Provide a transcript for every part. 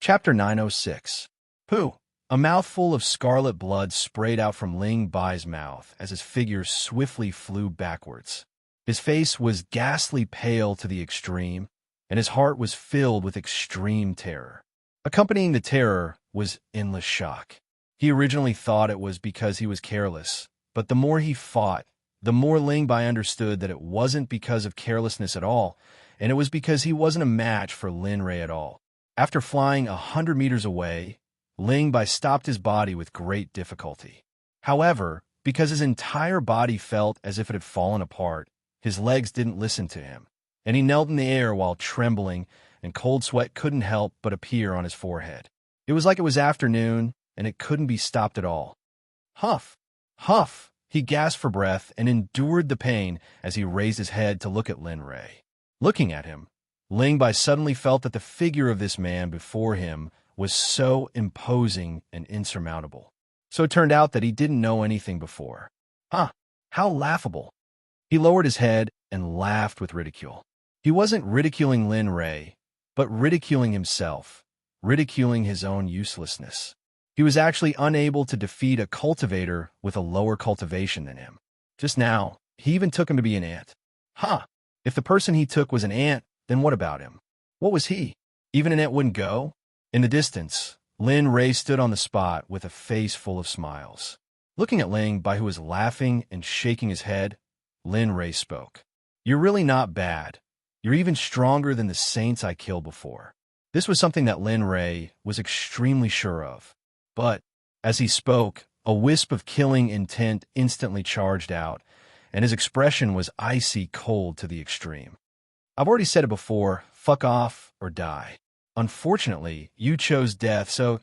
Chapter 906. Pooh! A mouthful of scarlet blood sprayed out from Ling Bai's mouth as his figure swiftly flew backwards. His face was ghastly pale to the extreme, and his heart was filled with extreme terror. Accompanying the terror was endless shock. He originally thought it was because he was careless, but the more he fought, the more Ling Bai understood that it wasn't because of carelessness at all, and it was because he wasn't a match for Lin Rei at all. After flying 100 meters away, Ling Bai stopped his body with great difficulty. However, because his entire body felt as if it had fallen apart, his legs didn't listen to him, and he knelt in the air while trembling, and cold sweat couldn't help but appear on his forehead. It was like it was afternoon, and it couldn't be stopped at all. Huff! Huff! He gasped for breath and endured the pain as he raised his head to look at Lin Rei. Looking at him, Ling Bai suddenly felt that the figure of this man before him was so imposing and insurmountable. So it turned out that he didn't know anything before. Huh! How laughable! He lowered his head and laughed with ridicule. He wasn't ridiculing Lin Rei, but ridiculing himself, ridiculing his own uselessness. He was actually unable to defeat a cultivator with a lower cultivation than him. Just now, he even took him to be an ant. Huh! If the person he took was an ant, then what about him? What was he? Even an ant wouldn't go? In the distance, Lin Rei stood on the spot with a face full of smiles. Looking at Ling Bai, who was laughing and shaking his head, Lin Rei spoke. You're really not bad. You're even stronger than the saints I killed before. This was something that Lin Rei was extremely sure of. But, as he spoke, a wisp of killing intent instantly charged out, and his expression was icy cold to the extreme. I've already said it before, fuck off or die. Unfortunately, you chose death, so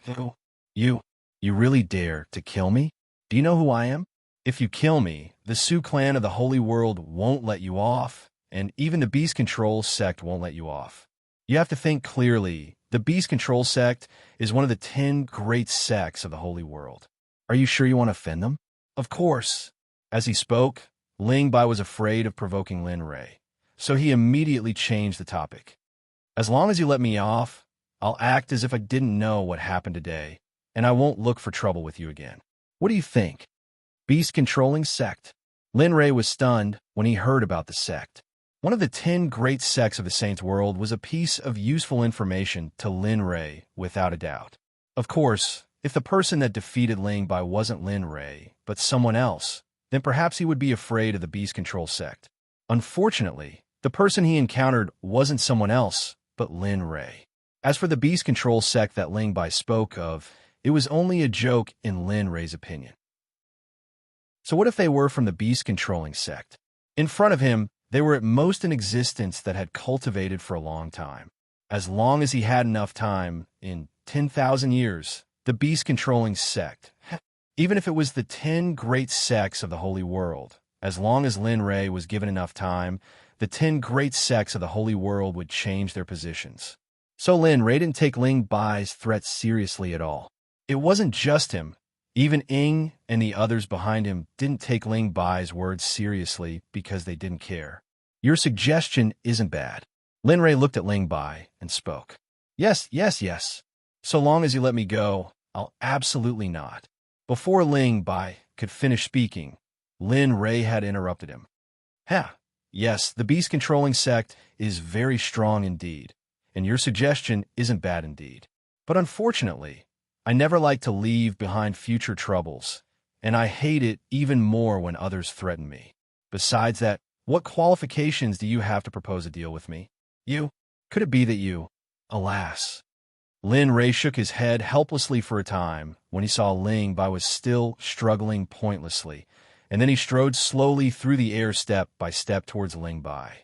you really dare to kill me? Do you know who I am? If you kill me, the Su clan of the Holy World won't let you off, and even the Beast Control Sect won't let you off. You have to think clearly. The Beast Control Sect is one of the 10 great sects of the Holy World. Are you sure you want to offend them? Of course. As he spoke, Ling Bai was afraid of provoking Lin Rei, so he immediately changed the topic. As long as you let me off, I'll act as if I didn't know what happened today, and I won't look for trouble with you again. What do you think? Beast-controlling sect. Lin Rei was stunned when he heard about the sect. One of the 10 great sects of the Saints' world was a piece of useful information to Lin Rei, without a doubt. Of course, if the person that defeated Ling Bai wasn't Lin Rei, but someone else, then perhaps he would be afraid of the Beast Control sect. Unfortunately, the person he encountered wasn't someone else, but Lin Rei. As for the Beast Control sect that Ling Bai spoke of, it was only a joke in Lin Rei's opinion. So what if they were from the Beast-controlling sect? In front of him, they were at most an existence that had cultivated for a long time. As long as he had enough time, in 10,000 years, the Beast-controlling sect, even if it was the 10 great sects of the Holy World, as long as Lin Rei was given enough time, the 10 great sects of the Holy World would change their positions. So Lin Rei didn't take Ling Bai's threats seriously at all. It wasn't just him. Even Ing and the others behind him didn't take Ling Bai's words seriously because they didn't care. Your suggestion isn't bad. Lin Rei looked at Ling Bai and spoke. Yes. So long as you let me go, I'll absolutely not. Before Ling Bai could finish speaking, Lin Rei had interrupted him. Yes, the beast-controlling sect is very strong indeed, and your suggestion isn't bad indeed. But unfortunately, I never like to leave behind future troubles, and I hate it even more when others threaten me. Besides that, what qualifications do you have to propose a deal with me? You? Could it be that you? Alas. Lin Rei shook his head helplessly for a time when he saw Ling Bai was still struggling pointlessly, and then he strode slowly through the air step by step towards Ling Bai.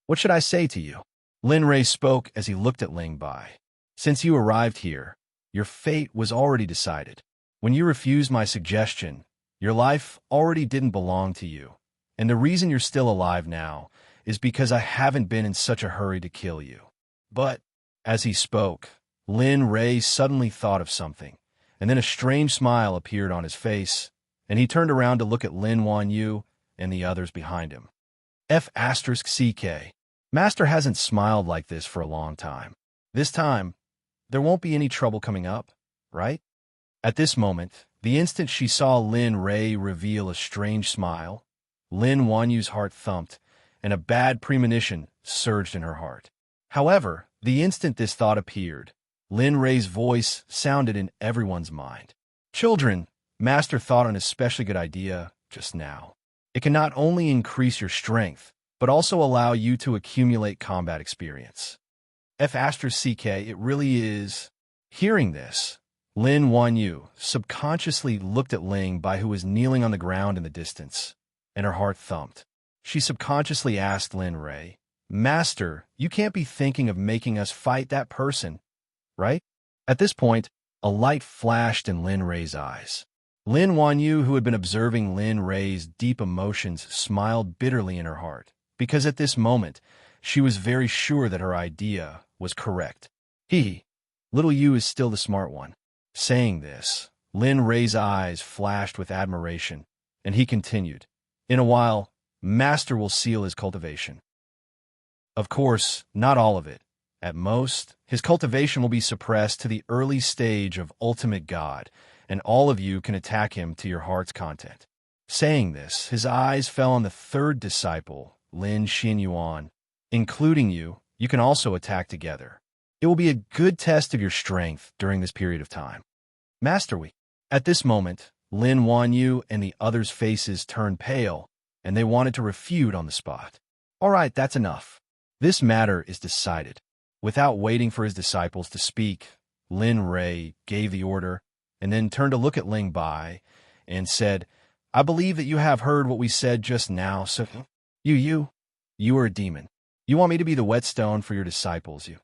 What should I say to you? Lin Rei spoke as he looked at Ling Bai. Since you arrived here, your fate was already decided. When you refused my suggestion, your life already didn't belong to you, and the reason you're still alive now is because I haven't been in such a hurry to kill you. But, as he spoke, Lin Rei suddenly thought of something, and then a strange smile appeared on his face, and he turned around to look at Lin Wan Yu and the others behind him. F***CK. Master hasn't smiled like this for a long time. This time, there won't be any trouble coming up, right? At this moment, the instant she saw Lin Ray reveal a strange smile, Lin Wanyu's heart thumped, and a bad premonition surged in her heart. However, the instant this thought appeared, Lin Ray's voice sounded in everyone's mind. Children, Master thought on an especially good idea just now. It can not only increase your strength, but also allow you to accumulate combat experience. F***CK, it really is. Hearing this, Lin Wanyu subconsciously looked at Ling Bai, who was kneeling on the ground in the distance, and her heart thumped. She subconsciously asked Lin Ray, Master, you can't be thinking of making us fight that person, right? At this point, a light flashed in Lin Ray's eyes. Lin Wanyu, who had been observing Lin Ray's deep emotions, smiled bitterly in her heart, because at this moment, she was very sure that her idea was correct. Little you is still the smart one. Saying this, Lin Ray's eyes flashed with admiration, and he continued, In a while, Master will seal his cultivation. Of course, not all of it. At most, his cultivation will be suppressed to the early stage of Ultimate God, and all of you can attack him to your heart's content. Saying this, his eyes fell on the third disciple, Lin Xinyuan. Including you, you can also attack together. It will be a good test of your strength during this period of time. Master we. At this moment, Lin Wanyu and the others' faces turned pale, and they wanted to refute on the spot. All right, that's enough. This matter is decided. Without waiting for his disciples to speak, Lin Ray gave the order, and then turned to look at Ling Bai, and said, I believe that you have heard what we said just now, so you are a demon. You want me to be the whetstone for your disciples, you.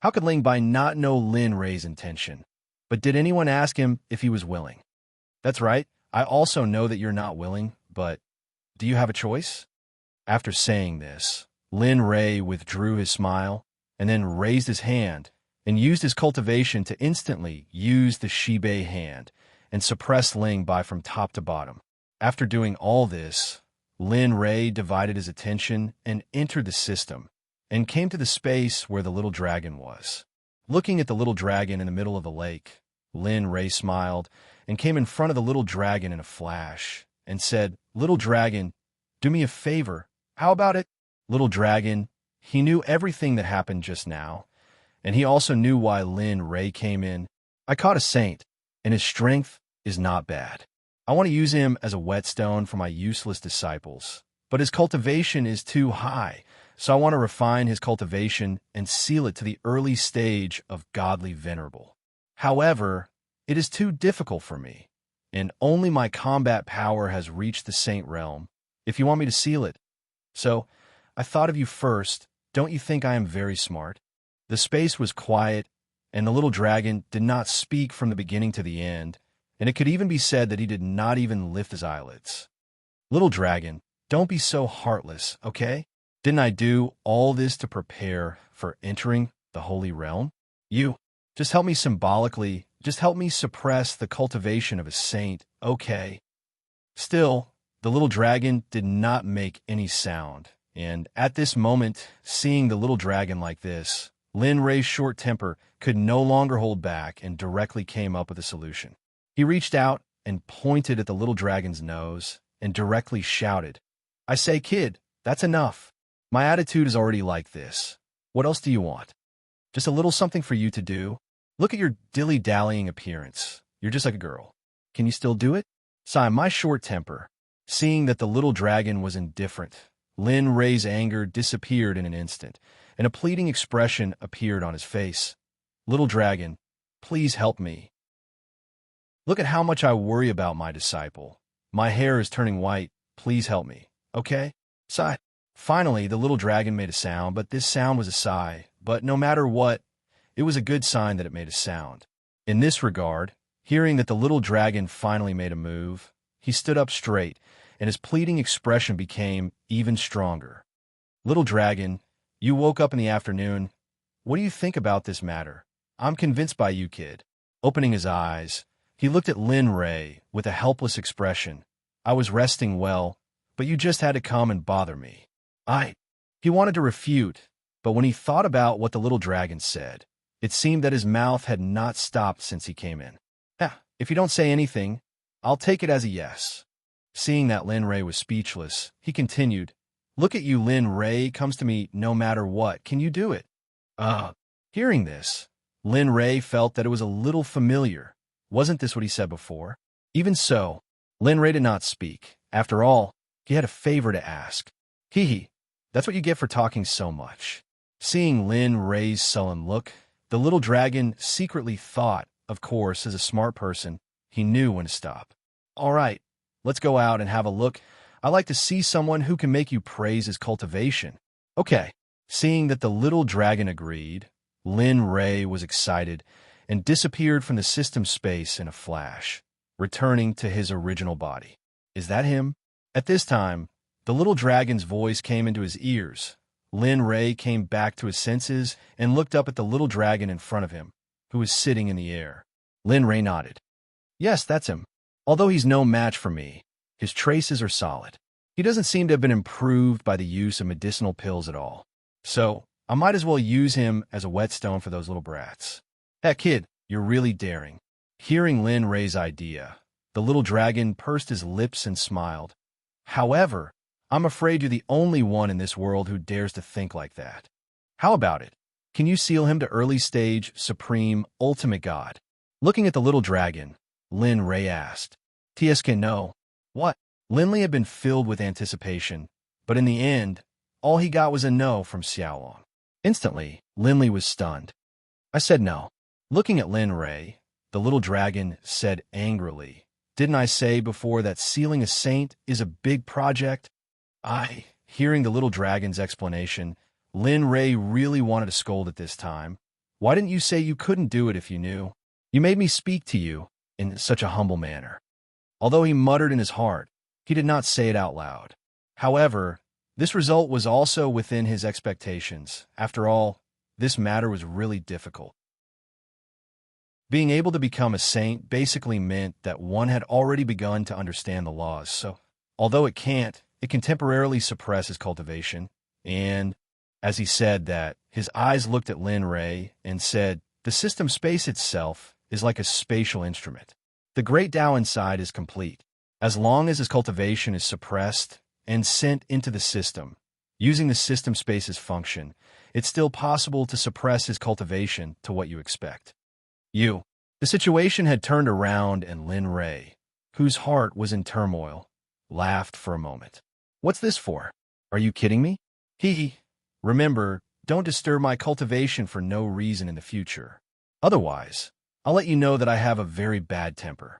How could Ling Bai not know Lin Ray's intention? But did anyone ask him if he was willing? That's right, I also know that you're not willing, but do you have a choice? After saying this, Lin Ray withdrew his smile, and then raised his hand, and used his cultivation to instantly use the Shibei hand, and suppress Ling Bai from top to bottom. After doing all this, Lin Ray divided his attention and entered the system, and came to the space where the little dragon was. Looking at the little dragon in the middle of the lake, Lin Ray smiled, and came in front of the little dragon in a flash, and said, Little dragon, do me a favor. How about it? Little dragon, he knew everything that happened just now, and he also knew why Lin Ray came in. I caught a saint, and his strength is not bad. I want to use him as a whetstone for my useless disciples, but his cultivation is too high, so I want to refine his cultivation and seal it to the early stage of godly venerable. However, it is too difficult for me, and only my combat power has reached the saint realm, if you want me to seal it. So, I thought of you first. Don't you think I am very smart? The space was quiet, and the little dragon did not speak from the beginning to the end, and it could even be said that he did not even lift his eyelids. Little dragon, don't be so heartless, okay? Didn't I do all this to prepare for entering the holy realm? You, just help me symbolically, just help me suppress the cultivation of a saint, okay? Still, the little dragon did not make any sound, and at this moment, seeing the little dragon like this, Lin Ray's short temper could no longer hold back and directly came up with a solution. He reached out and pointed at the little dragon's nose and directly shouted, I say, kid, that's enough. My attitude is already like this. What else do you want? Just a little something for you to do? Look at your dilly-dallying appearance. You're just like a girl. Can you still do it? Sigh, my short temper. Seeing that the little dragon was indifferent, Lin Ray's anger disappeared in an instant, and a pleading expression appeared on his face. Little dragon, please help me. Look at how much I worry about my disciple. My hair is turning white. Please help me, okay? Sigh. Finally, the little dragon made a sound, but this sound was a sigh. But no matter what, it was a good sign that it made a sound. In this regard, hearing that the little dragon finally made a move, he stood up straight, and his pleading expression became even stronger. Little dragon, you woke up in the afternoon. What do you think about this matter? I'm convinced by you, kid. Opening his eyes, he looked at Lin Ray with a helpless expression. I was resting well, but you just had to come and bother me. He wanted to refute, but when he thought about what the little dragon said, It seemed that his mouth had not stopped since he came in. Yeah, if you don't say anything, I'll take it as a yes. Seeing that Lin Ray was speechless, he continued, Look at you, Lin Ray comes to me no matter what. Can you do it? Hearing this, Lin Ray felt that it was a little familiar. Wasn't this what he said before? Even so, Lin Ray did not speak. After all, he had a favor to ask. Hee, that's what you get for talking so much. Seeing Lin Ray's sullen look, the little dragon secretly thought, of course, as a smart person, he knew when to stop. All right, let's go out and have a look. I like to see someone who can make you praise his cultivation. Okay. Seeing that the little dragon agreed, Lin Ray was excited and disappeared from the system space in a flash, returning to his original body. Is that him? At this time, the little dragon's voice came into his ears. Lin Ray came back to his senses and looked up at the little dragon in front of him, who was sitting in the air. Lin Ray nodded. Yes, that's him. Although he's no match for me, his traces are solid. He doesn't seem to have been improved by the use of medicinal pills at all. So, I might as well use him as a whetstone for those little brats. Heck, kid, you're really daring. Hearing Lin Ray's idea, the little dragon pursed his lips and smiled. However, I'm afraid you're the only one in this world who dares to think like that. How about it? Can you seal him to early stage, supreme, ultimate god? Looking at the little dragon, Lin Ray asked. TSK no. What? Linley had been filled with anticipation, but in the end, all he got was a no from Xiaolong. Instantly, Linley was stunned. I said no. Looking at Lin Ray, the little dragon said angrily, Didn't I say before that sealing a saint is a big project? Hearing the little dragon's explanation, Lin Ray really wanted to scold at this time. Why didn't you say you couldn't do it if you knew? You made me speak to you in such a humble manner. Although he muttered in his heart, he did not say it out loud. However, this result was also within his expectations. After all, this matter was really difficult. Being able to become a saint basically meant that one had already begun to understand the laws, so although it can temporarily suppress his cultivation. And as he said that, his eyes looked at Lin Ray and said, The system space itself is like a spatial instrument. The great Tao inside is complete. As long as his cultivation is suppressed and sent into the system, using the system space's function, it's still possible to suppress his cultivation to what you expect. The situation had turned around and Lin Ray, whose heart was in turmoil, laughed for a moment. What's this for? Are you kidding me? Remember, don't disturb my cultivation for no reason in the future. Otherwise, I'll let you know that I have a very bad temper.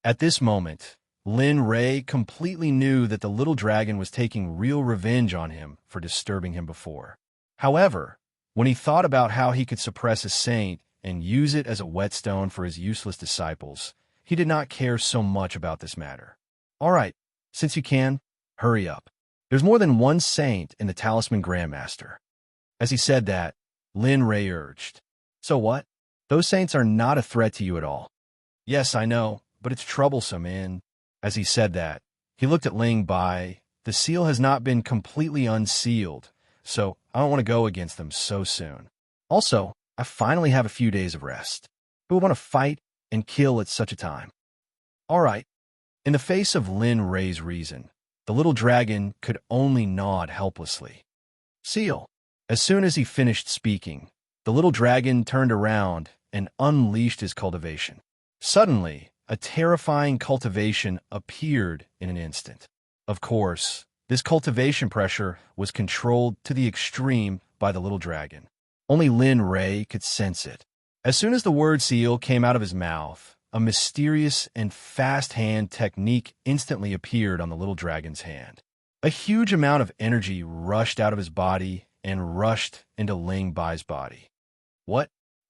At this moment, Lin Ray completely knew that the little dragon was taking real revenge on him for disturbing him before. However, when he thought about how he could suppress a saint and use it as a whetstone for his useless disciples, he did not care so much about this matter. All right, since you can, hurry up. There's more than one saint in the Talisman Grandmaster. As he said that, Lin Ray urged. So what? Those saints are not a threat to you at all. Yes, I know, but it's troublesome and... As he said that, he looked at Ling Bai. The seal has not been completely unsealed, so I don't want to go against them so soon. Also, I finally have a few days of rest. Who would want to fight and kill at such a time? All right. In the face of Lin Ray's reason, the little dragon could only nod helplessly. Seal. As soon as he finished speaking, the little dragon turned around and unleashed his cultivation. Suddenly, a terrifying cultivation appeared in an instant. Of course, this cultivation pressure was controlled to the extreme by the little dragon. Only Lin Ray could sense it. As soon as the word seal came out of his mouth, a mysterious and fast hand technique instantly appeared on the little dragon's hand. A huge amount of energy rushed out of his body and rushed into Ling Bai's body.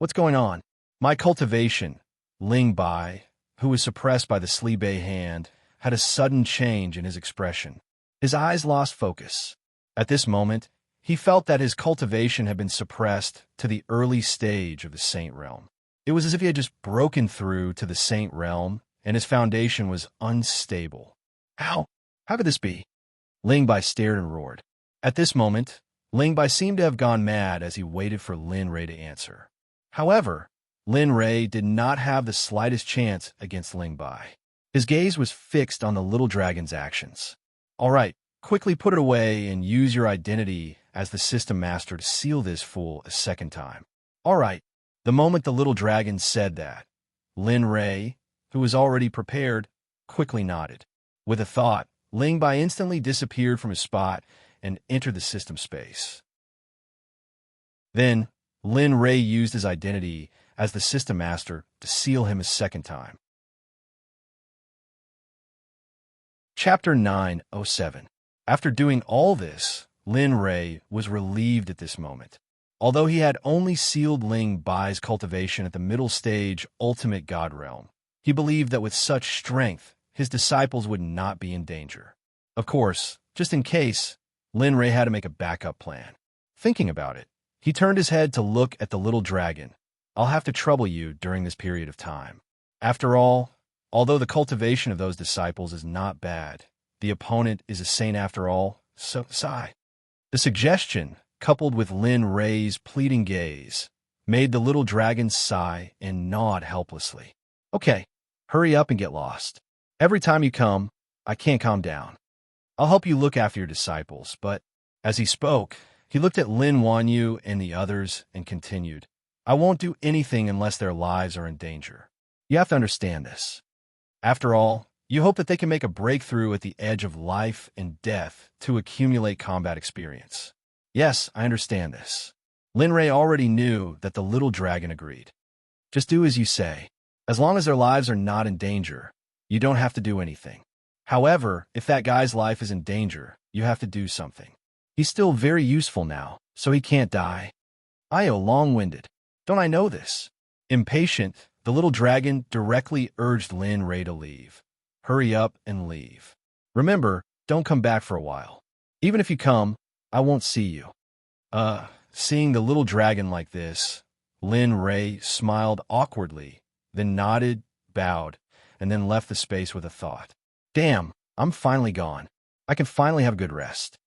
What's going on? My cultivation, Ling Bai, who was suppressed by the Sli Bei hand, had a sudden change in his expression. His eyes lost focus. At this moment, he felt that his cultivation had been suppressed to the early stage of the Saint Realm. It was as if he had just broken through to the Saint Realm, and his foundation was unstable. How could this be? Ling Bai stared and roared. At this moment, Ling Bai seemed to have gone mad as he waited for Lin Ray to answer. However, Lin Rei did not have the slightest chance against Ling Bai. His gaze was fixed on the little dragon's actions. All right, quickly put it away and use your identity as the system master to seal this fool a second time. All right. The moment the little dragon said that, Lin Rei, who was already prepared, quickly nodded. With a thought, Ling Bai instantly disappeared from his spot and entered the system space. Then, Lin Rei used his identity as the system master to seal him a second time. Chapter 907. After doing all this, Lin Rei was relieved at this moment. Although he had only sealed Ling Bai's cultivation at the middle stage ultimate god realm, he believed that with such strength, his disciples would not be in danger. Of course, just in case, Lin Rei had to make a backup plan. Thinking about it, he turned his head to look at the little dragon. I'll have to trouble you during this period of time. After all, although the cultivation of those disciples is not bad, the opponent is a saint after all, so sigh. The suggestion, coupled with Lin Rei's pleading gaze, made the little dragon sigh and nod helplessly. Okay, hurry up and get lost. Every time you come, I can't calm down. I'll help you look after your disciples, but as he spoke, he looked at Lin Wanyu and the others and continued, I won't do anything unless their lives are in danger. You have to understand this. After all, you hope that they can make a breakthrough at the edge of life and death to accumulate combat experience. Yes, I understand this. Lin Rei already knew that the little dragon agreed. Just do as you say. As long as their lives are not in danger, you don't have to do anything. However, if that guy's life is in danger, you have to do something. He's still very useful now, so he can't die. Io long-winded. Don't I know this? Impatient, the little dragon directly urged Lin Rei to leave. Hurry up and leave. Remember, don't come back for a while. Even if you come, I won't see you. Seeing the little dragon like this, Lin Rei smiled awkwardly, then nodded, bowed, and then left the space with a thought. Damn, I'm finally gone. I can finally have a good rest.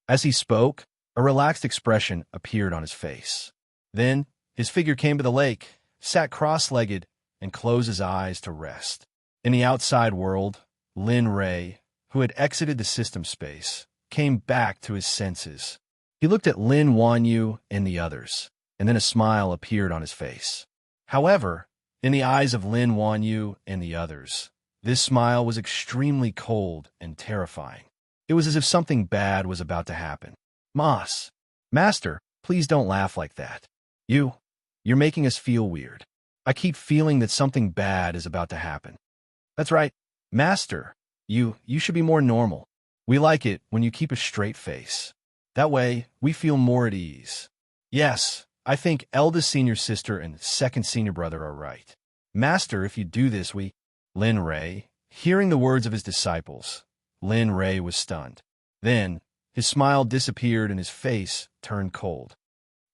As he spoke, a relaxed expression appeared on his face. Then, his figure came to the lake, sat cross-legged, and closed his eyes to rest. In the outside world, Lin Rei, who had exited the system space, came back to his senses. He looked at Lin Wanyu and the others, and then a smile appeared on his face. However, in the eyes of Lin Wanyu and the others, this smile was extremely cold and terrifying. It was as if something bad was about to happen. Master, please don't laugh like that. You're making us feel weird. I keep feeling that something bad is about to happen. That's right, Master. You should be more normal. We like it when you keep a straight face. That way, we feel more at ease. Yes, I think eldest senior sister and second senior brother are right. Master, if you do this, Lin Rei, hearing the words of his disciples, Lin Rei was stunned. Then, his smile disappeared and his face turned cold.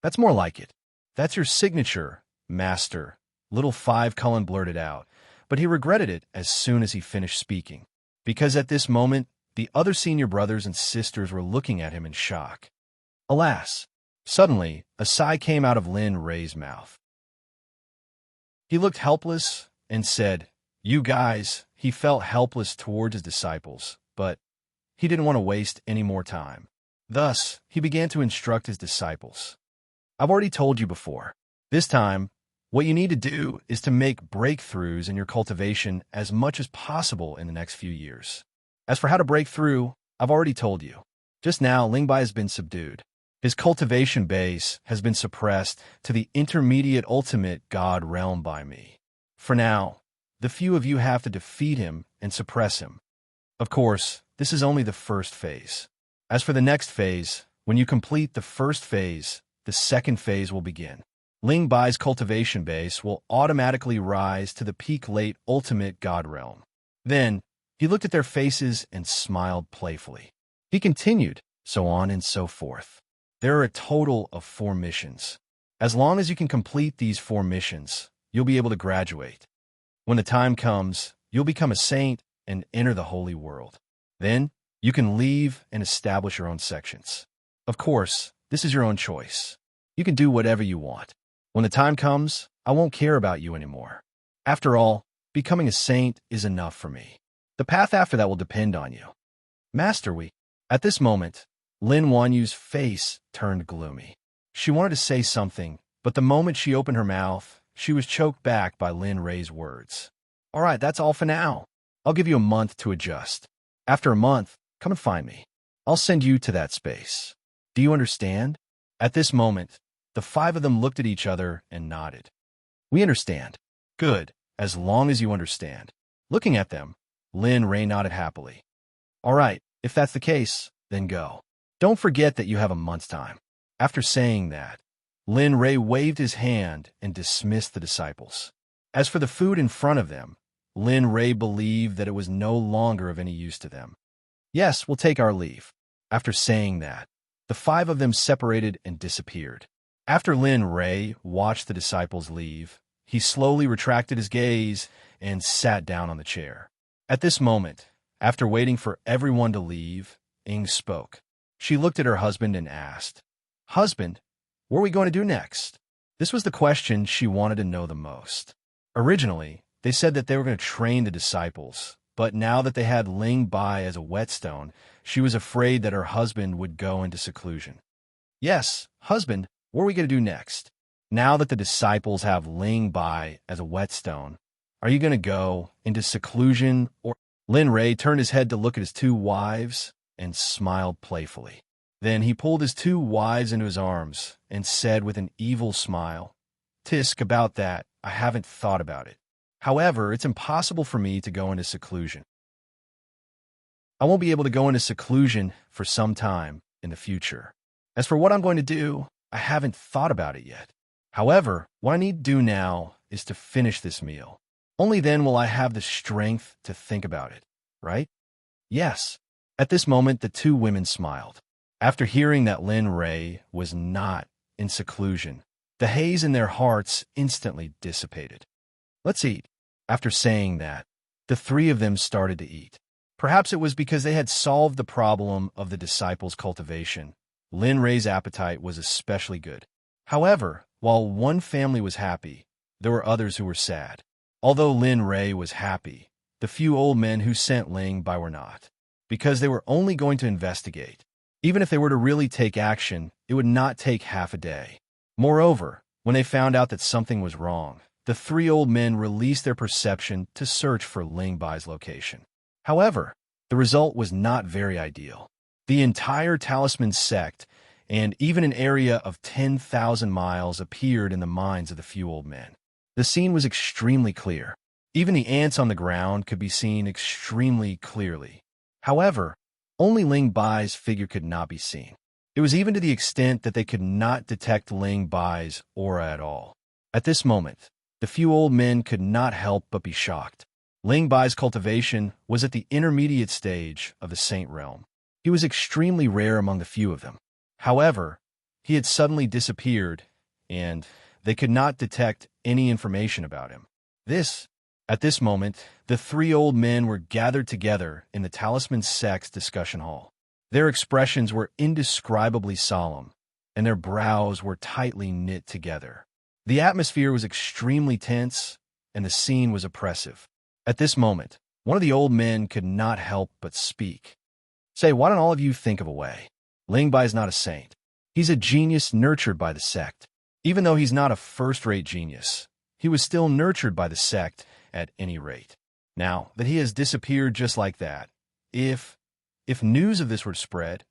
That's more like it. That's your signature, Master, little Five Cullen blurted out, but he regretted it as soon as he finished speaking. Because at this moment, the other senior brothers and sisters were looking at him in shock. Alas! Suddenly, a sigh came out of Lin Rei's mouth. He looked helpless and said, You guys, he felt helpless towards his disciples, but he didn't want to waste any more time. Thus, he began to instruct his disciples. I've already told you before. This time, what you need to do is to make breakthroughs in your cultivation as much as possible in the next few years. As for how to break through, I've already told you. Just now, Ling Bai has been subdued. His cultivation base has been suppressed to the intermediate ultimate god realm by me. For now, the few of you have to defeat him and suppress him. Of course, this is only the first phase. As for the next phase, when you complete the first phase, the second phase will begin. Ling Bai's cultivation base will automatically rise to the peak late ultimate god realm. Then, he looked at their faces and smiled playfully. He continued, so on and so forth. There are a total of 4 missions. As long as you can complete these 4 missions, you'll be able to graduate. When the time comes, you'll become a saint and enter the holy world. Then, you can leave and establish your own sections. Of course, this is your own choice. You can do whatever you want. When the time comes, I won't care about you anymore. After all, becoming a saint is enough for me. The path after that will depend on you. Master, we. At this moment, Lin Wanyu's face turned gloomy. She wanted to say something, but the moment she opened her mouth, she was choked back by Lin Rei's words. All right, that's all for now. I'll give you a month to adjust. After a month, come and find me. I'll send you to that space. Do you understand? At this moment, the five of them looked at each other and nodded. We understand. Good, as long as you understand. Looking at them, Lin Rei nodded happily. All right, if that's the case, then go. Don't forget that you have a month's time. After saying that, Lin Rei waved his hand and dismissed the disciples. As for the food in front of them, Lin Rei believed that it was no longer of any use to them. Yes, we'll take our leave. After saying that, the five of them separated and disappeared. After Lin Rei watched the disciples leave, he slowly retracted his gaze and sat down on the chair. At this moment, after waiting for everyone to leave, Ing spoke. She looked at her husband and asked, Husband, what are we going to do next? This was the question she wanted to know the most. Originally, they said that they were going to train the disciples, but now that they had Ling Bai as a whetstone, she was afraid that her husband would go into seclusion. Yes, husband, what are we going to do next? Now that the disciples have Ling Bai as a whetstone, are you going to go into seclusion or... Lin Rei turned his head to look at his two wives and smiled playfully. Then he pulled his two wives into his arms and said with an evil smile, Tisk, about that, I haven't thought about it. However, it's impossible for me to go into seclusion. I won't be able to go into seclusion for some time in the future. As for what I'm going to do, I haven't thought about it yet. However, what I need to do now is to finish this meal. Only then will I have the strength to think about it, right? Yes. At this moment, the two women smiled. After hearing that Lin Rei was not in seclusion, the haze in their hearts instantly dissipated. Let's eat. After saying that, the three of them started to eat. Perhaps it was because they had solved the problem of the disciples' cultivation. Lin Rei's appetite was especially good. However, while one family was happy, there were others who were sad. Although Lin Rei was happy, the few old men who sent Ling Bai were not, because they were only going to investigate. Even if they were to really take action, it would not take half a day. Moreover, when they found out that something was wrong, the three old men released their perception to search for Ling Bai's location. However, the result was not very ideal. The entire Talisman Sect and even an area of 10,000 miles appeared in the minds of the few old men. The scene was extremely clear. Even the ants on the ground could be seen extremely clearly. However, only Ling Bai's figure could not be seen. It was even to the extent that they could not detect Ling Bai's aura at all. At this moment, the few old men could not help but be shocked. Ling Bai's cultivation was at the intermediate stage of the Saint realm. He was extremely rare among the few of them. However, he had suddenly disappeared, and they could not detect any information about him. At this moment, the three old men were gathered together in the Talisman Sect's discussion hall. Their expressions were indescribably solemn, and their brows were tightly knit together. The atmosphere was extremely tense, and the scene was oppressive. At this moment, one of the old men could not help but speak. Say, why don't all of you think of a way? Ling Bai is not a saint. He's a genius nurtured by the sect. Even though he's not a first-rate genius, he was still nurtured by the sect at any rate. Now that he has disappeared just like that, if news of this were spread,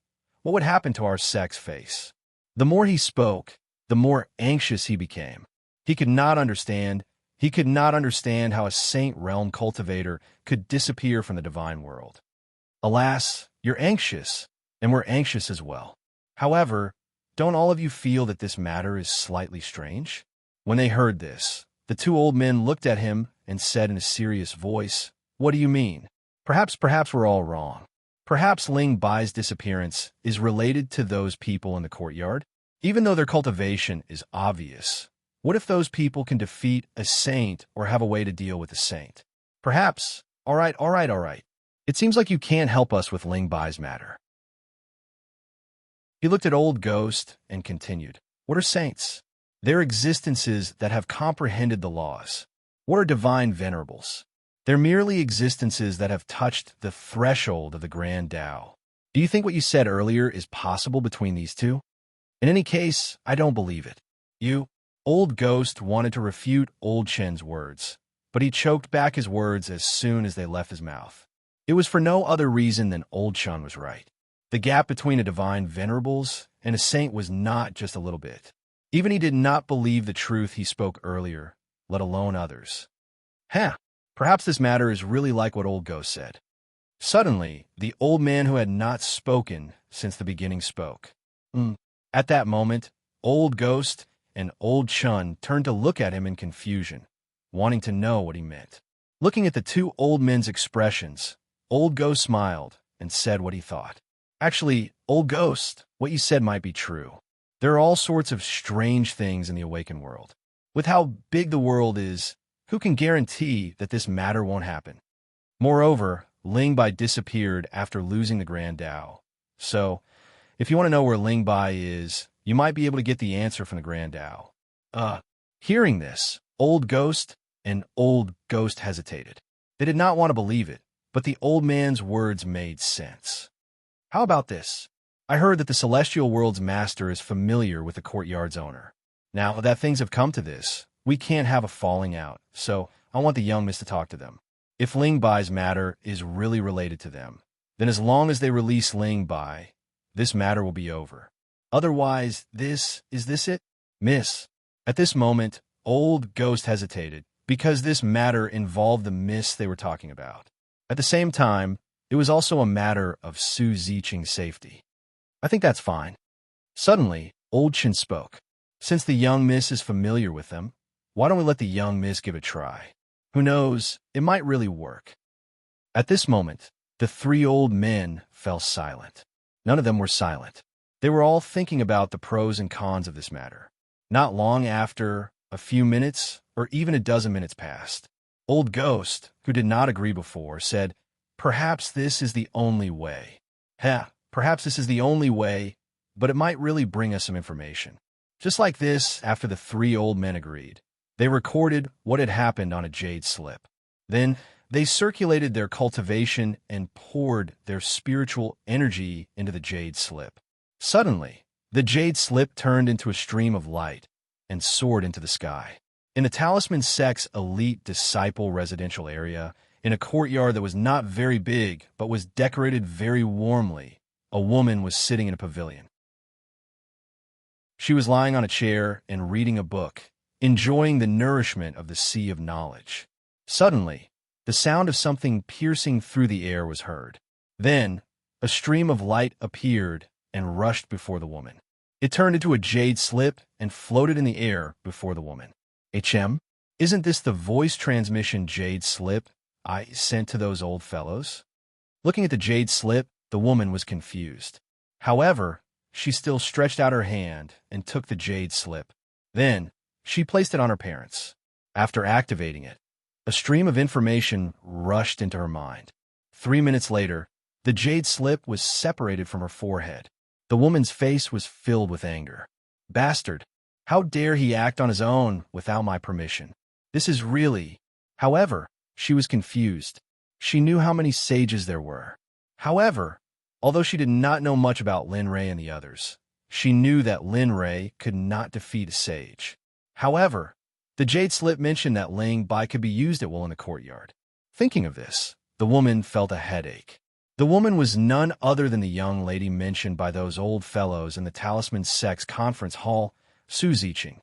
what would happen to our sect's face? The more he spoke, the more anxious he became. He could not understand how a saint realm cultivator could disappear from the divine world. Alas, you're anxious, and we're anxious as well. However, don't all of you feel that this matter is slightly strange? When they heard this, the two old men looked at him and said in a serious voice, What do you mean? Perhaps we're all wrong. Perhaps Ling Bai's disappearance is related to those people in the courtyard? Even though their cultivation is obvious, what if those people can defeat a saint or have a way to deal with a saint? Perhaps. All right. It seems like you can't help us with Ling Bai's matter. He looked at Old Ghost and continued, What are saints? They're existences that have comprehended the laws. What are divine venerables? They're merely existences that have touched the threshold of the grand Tao. Do you think what you said earlier is possible between these two? In any case, I don't believe it. Old Ghost wanted to refute Old Chen's words, but he choked back his words as soon as they left his mouth. It was for no other reason than Old Chen was right. The gap between a divine venerables and a saint was not just a little bit. Even he did not believe the truth he spoke earlier, let alone others. Perhaps this matter is really like what Old Ghost said. Suddenly, the old man who had not spoken since the beginning spoke. At that moment, Old Ghost and Old Chun turned to look at him in confusion, wanting to know what he meant. Looking at the two old men's expressions, Old Ghost smiled and said what he thought. Actually, Old Ghost, what you said might be true. There are all sorts of strange things in the awakened world. With how big the world is, who can guarantee that this matter won't happen? Moreover, Ling Bai disappeared after losing the Grand Tao. So, if you want to know where Ling Bai is, you might be able to get the answer from the Grand Tao. Hearing this, Old Ghost and Old Ghost hesitated. They did not want to believe it, but the old man's words made sense. How about this? I heard that the celestial world's master is familiar with the courtyard's owner. Now that things have come to this, we can't have a falling out, so I want the young miss to talk to them. If Ling Bai's matter is really related to them, then as long as they release Ling Bai, this matter will be over. Otherwise, is this it? Miss. At this moment, Old Ghost hesitated, because this matter involved the miss they were talking about. At the same time, it was also a matter of Su Ziqing's safety. I think that's fine. Suddenly, Old Chen spoke. Since the young miss is familiar with them, why don't we let the young miss give it a try? Who knows, it might really work. At this moment, the three old men fell silent. None of them were silent. They were all thinking about the pros and cons of this matter. Not long after, a few minutes, or even a dozen minutes passed. Old Ghost, who did not agree before, said, "Perhaps this is the only way." Perhaps this is the only way, but it might really bring us some information. Just like this, after the three old men agreed, they recorded what had happened on a jade slip. Then, they circulated their cultivation and poured their spiritual energy into the jade slip. Suddenly, the jade slip turned into a stream of light and soared into the sky. In the Talisman Sect's elite disciple residential area, in a courtyard that was not very big but was decorated very warmly, a woman was sitting in a pavilion. She was lying on a chair and reading a book, enjoying the nourishment of the sea of knowledge. Suddenly, the sound of something piercing through the air was heard. Then, a stream of light appeared and rushed before the woman. It turned into a jade slip and floated in the air before the woman. Isn't this the voice transmission jade slip I sent to those old fellows? Looking at the jade slip, the woman was confused. However, she still stretched out her hand and took the jade slip. Then, she placed it on her parents. After activating it, a stream of information rushed into her mind. 3 minutes later, the jade slip was separated from her forehead. The woman's face was filled with anger. Bastard! How dare he act on his own without my permission? This is really... However, she was confused. She knew how many sages there were. However, although she did not know much about Lin Rei and the others, she knew that Lin Rei could not defeat a sage. However, the jade slip mentioned that Ling Bai could be used at will in the courtyard. Thinking of this, the woman felt a headache. The woman was none other than the young lady mentioned by those old fellows in the Talisman Sect's conference hall, Su Ziqing.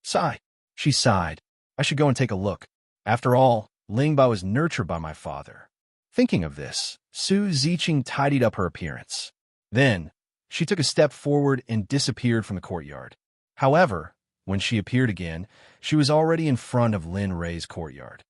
Sigh. She sighed. I should go and take a look. After all, Ling Bai was nurtured by my father. Thinking of this, Su Ziqing tidied up her appearance. Then, she took a step forward and disappeared from the courtyard. However, when she appeared again, she was already in front of Lin Rei's courtyard.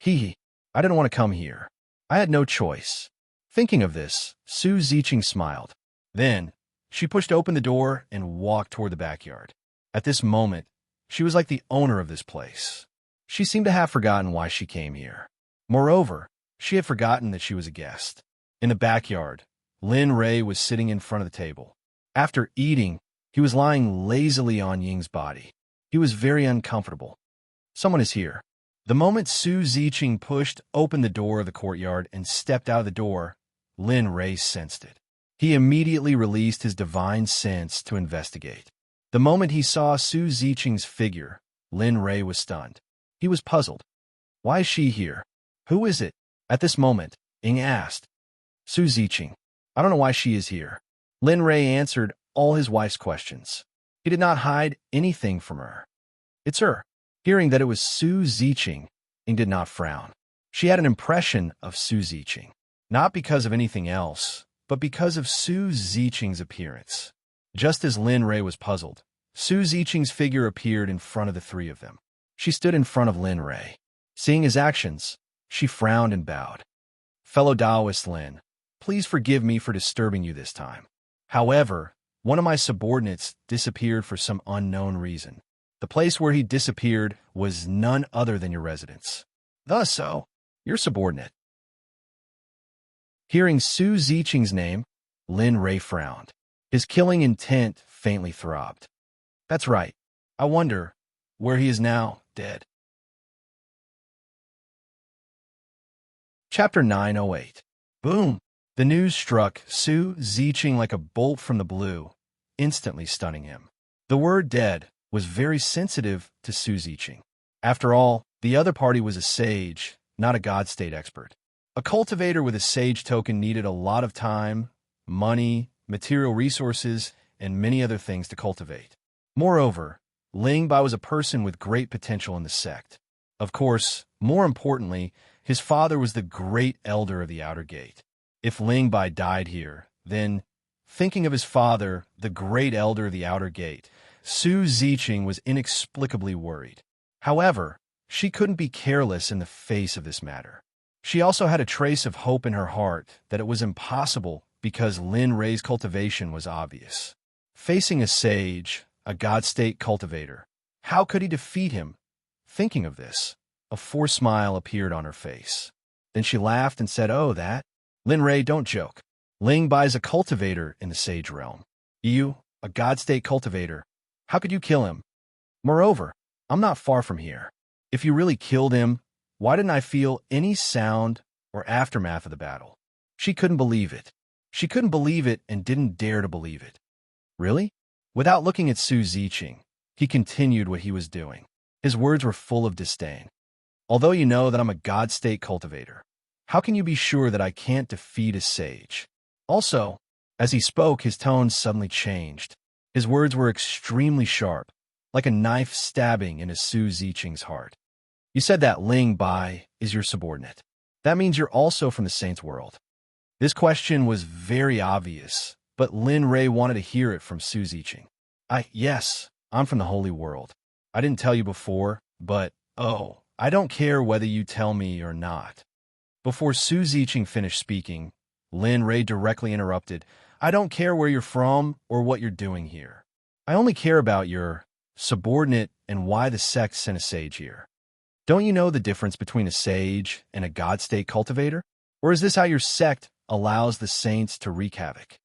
I didn't want to come here. I had no choice. Thinking of this, Su Ziqing smiled. Then, she pushed open the door and walked toward the backyard. At this moment, she was like the owner of this place. She seemed to have forgotten why she came here. Moreover, she had forgotten that she was a guest. In the backyard, Lin Rei was sitting in front of the table. After eating, he was lying lazily on Ying's body. He was very uncomfortable. Someone is here. The moment Su Ziqing pushed open the door of the courtyard and stepped out of the door, Lin Rei sensed it. He immediately released his divine sense to investigate. The moment he saw Su Ziqing's figure, Lin Rei was stunned. He was puzzled. Why is she here? Who is it? At this moment, Ying asked. Su Ziqing. I don't know why she is here. Lin Rei answered all his wife's questions. He did not hide anything from her. It's her. Hearing that it was Su Ziqing, Ying did not frown. She had an impression of Su Ziqing, not because of anything else, but because of Su Ziqing's appearance. Just as Lin Rei was puzzled, Su Ziqing's figure appeared in front of the three of them. She stood in front of Lin Rei. Seeing his actions, she frowned and bowed. Fellow Taoist Lin, please forgive me for disturbing you this time. However, one of my subordinates disappeared for some unknown reason. The place where he disappeared was none other than your residence. Thus, your subordinate. Hearing Su Ziqing's name, Lin Rei frowned. His killing intent faintly throbbed. That's right. I wonder where he is now, dead. Chapter 908. Boom! The news struck Su Ziqing like a bolt from the blue, instantly stunning him. The word dead was very sensitive to Su Ziqing. After all, the other party was a sage, not a god state expert. A cultivator with a sage token needed a lot of time, money, material resources, and many other things to cultivate. Moreover, Ling Bai was a person with great potential in the sect. Of course, more importantly, his father was the great elder of the Outer Gate. If Ling Bai died here, then, thinking of his father, the great elder of the Outer Gate, Su Ziqing was inexplicably worried. However, she couldn't be careless in the face of this matter. She also had a trace of hope in her heart that it was impossible because Lin Rei's cultivation was obvious. Facing a sage, a god state cultivator, how could he defeat him? Thinking of this, a forced smile appeared on her face. Then she laughed and said, "Oh, that? Lin Rei, don't joke. Ling Bai's a cultivator in the sage realm. You, a god state cultivator, how could you kill him? Moreover, I'm not far from here. If you really killed him, why didn't I feel any sound or aftermath of the battle?" She couldn't believe it. She couldn't believe it and didn't dare to believe it. Really? Without looking at Su Ziqing, he continued what he was doing. His words were full of disdain. Although you know that I'm a god state cultivator, how can you be sure that I can't defeat a sage? Also, as he spoke, his tone suddenly changed. His words were extremely sharp, like a knife stabbing into Su Ziqing's heart. You said that Ling Bai is your subordinate. That means you're also from the Saints' world. This question was very obvious, but Lin Rei wanted to hear it from Su Ziqing. Yes, I'm from the Holy World. I didn't tell you before, but, I don't care whether you tell me or not. Before Su Ziqing finished speaking, Lin Rei directly interrupted. I don't care where you're from or what you're doing here. I only care about your subordinate and why the sect sent a sage here. Don't you know the difference between a sage and a god state cultivator? Or is this how your sect allows the saints to wreak havoc?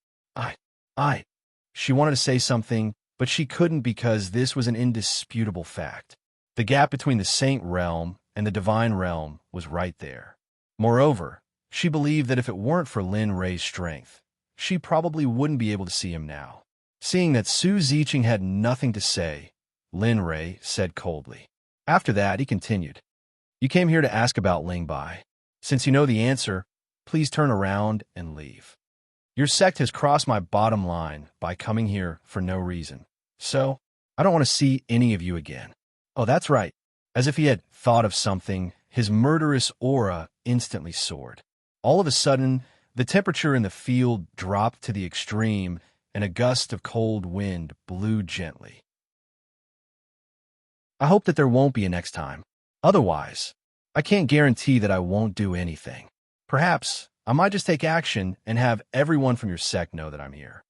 She wanted to say something, but she couldn't because this was an indisputable fact. The gap between the saint realm and the divine realm was right there. Moreover, she believed that if it weren't for Lin Rei's strength, she probably wouldn't be able to see him now. Seeing that Su Ziqing had nothing to say, Lin Rei said coldly. After that, he continued. You came here to ask about Ling Bai. Since you know the answer, please turn around and leave. Your sect has crossed my bottom line by coming here for no reason. So, I don't want to see any of you again. Oh, that's right. As if he had thought of something, his murderous aura instantly soared. All of a sudden, the temperature in the field dropped to the extreme, and a gust of cold wind blew gently. I hope that there won't be a next time. Otherwise, I can't guarantee that I won't do anything. Perhaps I might just take action and have everyone from your sect know that I'm here.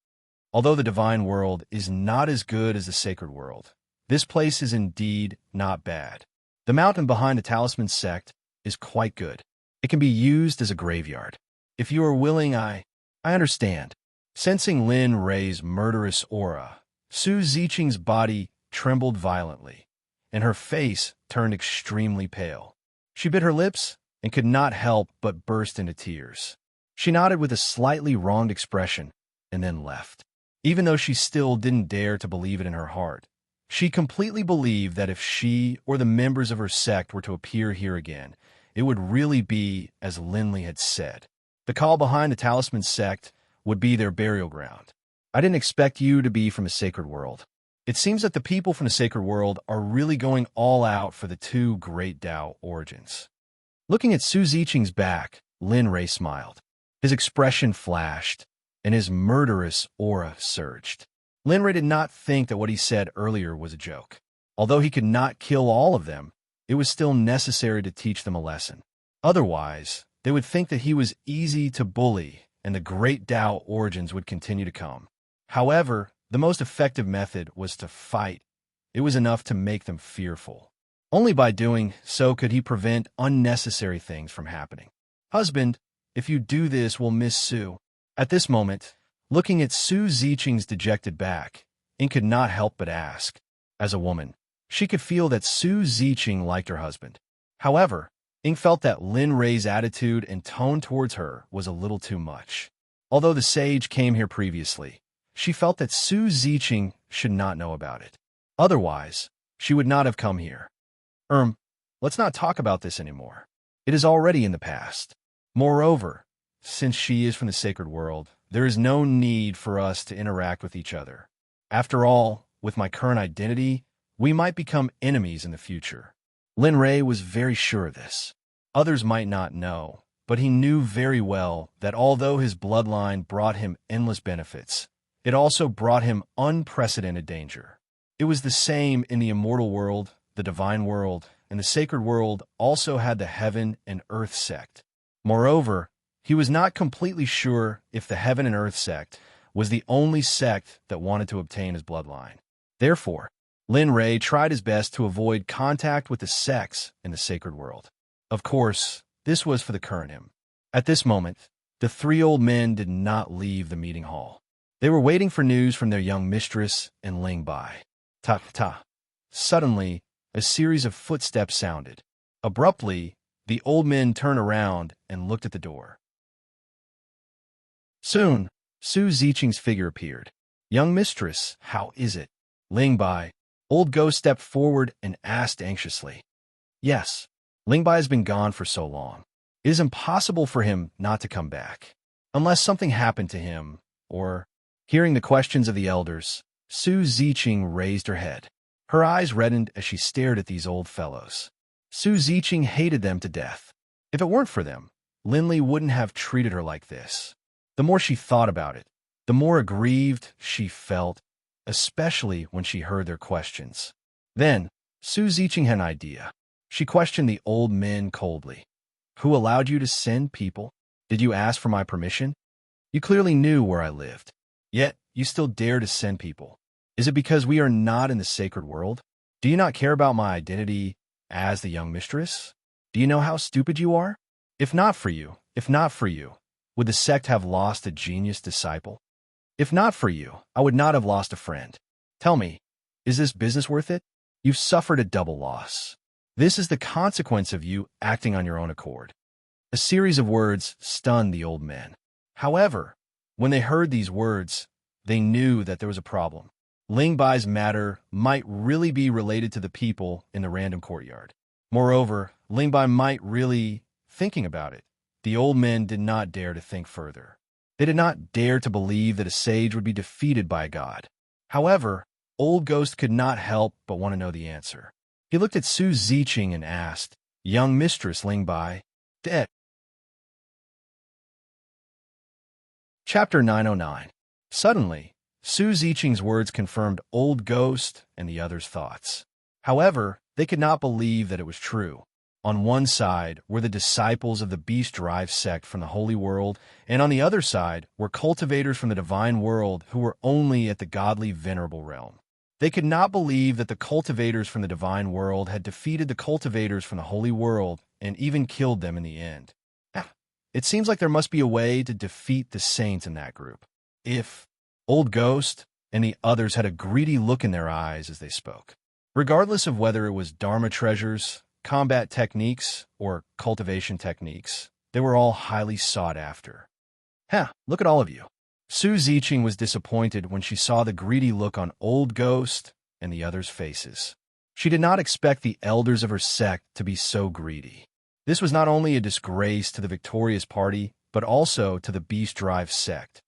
Although the divine world is not as good as the sacred world, this place is indeed not bad. The mountain behind the talisman sect is quite good. It can be used as a graveyard. If you are willing, I understand. Sensing Lin Rei's murderous aura, Su Ziqing's body trembled violently, and her face turned extremely pale. She bit her lips and could not help but burst into tears. She nodded with a slightly wronged expression and then left. Even though she still didn't dare to believe it in her heart, she completely believed that if she or the members of her sect were to appear here again, it would really be as Lindley had said. The call behind the Talisman sect would be their burial ground. I didn't expect you to be from the sacred world. It seems that the people from the sacred world are really going all out for the two great Tao origins. Looking at Su Ziqing's back, Lin Ray smiled. His expression flashed, and his murderous aura surged. Lin Ray did not think that what he said earlier was a joke. Although he could not kill all of them, it was still necessary to teach them a lesson. Otherwise, they would think that he was easy to bully, and the great Tao origins would continue to come. However, the most effective method was to fight. It was enough to make them fearful. Only by doing so could he prevent unnecessary things from happening. Husband, if you do this, we'll miss Su. At this moment, looking at Su Ziqing's dejected back, Ing could not help but ask. As a woman, she could feel that Su Ziqing liked her husband. However, Ing felt that Lin Ray's attitude and tone towards her was a little too much. Although the sage came here previously, she felt that Su Ziqing should not know about it. Otherwise, she would not have come here. Let's not talk about this anymore. It is already in the past. Moreover, since she is from the sacred world, there is no need for us to interact with each other. After all, with my current identity, we might become enemies in the future. Lin Ray was very sure of this. Others might not know, but he knew very well that although his bloodline brought him endless benefits, it also brought him unprecedented danger. It was the same in the immortal world, the divine world, and the sacred world also had the heaven and earth sect. Moreover, he was not completely sure if the heaven and earth sect was the only sect that wanted to obtain his bloodline. Therefore, Lin Ray tried his best to avoid contact with the sects in the sacred world. Of course, this was for the current him. At this moment, the three old men did not leave the meeting hall. They were waiting for news from their young mistress and Ling Bai. Ta-ta. Suddenly, a series of footsteps sounded. Abruptly, the old men turned around and looked at the door. Soon, Su Ziqing's figure appeared. Young mistress, how is it? Ling Bai. Old Ghost stepped forward and asked anxiously. Yes, Ling Bai has been gone for so long. It is impossible for him not to come back. Unless something happened to him, or... Hearing the questions of the elders, Su Ziqing raised her head. Her eyes reddened as she stared at these old fellows. Su Ziqing hated them to death. If it weren't for them, Lindley wouldn't have treated her like this. The more she thought about it, the more aggrieved she felt, especially when she heard their questions. Then, Su Ziqing had an idea. She questioned the old men coldly. Who allowed you to send people? Did you ask for my permission? You clearly knew where I lived. Yet, you still dare to send people. Is it because we are not in the sacred world? Do you not care about my identity as the young mistress? Do you know how stupid you are? If not for you, would the sect have lost a genius disciple? If not for you, I would not have lost a friend. Tell me, is this business worth it? You've suffered a double loss. This is the consequence of you acting on your own accord. A series of words stunned the old men. However, when they heard these words, they knew that there was a problem. Ling Bai's matter might really be related to the people in the random courtyard. Moreover, Ling Bai might really thinking about it. The old men did not dare to think further. They did not dare to believe that a sage would be defeated by a god. However, Old Ghost could not help but want to know the answer. He looked at Su Ziqing and asked, Young Mistress Ling Bai, dead. Chapter 909. Suddenly, Su Ziqing's words confirmed Old Ghost and the others' thoughts. However, they could not believe that it was true. On one side were the disciples of the beast-derived sect from the holy world, and on the other side were cultivators from the divine world who were only at the godly venerable realm. They could not believe that the cultivators from the divine world had defeated the cultivators from the holy world and even killed them in the end. It seems like there must be a way to defeat the saints in that group. If Old Ghost, and the others had a greedy look in their eyes as they spoke. Regardless of whether it was Dharma treasures, combat techniques, or cultivation techniques, they were all highly sought after. Look at all of you. Su Ziqing was disappointed when she saw the greedy look on Old Ghost and the others' faces. She did not expect the elders of her sect to be so greedy. This was not only a disgrace to the victorious party, but also to the Beast Drive sect.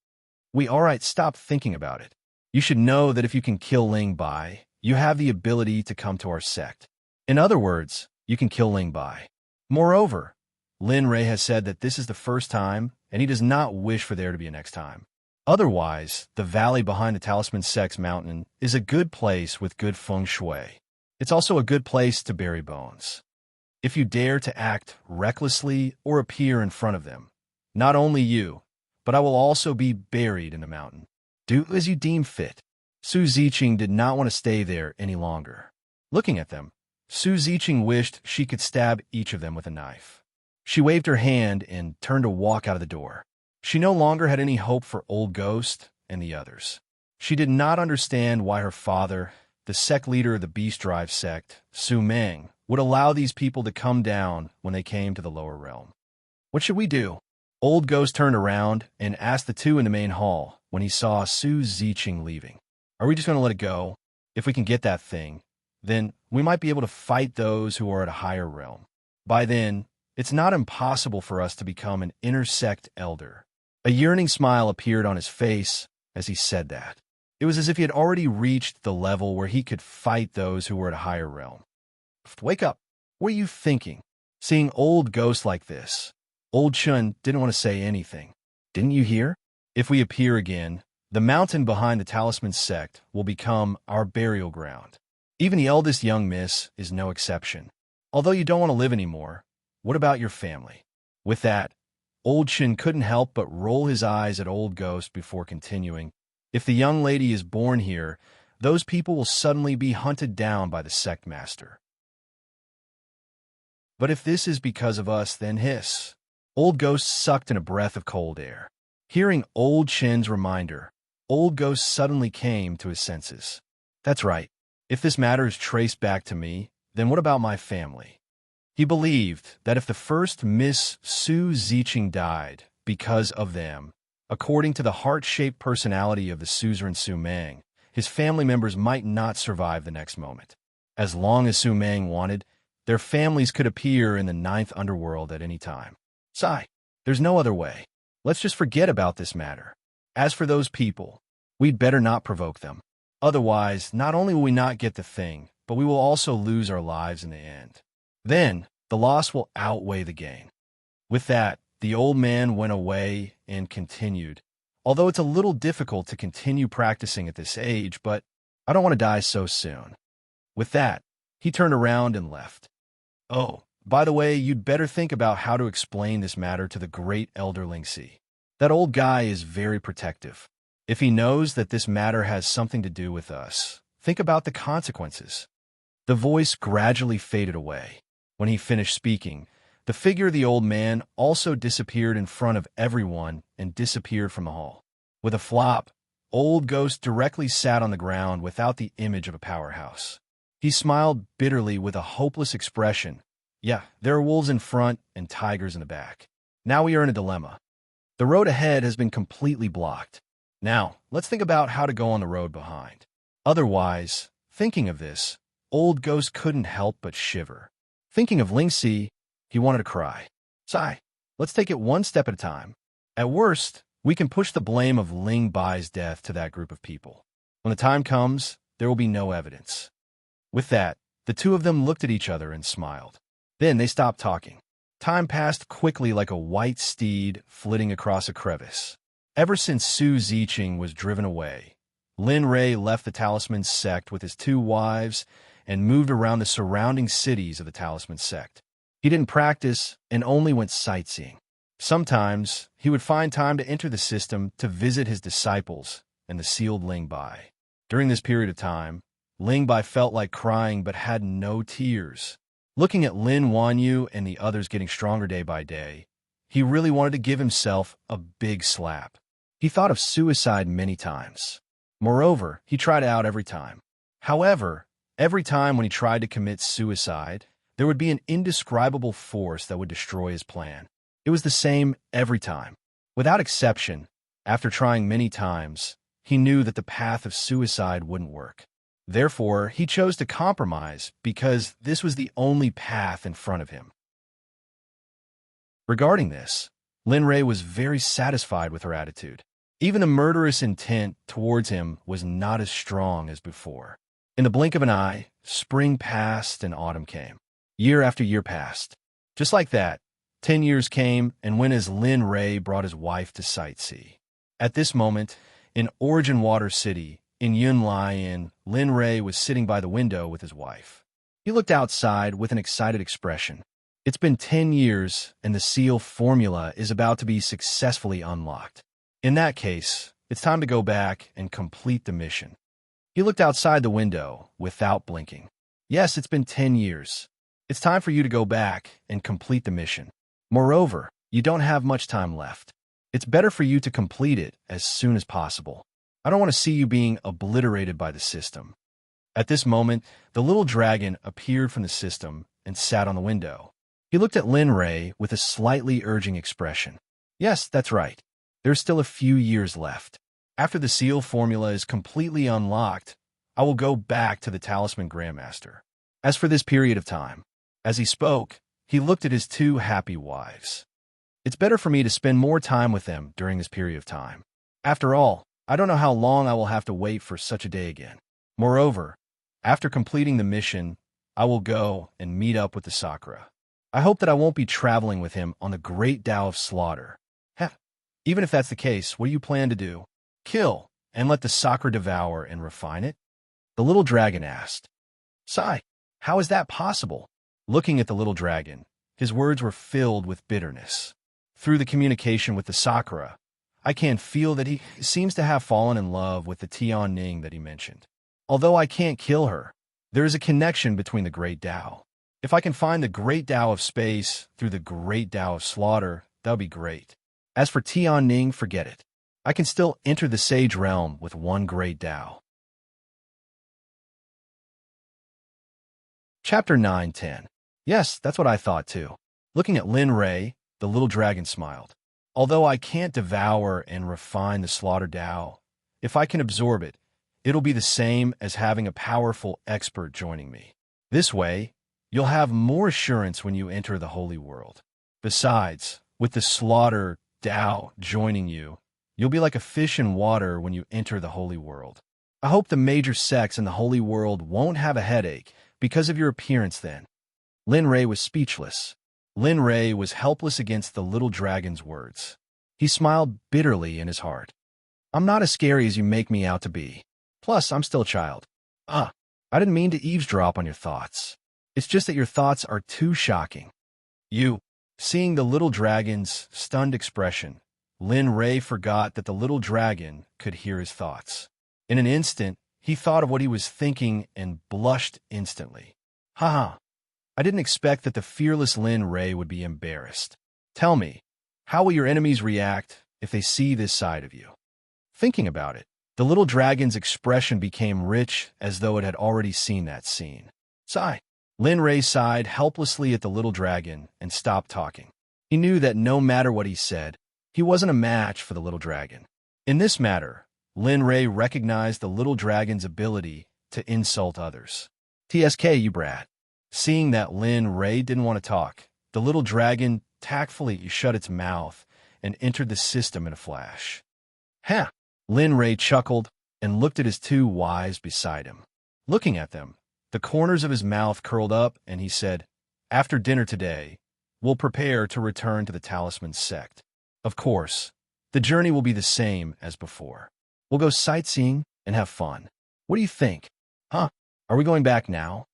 Alright, stop thinking about it. You should know that if you can kill Ling Bai, you have the ability to come to our sect. In other words, you can kill Ling Bai. Moreover, Lin Rei has said that this is the first time, and he does not wish for there to be a next time. Otherwise, the valley behind the Talisman Sect's mountain is a good place with good feng shui. It's also a good place to bury bones. If you dare to act recklessly or appear in front of them, not only you, but I will also be buried in the mountain. Do as you deem fit. Su Ziqing did not want to stay there any longer. Looking at them, Su Ziqing wished she could stab each of them with a knife. She waved her hand and turned to walk out of the door. She no longer had any hope for Old Ghost and the others. She did not understand why her father, the sect leader of the Beast Drive sect, Su Meng, would allow these people to come down when they came to the lower realm. What should we do? Old Ghost turned around and asked the two in the main hall when he saw Su Ziqing leaving. Are we just going to let it go? If we can get that thing, then we might be able to fight those who are at a higher realm. By then, it's not impossible for us to become an inner sect elder. A yearning smile appeared on his face as he said that. It was as if he had already reached the level where he could fight those who were at a higher realm. Wake up. What are you thinking? Seeing Old Ghost like this, Old Chun didn't want to say anything. Didn't you hear? If we appear again, the mountain behind the Talisman Sect will become our burial ground. Even the eldest young miss is no exception. Although you don't want to live anymore, what about your family? With that, Old Chin couldn't help but roll his eyes at Old Ghost before continuing. If the young lady is born here, those people will suddenly be hunted down by the sect master. But if this is because of us, then hiss. Old Ghost sucked in a breath of cold air. Hearing Old Chin's reminder, Old Ghost suddenly came to his senses. That's right. If this matter is traced back to me, then what about my family? He believed that if the first Miss Su Ziqing died because of them, according to the heart-shaped personality of the suzerain Su Meng, his family members might not survive the next moment. As long as Su Meng wanted, their families could appear in the ninth underworld at any time. Sigh, there's no other way. Let's just forget about this matter. As for those people, we'd better not provoke them. Otherwise, not only will we not get the thing, but we will also lose our lives in the end. Then, the loss will outweigh the gain. With that, the old man went away and continued. Although it's a little difficult to continue practicing at this age, but I don't want to die so soon. With that, he turned around and left. Oh, by the way, you'd better think about how to explain this matter to the great Elder Lingxi. That old guy is very protective. If he knows that this matter has something to do with us, think about the consequences. The voice gradually faded away. When he finished speaking, the figure of the old man also disappeared in front of everyone and disappeared from the hall. With a flop, Old Ghost directly sat on the ground without the image of a powerhouse. He smiled bitterly with a hopeless expression. Yeah, there are wolves in front and tigers in the back. Now we are in a dilemma. The road ahead has been completely blocked. Now, let's think about how to go on the road behind. Otherwise, thinking of this, Old Ghost couldn't help but shiver. Thinking of Lingxi, he wanted to cry. Sigh, let's take it one step at a time. At worst, we can push the blame of Ling Bai's death to that group of people. When the time comes, there will be no evidence. With that, the two of them looked at each other and smiled. Then they stopped talking. Time passed quickly like a white steed flitting across a crevice. Ever since Su Ziqing was driven away, Lin Rei left the Talisman Sect with his two wives and moved around the surrounding cities of the Talisman Sect. He didn't practice and only went sightseeing. Sometimes, he would find time to enter the system to visit his disciples and the sealed Ling Bai. During this period of time, Ling Bai felt like crying but had no tears. Looking at Lin Wanyu and the others getting stronger day by day, he really wanted to give himself a big slap. He thought of suicide many times. Moreover, he tried it out every time. However, every time when he tried to commit suicide, there would be an indescribable force that would destroy his plan. It was the same every time. Without exception, after trying many times, he knew that the path of suicide wouldn't work. Therefore, he chose to compromise because this was the only path in front of him. Regarding this, Lin Rei was very satisfied with her attitude. Even the murderous intent towards him was not as strong as before. In the blink of an eye, spring passed and autumn came. Year after year passed. Just like that, 10 years came and went as Lin Rei brought his wife to sightsee. At this moment, in Origin Water City, in Yunlai, Lin Rei was sitting by the window with his wife. He looked outside with an excited expression. It's been 10 years, and the seal formula is about to be successfully unlocked. In that case, it's time to go back and complete the mission. He looked outside the window without blinking. Yes, it's been 10 years. It's time for you to go back and complete the mission. Moreover, you don't have much time left. It's better for you to complete it as soon as possible. I don't want to see you being obliterated by the system. At this moment, the little dragon appeared from the system and sat on the window. He looked at Lin Rei with a slightly urging expression. Yes, that's right. There's still a few years left. After the seal formula is completely unlocked, I will go back to the Talisman Grandmaster. As for this period of time, as he spoke, he looked at his two happy wives. It's better for me to spend more time with them during this period of time. After all, I don't know how long I will have to wait for such a day again. Moreover, after completing the mission, I will go and meet up with the Sakura. I hope that I won't be traveling with him on the Great Tao of Slaughter. Even if that's the case, what do you plan to do? Kill, and let the Sakura devour and refine it? The little dragon asked. Sigh, how is that possible? Looking at the little dragon, his words were filled with bitterness. Through the communication with the Sakura, I can feel that he seems to have fallen in love with the Tianning that he mentioned. Although I can't kill her, there is a connection between the Great Tao. If I can find the Great Tao of Space through the Great Tao of Slaughter, that'll be great. As for Tianning, forget it. I can still enter the Sage Realm with one Great Tao. Chapter 9-10. Yes, that's what I thought too. Looking at Lin Rei, the little dragon smiled. Although I can't devour and refine the Slaughter Tao, if I can absorb it, it'll be the same as having a powerful expert joining me. This way, you'll have more assurance when you enter the Holy World. Besides, with the Slaughter Tao joining you, you'll be like a fish in water when you enter the Holy World. I hope the major sects in the Holy World won't have a headache because of your appearance then. Lin Rei was speechless. Lin Rei was helpless against the little dragon's words. He smiled bitterly in his heart. I'm not as scary as you make me out to be. Plus, I'm still a child. I didn't mean to eavesdrop on your thoughts. It's just that your thoughts are too shocking. Seeing the little dragon's stunned expression, Lin Rei forgot that the little dragon could hear his thoughts. In an instant, he thought of what he was thinking and blushed instantly. I didn't expect that the fearless Lin Rei would be embarrassed. Tell me, how will your enemies react if they see this side of you? Thinking about it, the little dragon's expression became rich as though it had already seen that scene. Sigh. Lin Rei sighed helplessly at the little dragon and stopped talking. He knew that no matter what he said, he wasn't a match for the little dragon. In this matter, Lin Rei recognized the little dragon's ability to insult others. TSK, you brat. Seeing that Lin Rei didn't want to talk, the little dragon tactfully shut its mouth and entered the system in a flash. Lin Rei chuckled and looked at his two wives beside him. Looking at them, the corners of his mouth curled up and he said, After dinner today, we'll prepare to return to the Talisman Sect. Of course, the journey will be the same as before. We'll go sightseeing and have fun. What do you think? Are we going back now?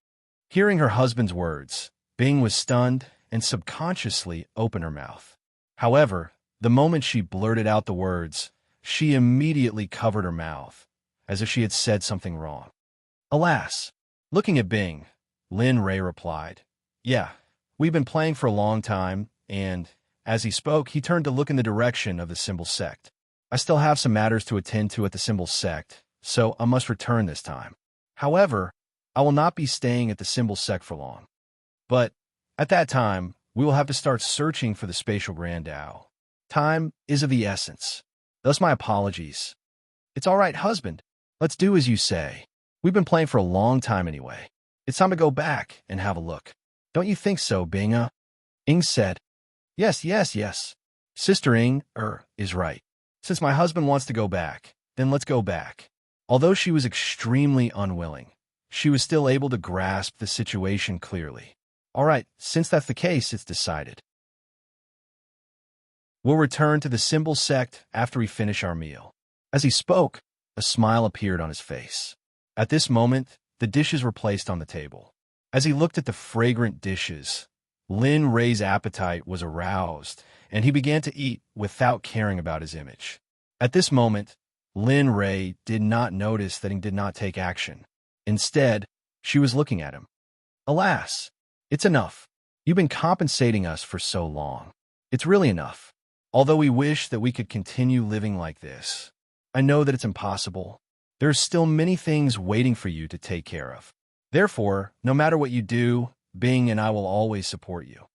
Hearing her husband's words, Bing was stunned and subconsciously opened her mouth. However, the moment she blurted out the words, she immediately covered her mouth, as if she had said something wrong. Alas! Looking at Bing, Lin Rei replied, Yeah, we've been playing for a long time, and, as he spoke, he turned to look in the direction of the Symbol Sect. I still have some matters to attend to at the Symbol Sect, so I must return this time. However, I will not be staying at the symbol sect for long. But at that time, we will have to start searching for the spatial Grandau. Time is of the essence. Thus my apologies. It's all right, husband. Let's do as you say. We've been playing for a long time anyway. It's time to go back and have a look. Don't you think so, Binga? Ing said. Yes, yes, yes. Sister Ing, is right. Since my husband wants to go back, then let's go back. Although she was extremely unwilling, she was still able to grasp the situation clearly. All right, since that's the case, it's decided. We'll return to the symbol sect after we finish our meal. As he spoke, a smile appeared on his face. At this moment, the dishes were placed on the table. As he looked at the fragrant dishes, Lin Ray's appetite was aroused, and he began to eat without caring about his image. At this moment, Lin Ray did not notice that he did not take action. Instead, she was looking at him. Alas, it's enough. You've been compensating us for so long. It's really enough. Although we wish that we could continue living like this, I know that it's impossible. There are still many things waiting for you to take care of. Therefore, no matter what you do, Bing and I will always support you.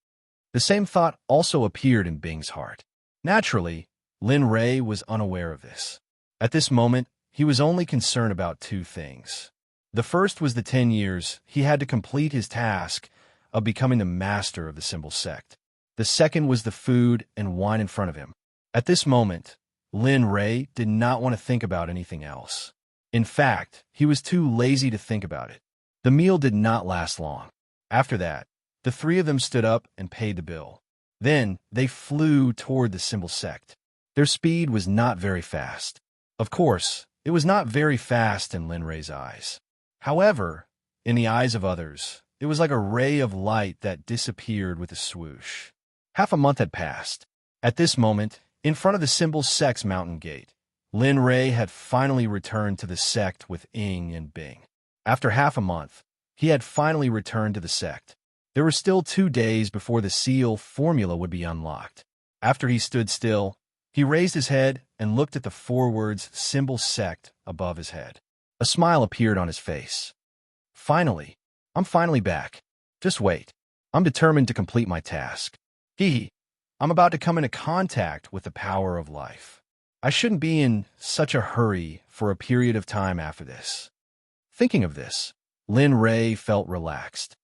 The same thought also appeared in Bing's heart. Naturally, Lin Ray was unaware of this. At this moment, he was only concerned about two things. The first was the 10 years he had to complete his task of becoming the master of the symbol sect. The second was the food and wine in front of him. At this moment, Lin Ray did not want to think about anything else. In fact, he was too lazy to think about it. The meal did not last long. After that, the three of them stood up and paid the bill. Then, they flew toward the symbol sect. Their speed was not very fast. Of course, it was not very fast in Lin Ray's eyes. However, in the eyes of others, it was like a ray of light that disappeared with a swoosh. Half a month had passed. At this moment, in front of the symbol sect's mountain gate, Lin Ray had finally returned to the sect with Ing and Bing. After half a month, he had finally returned to the sect. There were still 2 days before the seal formula would be unlocked. After he stood still, he raised his head and looked at the 4 words symbol sect above his head. A smile appeared on his face. Finally, I'm finally back. Just wait. I'm determined to complete my task. I'm about to come into contact with the power of life. I shouldn't be in such a hurry for a period of time after this. Thinking of this, Lin Ray felt relaxed.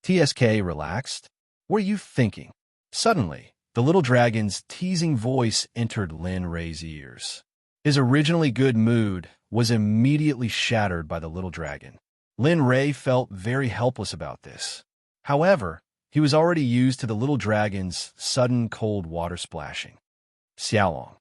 TSK relaxed? What are you thinking? Suddenly, the little dragon's teasing voice entered Lin Ray's ears. His originally good mood was immediately shattered by the little dragon. Lin Ray felt very helpless about this. However, he was already used to the little dragon's sudden cold water splashing. Xiaolong,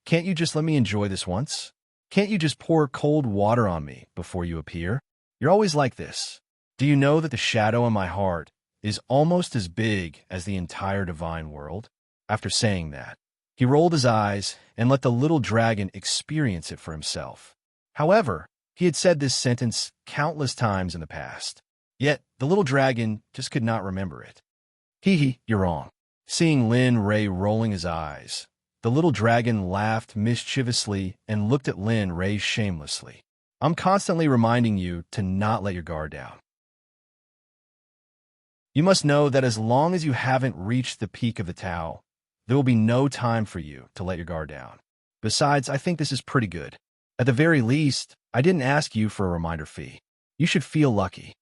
can't you just let me enjoy this once? Can't you just pour cold water on me before you appear? You're always like this. Do you know that the shadow in my heart is almost as big as the entire divine world? After saying that, he rolled his eyes and let the little dragon experience it for himself. However, he had said this sentence countless times in the past. Yet, the little dragon just could not remember it. You're wrong. Seeing Lin Ray rolling his eyes, the little dragon laughed mischievously and looked at Lin Ray shamelessly. I'm constantly reminding you to not let your guard down. You must know that as long as you haven't reached the peak of the Tao, there will be no time for you to let your guard down. Besides, I think this is pretty good. At the very least, I didn't ask you for a reminder fee. You should feel lucky.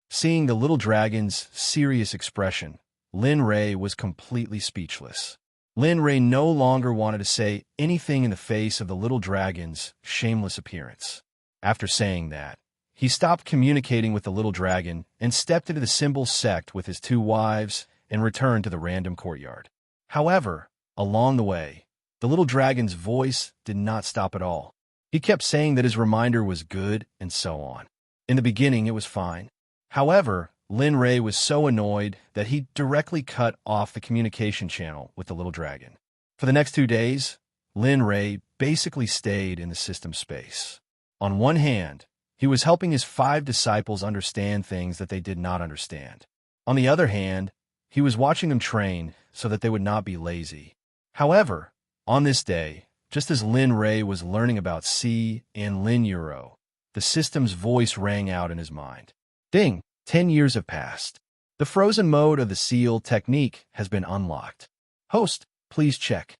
Seeing the little dragon's serious expression, Lin Ray was completely speechless. Lin Ray no longer wanted to say anything in the face of the little dragon's shameless appearance. After saying that, he stopped communicating with the little dragon and stepped into the symbol sect with his 2 wives and returned to the random courtyard. However, along the way, the little dragon's voice did not stop at all. He kept saying that his reminder was good and so on. In the beginning, it was fine. However, Lin Ray was so annoyed that he directly cut off the communication channel with the little dragon. For the next 2 days, Lin Ray basically stayed in the system space. On one hand, he was helping his 5 disciples understand things that they did not understand. On the other hand, he was watching them train so that they would not be lazy. However, on this day, Just as Lin Ray was learning about C and Lin Euro, the system's voice rang out in his mind. Ding! 10 years have passed. The frozen mode of the seal technique has been unlocked. Host, please check.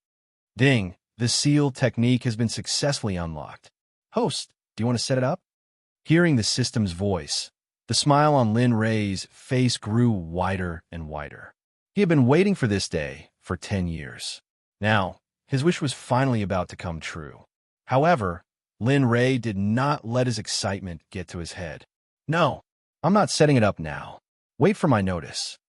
Ding! The seal technique has been successfully unlocked. Host, do you want to set it up? Hearing the system's voice, the smile on Lin Ray's face grew wider and wider. He had been waiting for this day for 10 years. Now, his wish was finally about to come true. However, Lin Ray did not let his excitement get to his head. No, I'm not setting it up now. Wait for my notice.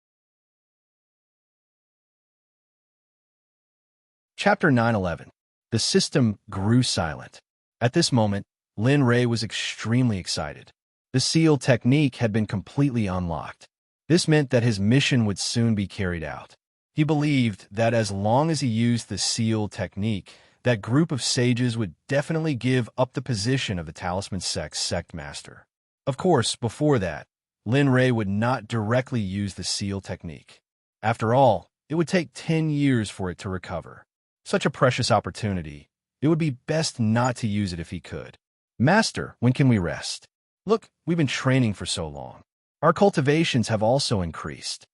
Chapter 9:11. The system grew silent. At this moment, Lin Ray was extremely excited. The seal technique had been completely unlocked. This meant that his mission would soon be carried out. He believed that as long as he used the seal technique, that group of sages would definitely give up the position of the Talisman Sect Master. Of course, before that, Lin Ray would not directly use the seal technique. After all, it would take 10 years for it to recover. Such a precious opportunity, it would be best not to use it if he could. Master, when can we rest? Look, we've been training for so long. Our cultivations have also increased.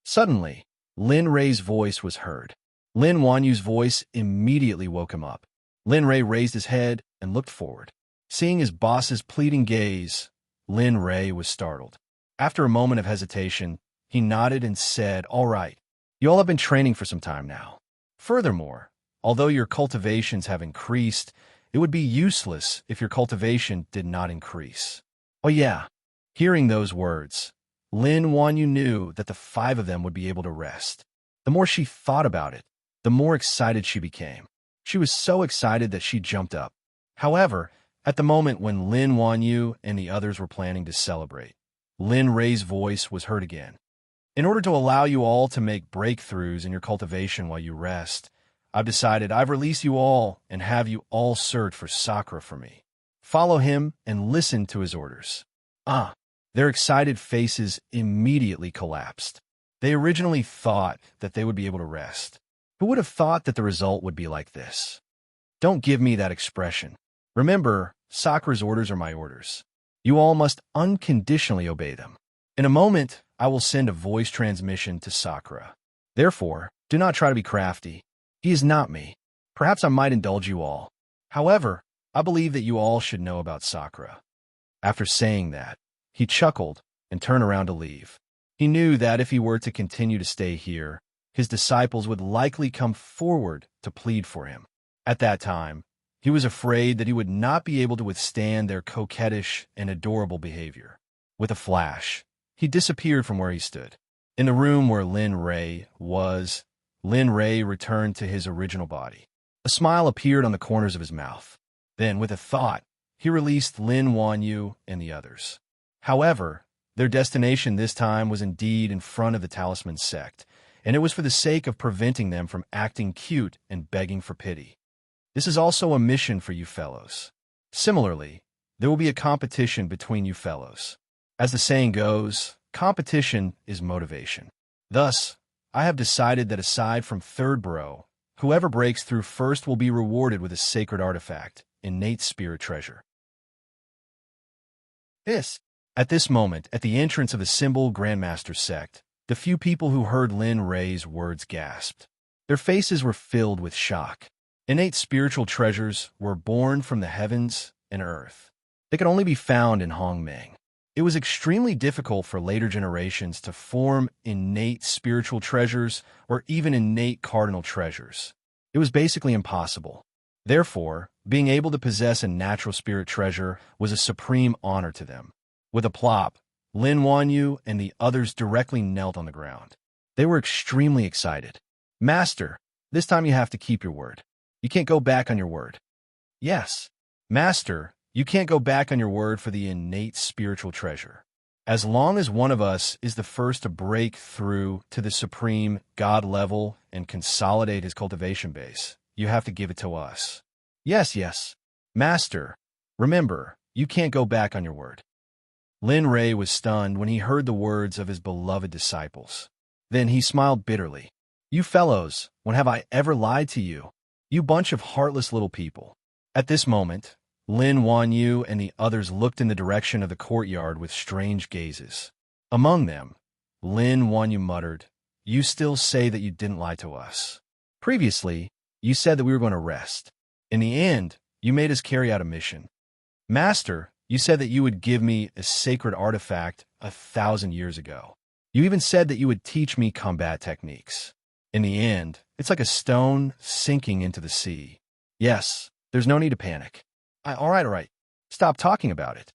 Suddenly, Lin Ray's voice was heard. Lin Wanyu's voice immediately woke him up. Lin Ray raised his head and looked forward. Seeing his boss's pleading gaze, Lin Ray was startled. After a moment of hesitation, he nodded and said, "All right, you all have been training for some time now. Furthermore, although your cultivations have increased, it would be useless if your cultivation did not increase." Oh yeah. Hearing those words, Lin Wanyu knew that the 5 of them would be able to rest. The more she thought about it, the more excited she became. She was so excited that she jumped up. However, at the moment when Lin Wanyu and the others were planning to celebrate, Lin Ray's voice was heard again. In order to allow you all to make breakthroughs in your cultivation while you rest, I've decided I've released you all and have you all search for Sakura for me. Follow him and listen to his orders. Their excited faces immediately collapsed. They originally thought that they would be able to rest. Who would have thought that the result would be like this? Don't give me that expression. Remember, Sakura's orders are my orders. You all must unconditionally obey them. In a moment, I will send a voice transmission to Sakura. Therefore, do not try to be crafty. He is not me. Perhaps I might indulge you all. However, I believe that you all should know about Sakura. After saying that, he chuckled and turned around to leave. He knew that if he were to continue to stay here, his disciples would likely come forward to plead for him. At that time, he was afraid that he would not be able to withstand their coquettish and adorable behavior. With a flash, he disappeared from where he stood. In the room where Lin Ray was, Lin Ray returned to his original body. A smile appeared on the corners of his mouth. Then, with a thought, he released Lin Wanyu and the others. However, their destination this time was indeed in front of the Talisman Sect, and it was for the sake of preventing them from acting cute and begging for pity. This is also a mission for you fellows. Similarly, there will be a competition between you fellows. As the saying goes, competition is motivation. Thus, I have decided that aside from third bro, whoever breaks through first will be rewarded with a sacred artifact, innate spirit treasure. At this moment, at the entrance of the Symbol Grandmaster Sect, the few people who heard Lin Ray's words gasped. Their faces were filled with shock. Innate spiritual treasures were born from the heavens and earth. They could only be found in Hongmeng. It was extremely difficult for later generations to form innate spiritual treasures or even innate cardinal treasures. It was basically impossible. Therefore, being able to possess a natural spirit treasure was a supreme honor to them. With a plop, Lin Wanyu and the others directly knelt on the ground. They were extremely excited. Master, this time you have to keep your word. You can't go back on your word. Yes, Master, you can't go back on your word for the innate spiritual treasure. As long as one of us is the first to break through to the supreme God level and consolidate his cultivation base, you have to give it to us. Yes, Master. Remember, you can't go back on your word. Lin Ray was stunned when he heard the words of his beloved disciples. Then he smiled bitterly. You fellows, when have I ever lied to you? You bunch of heartless little people. At this moment, Lin Wanyu and the others looked in the direction of the courtyard with strange gazes. Among them, Lin Wanyu muttered, "You still say that you didn't lie to us. Previously, you said that we were going to rest. In the end, you made us carry out a mission. Master, you said that you would give me a sacred artifact 1,000 years ago. You even said that you would teach me combat techniques. In the end, it's like a stone sinking into the sea. Yes, there's no need to panic. All right. Stop talking about it."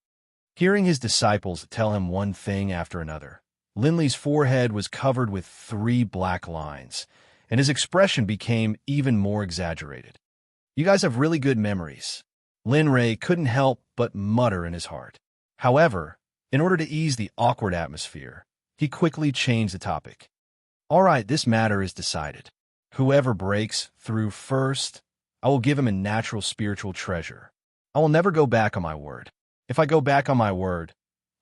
Hearing his disciples tell him one thing after another, Linley's forehead was covered with 3 black lines, and his expression became even more exaggerated. "You guys have really good memories." Lin Ray couldn't help but mutter in his heart. However, in order to ease the awkward atmosphere, he quickly changed the topic. "All right, this matter is decided. Whoever breaks through first, I will give him a natural spiritual treasure. I will never go back on my word. If I go back on my word,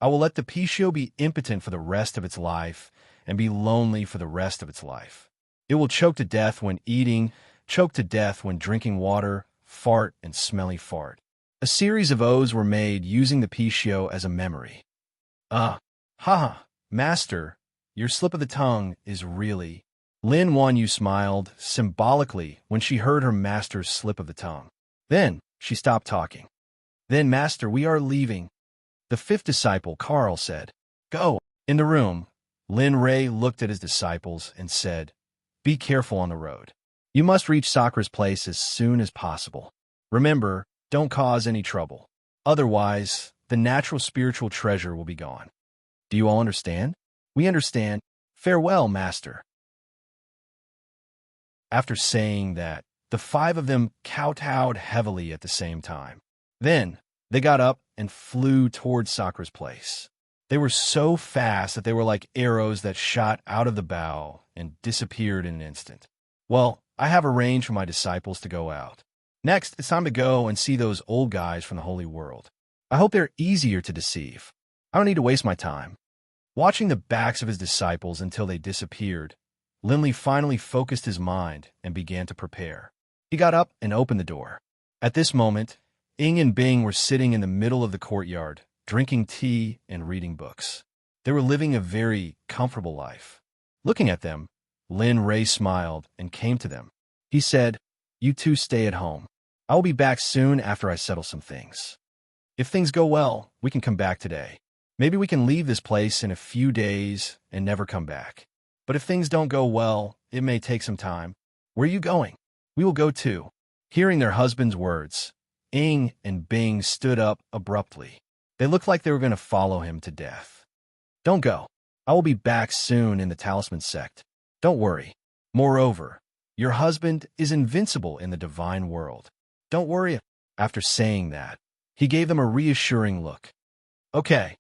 I will let the Pishio be impotent for the rest of its life and be lonely for the rest of its life. It will choke to death when eating, choke to death when drinking water, fart and smelly fart." A series of O's were made using the Pishio as a memory. Master, your slip of the tongue is really... Lin Wanyu smiled symbolically when she heard her master's slip of the tongue. Then she stopped talking. "Then, Master, we are leaving." The 5th disciple, Carl, said, "Go." In the room, Lin Ray looked at his disciples and said, "Be careful on the road. You must reach Sakura's place as soon as possible. Remember, don't cause any trouble. Otherwise, the natural spiritual treasure will be gone. Do you all understand?" "We understand. Farewell, Master." After saying that, the 5 of them kowtowed heavily at the same time. Then, they got up and flew towards Sakura's place. They were so fast that they were like arrows that shot out of the bow and disappeared in an instant. Well, I have arranged for my disciples to go out. Next, it's time to go and see those old guys from the Holy World. I hope they're easier to deceive. I don't need to waste my time. Watching the backs of his disciples until they disappeared, Linley finally focused his mind and began to prepare. He got up and opened the door. At this moment, Ing and Bing were sitting in the middle of the courtyard, drinking tea and reading books. They were living a very comfortable life. Looking at them, Lin Ray smiled and came to them. He said, "You two stay at home. I will be back soon after I settle some things. If things go well, we can come back today. Maybe we can leave this place in a few days and never come back. But if things don't go well, it may take some time. Where are you going?" "We will go too." Hearing their husband's words, Ing and Bing stood up abruptly. They looked like they were going to follow him to death. "Don't go. I will be back soon in the Talisman Sect. Don't worry. Moreover, your husband is invincible in the divine world. Don't worry." After saying that, he gave them a reassuring look. Okay.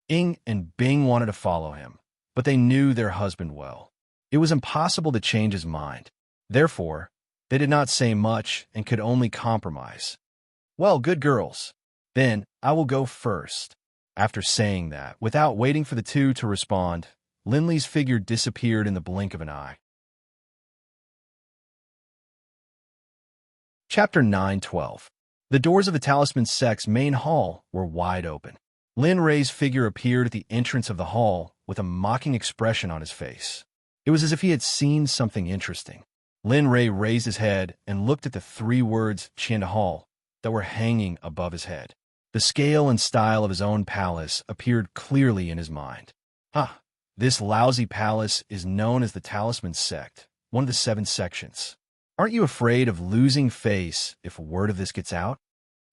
Ing and Bing wanted to follow him, but they knew their husband well. It was impossible to change his mind. Therefore, they did not say much and could only compromise. "Well, good girls. Then I will go first." After saying that, without waiting for the two to respond, Linley's figure disappeared in the blink of an eye. Chapter 9:12. The doors of the Talisman Sect's main hall were wide open. Lin Ray's figure appeared at the entrance of the hall with a mocking expression on his face. It was as if he had seen something interesting. Lin Ray raised his head and looked at the 3 words Hall that were hanging above his head. The scale and style of his own palace appeared clearly in his mind. This lousy palace is known as the Talisman Sect, one of the 7 sections. Aren't you afraid of losing face if word of this gets out?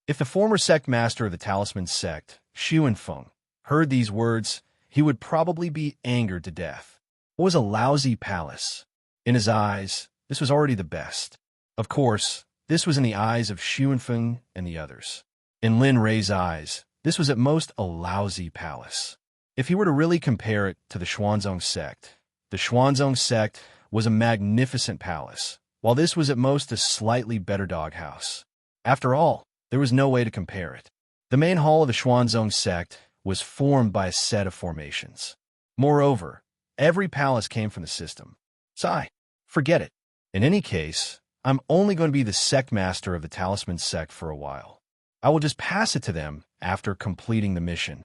If the former sect master of the Talisman Sect, Xuanfeng, heard these words, he would probably be angered to death. What was a lousy palace? In his eyes, this was already the best. Of course, this was in the eyes of Xuanfeng and the others. In Lin Ray's eyes, this was at most a lousy palace. If he were to really compare it to the Xuanzong sect, the Xuanzong sect was a magnificent palace, while this was at most a slightly better doghouse. After all, there was no way to compare it. The main hall of the Xuanzong sect was formed by a set of formations. Moreover, every palace came from the system. Forget it. In any case, I'm only going to be the sect master of the Talisman Sect for a while. I will just pass it to them after completing the mission."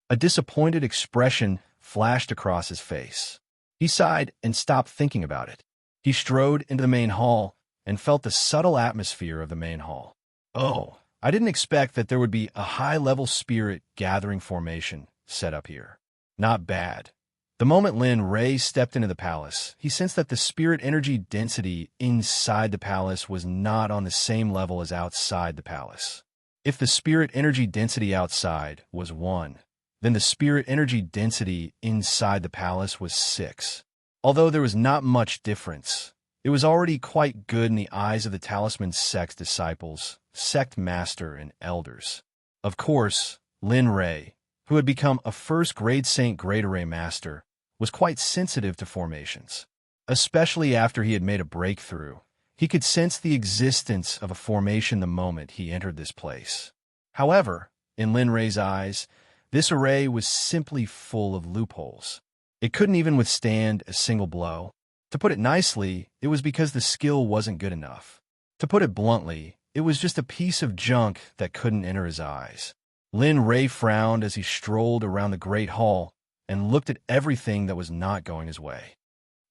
A disappointed expression flashed across his face. He sighed and stopped thinking about it. He strode into the main hall and felt the subtle atmosphere of the main hall. "Oh, I didn't expect that there would be a high-level spirit gathering formation set up here. Not bad." The moment Lin Ray stepped into the palace, he sensed that the spirit energy density inside the palace was not on the same level as outside the palace. If the spirit energy density outside was 1, then the spirit energy density inside the palace was 6. Although there was not much difference, it was already quite good in the eyes of the Talisman Sect's disciples, sect master, and elders. Of course, Lin Ray, who had become a first-grade Saint Great Array Master, was quite sensitive to formations. Especially after he had made a breakthrough, he could sense the existence of a formation the moment he entered this place. However, in Lin Ray's eyes, this array was simply full of loopholes. It couldn't even withstand a single blow. To put it nicely, it was because the skill wasn't good enough. To put it bluntly, it was just a piece of junk that couldn't enter his eyes. Lin Ray frowned as he strolled around the Great Hall and looked at everything that was not going his way.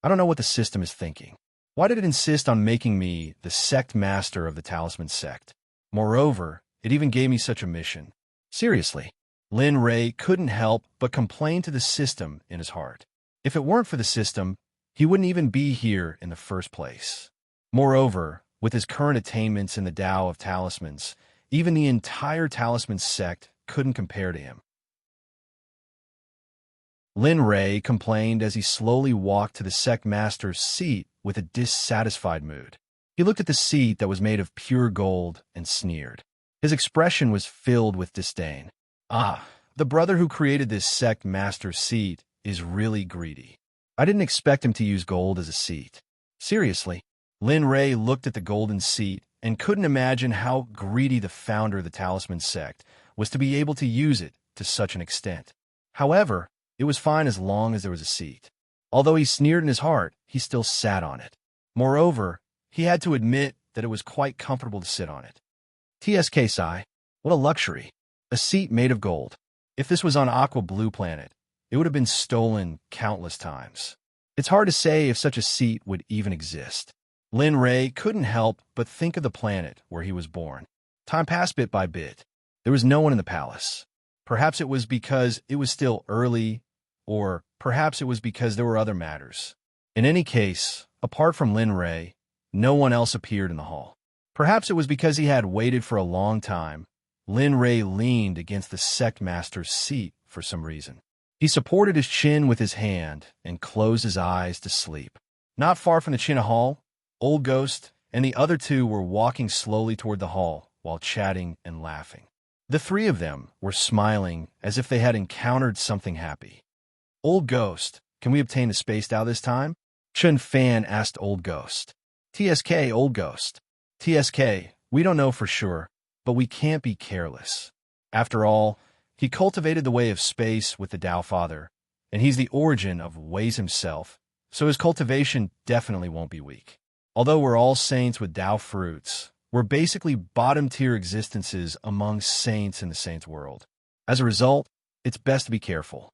I don't know what the system is thinking. Why did it insist on making me the sect master of the Talisman Sect? Moreover, it even gave me such a mission. Seriously. Lin Ray couldn't help but complain to the system in his heart. If it weren't for the system, he wouldn't even be here in the first place. Moreover, with his current attainments in the Tao of Talismans, even the entire Talisman Sect couldn't compare to him. Lin Ray complained as he slowly walked to the sect master's seat with a dissatisfied mood. He looked at the seat that was made of pure gold and sneered. His expression was filled with disdain. "Ah, the brother who created this sect master's seat is really greedy. I didn't expect him to use gold as a seat." Seriously, Lin Ray looked at the golden seat and couldn't imagine how greedy the founder of the Talisman Sect was to be able to use it to such an extent. However, it was fine as long as there was a seat. Although he sneered in his heart, he still sat on it. Moreover, he had to admit that it was quite comfortable to sit on it. TSK Sai, what a luxury. A seat made of gold. If this was on Aqua Blue Planet, it would have been stolen countless times. It's hard to say if such a seat would even exist. Lin Ray couldn't help but think of the planet where he was born. Time passed bit by bit. There was no one in the palace. Perhaps it was because it was still early, or perhaps it was because there were other matters. In any case, apart from Lin Ray, no one else appeared in the hall. Perhaps it was because he had waited for a long time. Lin Ray leaned against the sect master's seat for some reason. He supported his chin with his hand and closed his eyes to sleep. Not far from the China Hall, Old Ghost and the other two were walking slowly toward the hall while chatting and laughing. The three of them were smiling as if they had encountered something happy. "Old Ghost, can we obtain the space Tao this time?" Chun Fan asked Old Ghost. "TSK, Old Ghost. TSK, we don't know for sure, but we can't be careless. After all, he cultivated the way of space with the Tao Father, and he's the origin of ways himself, so his cultivation definitely won't be weak. Although we're all saints with Tao fruits, we're basically bottom-tier existences among saints in the saints' world. As a result, it's best to be careful."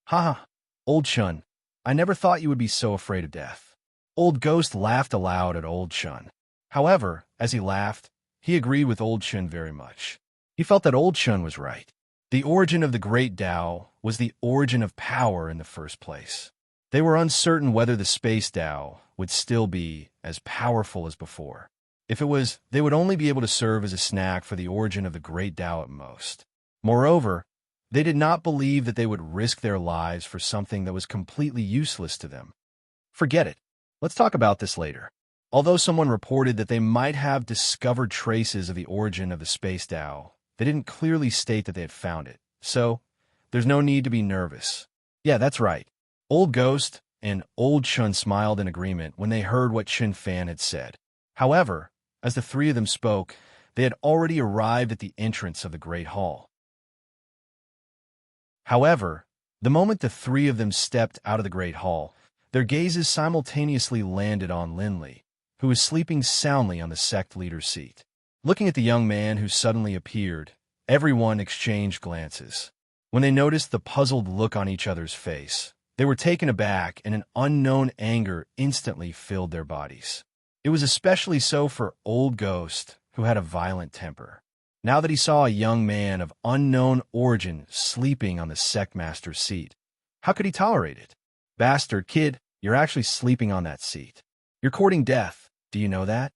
"Haha, Old Chun, I never thought you would be so afraid of death." Old Ghost laughed aloud at Old Chun. However, as he laughed, he agreed with Old Chun very much. He felt that Old Chun was right. The origin of the great Tao was the origin of power in the first place. They were uncertain whether the space Tao would still be as powerful as before. If it was, they would only be able to serve as a snack for the origin of the great Tao at most. Moreover, they did not believe that they would risk their lives for something that was completely useless to them. Forget it. Let's talk about this later. Although someone reported that they might have discovered traces of the origin of the space Tao, they didn't clearly state that they had found it. So, there's no need to be nervous. Yeah, that's right. Old Ghost and Old Chun smiled in agreement when they heard what Chin Fan had said. However, as the three of them spoke, they had already arrived at the entrance of the Great Hall. However, the moment the three of them stepped out of the Great Hall, their gazes simultaneously landed on Linley, who was sleeping soundly on the sect leader's seat. Looking at the young man who suddenly appeared, everyone exchanged glances. When they noticed the puzzled look on each other's face, they were taken aback, and an unknown anger instantly filled their bodies. It was especially so for Old Ghost, who had a violent temper. Now that he saw a young man of unknown origin sleeping on the sect master's seat, how could he tolerate it? Bastard kid, you're actually sleeping on that seat. You're courting death, do you know that?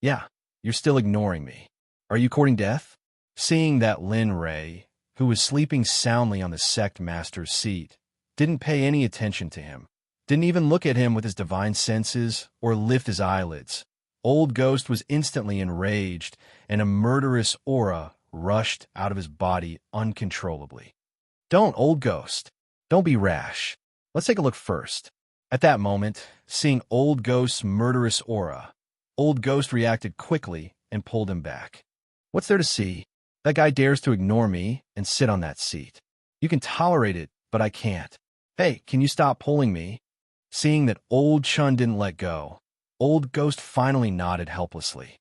Yeah, you're still ignoring me. Are you courting death? Seeing that Lin Ray, who was sleeping soundly on the sect master's seat, didn't pay any attention to him, didn't even look at him with his divine senses or lift his eyelids, Old Ghost was instantly enraged, and a murderous aura rushed out of his body uncontrollably. Don't, Old Ghost. Don't be rash. Let's take a look first. At that moment, seeing Old Ghost's murderous aura, Old Ghost reacted quickly and pulled him back. What's there to see? That guy dares to ignore me and sit on that seat. You can tolerate it, but I can't. Hey, can you stop pulling me? Seeing that Old Chun didn't let go, Old Ghost finally nodded helplessly.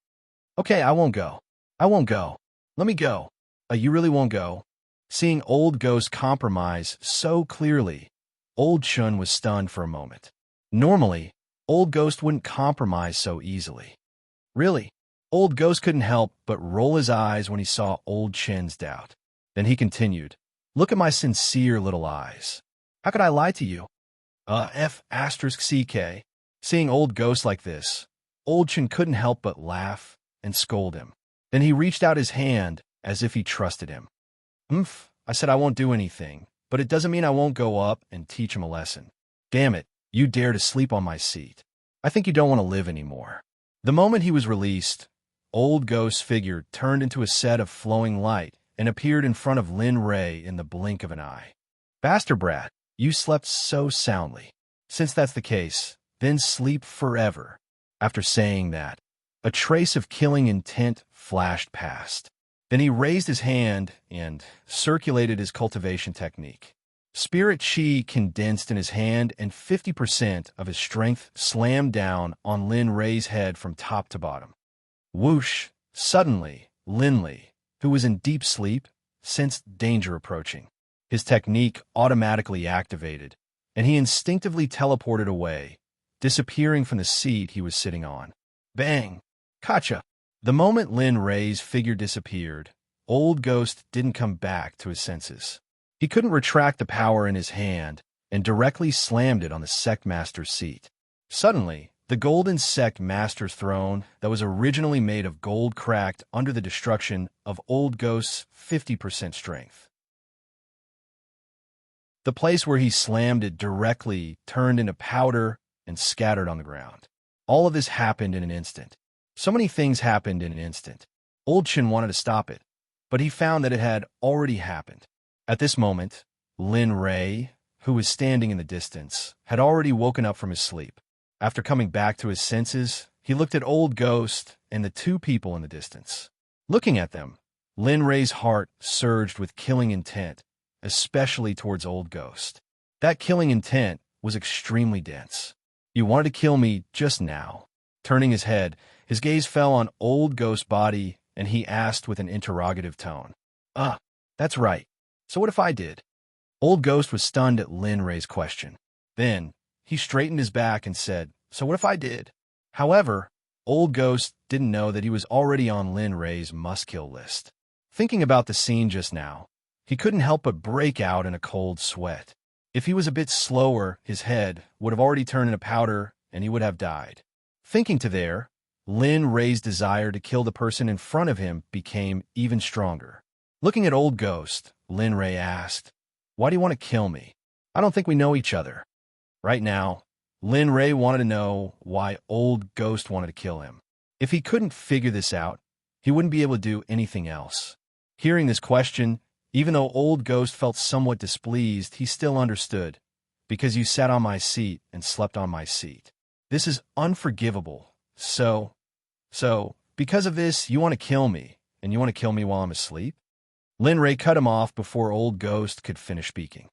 Okay, I won't go. I won't go. Let me go. You really won't go? Seeing Old Ghost compromise so clearly, Old Chun was stunned for a moment. Normally, Old Ghost wouldn't compromise so easily. Really? Old Ghost couldn't help but roll his eyes when he saw Old Chin's doubt. Then he continued, "Look at my sincere little eyes. How could I lie to you? F***CK. Seeing Old Ghost like this, Old Chin couldn't help but laugh and scold him. Then he reached out his hand as if he trusted him. I said I won't do anything, but it doesn't mean I won't go up and teach him a lesson. Damn it, you dare to sleep on my seat. I think you don't want to live anymore." The moment he was released, Old Ghost's figure turned into a set of flowing light and appeared in front of Lin Ray in the blink of an eye. "Bastard brat, you slept so soundly. Since that's the case, then sleep forever." After saying that, a trace of killing intent flashed past. Then he raised his hand and circulated his cultivation technique. Spirit chi condensed in his hand, and 50% of his strength slammed down on Lin Ray's head from top to bottom. Whoosh! Suddenly, Linley, who was in deep sleep, sensed danger approaching. His technique automatically activated, and he instinctively teleported away, disappearing from the seat he was sitting on. Bang! Gotcha! The moment Lin Ray's figure disappeared, Old Ghost didn't come back to his senses. He couldn't retract the power in his hand and directly slammed it on the Sect Master's seat. Suddenly, the golden Sect Master's throne that was originally made of gold cracked under the destruction of Old Ghost's 50% strength. The place where he slammed it directly turned into powder and scattered on the ground. All of this happened in an instant. So many things happened in an instant. Old Chin wanted to stop it, but he found that it had already happened. At this moment, Lin Ray, who was standing in the distance, had already woken up from his sleep. After coming back to his senses, he looked at Old Ghost and the two people in the distance. Looking at them, Lin Ray's heart surged with killing intent, especially towards Old Ghost. That killing intent was extremely dense. "You wanted to kill me just now." Turning his head, his gaze fell on Old Ghost's body, and he asked with an interrogative tone. That's right. So what if I did?" Old Ghost was stunned at Lin Ray's question. Then, he straightened his back and said, "So what if I did?" However, Old Ghost didn't know that he was already on Lin Ray's must-kill list. Thinking about the scene just now, he couldn't help but break out in a cold sweat. If he was a bit slower, his head would have already turned into powder and he would have died. Thinking to there, Lin Ray's desire to kill the person in front of him became even stronger. Looking at Old Ghost, Lin Ray asked, "Why do you want to kill me? I don't think we know each other." Right now, Lin Ray wanted to know why Old Ghost wanted to kill him. If he couldn't figure this out, he wouldn't be able to do anything else. Hearing this question, even though Old Ghost felt somewhat displeased, he still understood. "Because you sat on my seat and slept on my seat. This is unforgivable. So, because of this, you want to kill me, and you want to kill me while I'm asleep?" Lin Ray cut him off before Old Ghost could finish speaking.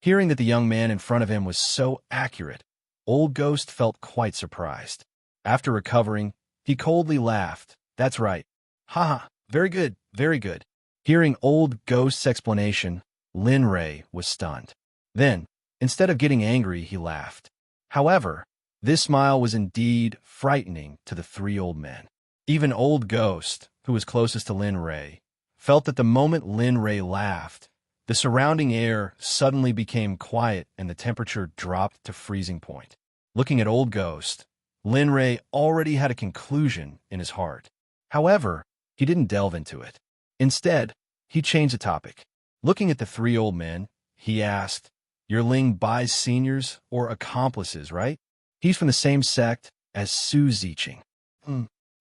Hearing that the young man in front of him was so accurate, Old Ghost felt quite surprised. After recovering, he coldly laughed. That's right. Haha, very good, very good. Hearing Old Ghost's explanation, Lin Ray was stunned. Then, instead of getting angry, he laughed. However, this smile was indeed frightening to the three old men. Even Old Ghost, who was closest to Lin Ray, felt that the moment Lin Ray laughed, the surrounding air suddenly became quiet and the temperature dropped to freezing point. Looking at Old Ghost, Lin Ray already had a conclusion in his heart. However, he didn't delve into it. Instead, he changed the topic. Looking at the three old men, he asked, "Your Ling Bai's seniors or accomplices, right? He's from the same sect as Su Ziqing."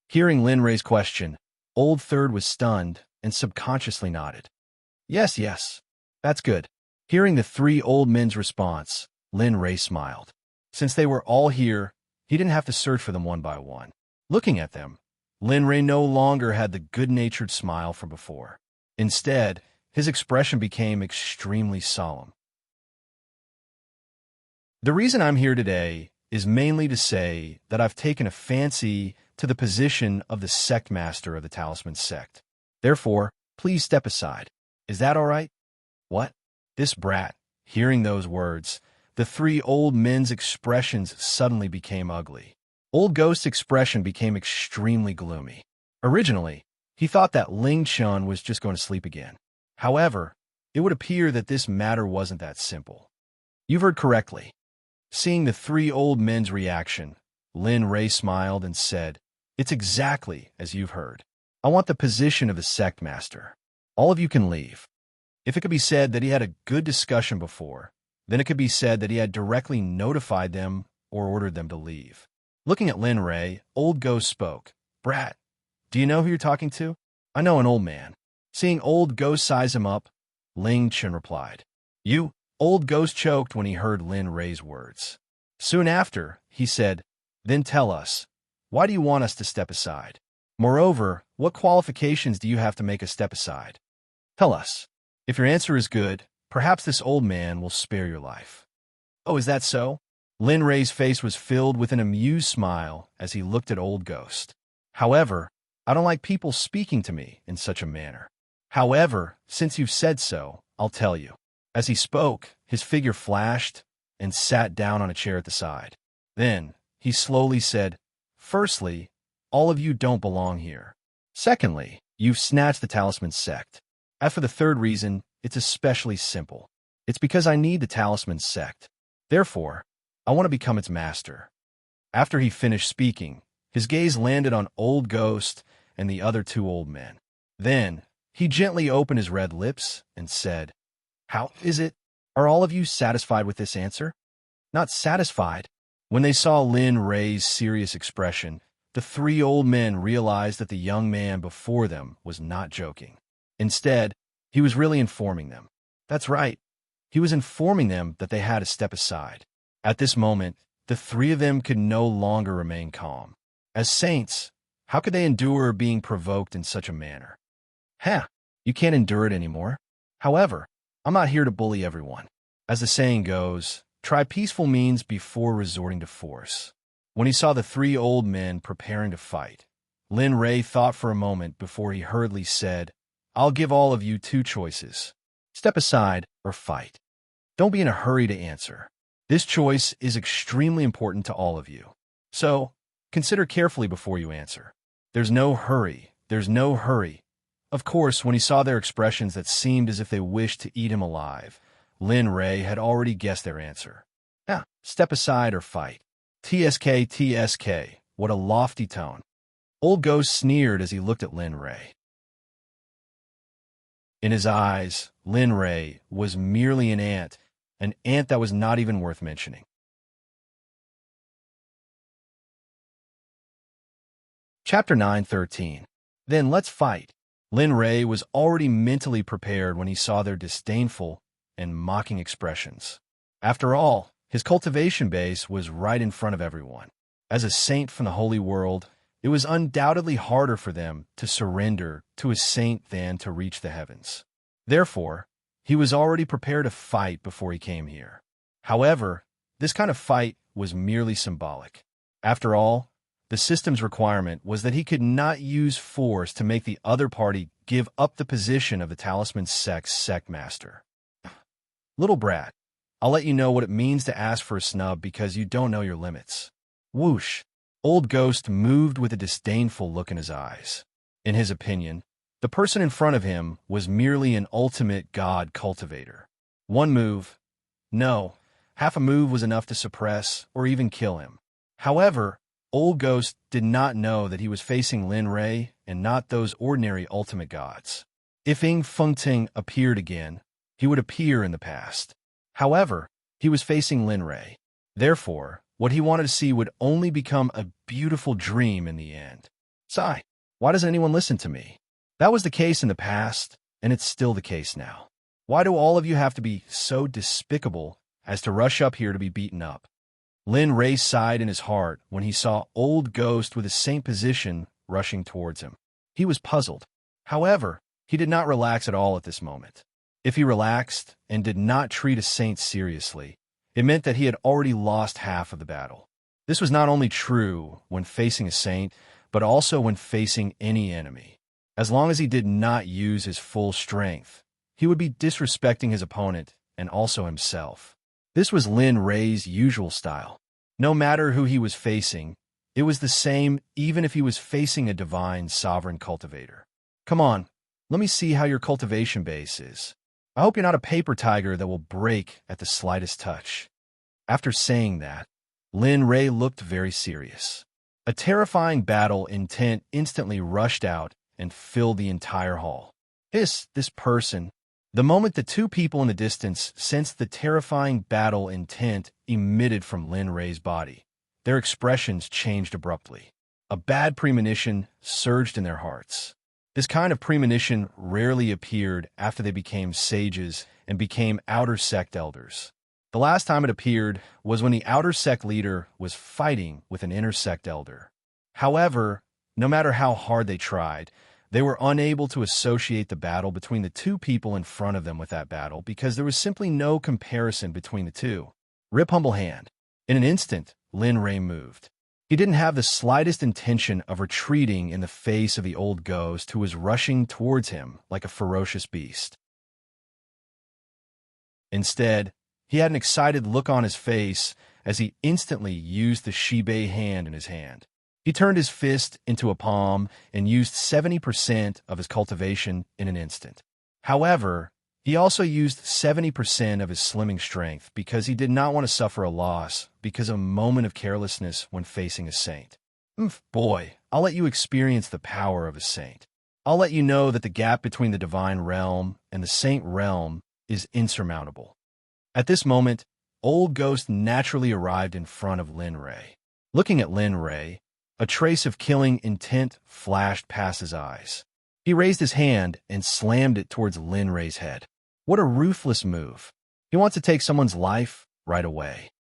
Hearing Lin Ray's question, Old Third was stunned and subconsciously nodded. Yes, yes, that's good. Hearing the three old men's response, Lin Ray smiled. Since they were all here, he didn't have to search for them one by one. Looking at them, Lin Ray no longer had the good-natured smile from before. Instead, his expression became extremely solemn. The reason I'm here today is mainly to say that I've taken a fancy to the position of the sect master of the Talisman Sect. Therefore, please step aside. Is that all right? What? This brat. Hearing those words, the three old men's expressions suddenly became ugly. Old Ghost's expression became extremely gloomy. Originally, he thought that Ling Chun was just going to sleep again. However, it would appear that this matter wasn't that simple. You've heard correctly. Seeing the three old men's reaction, Lin Ray smiled and said, "It's exactly as you've heard. I want the position of the sect master. All of you can leave." If it could be said that he had a good discussion before, then it could be said that he had directly notified them or ordered them to leave. Looking at Lin Ray, Old Ghost spoke. "Brat, do you know who you're talking to?" "I know an old man." Seeing Old Ghost size him up, Ling Chen replied. "You?" Old Ghost choked when he heard Lin Ray's words. Soon after, he said, "Then tell us, why do you want us to step aside? Moreover, what qualifications do you have to make us step aside? Tell us. If your answer is good, perhaps this old man will spare your life." "Oh, is that so?" Lin Ray's face was filled with an amused smile as he looked at Old Ghost. "However, I don't like people speaking to me in such a manner. However, since you've said so, I'll tell you." As he spoke, his figure flashed and sat down on a chair at the side. Then, he slowly said, "Firstly, all of you don't belong here. Secondly, you've snatched the Talisman Sect. As for the third reason, it's especially simple. It's because I need the Talisman Sect. Therefore, I want to become its master." After he finished speaking, his gaze landed on Old Ghost and the other two old men. Then, he gently opened his red lips and said, "How is it? Are all of you satisfied with this answer?" "Not satisfied?" When they saw Lin Ray's serious expression, the three old men realized that the young man before them was not joking. Instead, he was really informing them. That's right. He was informing them that they had to step aside. At this moment, the three of them could no longer remain calm. As saints, how could they endure being provoked in such a manner? You can't endure it anymore. However, I'm not here to bully everyone. As the saying goes, try peaceful means before resorting to force. When he saw the three old men preparing to fight, Lin Ray thought for a moment before he hurriedly said, "I'll give all of you two choices. Step aside or fight. Don't be in a hurry to answer. This choice is extremely important to all of you. So, consider carefully before you answer. There's no hurry. There's no hurry." Of course, when he saw their expressions that seemed as if they wished to eat him alive, Lin Ray had already guessed their answer. Step aside or fight. TSK, TSK, what a lofty tone. Old Ghost sneered as he looked at Lin Ray. In his eyes, Lin Ray was merely an ant that was not even worth mentioning. Chapter 9:13. Then let's fight. Lin Ray was already mentally prepared when he saw their disdainful and mocking expressions. After all, his cultivation base was right in front of everyone. As a saint from the holy world, it was undoubtedly harder for them to surrender to a saint than to reach the heavens. Therefore, he was already prepared to fight before he came here. However, this kind of fight was merely symbolic. After all, The system's requirement was that he could not use force to make the other party give up the position of the Talisman Sect's Sect Master. Little brat, I'll let you know what it means to ask for a snub because you don't know your limits. Whoosh! Old Ghost moved with a disdainful look in his eyes. In his opinion, the person in front of him was merely an ultimate god cultivator. One move, no, half a move was enough to suppress or even kill him. However, Old Ghost did not know that he was facing Lin Rei and not those ordinary ultimate gods. If Ying Fengting appeared again, he would appear in the past. However, he was facing Lin Rei. Therefore, what he wanted to see would only become a beautiful dream in the end. Sigh, why doesn't anyone listen to me? That was the case in the past, and it's still the case now. Why do all of you have to be so despicable as to rush up here to be beaten up? Lin Rei sighed in his heart when he saw Old Ghost with his saint position rushing towards him. He was puzzled. However, he did not relax at all at this moment. If he relaxed and did not treat a saint seriously, it meant that he had already lost half of the battle. This was not only true when facing a saint, but also when facing any enemy. As long as he did not use his full strength, he would be disrespecting his opponent and also himself. This was Lin Rei's usual style. No matter who he was facing, it was the same even if he was facing a divine sovereign cultivator. Come on, let me see how your cultivation base is. I hope you're not a paper tiger that will break at the slightest touch. After saying that, Lin Rei looked very serious. A terrifying battle intent instantly rushed out and filled the entire hall. This person. The moment the two people in the distance sensed the terrifying battle intent emitted from Lin Rei's body, their expressions changed abruptly. A bad premonition surged in their hearts. This kind of premonition rarely appeared after they became sages and became outer sect elders. The last time it appeared was when the outer sect leader was fighting with an inner sect elder. However, no matter how hard they tried, they were unable to associate the battle between the two people in front of them with that battle because there was simply no comparison between the two. Rip humble hand. In an instant, Lin Rei moved. He didn't have the slightest intention of retreating in the face of the Old Ghost who was rushing towards him like a ferocious beast. Instead, he had an excited look on his face as he instantly used the Shibei hand in his hand. He turned his fist into a palm and used 70% of his cultivation in an instant. However, he also used 70% of his slimming strength because he did not want to suffer a loss because of a moment of carelessness when facing a saint. Boy, I'll let you experience the power of a saint. I'll let you know that the gap between the divine realm and the saint realm is insurmountable. At this moment, Old Ghost naturally arrived in front of Lin Rei. Looking at Lin Rei, a trace of killing intent flashed past his eyes. He raised his hand and slammed it towards Lin Rei's head. What a ruthless move. He wants to take someone's life right away.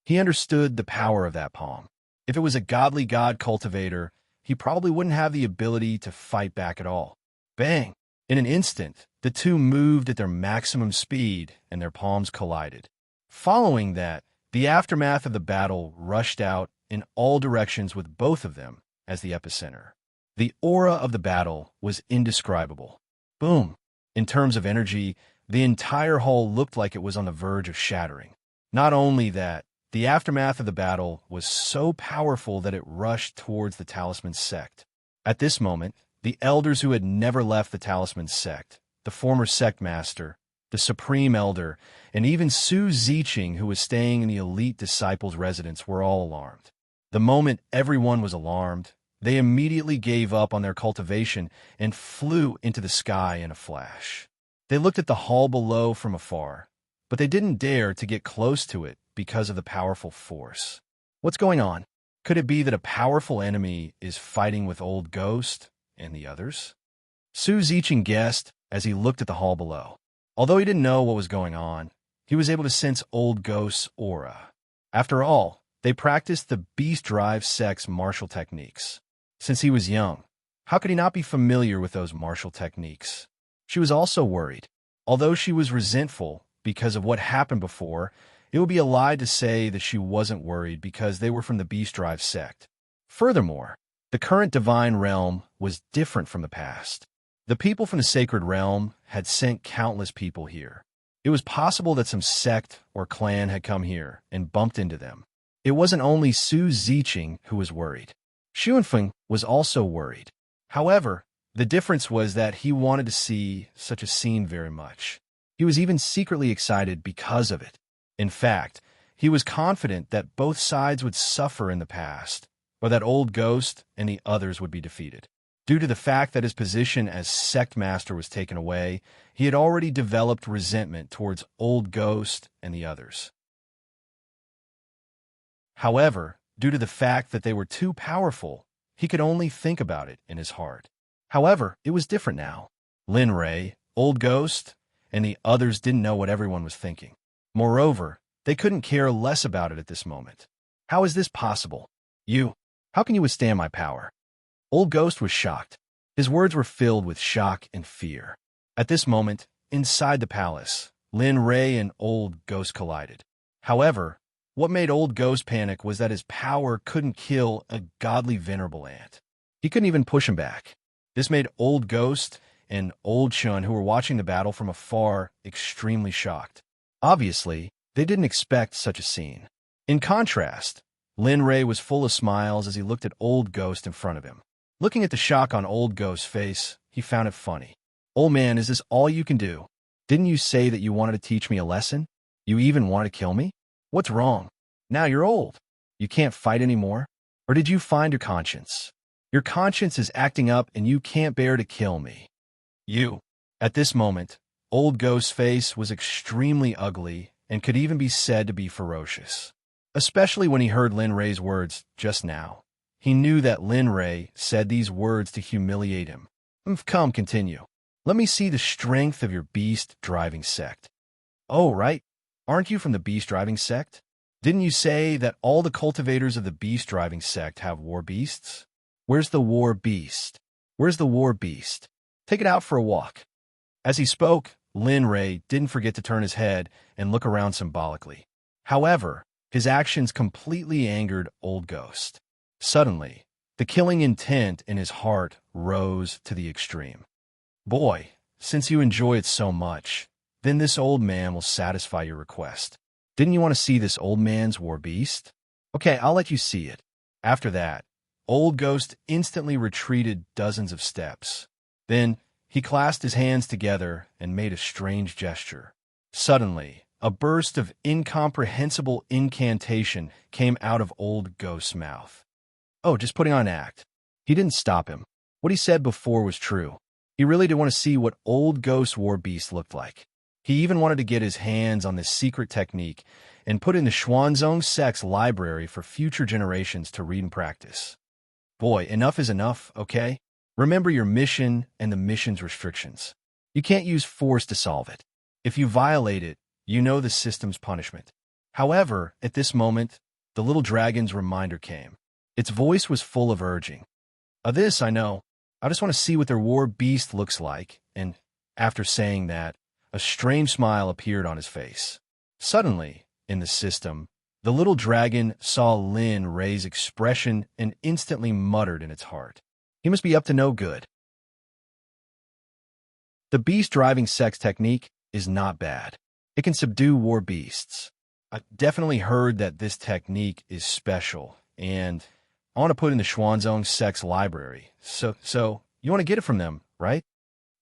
He understood the power of that palm. If it was a godly god cultivator, he probably wouldn't have the ability to fight back at all. Bang! In an instant, the two moved at their maximum speed and their palms collided. Following that, the aftermath of the battle rushed out in all directions with both of them as the epicenter. The aura of the battle was indescribable. Boom! In terms of energy, the entire hall looked like it was on the verge of shattering. Not only that, the aftermath of the battle was so powerful that it rushed towards the Talisman Sect. At this moment, the elders who had never left the Talisman Sect, the former sect master, the supreme elder, and even Su Ziqing, who was staying in the elite disciples' residence, were all alarmed. The moment everyone was alarmed, they immediately gave up on their cultivation and flew into the sky in a flash. They looked at the hall below from afar, but they didn't dare to get close to it because of the powerful force. What's going on? Could it be that a powerful enemy is fighting with Old Ghost and the others? Su Ziqing guessed as he looked at the hall below. Although he didn't know what was going on, he was able to sense Old Ghost's aura. After all, they practiced the Beast Drive Sect's martial techniques. Since he was young, how could he not be familiar with those martial techniques? She was also worried. Although she was resentful because of what happened before, it would be a lie to say that she wasn't worried because they were from the Beast Drive Sect. Furthermore, the current divine realm was different from the past. The people from the sacred realm had sent countless people here. It was possible that some sect or clan had come here and bumped into them. It wasn't only Su Ziqing who was worried. Xuanfeng was also worried. However, the difference was that he wanted to see such a scene very much. He was even secretly excited because of it. In fact, he was confident that both sides would suffer in the past, or that Old Ghost and the others would be defeated. Due to the fact that his position as Sect Master was taken away, he had already developed resentment towards Old Ghost and the others. However, due to the fact that they were too powerful, he could only think about it in his heart. However, it was different now. Lin Ray, Old Ghost, and the others didn't know what everyone was thinking. Moreover, they couldn't care less about it at this moment. How is this possible? How can you withstand my power? Old Ghost was shocked. His words were filled with shock and fear. At this moment, inside the palace, Lin Ray and Old Ghost collided. However, what made Old Ghost panic was that his power couldn't kill a godly venerable ant. He couldn't even push him back. This made Old Ghost and Old Chun, who were watching the battle from afar, extremely shocked. Obviously, they didn't expect such a scene. In contrast, Lin Ray was full of smiles as he looked at Old Ghost in front of him. Looking at the shock on Old Ghost's face, he found it funny. "Old man, is this all you can do? Didn't you say that you wanted to teach me a lesson? You even want to kill me? What's wrong? Now you're old. You can't fight anymore? Or did you find your conscience? Your conscience is acting up and you can't bear to kill me." At this moment, Old Ghost's face was extremely ugly and could even be said to be ferocious. Especially when he heard Lin Ray's words just now. He knew that Lin Ray said these words to humiliate him. Come, continue. Let me see the strength of your beast-driving sect." "Oh, right. Aren't you from the beast-driving sect? Didn't you say that all the cultivators of the beast-driving sect have war beasts? Where's the war beast? Where's the war beast? Take it out for a walk." As he spoke, Lin Ray didn't forget to turn his head and look around symbolically. However, his actions completely angered Old Ghost. Suddenly, the killing intent in his heart rose to the extreme. "Boy, since you enjoy it so much, then this old man will satisfy your request. Didn't you want to see this old man's war beast? Okay, I'll let you see it." After that, Old Ghost instantly retreated dozens of steps. Then, he clasped his hands together and made a strange gesture. Suddenly, a burst of incomprehensible incantation came out of Old Ghost's mouth. Oh, just putting on an act. He didn't stop him. What he said before was true. He really did want to see what Old Ghost's war beast looked like. He even wanted to get his hands on this secret technique and put it in the Xuanzong Sect's library for future generations to read and practice. Boy, enough is enough, okay? Remember your mission and the mission's restrictions. You can't use force to solve it. If you violate it, you know the system's punishment. However, at this moment, the little dragon's reminder came. Its voice was full of urging. This I know. I just want to see what their war beast looks like." And after saying that, a strange smile appeared on his face. Suddenly, in the system, the little dragon saw Lin Ray's expression and instantly muttered in its heart, "He must be up to no good." The beast-driving sex technique is not bad. It can subdue war beasts. I've definitely heard that this technique is special, and I want to put in the Xuanzong Sect's library. So you want to get it from them, right?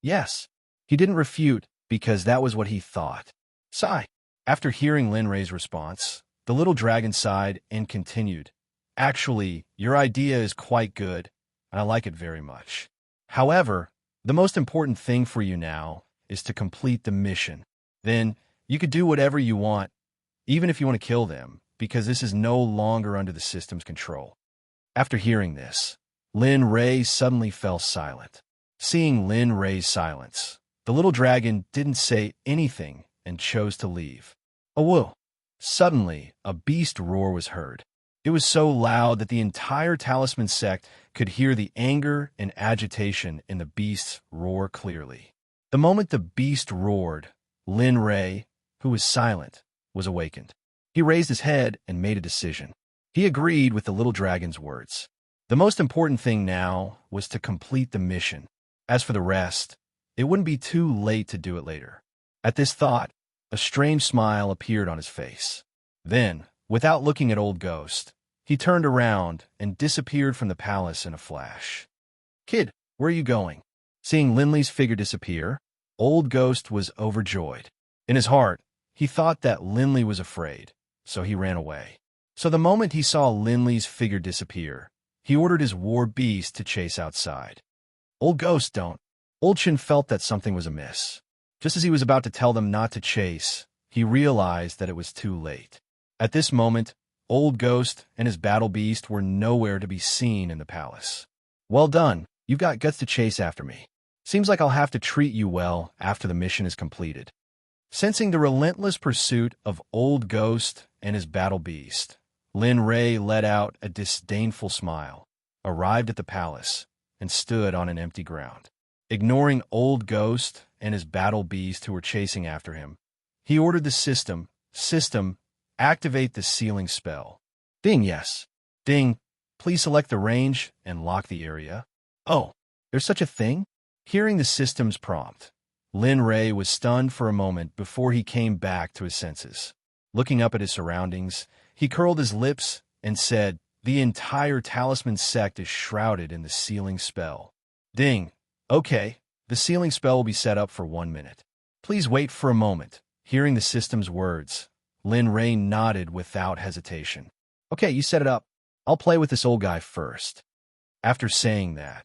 Yes. He didn't refute because that was what he thought. Sigh. After hearing Lin Ray's response, the little dragon sighed and continued. "Actually, your idea is quite good, and I like it very much. However, the most important thing for you now is to complete the mission. Then you could do whatever you want, even if you want to kill them, because this is no longer under the system's control." After hearing this, Lin Ray suddenly fell silent. Seeing Lin Ray's silence, the little dragon didn't say anything and chose to leave. Oh, whoa. Suddenly, a beast roar was heard. It was so loud that the entire Talisman sect could hear the anger and agitation in the beast's roar clearly. The moment the beast roared, Lin Ray, who was silent, was awakened. He raised his head and made a decision. He agreed with the little dragon's words. The most important thing now was to complete the mission. As for the rest, it wouldn't be too late to do it later. At this thought, a strange smile appeared on his face. Then, without looking at Old Ghost, he turned around and disappeared from the palace in a flash. "Kid, where are you going?" Seeing Linley's figure disappear, Old Ghost was overjoyed. In his heart, he thought that Linley was afraid, so he ran away. So the moment he saw Linley's figure disappear, he ordered his war beast to chase outside. "Old Ghost, don't." Old Chin felt that something was amiss. Just as he was about to tell them not to chase, he realized that it was too late. At this moment, Old Ghost and his battle beast were nowhere to be seen in the palace. "Well done, you've got guts to chase after me. Seems like I'll have to treat you well after the mission is completed." Sensing the relentless pursuit of Old Ghost and his battle beast, Lin Ray let out a disdainful smile, arrived at the palace, and stood on an empty ground. Ignoring Old Ghost and his battle beast who were chasing after him, he ordered the system, activate the sealing spell. Ding, yes. Ding, please select the range and lock the area. Oh, there's such a thing? Hearing the system's prompt, Lin Ray was stunned for a moment before he came back to his senses. Looking up at his surroundings, he curled his lips and said, "The entire talisman sect is shrouded in the sealing spell." Ding. Okay, the sealing spell will be set up for 1 minute. Please wait for a moment. Hearing the system's words, Lin Ray nodded without hesitation. Okay, you set it up. I'll play with this old guy first. After saying that,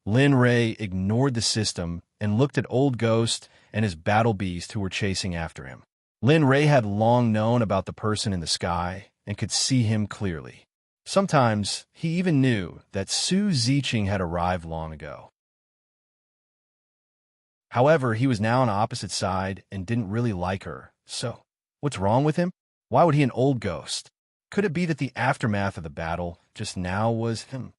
Lin Ray ignored the system and looked at Old Ghost and his battle beast who were chasing after him. Lin Ray had long known about the person in the sky and could see him clearly. Sometimes he even knew that Su Ziqing had arrived long ago. However, he was now on the opposite side and didn't really like her. So, what's wrong with him? Why would he an Old Ghost? Could it be that the aftermath of the battle just now was him?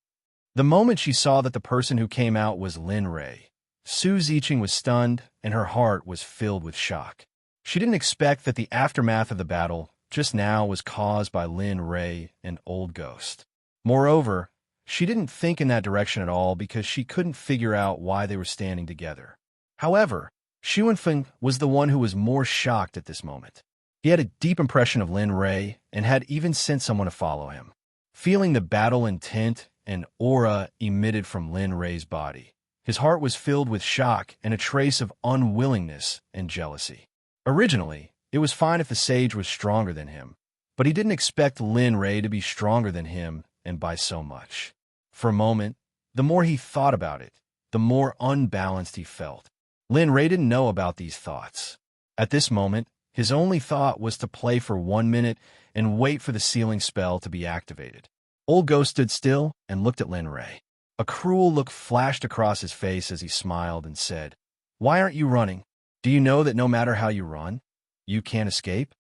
The moment she saw that the person who came out was Lin Ray, Su Ziqing was stunned and her heart was filled with shock. She didn't expect that the aftermath of the battle just now was caused by Lin Ray and Old Ghost. Moreover, she didn't think in that direction at all because she couldn't figure out why they were standing together. However, Xu Wenfeng was the one who was more shocked at this moment. He had a deep impression of Lin Ray and had even sent someone to follow him. Feeling the battle intent and aura emitted from Lin Ray's body, his heart was filled with shock and a trace of unwillingness and jealousy. Originally, it was fine if the sage was stronger than him, but he didn't expect Lin Ray to be stronger than him and by so much. For a moment, the more he thought about it, the more unbalanced he felt. Lin Ray didn't know about these thoughts. At this moment, his only thought was to play for 1 minute and wait for the sealing spell to be activated. Old Ghost stood still and looked at Lin Ray. A cruel look flashed across his face as he smiled and said, "Why aren't you running? Do you know that no matter how you run, you can't escape?"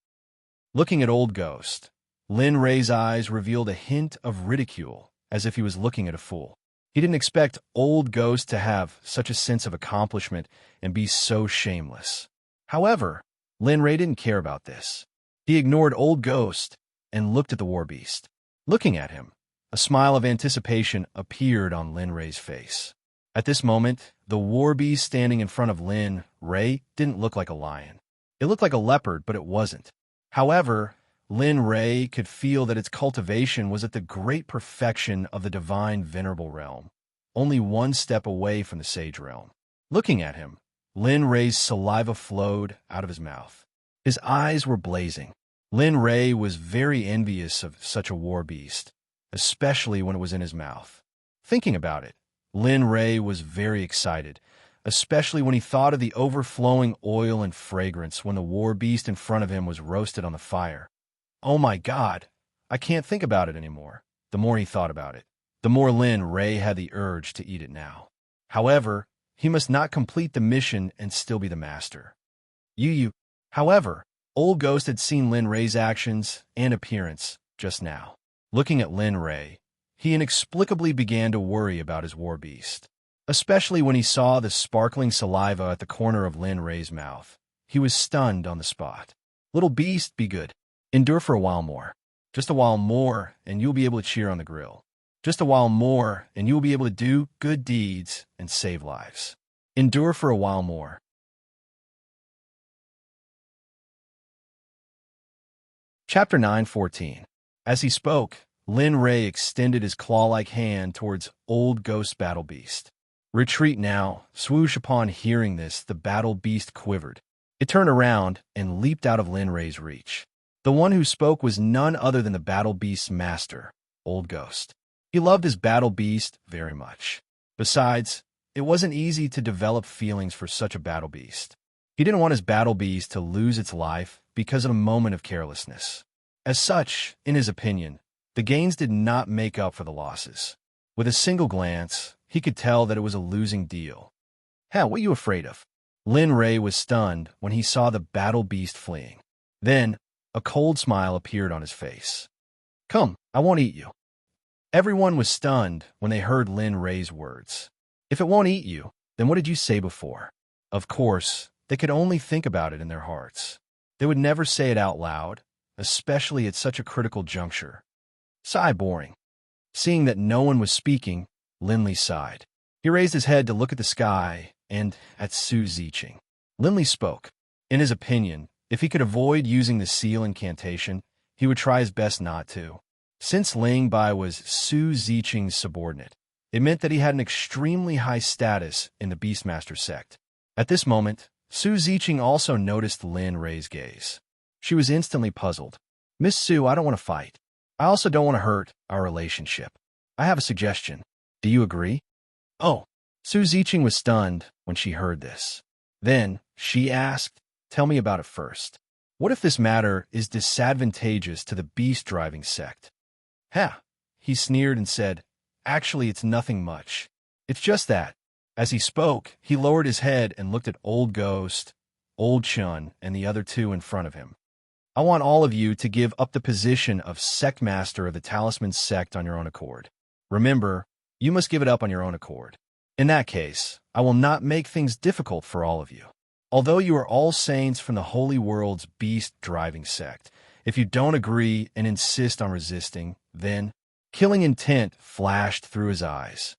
Looking at Old Ghost, Lin Ray's eyes revealed a hint of ridicule, as if he was looking at a fool. He didn't expect Old Ghost to have such a sense of accomplishment and be so shameless. However, Lin Ray didn't care about this. He ignored Old Ghost and looked at the war beast. Looking at him, a smile of anticipation appeared on Lin Ray's face. At this moment, the war beast standing in front of Lin Ray didn't look like a lion. It looked like a leopard, but it wasn't. However, Lin Ray could feel that its cultivation was at the great perfection of the divine venerable realm, only one step away from the sage realm. Looking at him, Lin Ray's saliva flowed out of his mouth. His eyes were blazing. Lin Ray was very envious of such a war beast, especially when it was in his mouth. Thinking about it, Lin Ray was very excited, especially when he thought of the overflowing oil and fragrance when the war beast in front of him was roasted on the fire. Oh my God, I can't think about it anymore. The more he thought about it, the more Lin Ray had the urge to eat it now. However, he must not complete the mission and still be the master. However, Old Ghost had seen Lin Ray's actions and appearance just now. Looking at Lin Ray, he inexplicably began to worry about his war beast. Especially when he saw the sparkling saliva at the corner of Lin Ray's mouth. He was stunned on the spot. Little beast, be good. Endure for a while more. Just a while more, and you'll be able to cheer on the grill. Just a while more, and you will be able to do good deeds and save lives. Endure for a while more. Chapter 9:14. As he spoke, Lin Ray extended his claw-like hand towards Old Ghost Battle Beast. Retreat now. Swoosh. Upon hearing this, the battle beast quivered. It turned around and leaped out of Lin Ray's reach. The one who spoke was none other than the battle beast's master, Old Ghost. He loved his battle beast very much. Besides, it wasn't easy to develop feelings for such a battle beast. He didn't want his battle beast to lose its life because of a moment of carelessness. As such, in his opinion, the gains did not make up for the losses. With a single glance, he could tell that it was a losing deal. What are you afraid of? Lin Ray was stunned when he saw the battle beast fleeing. Then, a cold smile appeared on his face. Come, I won't eat you. Everyone was stunned when they heard Lin Ray's words. If it won't eat you, then what did you say before? Of course, they could only think about it in their hearts. They would never say it out loud, especially at such a critical juncture. Sigh. Boring. Seeing that no one was speaking, Linley sighed. He raised his head to look at the sky and at Su Ziqing. Linley spoke. In his opinion, if he could avoid using the seal incantation, he would try his best not to. Since Ling Bai was Su Ziqing's subordinate, it meant that he had an extremely high status in the Beastmaster sect. At this moment, Su Ziqing also noticed Lin Ray's gaze. She was instantly puzzled. Miss Su, I don't want to fight. I also don't want to hurt our relationship. I have a suggestion. Do you agree? Oh, Su Ziqing was stunned when she heard this. Then, she asked, tell me about it first. What if this matter is disadvantageous to the beast-driving sect? He sneered and said, actually, it's nothing much. It's just that. As he spoke, he lowered his head and looked at Old Ghost, Old Chun, and the other two in front of him. I want all of you to give up the position of Sect Master of the Talisman Sect on your own accord. Remember, you must give it up on your own accord. In that case, I will not make things difficult for all of you. Although you are all saints from the Holy World's beast-driving sect, if you don't agree and insist on resisting, then killing intent flashed through his eyes.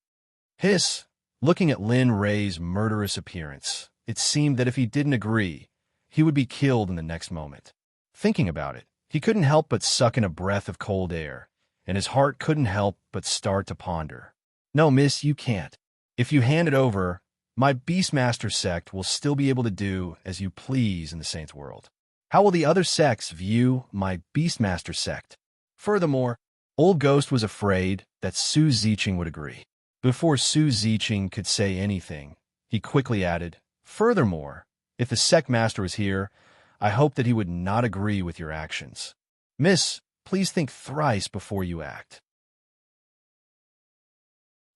Hiss. Looking at Lin Ray's murderous appearance, it seemed that if he didn't agree, he would be killed in the next moment. Thinking about it, he couldn't help but suck in a breath of cold air, and his heart couldn't help but start to ponder. No, miss, you can't. If you hand it over, my Beastmaster sect will still be able to do as you please in the Saints' world. How will the other sects view my Beastmaster sect? Furthermore, Old Ghost was afraid that Su Ziqing would agree. Before Su Ziqing could say anything, he quickly added, furthermore, if the sect master was here, I hope that he would not agree with your actions. Miss, please think thrice before you act.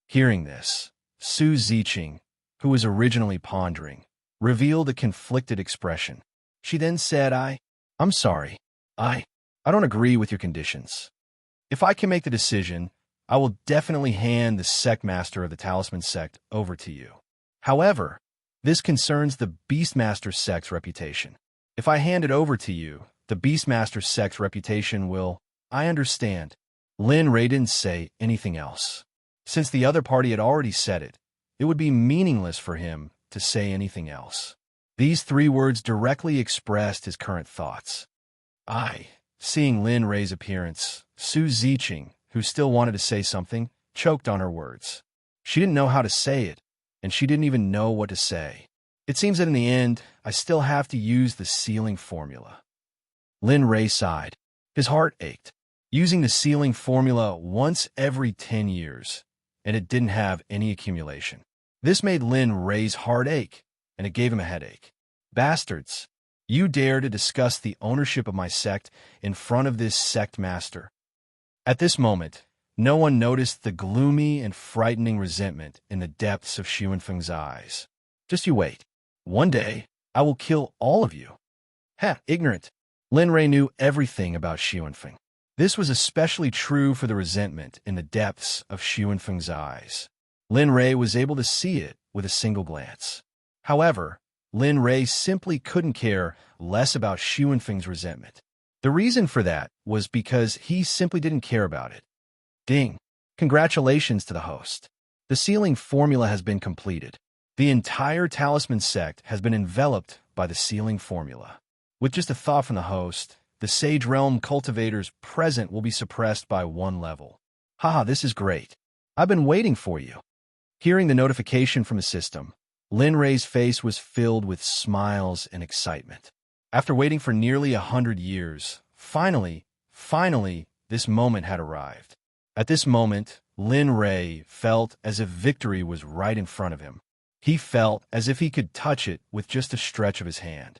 Hearing this, Su Ziqing, who was originally pondering, revealed a conflicted expression. She then said, I'm sorry. I don't agree with your conditions. If I can make the decision, I will definitely hand the sect master of the Talisman sect over to you. However, this concerns the Beastmaster sect's reputation. If I hand it over to you, the Beastmaster sect's reputation will... I understand. Lin Ray didn't say anything else. Since the other party had already said it, it would be meaningless for him to say anything else. These three words directly expressed his current thoughts. Seeing Lin Ray's appearance, Su Ziqing, who still wanted to say something, choked on her words. She didn't know how to say it, and she didn't even know what to say. It seems that in the end, I still have to use the sealing formula. Lin Ray sighed. His heart ached. Using the sealing formula once every 10 years, and it didn't have any accumulation. This made Lin Ray's heart ache, and it gave him a headache. Bastards, you dare to discuss the ownership of my sect in front of this sect master. At this moment, no one noticed the gloomy and frightening resentment in the depths of Xu Wenfeng's eyes. Just you wait. One day, I will kill all of you. Ignorant. Lin Ray knew everything about Xu Wenfeng. This was especially true for the resentment in the depths of Xu Wenfeng's eyes. Lin Ray was able to see it with a single glance. However, Lin Ray simply couldn't care less about Xu Wenfeng's resentment. The reason for that was because he simply didn't care about it. Ding. Congratulations to the host. The sealing formula has been completed. The entire talisman sect has been enveloped by the sealing formula. With just a thought from the host, the Sage Realm cultivators present will be suppressed by 1 level. Haha, this is great. I've been waiting for you. Hearing the notification from the system, Lin Rei's face was filled with smiles and excitement. After waiting for nearly 100 years, finally, this moment had arrived. At this moment, Lin Rei felt as if victory was right in front of him. He felt as if he could touch it with just a stretch of his hand.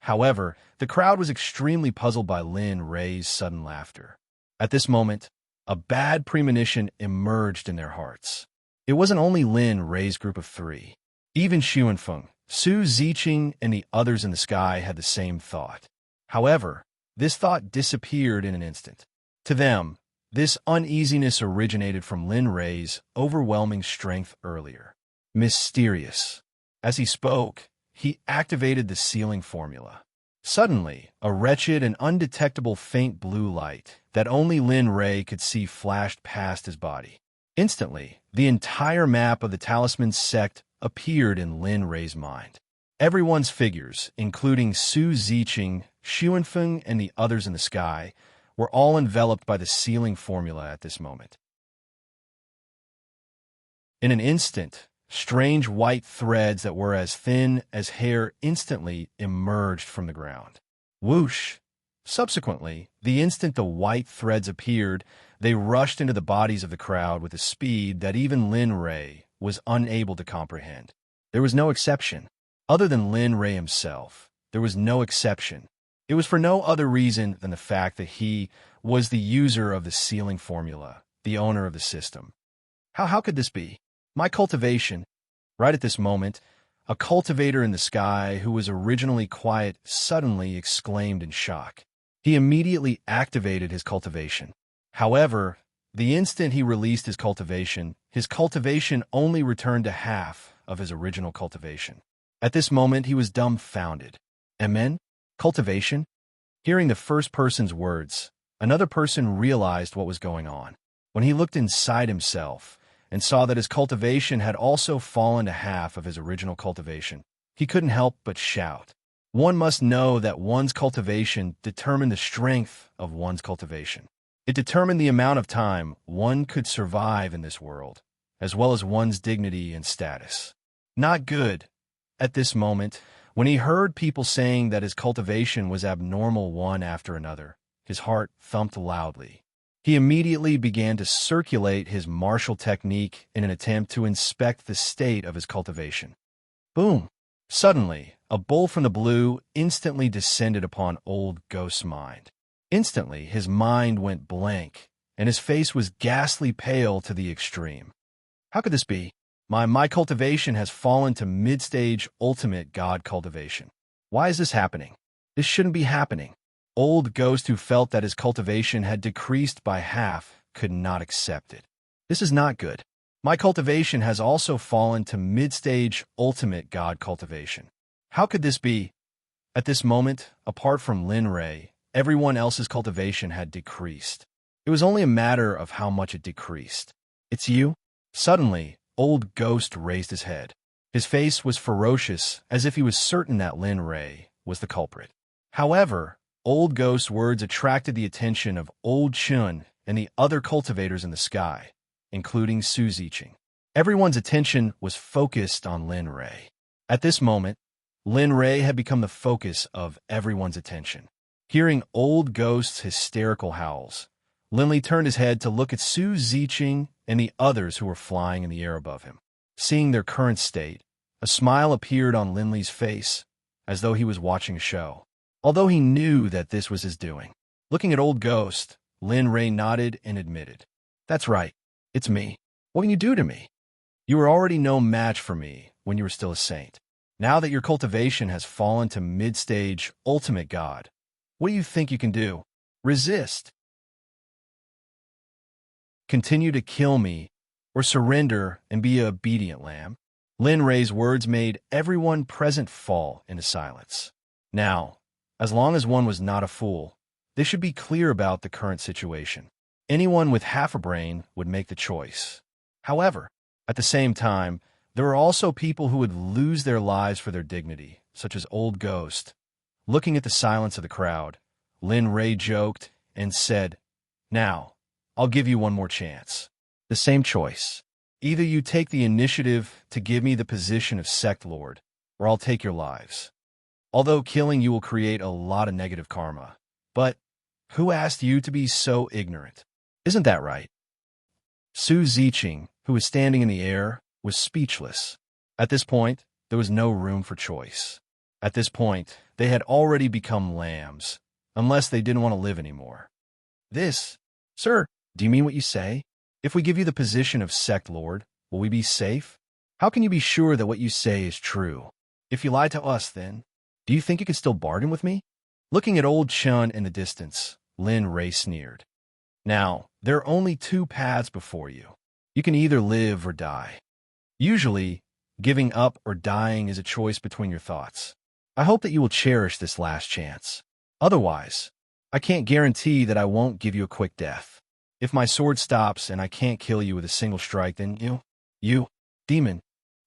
However, the crowd was extremely puzzled by Lin Rei's sudden laughter. At this moment, a bad premonition emerged in their hearts. It wasn't only Lin Rei's group of 3. Even Xuanfeng, Su Ziqing, and the others in the sky had the same thought. However, this thought disappeared in an instant. To them, this uneasiness originated from Lin Rei's overwhelming strength earlier. Mysterious. As he spoke, he activated the sealing formula. Suddenly, a wretched and undetectable faint blue light that only Lin Rei could see flashed past his body. Instantly, the entire map of the talisman sect appeared in Lin Rei's mind. Everyone's figures, including Su Ziqing, Xuanfeng, and the others in the sky, were all enveloped by the sealing formula at this moment. In an instant, strange white threads that were as thin as hair instantly emerged from the ground. Whoosh! Subsequently, the instant the white threads appeared, they rushed into the bodies of the crowd with a speed that even Lin Rei was unable to comprehend. There was no exception. Other than Lin Rei himself, there was no exception. It was for no other reason than the fact that he was the user of the sealing formula, the owner of the system. How could this be? My cultivation. Right at this moment, a cultivator in the sky who was originally quiet suddenly exclaimed in shock. He immediately activated his cultivation. However, the instant he released his cultivation only returned to half of his original cultivation. At this moment, he was dumbfounded. Amen? Cultivation? Hearing the first person's words, another person realized what was going on. When he looked inside himself and saw that his cultivation had also fallen to half of his original cultivation, he couldn't help but shout. One must know that one's cultivation determined the strength of one's cultivation. It determined the amount of time one could survive in this world, as well as one's dignity and status. Not good. At this moment, when he heard people saying that his cultivation was abnormal one after another, his heart thumped loudly. He immediately began to circulate his martial technique in an attempt to inspect the state of his cultivation. Boom! Suddenly, a bolt from the blue instantly descended upon Old Ghost's mind. Instantly, his mind went blank, and his face was ghastly pale to the extreme. How could this be? My cultivation has fallen to mid-stage ultimate god cultivation. Why is this happening? This shouldn't be happening. Old Ghost, who felt that his cultivation had decreased by half, could not accept it. This is not good. My cultivation has also fallen to mid-stage ultimate god cultivation. How could this be? At this moment, apart from Lin Rei, everyone else's cultivation had decreased. It was only a matter of how much it decreased. It's you? Suddenly, Old Ghost raised his head. His face was ferocious, as if he was certain that Lin Rei was the culprit. However, Old Ghost's words attracted the attention of Old Chun and the other cultivators in the sky, including Su Ziqing. Everyone's attention was focused on Lin Rei. At this moment, Lin Rei had become the focus of everyone's attention. Hearing Old Ghost's hysterical howls, Linley turned his head to look at Su Ziqing and the others who were flying in the air above him. Seeing their current state, a smile appeared on Linley's face, as though he was watching a show. Although he knew that this was his doing. Looking at Old Ghost, Lin Rei nodded and admitted, "That's right, it's me. What can you do to me? You were already no match for me when you were still a saint. Now that your cultivation has fallen to mid-stage ultimate god, what do you think you can do? Resist. Continue to kill me, or surrender and be an obedient lamb." Lin Rei's words made everyone present fall into silence. Now, as long as one was not a fool, they should be clear about the current situation. Anyone with half a brain would make the choice. However, at the same time, there are also people who would lose their lives for their dignity, such as Old Ghost. Looking at the silence of the crowd, Lin Ray joked and said, "Now, I'll give you one more chance. The same choice. Either you take the initiative to give me the position of Sect Lord, or I'll take your lives. Although killing you will create a lot of negative karma. But who asked you to be so ignorant? Isn't that right?" Su Ziqing, who was standing in the air, was speechless. At this point, there was no room for choice. At this point, they had already become lambs, unless they didn't want to live anymore. Sir, do you mean what you say? If we give you the position of Sect Lord, will we be safe? How can you be sure that what you say is true? If you lie to us, then, do you think you could still bargain with me? Looking at old Chun in the distance, Lin Ray sneered. Now, there are only two paths before you. You can either live or die. Usually, giving up or dying is a choice between your thoughts. I hope that you will cherish this last chance. Otherwise, I can't guarantee that I won't give you a quick death. If my sword stops and I can't kill you with a single strike, then you, demon.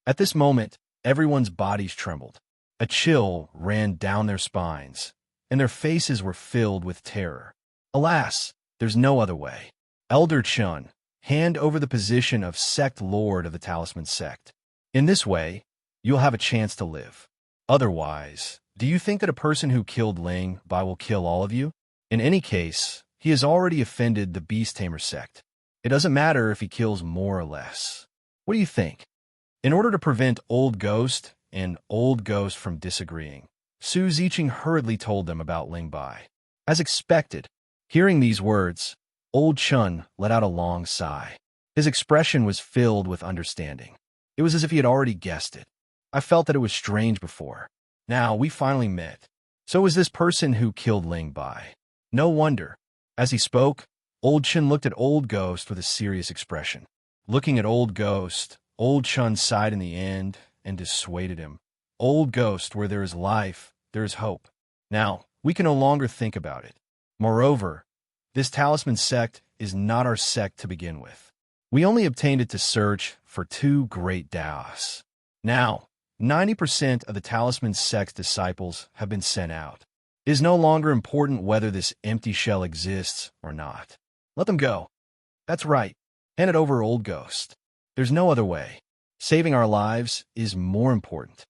At this moment, everyone's bodies trembled. A chill ran down their spines, and their faces were filled with terror. Alas, there's no other way. Elder Chun, hand over the position of Sect Lord of the Talisman Sect. In this way, you'll have a chance to live. Otherwise, do you think that a person who killed Ling Bai will kill all of you? In any case, he has already offended the Beast Tamer sect. It doesn't matter if he kills more or less. What do you think? In order to prevent Old Ghost and Old Ghost from disagreeing, Su Ziqing hurriedly told them about Ling Bai. As expected, hearing these words, Old Chun let out a long sigh. His expression was filled with understanding. It was as if he had already guessed it. I felt that it was strange before. Now we finally met. So was this person who killed Ling Bai. No wonder. As he spoke, Old Chun looked at Old Ghost with a serious expression. Looking at Old Ghost, Old Chun sighed in the end and dissuaded him. Old Ghost, where there is life, there is hope. Now, we can no longer think about it. Moreover, this talisman sect is not our sect to begin with. We only obtained it to search for two great Daos. Now, 90% of the talisman sect's disciples have been sent out. It is no longer important whether this empty shell exists or not. Let them go. That's right. Hand it over, Old Ghost. There's no other way. Saving our lives is more important.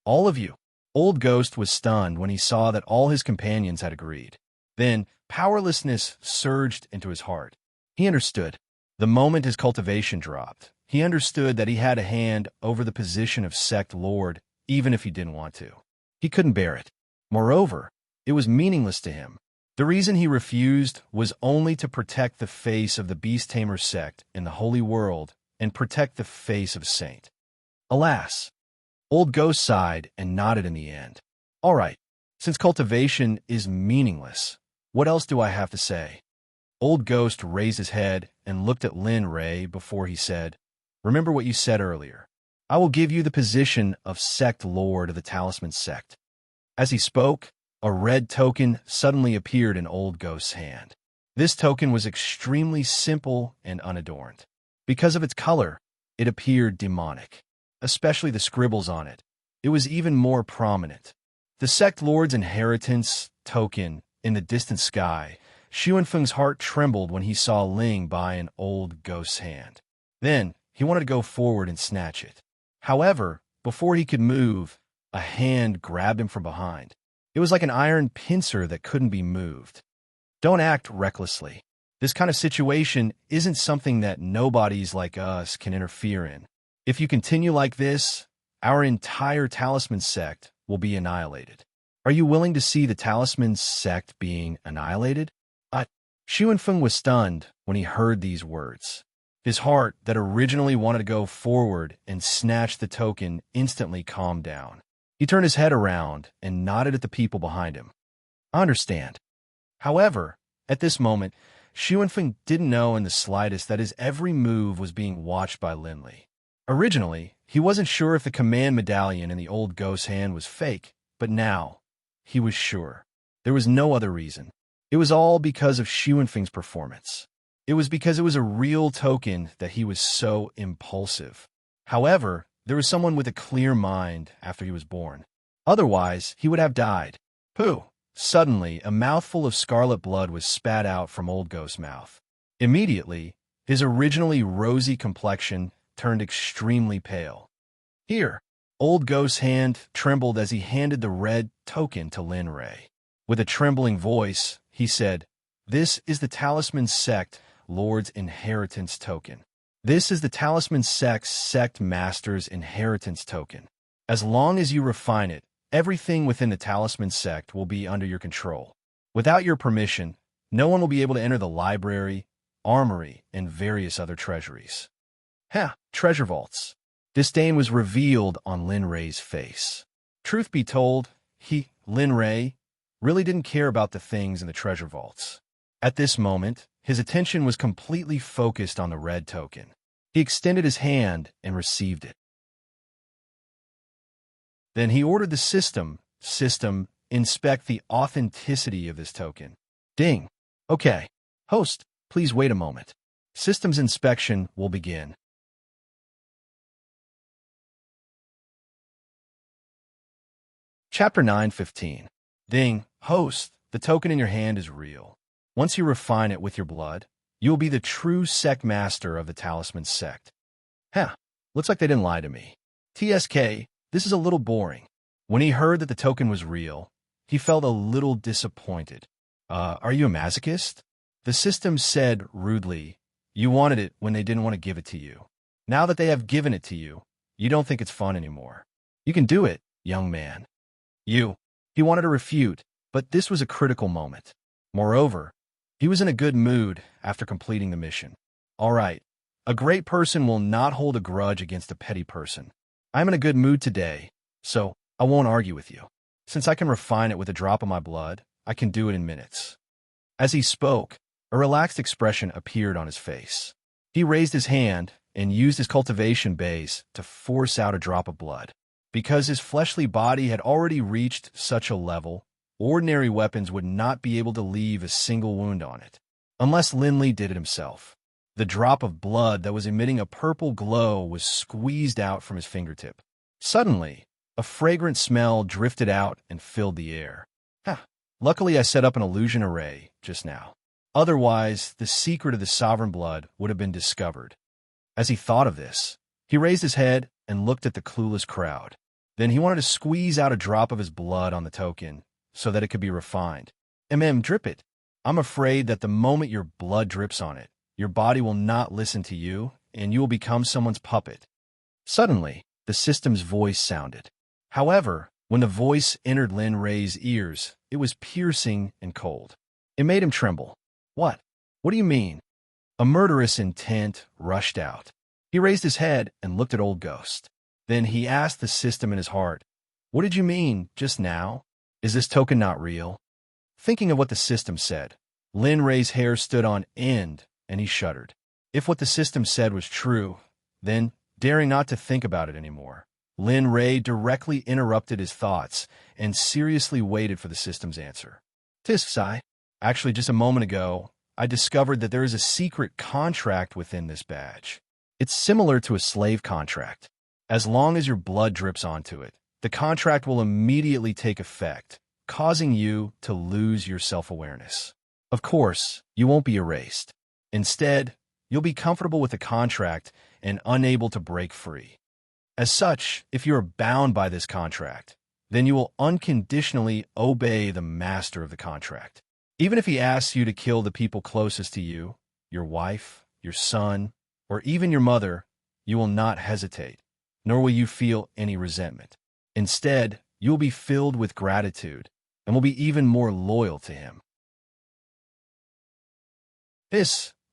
All of you. Old Ghost was stunned when he saw that all his companions had agreed. Then, powerlessness surged into his heart. He understood. The moment his cultivation dropped, he understood that he had a hand over the position of Sect Lord, even if he didn't want to. He couldn't bear it. Moreover, it was meaningless to him. The reason he refused was only to protect the face of the Beast Tamer sect in the holy world and protect the face of Saint. Alas! Old Ghost sighed and nodded in the end. All right, since cultivation is meaningless, what else do I have to say? Old Ghost raised his head and looked at Lin Ray before he said, "Remember what you said earlier. I will give you the position of Sect Lord of the Talisman Sect." As he spoke, a red token suddenly appeared in Old Ghost's hand. This token was extremely simple and unadorned. Because of its color, it appeared demonic, especially the scribbles on it. It was even more prominent. The Sect Lord's inheritance token in the distant sky. Xuanfeng's heart trembled when he saw Ling Bai in Old Ghost's hand. Then, he wanted to go forward and snatch it. However, before he could move, a hand grabbed him from behind. It was like an iron pincer that couldn't be moved. Don't act recklessly. This kind of situation isn't something that nobodies like us can interfere in. If you continue like this, our entire talisman sect will be annihilated. Are you willing to see the talisman sect being annihilated? Xuanfeng was stunned when he heard these words. His heart, that originally wanted to go forward and snatch the token, instantly calmed down. He turned his head around and nodded at the people behind him. I understand. However, at this moment, Xuanfeng didn't know in the slightest that his every move was being watched by Linley. Originally, he wasn't sure if the command medallion in the Old Ghost's hand was fake, but now, he was sure. There was no other reason. It was all because of Xuanfeng's performance. It was because it was a real token that he was so impulsive. However, there was someone with a clear mind after he was born. Otherwise, he would have died. Pooh! Suddenly, a mouthful of scarlet blood was spat out from Old Ghost's mouth. Immediately, his originally rosy complexion turned extremely pale. Here, Old Ghost's hand trembled as he handed the red token to Lin Ray. With a trembling voice, he said, "This is the Talisman Sect Lord's Inheritance Token. This is the Talisman Sect Master's Inheritance Token. As long as you refine it, everything within the Talisman Sect will be under your control. Without your permission, no one will be able to enter the library, armory, and various other treasuries." Treasure vaults. Disdain was revealed on Lin Ray's face. Truth be told, Lin Ray, really didn't care about the things in the treasure vaults. At this moment, his attention was completely focused on the red token. He extended his hand and received it. Then he ordered the system, inspect the authenticity of this token. Ding. Okay. Host, please wait a moment. Systems inspection will begin. Chapter 9:15. Ding. Host, the token in your hand is real. Once you refine it with your blood, you will be the true sect master of the Talisman Sect. Looks like they didn't lie to me. TSK, this is a little boring. When he heard that the token was real, he felt a little disappointed. Are you a masochist? The system said rudely, you wanted it when they didn't want to give it to you. Now that they have given it to you, you don't think it's fun anymore. You can do it, young man. He wanted to refute, but this was a critical moment. Moreover, he was in a good mood after completing the mission. All right, a great person will not hold a grudge against a petty person. I'm in a good mood today, so I won't argue with you. Since I can refine it with a drop of my blood, I can do it in minutes. As he spoke, a relaxed expression appeared on his face. He raised his hand and used his cultivation base to force out a drop of blood. Because his fleshly body had already reached such a level, ordinary weapons would not be able to leave a single wound on it, unless Lin Li did it himself. The drop of blood that was emitting a purple glow was squeezed out from his fingertip. Suddenly, a fragrant smell drifted out and filled the air. Luckily, I set up an illusion array just now. Otherwise, the secret of the sovereign blood would have been discovered. As he thought of this, he raised his head and looked at the clueless crowd. Then he wanted to squeeze out a drop of his blood on the token so that it could be refined. Drip it. I'm afraid that the moment your blood drips on it, your body will not listen to you and you will become someone's puppet. Suddenly, the system's voice sounded. However, when the voice entered Lin Ray's ears, it was piercing and cold. It made him tremble. What? What do you mean? A murderous intent rushed out. He raised his head and looked at Old Ghost. Then he asked the system in his heart, "What did you mean just now? Is this token not real?" Thinking of what the system said, Lin Ray's hair stood on end and he shuddered. If what the system said was true, then, daring not to think about it anymore, Lin Ray directly interrupted his thoughts and seriously waited for the system's answer. Sai, actually just a moment ago, I discovered that there is a secret contract within this badge. It's similar to a slave contract. As long as your blood drips onto it, the contract will immediately take effect, causing you to lose your self-awareness. Of course, you won't be erased. Instead, you'll be comfortable with the contract and unable to break free. As such, if you are bound by this contract, then you will unconditionally obey the master of the contract. Even if he asks you to kill the people closest to you, your wife, your son, or even your mother, you will not hesitate, nor will you feel any resentment. Instead, you will be filled with gratitude and will be even more loyal to him.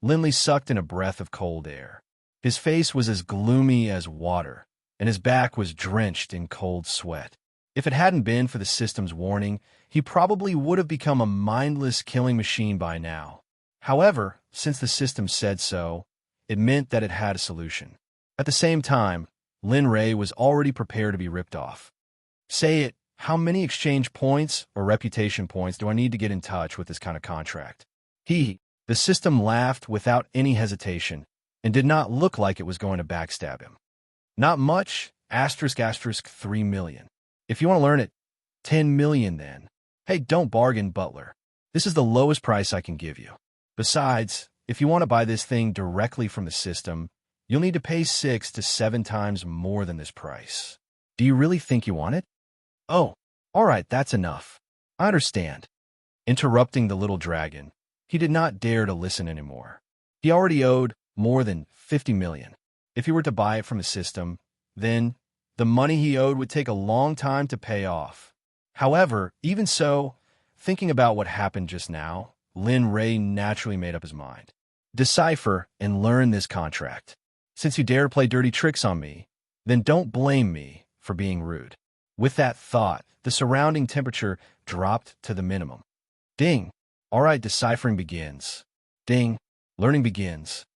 Lin Li sucked in a breath of cold air. His face was as gloomy as water, and his back was drenched in cold sweat. If it hadn't been for the system's warning, he probably would have become a mindless killing machine by now. However, since the system said so, it meant that it had a solution. At the same time, Lin Ray was already prepared to be ripped off. Say it, How many exchange points or reputation points do I need to get in touch with this kind of contract? The system laughed without any hesitation and did not look like it was going to backstab him. Not much, asterisk asterisk 3 million. If you want to learn it, 10 million then. Hey, don't bargain, butler. This is the lowest price I can give you. Besides, if you want to buy this thing directly from the system, you'll need to pay 6 to 7 times more than this price. Do you really think you want it? Oh, all right, that's enough. I understand. Interrupting the little dragon, he did not dare to listen anymore. He already owed more than 50 million. If he were to buy it from the system, then the money he owed would take a long time to pay off. However, even so, thinking about what happened just now, Lin Ray naturally made up his mind. Decipher and learn this contract. Since you dare play dirty tricks on me, then don't blame me for being rude. With that thought, the surrounding temperature dropped to the minimum. Ding! All right, deciphering begins. Ding! Learning begins.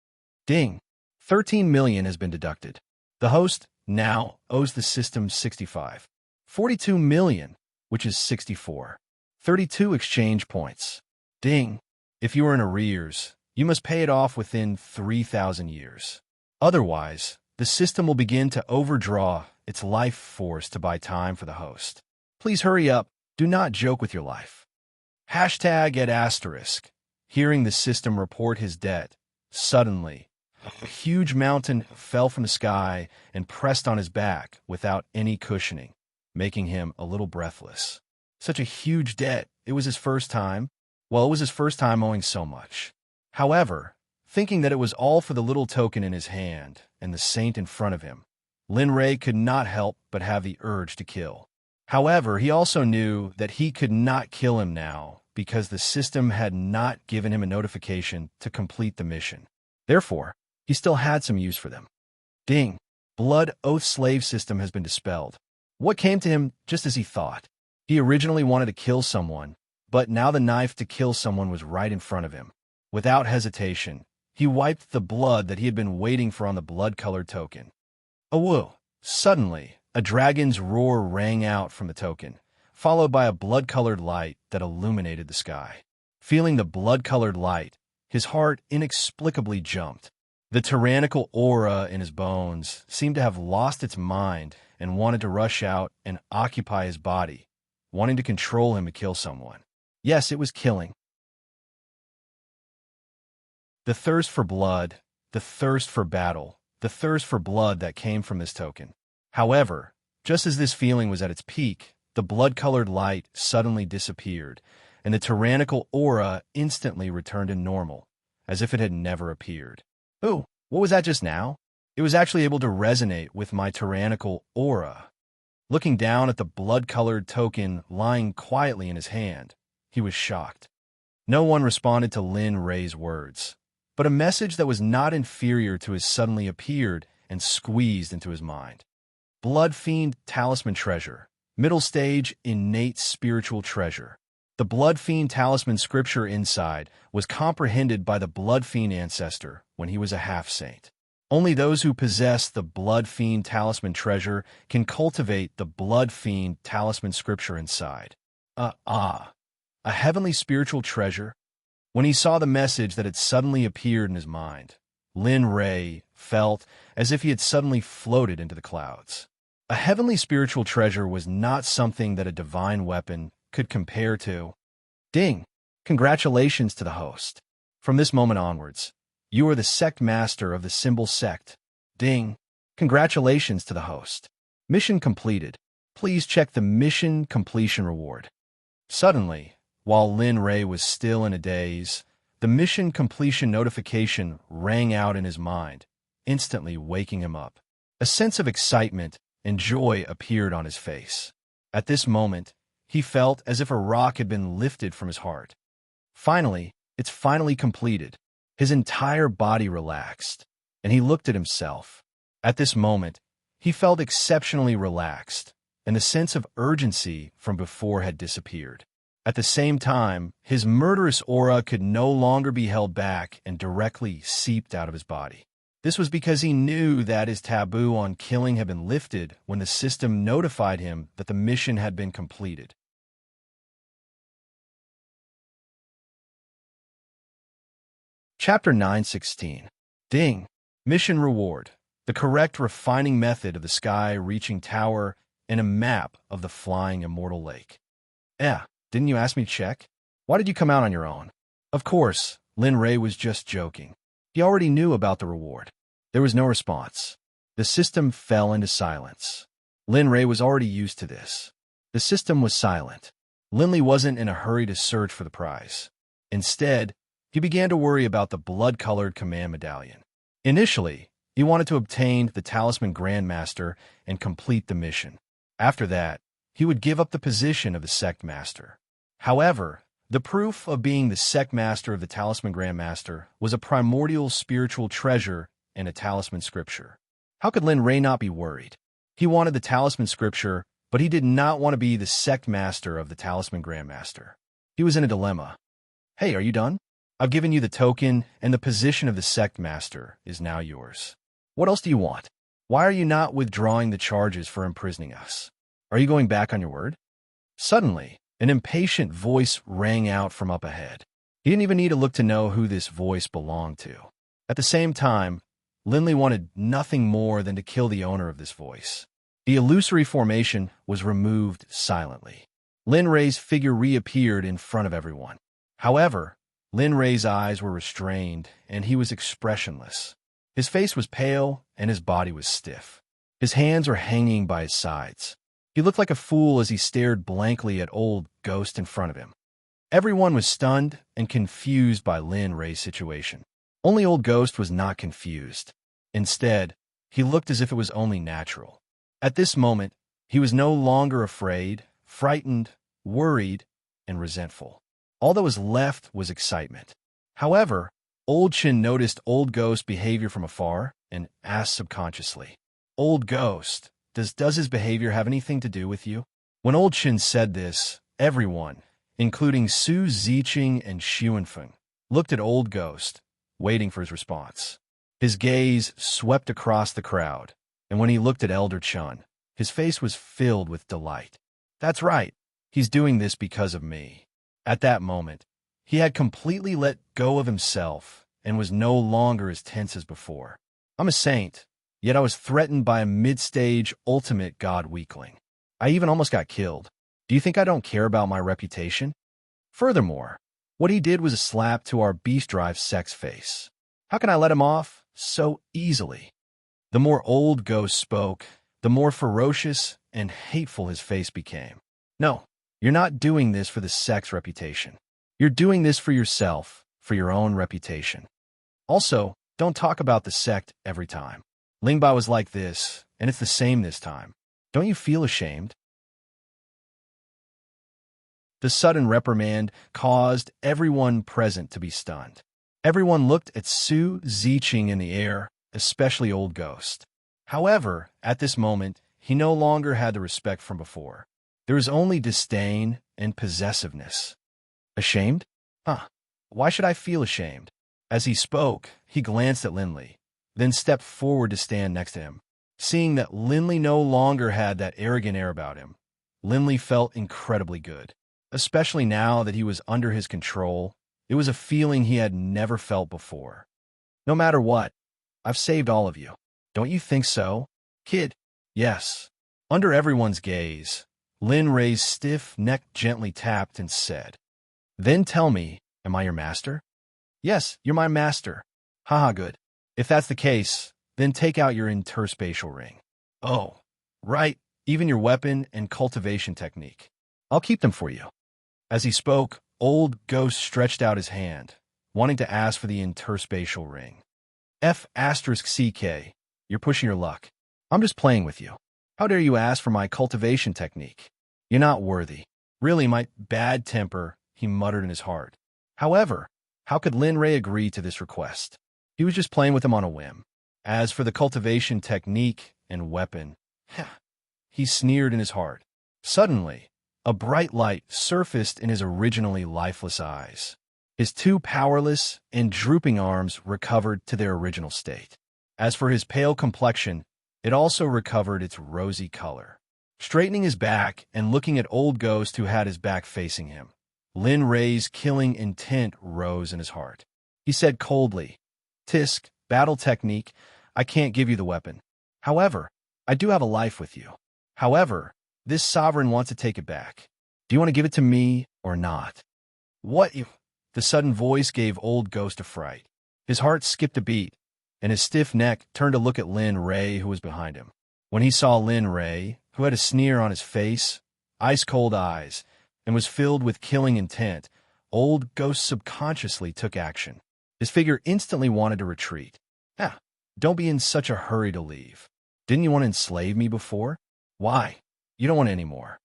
Ding! 13 million has been deducted. The host now owes the system 65. 42 million, which is 64. 32 exchange points. Ding! If you are in arrears, you must pay it off within 3,000 years. Otherwise, the system will begin to overdraw its life force to buy time for the host. Please hurry up. Do not joke with your life. Hashtag at asterisk. Hearing the system report his debt, suddenly, a huge mountain fell from the sky and pressed on his back without any cushioning, making him a little breathless. Such a huge debt. It was his first time. Well, it was his first time owing so much. However, thinking that it was all for the little token in his hand and the saint in front of him, Lin Ray could not help but have the urge to kill. However, he also knew that he could not kill him now because the system had not given him a notification to complete the mission. Therefore, he still had some use for them. Ding! Blood Oath slave system has been dispelled. What came to him just as he thought? He originally wanted to kill someone, but now the knife to kill someone was right in front of him. Without hesitation, he wiped the blood that he had been waiting for on the blood-colored token. Awoo! Suddenly, a dragon's roar rang out from the token, followed by a blood-colored light that illuminated the sky. Feeling the blood-colored light, his heart inexplicably jumped. The tyrannical aura in his bones seemed to have lost its mind and wanted to rush out and occupy his body, wanting to control him to kill someone. Yes, it was killing. The thirst for blood, the thirst for battle, the thirst for blood that came from this token. However, just as this feeling was at its peak, the blood-colored light suddenly disappeared, and the tyrannical aura instantly returned to normal, as if it had never appeared. Ooh, what was that just now? It was actually able to resonate with my tyrannical aura. Looking down at the blood-colored token lying quietly in his hand, he was shocked. No one responded to Lin Ray's words, but a message that was not inferior to his suddenly appeared and squeezed into his mind. Blood Fiend Talisman Treasure. Middle stage innate spiritual treasure. The Blood Fiend Talisman scripture inside was comprehended by the Blood Fiend ancestor when he was a half-saint. Only those who possess the Blood Fiend Talisman treasure can cultivate the Blood Fiend Talisman scripture inside. A heavenly spiritual treasure? When he saw the message that had suddenly appeared in his mind, Lin Ray felt as if he had suddenly floated into the clouds. A heavenly spiritual treasure was not something that a divine weapon could compare to. Ding! Congratulations to the host. From this moment onwards, you are the sect master of the symbol Sect. Ding! Congratulations to the host. Mission completed. Please check the mission completion reward. Suddenly, while Lin Ray was still in a daze, the mission completion notification rang out in his mind, instantly waking him up. A sense of excitement and joy appeared on his face. At this moment, he felt as if a rock had been lifted from his heart. Finally, it's finally completed. His entire body relaxed, and he looked at himself. At this moment, he felt exceptionally relaxed, and the sense of urgency from before had disappeared. At the same time, his murderous aura could no longer be held back and directly seeped out of his body. This was because he knew that his taboo on killing had been lifted when the system notified him that the mission had been completed. Chapter 9:16. Ding. Mission reward. The correct refining method of the sky-reaching tower and a map of the flying immortal lake. Didn't you ask me to check? Why did you come out on your own? Of course, Lin Ray was just joking. He already knew about the reward. There was no response. The system fell into silence. Lin Ray was already used to this. The system was silent. Linley wasn't in a hurry to search for the prize. Instead, he began to worry about the blood-colored command medallion. Initially, he wanted to obtain the Talisman Grandmaster and complete the mission. After that, he would give up the position of the Sect Master. However, the proof of being the Sect Master of the Talisman Grandmaster was a primordial spiritual treasure and a talisman scripture. How could Lin Ray not be worried? He wanted the talisman scripture, but he did not want to be the Sect Master of the Talisman Grandmaster. He was in a dilemma. Hey, are you done? I've given you the token, and the position of the Sect Master is now yours. What else do you want? Why are you not withdrawing the charges for imprisoning us? Are you going back on your word? Suddenly, an impatient voice rang out from up ahead. He didn't even need to look to know who this voice belonged to. At the same time, Linley wanted nothing more than to kill the owner of this voice. The illusory formation was removed silently. Lin Ray's figure reappeared in front of everyone. However, Lin Ray's eyes were restrained, and he was expressionless. His face was pale, and his body was stiff. His hands were hanging by his sides. He looked like a fool as he stared blankly at Old Ghost in front of him. Everyone was stunned and confused by Lin Ray's situation. Only Old Ghost was not confused. Instead, he looked as if it was only natural. At this moment, he was no longer afraid, frightened, worried, and resentful. All that was left was excitement. However, Old Chin noticed Old Ghost's behavior from afar and asked subconsciously, "Old Ghost, does his behavior have anything to do with you?" When Old Chin said this, everyone, including Su Ziqing and Xuanfeng, looked at Old Ghost, waiting for his response. His gaze swept across the crowd, and when he looked at Elder Chun, his face was filled with delight. That's right, he's doing this because of me. At that moment, he had completely let go of himself and was no longer as tense as before. I'm a saint, yet I was threatened by a mid-stage ultimate god weakling. I even almost got killed. Do you think I don't care about my reputation? Furthermore, what he did was a slap to our Beast Drive Sect's face. How can I let him off so easily? The more Old Ghost spoke, the more ferocious and hateful his face became. No, you're not doing this for the Sect's reputation. You're doing this for yourself, for your own reputation. Also, don't talk about the Sect every time. Lingbai was like this, and it's the same this time. Don't you feel ashamed? The sudden reprimand caused everyone present to be stunned. Everyone looked at Su Ziqing in the air, especially Old Ghost. However, at this moment, he no longer had the respect from before. There was only disdain and possessiveness. Ashamed? Why should I feel ashamed? As he spoke, he glanced at Linley, then stepped forward to stand next to him. Seeing that Linley no longer had that arrogant air about him, Linley felt incredibly good. Especially now that he was under his control, it was a feeling he had never felt before. No matter what, I've saved all of you. Don't you think so, kid? Yes. Under everyone's gaze, Lin Ray's stiff neck gently tapped and said, "Then tell me, am I your master?" "Yes, you're my master." Haha, good. If that's the case, then take out your interspatial ring. Oh, right, even your weapon and cultivation technique. I'll keep them for you. As he spoke, Old Ghost stretched out his hand, wanting to ask for the interspatial ring. F*CK, you're pushing your luck. I'm just playing with you. How dare you ask for my cultivation technique? You're not worthy. Really, my bad temper, he muttered in his heart. However, how could Lin Ray agree to this request? He was just playing with him on a whim. As for the cultivation technique and weapon, he sneered in his heart. Suddenly, a bright light surfaced in his originally lifeless eyes. His two powerless and drooping arms recovered to their original state. As for his pale complexion, it also recovered its rosy color. Straightening his back and looking at Old Ghost, who had his back facing him, Lin Ray's killing intent rose in his heart. He said coldly, "Tisk, battle technique, I can't give you the weapon. However, I do have a life with you. However, this sovereign wants to take it back. Do you want to give it to me or not?" "What you—" The sudden voice gave Old Ghost a fright. His heart skipped a beat, and his stiff neck turned to look at Lin Ray, who was behind him. When he saw Lin Ray, who had a sneer on his face, ice-cold eyes, and was filled with killing intent, Old Ghost subconsciously took action. His figure instantly wanted to retreat. "Ah, don't be in such a hurry to leave. Didn't you want to enslave me before? Why? You don't want any more."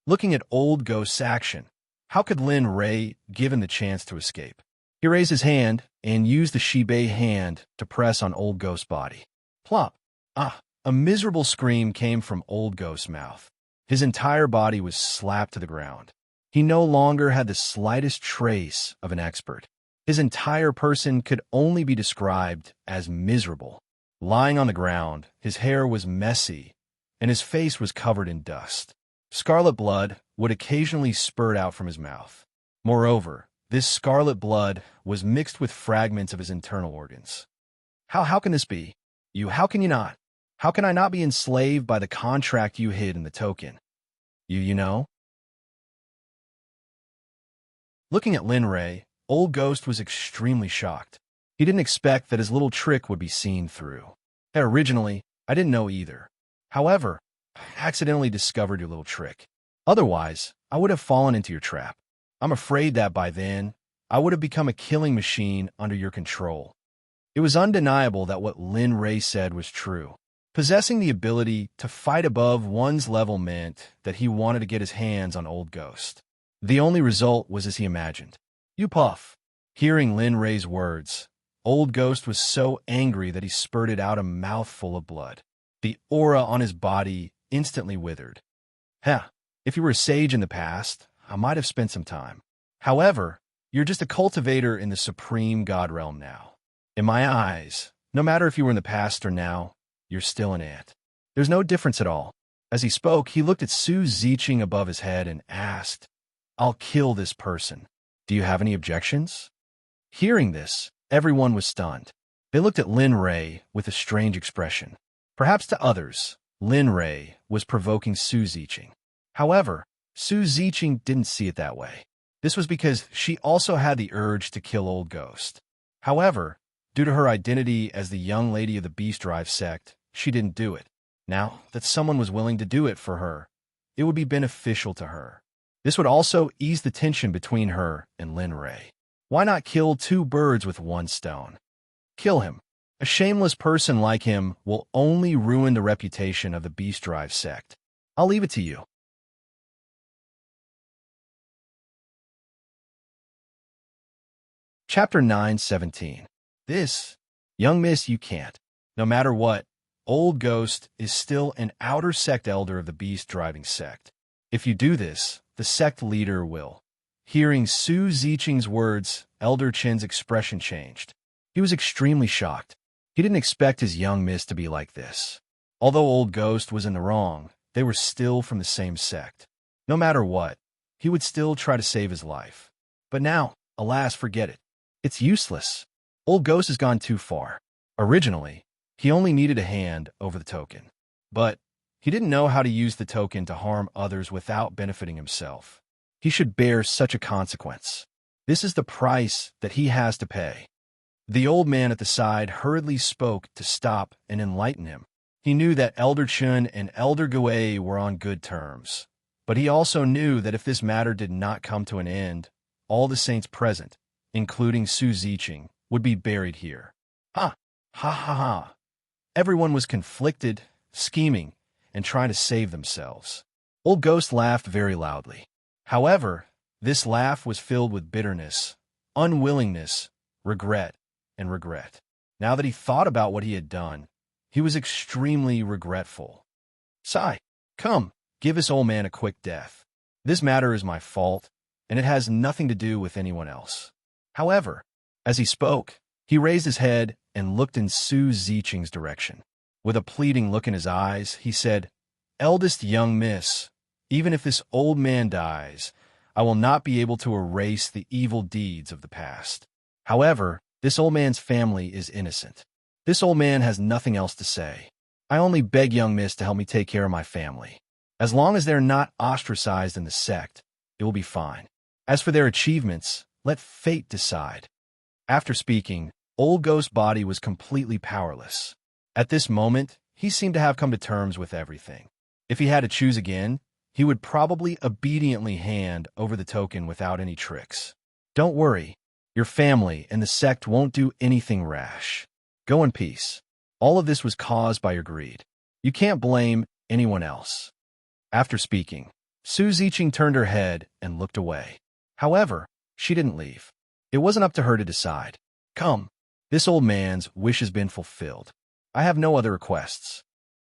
Looking at Old Ghost's action, how could Lin Ray give him the chance to escape? He raised his hand and used the Shibei hand to press on Old Ghost's body. Plop! Ah! A miserable scream came from Old Ghost's mouth. His entire body was slapped to the ground. He no longer had the slightest trace of an expert. His entire person could only be described as miserable. Lying on the ground, his hair was messy, and his face was covered in dust. Scarlet blood would occasionally spurt out from his mouth. Moreover, this scarlet blood was mixed with fragments of his internal organs. How can this be? How can you not? How can I not be enslaved by the contract you hid in the token? You know? Looking at Lin Ray, Old Ghost was extremely shocked. He didn't expect that his little trick would be seen through. Originally, I didn't know either. However, I accidentally discovered your little trick. Otherwise, I would have fallen into your trap. I'm afraid that by then, I would have become a killing machine under your control. It was undeniable that what Lin Ray said was true. Possessing the ability to fight above one's level meant that he wanted to get his hands on Old Ghost. The only result was as he imagined. "You puff." Hearing Lin Ray's words, Old Ghost was so angry that he spurted out a mouthful of blood. The aura on his body instantly withered. If you were a sage in the past, I might have spent some time. However, you're just a cultivator in the supreme god realm now. In my eyes, no matter if you were in the past or now, you're still an ant. There's no difference at all. As he spoke, he looked at Su Ziqing above his head and asked, "I'll kill this person. Do you have any objections?" Hearing this, everyone was stunned. They looked at Lin Ray with a strange expression. Perhaps to others, Lin Ray was provoking Su Ziqing. However, Su Ziqing didn't see it that way. This was because she also had the urge to kill Old Ghost. However, due to her identity as the young lady of the Beast Drive sect, she didn't do it. Now that someone was willing to do it for her, it would be beneficial to her. This would also ease the tension between her and Lin Ray. Why not kill two birds with one stone? Kill him. A shameless person like him will only ruin the reputation of the Beast Drive sect. I'll leave it to you. Chapter 9:17. This, young miss, you can't. No matter what, Old Ghost is still an outer sect elder of the Beast Driving sect. If you do this, the sect leader will. Hearing Su Ziqing's words, Elder Chen's expression changed. He was extremely shocked. He didn't expect his young miss to be like this. Although Old Ghost was in the wrong, they were still from the same sect. No matter what, he would still try to save his life. But now, alas, forget it. It's useless. Old Ghost has gone too far. Originally, he only needed a hand over the token. But he didn't know how to use the token to harm others without benefiting himself. He should bear such a consequence. This is the price that he has to pay. The old man at the side hurriedly spoke to stop and enlighten him. He knew that Elder Chen and Elder Gui were on good terms. But he also knew that if this matter did not come to an end, all the saints present, including Su Ziqing, would be buried here. Ha! Ha ha ha! Everyone was conflicted, scheming, and trying to save themselves. Old Ghost laughed very loudly. However, this laugh was filled with bitterness, unwillingness, regret, and regret. Now that he thought about what he had done, he was extremely regretful. "Sigh, come, give this old man a quick death. This matter is my fault, and it has nothing to do with anyone else." However, as he spoke, he raised his head and looked in Su Ziqing's direction. With a pleading look in his eyes, he said, "Eldest young miss, even if this old man dies, I will not be able to erase the evil deeds of the past. However, this old man's family is innocent. This old man has nothing else to say. I only beg young miss to help me take care of my family. As long as they're not ostracized in the sect, it will be fine. As for their achievements, let fate decide." After speaking, Old Ghost's body was completely powerless. At this moment, he seemed to have come to terms with everything. If he had to choose again, he would probably obediently hand over the token without any tricks. "Don't worry, your family and the sect won't do anything rash. Go in peace. All of this was caused by your greed. You can't blame anyone else." After speaking, Su Ziqing turned her head and looked away. However, she didn't leave. It wasn't up to her to decide. "Come, this old man's wish has been fulfilled. I have no other requests."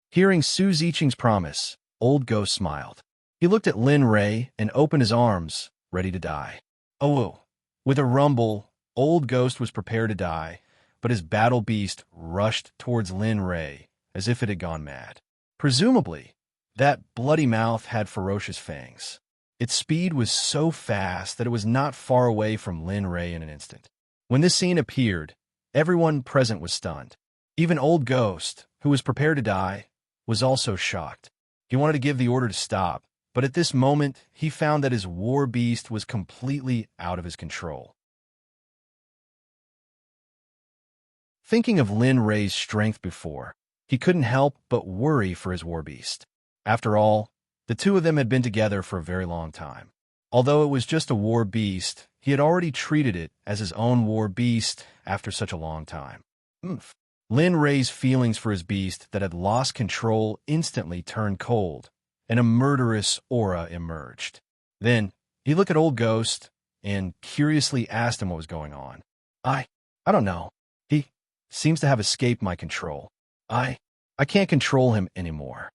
Hearing Su Ziqing's promise, Old Ghost smiled. He looked at Lin Rei and opened his arms, ready to die. Oh! With a rumble, Old Ghost was prepared to die, but his battle beast rushed towards Lin Rei as if it had gone mad. Presumably, that bloody mouth had ferocious fangs. Its speed was so fast that it was not far away from Lin Rei in an instant. When this scene appeared, everyone present was stunned. Even Old Ghost, who was prepared to die, was also shocked. He wanted to give the order to stop, but at this moment, he found that his war beast was completely out of his control. Thinking of Lin Rei's strength before, he couldn't help but worry for his war beast. After all, the two of them had been together for a very long time. Although it was just a war beast, he had already treated it as his own war beast after such a long time. Lin Rei's feelings for his beast that had lost control instantly turned cold, and a murderous aura emerged. Then, he looked at Old Ghost and curiously asked him what was going on. I don't know. He seems to have escaped my control. I can't control him anymore."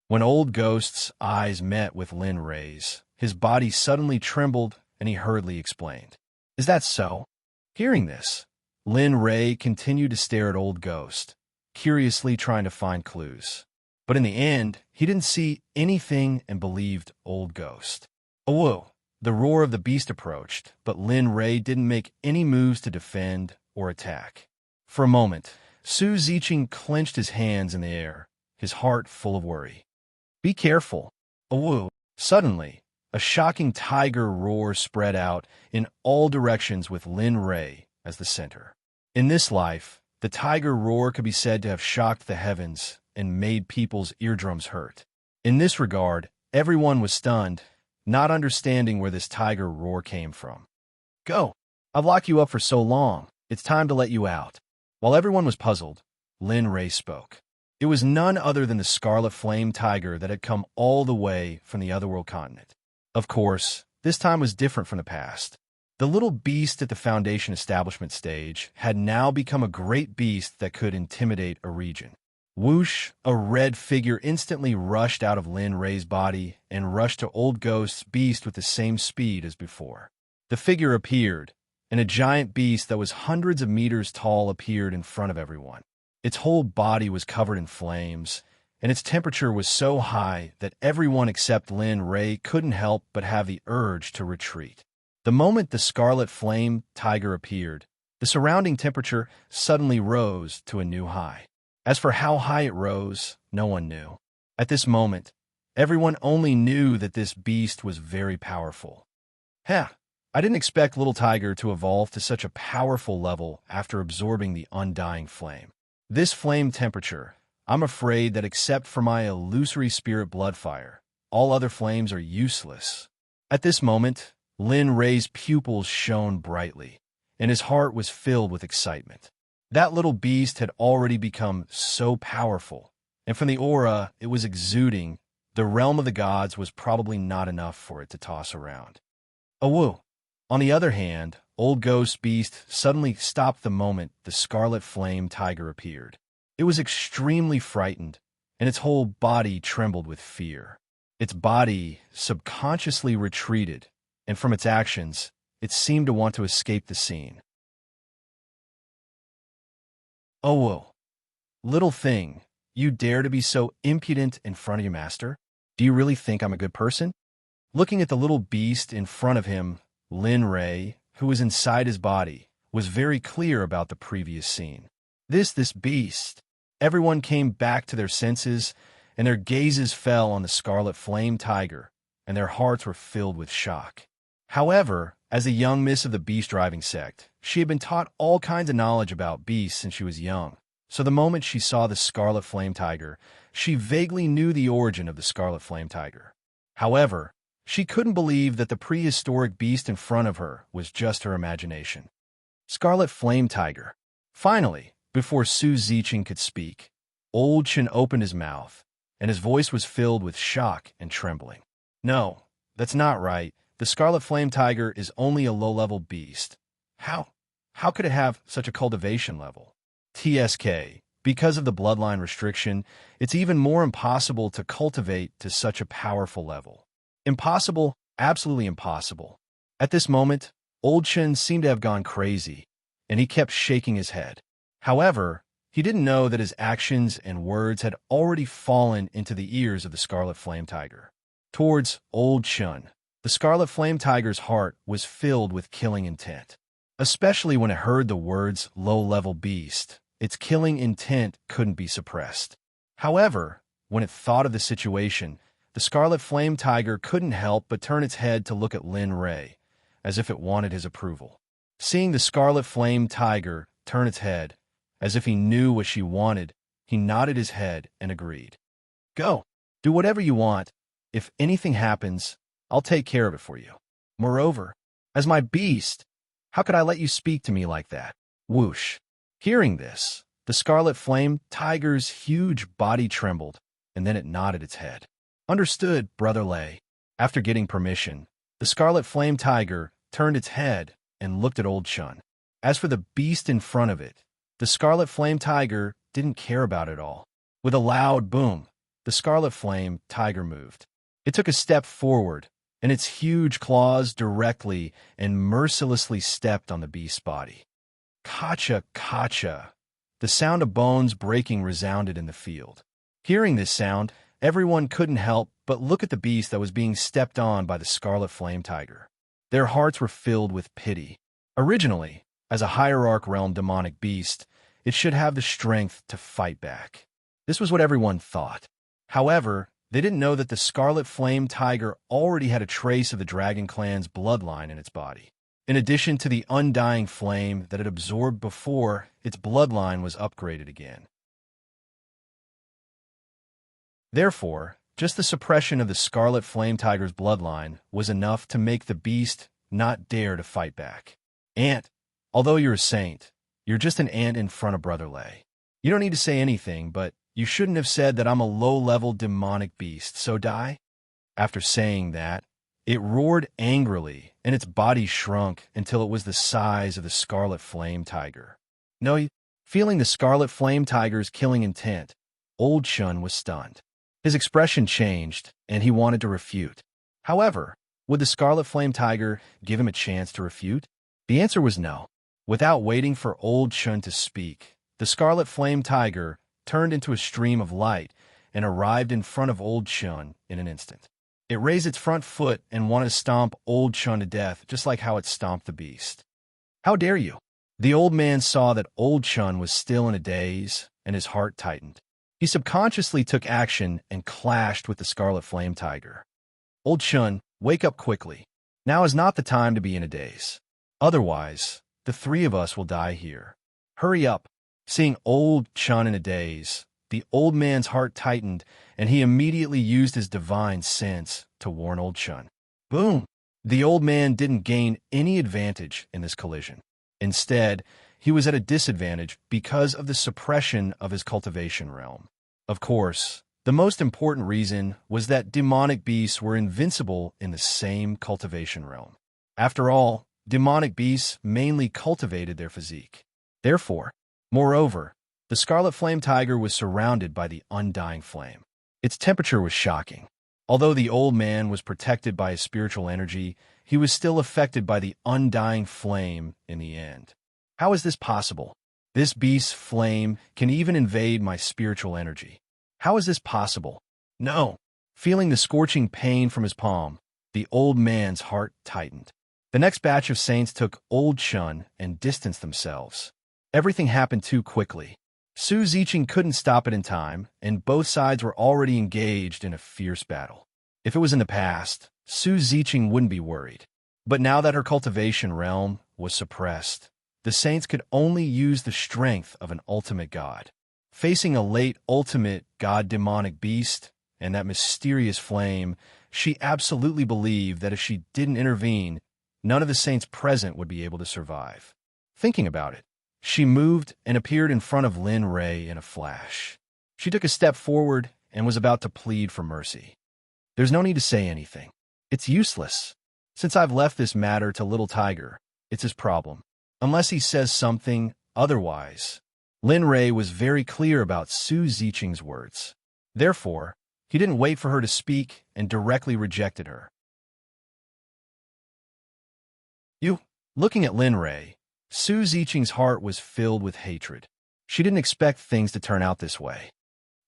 When Old Ghost's eyes met with Lin Rei's, his body suddenly trembled and he hurriedly explained, "Is that so?" Hearing this, Lin Rei continued to stare at Old Ghost, curiously trying to find clues. But in the end, he didn't see anything and believed Old Ghost. Oh! The roar of the beast approached, but Lin Rei didn't make any moves to defend or attack. For a moment, Su Ziqing clenched his hands in the air, his heart full of worry. "Be careful." Oh! Suddenly, a shocking tiger roar spread out in all directions with Lin Rei as the center. In this life, the tiger roar could be said to have shocked the heavens and made people's eardrums hurt. In this regard, everyone was stunned, not understanding where this tiger roar came from. "Go! I've locked you up for so long. It's time to let you out." While everyone was puzzled, Lin Rei spoke. It was none other than the Scarlet Flame Tiger that had come all the way from the Otherworld continent. Of course, this time was different from the past. The little beast at the Foundation establishment stage had now become a great beast that could intimidate a region. Whoosh! A red figure instantly rushed out of Lin Rei's body and rushed to Old Ghost's beast with the same speed as before. The figure appeared, and a giant beast that was hundreds of meters tall appeared in front of everyone. Its whole body was covered in flames, and its temperature was so high that everyone except Lin Rei couldn't help but have the urge to retreat. The moment the Scarlet Flame Tiger appeared, the surrounding temperature suddenly rose to a new high. As for how high it rose, no one knew. At this moment, everyone only knew that this beast was very powerful. I didn't expect Little Tiger to evolve to such a powerful level after absorbing the undying flame. This flame temperature, I'm afraid that except for my illusory spirit bloodfire, all other flames are useless. At this moment, Lin Rei's pupils shone brightly, and his heart was filled with excitement. That little beast had already become so powerful, and from the aura it was exuding, the realm of the gods was probably not enough for it to toss around. Oh! On the other hand, Old Ghost Beast suddenly stopped the moment the Scarlet Flame Tiger appeared. It was extremely frightened, and its whole body trembled with fear. Its body subconsciously retreated, and from its actions, it seemed to want to escape the scene. "Oh, whoa. Little thing, you dare to be so impudent in front of your master? Do you really think I'm a good person?" Looking at the little beast in front of him, Lin Ray, who was inside his body, was very clear about the previous scene. This beast. Everyone came back to their senses, and their gazes fell on the scarlet flame tiger, and their hearts were filled with shock. However, as a young miss of the beast-driving sect, she had been taught all kinds of knowledge about beasts since she was young. So the moment she saw the scarlet flame tiger, she vaguely knew the origin of the scarlet flame tiger. However, she couldn't believe that the prehistoric beast in front of her was just her imagination. Scarlet flame tiger. Finally, before Su Ziqing could speak, Old Chen opened his mouth, and his voice was filled with shock and trembling. "No, that's not right. The scarlet flame tiger is only a low-level beast. How could it have such a cultivation level? TSK, because of the bloodline restriction, it's even more impossible to cultivate to such a powerful level. Impossible, absolutely impossible." At this moment, Old Chen seemed to have gone crazy, and he kept shaking his head. However, he didn't know that his actions and words had already fallen into the ears of the scarlet flame tiger. Towards Old Chen, the scarlet flame tiger's heart was filled with killing intent. Especially when it heard the words low-level beast, its killing intent couldn't be suppressed. However, when it thought of the situation, the scarlet flame tiger couldn't help but turn its head to look at Lin Ray, as if it wanted his approval. Seeing the scarlet flame tiger turn its head, as if he knew what she wanted, he nodded his head and agreed. "Go, do whatever you want. If anything happens, I'll take care of it for you. Moreover, as my beast, how could I let you speak to me like that?" Whoosh. Hearing this, the scarlet flame tiger's huge body trembled, and then it nodded its head. "Understood, Brother Lei." After getting permission, the scarlet flame tiger turned its head and looked at Old Chen. As for the beast in front of it, the scarlet flame tiger didn't care about it all. With a loud boom, the scarlet flame tiger moved. It took a step forward, and its huge claws directly and mercilessly stepped on the beast's body. Kacha, kacha. The sound of bones breaking resounded in the field. Hearing this sound, everyone couldn't help but look at the beast that was being stepped on by the scarlet flame tiger. Their hearts were filled with pity. Originally, as a hierarch realm demonic beast, it should have the strength to fight back. This was what everyone thought. However, they didn't know that the scarlet flame tiger already had a trace of the dragon clan's bloodline in its body. In addition to the undying flame that it absorbed before, its bloodline was upgraded again. Therefore, just the suppression of the scarlet flame tiger's bloodline was enough to make the beast not dare to fight back. "Ant, although you're a saint, you're just an ant in front of Brother Lei. You don't need to say anything, but you shouldn't have said that I'm a low-level demonic beast, so die." After saying that, it roared angrily, and its body shrunk until it was the size of the scarlet flame tiger. Feeling the scarlet flame tiger's killing intent, Old Chen was stunned. His expression changed, and he wanted to refute. However, would the scarlet flame tiger give him a chance to refute? The answer was no. Without waiting for Old Chen to speak, the scarlet flame tiger turned into a stream of light and arrived in front of Old Chen in an instant. It raised its front foot and wanted to stomp Old Chen to death, just like how it stomped the beast. "How dare you?" The old man saw that Old Chen was still in a daze, and his heart tightened. He subconsciously took action and clashed with the scarlet flame tiger. "Old Chen, wake up quickly. Now is not the time to be in a daze. Otherwise, the three of us will die here. Hurry up." Seeing Old Chen in a daze, the old man's heart tightened, and he immediately used his divine sense to warn Old Chen. Boom! The old man didn't gain any advantage in this collision. Instead, he was at a disadvantage because of the suppression of his cultivation realm. Of course, the most important reason was that demonic beasts were invincible in the same cultivation realm. After all, demonic beasts mainly cultivated their physique. Moreover, the scarlet flame tiger was surrounded by the undying flame. Its temperature was shocking. Although the old man was protected by his spiritual energy, he was still affected by the undying flame in the end. How is this possible? This beast's flame can even invade my spiritual energy. How is this possible? No. Feeling the scorching pain from his palm, the old man's heart tightened. The next batch of saints took Old Chun and distanced themselves. Everything happened too quickly. Su Ziqing couldn't stop it in time, and both sides were already engaged in a fierce battle. If it was in the past, Su Ziqing wouldn't be worried. But now that her cultivation realm was suppressed, the saints could only use the strength of an ultimate god. Facing a late ultimate god demonic beast and that mysterious flame, she absolutely believed that if she didn't intervene, none of the saints present would be able to survive. Thinking about it, she moved and appeared in front of Lin Ray in a flash. She took a step forward and was about to plead for mercy. There's no need to say anything. It's useless. Since I've left this matter to Little Tiger, it's his problem. Unless he says something otherwise. Lin Ray was very clear about Su Ziqing's words. Therefore, he didn't wait for her to speak and directly rejected her. You. Looking at Lin Ray, Su Ziqing's heart was filled with hatred. She didn't expect things to turn out this way.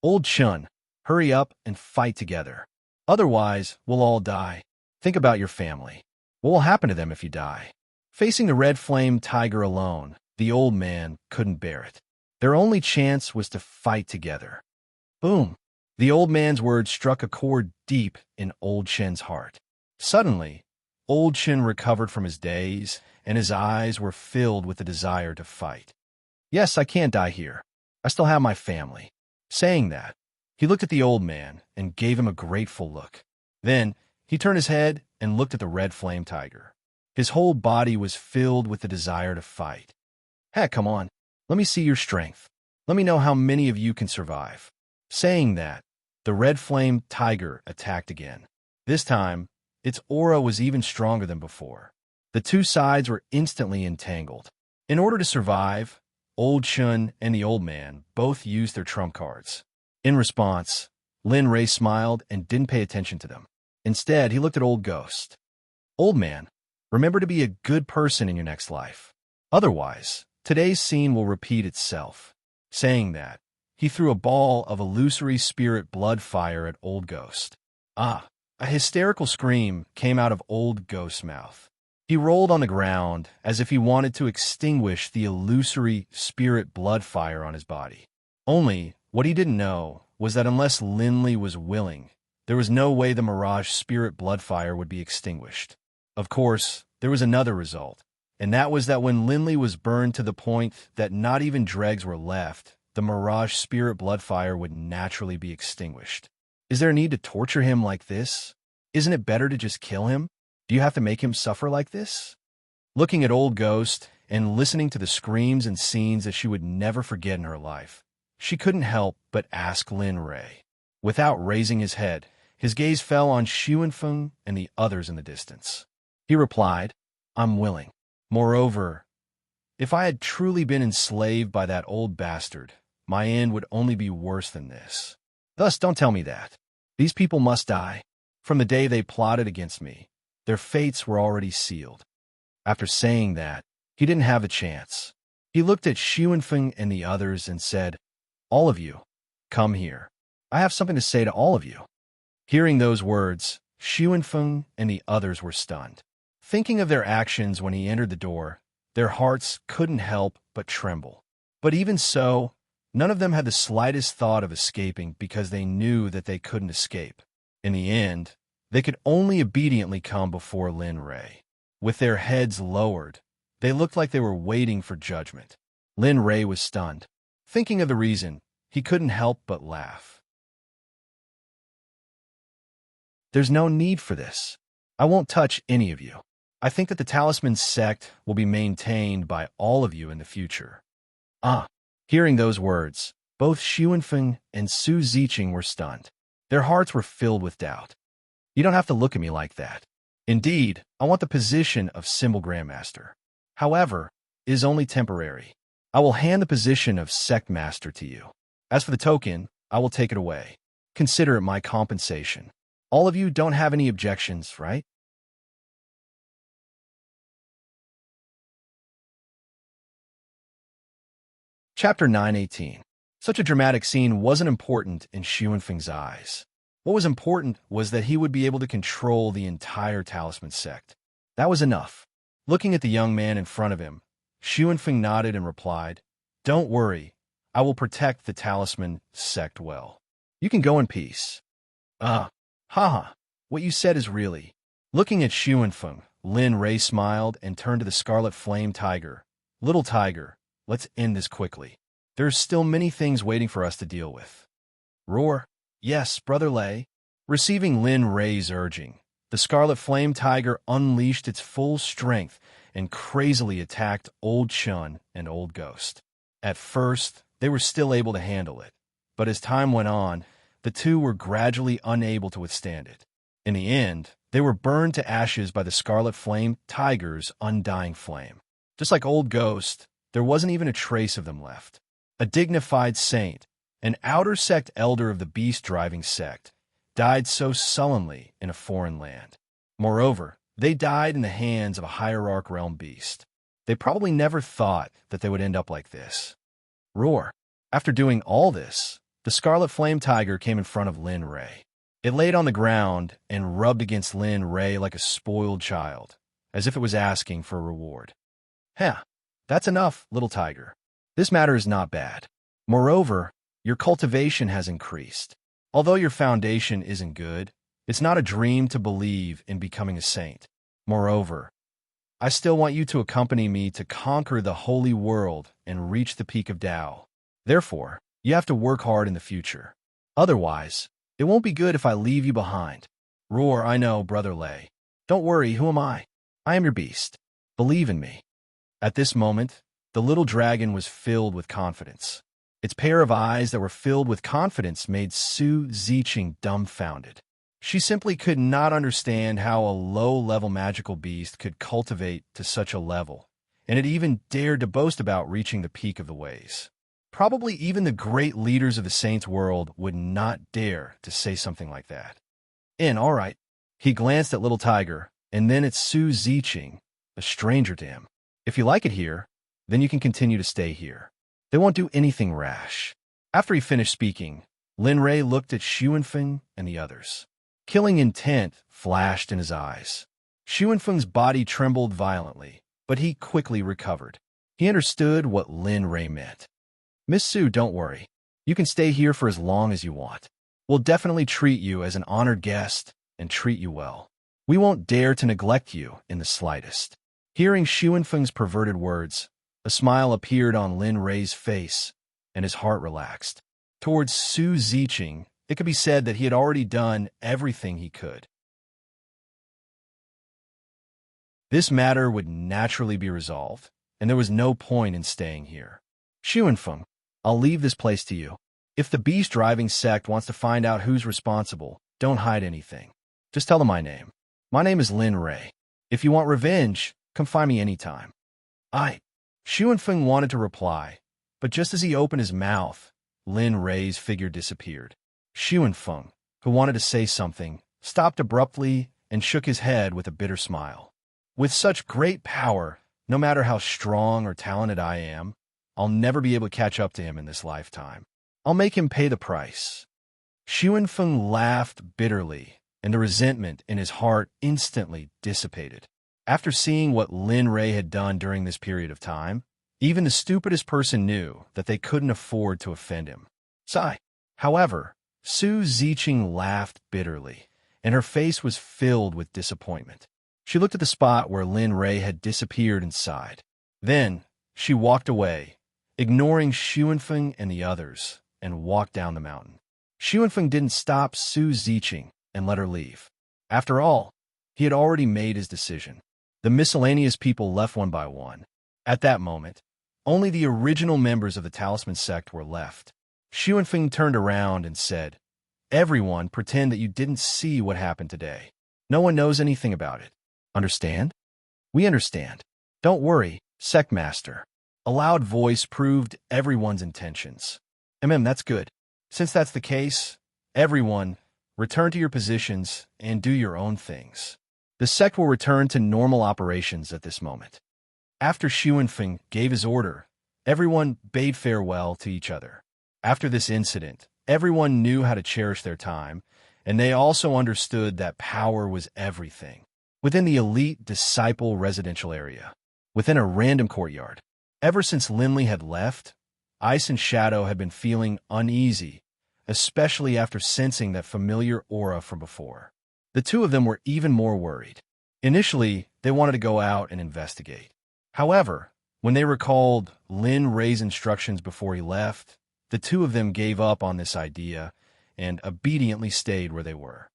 Old Chun, hurry up and fight together. Otherwise, we'll all die. Think about your family. What will happen to them if you die? Facing the red flame tiger alone, the old man couldn't bear it. Their only chance was to fight together. Boom! The old man's words struck a chord deep in Old Chen's heart. Suddenly, Old Chen recovered from his daze, and his eyes were filled with the desire to fight. Yes, I can't die here. I still have my family. Saying that, he looked at the old man and gave him a grateful look. Then, he turned his head and looked at the red flame tiger. His whole body was filled with the desire to fight. Heck, come on. Let me see your strength. Let me know how many of you can survive. Saying that, the red flame tiger attacked again. This time, its aura was even stronger than before. The two sides were instantly entangled. In order to survive, Old Chun and the old man both used their trump cards. In response, Lin Ray smiled and didn't pay attention to them. Instead, he looked at Old Ghost. Old man, remember to be a good person in your next life. Otherwise, today's scene will repeat itself. Saying that, he threw a ball of illusory spirit blood fire at Old Ghost. Ah! A hysterical scream came out of Old Ghost's mouth. He rolled on the ground as if he wanted to extinguish the illusory spirit blood fire on his body. Only, what he didn't know was that unless Linley was willing, there was no way the Mirage spirit blood fire would be extinguished. Of course, there was another result, and that was that when Linley was burned to the point that not even dregs were left, the Mirage spirit blood fire would naturally be extinguished. Is there a need to torture him like this? Isn't it better to just kill him? Do you have to make him suffer like this? Looking at Old Ghost and listening to the screams and scenes that she would never forget in her life, she couldn't help but ask Lin Ray. Without raising his head, his gaze fell on Xuanfeng and the others in the distance. He replied, I'm willing. Moreover, if I had truly been enslaved by that old bastard, my end would only be worse than this. Thus, don't tell me that. These people must die. From the day they plotted against me, their fates were already sealed. After saying that, he didn't have a chance. He looked at Xuanfeng and the others and said, All of you, come here. I have something to say to all of you. Hearing those words, Xuanfeng and the others were stunned. Thinking of their actions when he entered the door, their hearts couldn't help but tremble. But even so, none of them had the slightest thought of escaping because they knew that they couldn't escape. In the end, they could only obediently come before Lin Ray. With their heads lowered, they looked like they were waiting for judgment. Lin Ray was stunned. Thinking of the reason, he couldn't help but laugh. There's no need for this. I won't touch any of you. I think that the Talisman Sect will be maintained by all of you in the future. Hearing those words, both Xuanfeng and Su Ziqing were stunned. Their hearts were filled with doubt. You don't have to look at me like that. Indeed, I want the position of Symbol Grandmaster. However, it is only temporary. I will hand the position of Sect Master to you. As for the token, I will take it away. Consider it my compensation. All of you don't have any objections, right? Chapter 918. Such a dramatic scene wasn't important in Xuanfeng's eyes. What was important was that he would be able to control the entire talisman sect. That was enough. Looking at the young man in front of him, Xuanfeng nodded and replied, "Don't worry, I will protect the talisman sect well. You can go in peace." Haha, what you said is really... Looking at Xuanfeng, Lin Rei smiled and turned to the Scarlet Flame Tiger. "Little Tiger, let's end this quickly. There's still many things waiting for us to deal with." Roar. "Yes, Brother Lei." Receiving Lin Rei's urging, the Scarlet Flame Tiger unleashed its full strength and crazily attacked Old Chun and Old Ghost. At first, they were still able to handle it, but as time went on, the two were gradually unable to withstand it. In the end, they were burned to ashes by the Scarlet Flame Tiger's undying flame. Just like Old Ghost, there wasn't even a trace of them left. A dignified saint, an outer sect elder of the beast-driving sect, died so sullenly in a foreign land. Moreover, they died in the hands of a hierarch realm beast. They probably never thought that they would end up like this. Roar. After doing all this, the Scarlet Flame Tiger came in front of Lin Rei. It laid on the ground and rubbed against Lin Rei like a spoiled child, as if it was asking for a reward. That's enough, little tiger. This matter is not bad. Moreover, your cultivation has increased. Although your foundation isn't good, it's not a dream to believe in becoming a saint. Moreover, I still want you to accompany me to conquer the holy world and reach the peak of Tao. Therefore, you have to work hard in the future. Otherwise, it won't be good if I leave you behind. Roar. I know, Brother Lei. Don't worry, who am I? I am your beast. Believe in me. At this moment, the little dragon was filled with confidence. Its pair of eyes that were filled with confidence made Su Ziqing dumbfounded. She simply could not understand how a low-level magical beast could cultivate to such a level, and it even dared to boast about reaching the peak of the ways. Probably even the great leaders of the saints' world would not dare to say something like that. All right. He glanced at Little Tiger, and then at Su Ziqing, a stranger to him. If you like it here, then you can continue to stay here. They won't do anything rash. After he finished speaking, Lin Rei looked at Xuanfeng and the others. Killing intent flashed in his eyes. Xuanfeng's body trembled violently, but he quickly recovered. He understood what Lin Rei meant. "Miss Su, don't worry. You can stay here for as long as you want. We'll definitely treat you as an honored guest and treat you well. We won't dare to neglect you in the slightest." Hearing Xuanfeng's perverted words, a smile appeared on Lin Rei's face, and his heart relaxed. Towards Su Ziqing, it could be said that he had already done everything he could. This matter would naturally be resolved, and there was no point in staying here. "Xuanfeng, I'll leave this place to you. If the beast-driving sect wants to find out who's responsible, don't hide anything. Just tell them my name. My name is Lin Rei. If you want revenge, come find me anytime." Xuanfeng wanted to reply, but just as he opened his mouth, Lin Rei's figure disappeared. Xuanfeng, who wanted to say something, stopped abruptly and shook his head with a bitter smile. "With such great power, no matter how strong or talented I am, I'll never be able to catch up to him in this lifetime. I'll make him pay the price." Xuanfeng laughed bitterly, and the resentment in his heart instantly dissipated. After seeing what Lin Rei had done during this period of time, even the stupidest person knew that they couldn't afford to offend him. However, Su Ziqing laughed bitterly, and her face was filled with disappointment. She looked at the spot where Lin Rei had disappeared and sighed. Then, she walked away, ignoring Xuanfeng and the others, and walked down the mountain. Xuanfeng didn't stop Su Ziqing and let her leave. After all, he had already made his decision. The miscellaneous people left one by one. At that moment, only the original members of the Talisman sect were left. Xuanfeng turned around and said, "Everyone pretend that you didn't see what happened today. No one knows anything about it. Understand?" "We understand. Don't worry, Sect Master." A loud voice proved everyone's intentions. That's good. Since that's the case, everyone, return to your positions and do your own things. The sect will return to normal operations at this moment. After Xuanfeng gave his order, Everyone bade farewell to each other. After this incident, everyone knew how to cherish their time, and they also understood that power was everything. Within the elite disciple residential area, within a random courtyard, ever since Linley had left, Ice and Shadow had been feeling uneasy, especially after sensing that familiar aura from before. The two of them were even more worried. Initially, they wanted to go out and investigate. However, when they recalled Lin Ray's instructions before he left, the two of them gave up on this idea and obediently stayed where they were.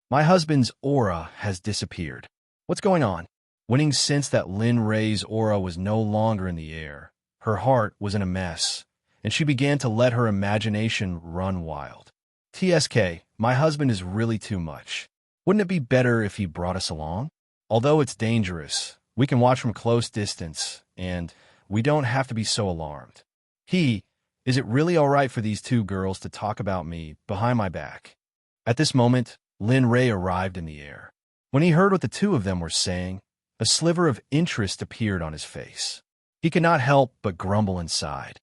My husband's aura has disappeared. What's going on? Winning sensed that Lin Ray's aura was no longer in the air. Her heart was in a mess, and she began to let her imagination run wild. TSK, my husband is really too much. Wouldn't it be better if he brought us along? Although it's dangerous, we can watch from close distance, and we don't have to be so alarmed. Is it really all right for these two girls to talk about me behind my back? At this moment, Lin Ray arrived in the air. When he heard what the two of them were saying, a sliver of interest appeared on his face. He could not help but grumble inside.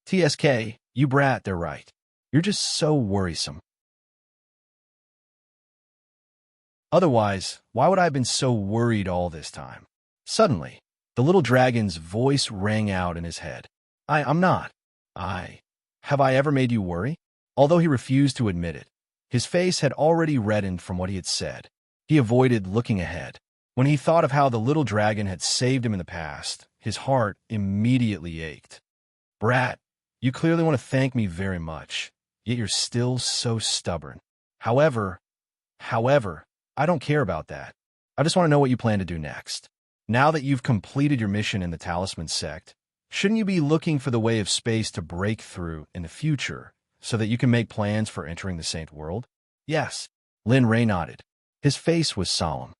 TSK, you brat, they're right. You're just so worrisome. Otherwise, why would I have been so worried all this time? Suddenly, the little dragon's voice rang out in his head. I'm not. Have I ever made you worry? Although he refused to admit it, his face had already reddened from what he had said. He avoided looking ahead. When he thought of how the little dragon had saved him in the past, his heart immediately ached. Brat, you clearly want to thank me very much, yet you're still so stubborn. However, I don't care about that. I just want to know what you plan to do next. Now that you've completed your mission in the Talisman Sect, shouldn't you be looking for the way of space to break through in the future so that you can make plans for entering the Saint World? Yes. Lin Ray nodded. His face was solemn.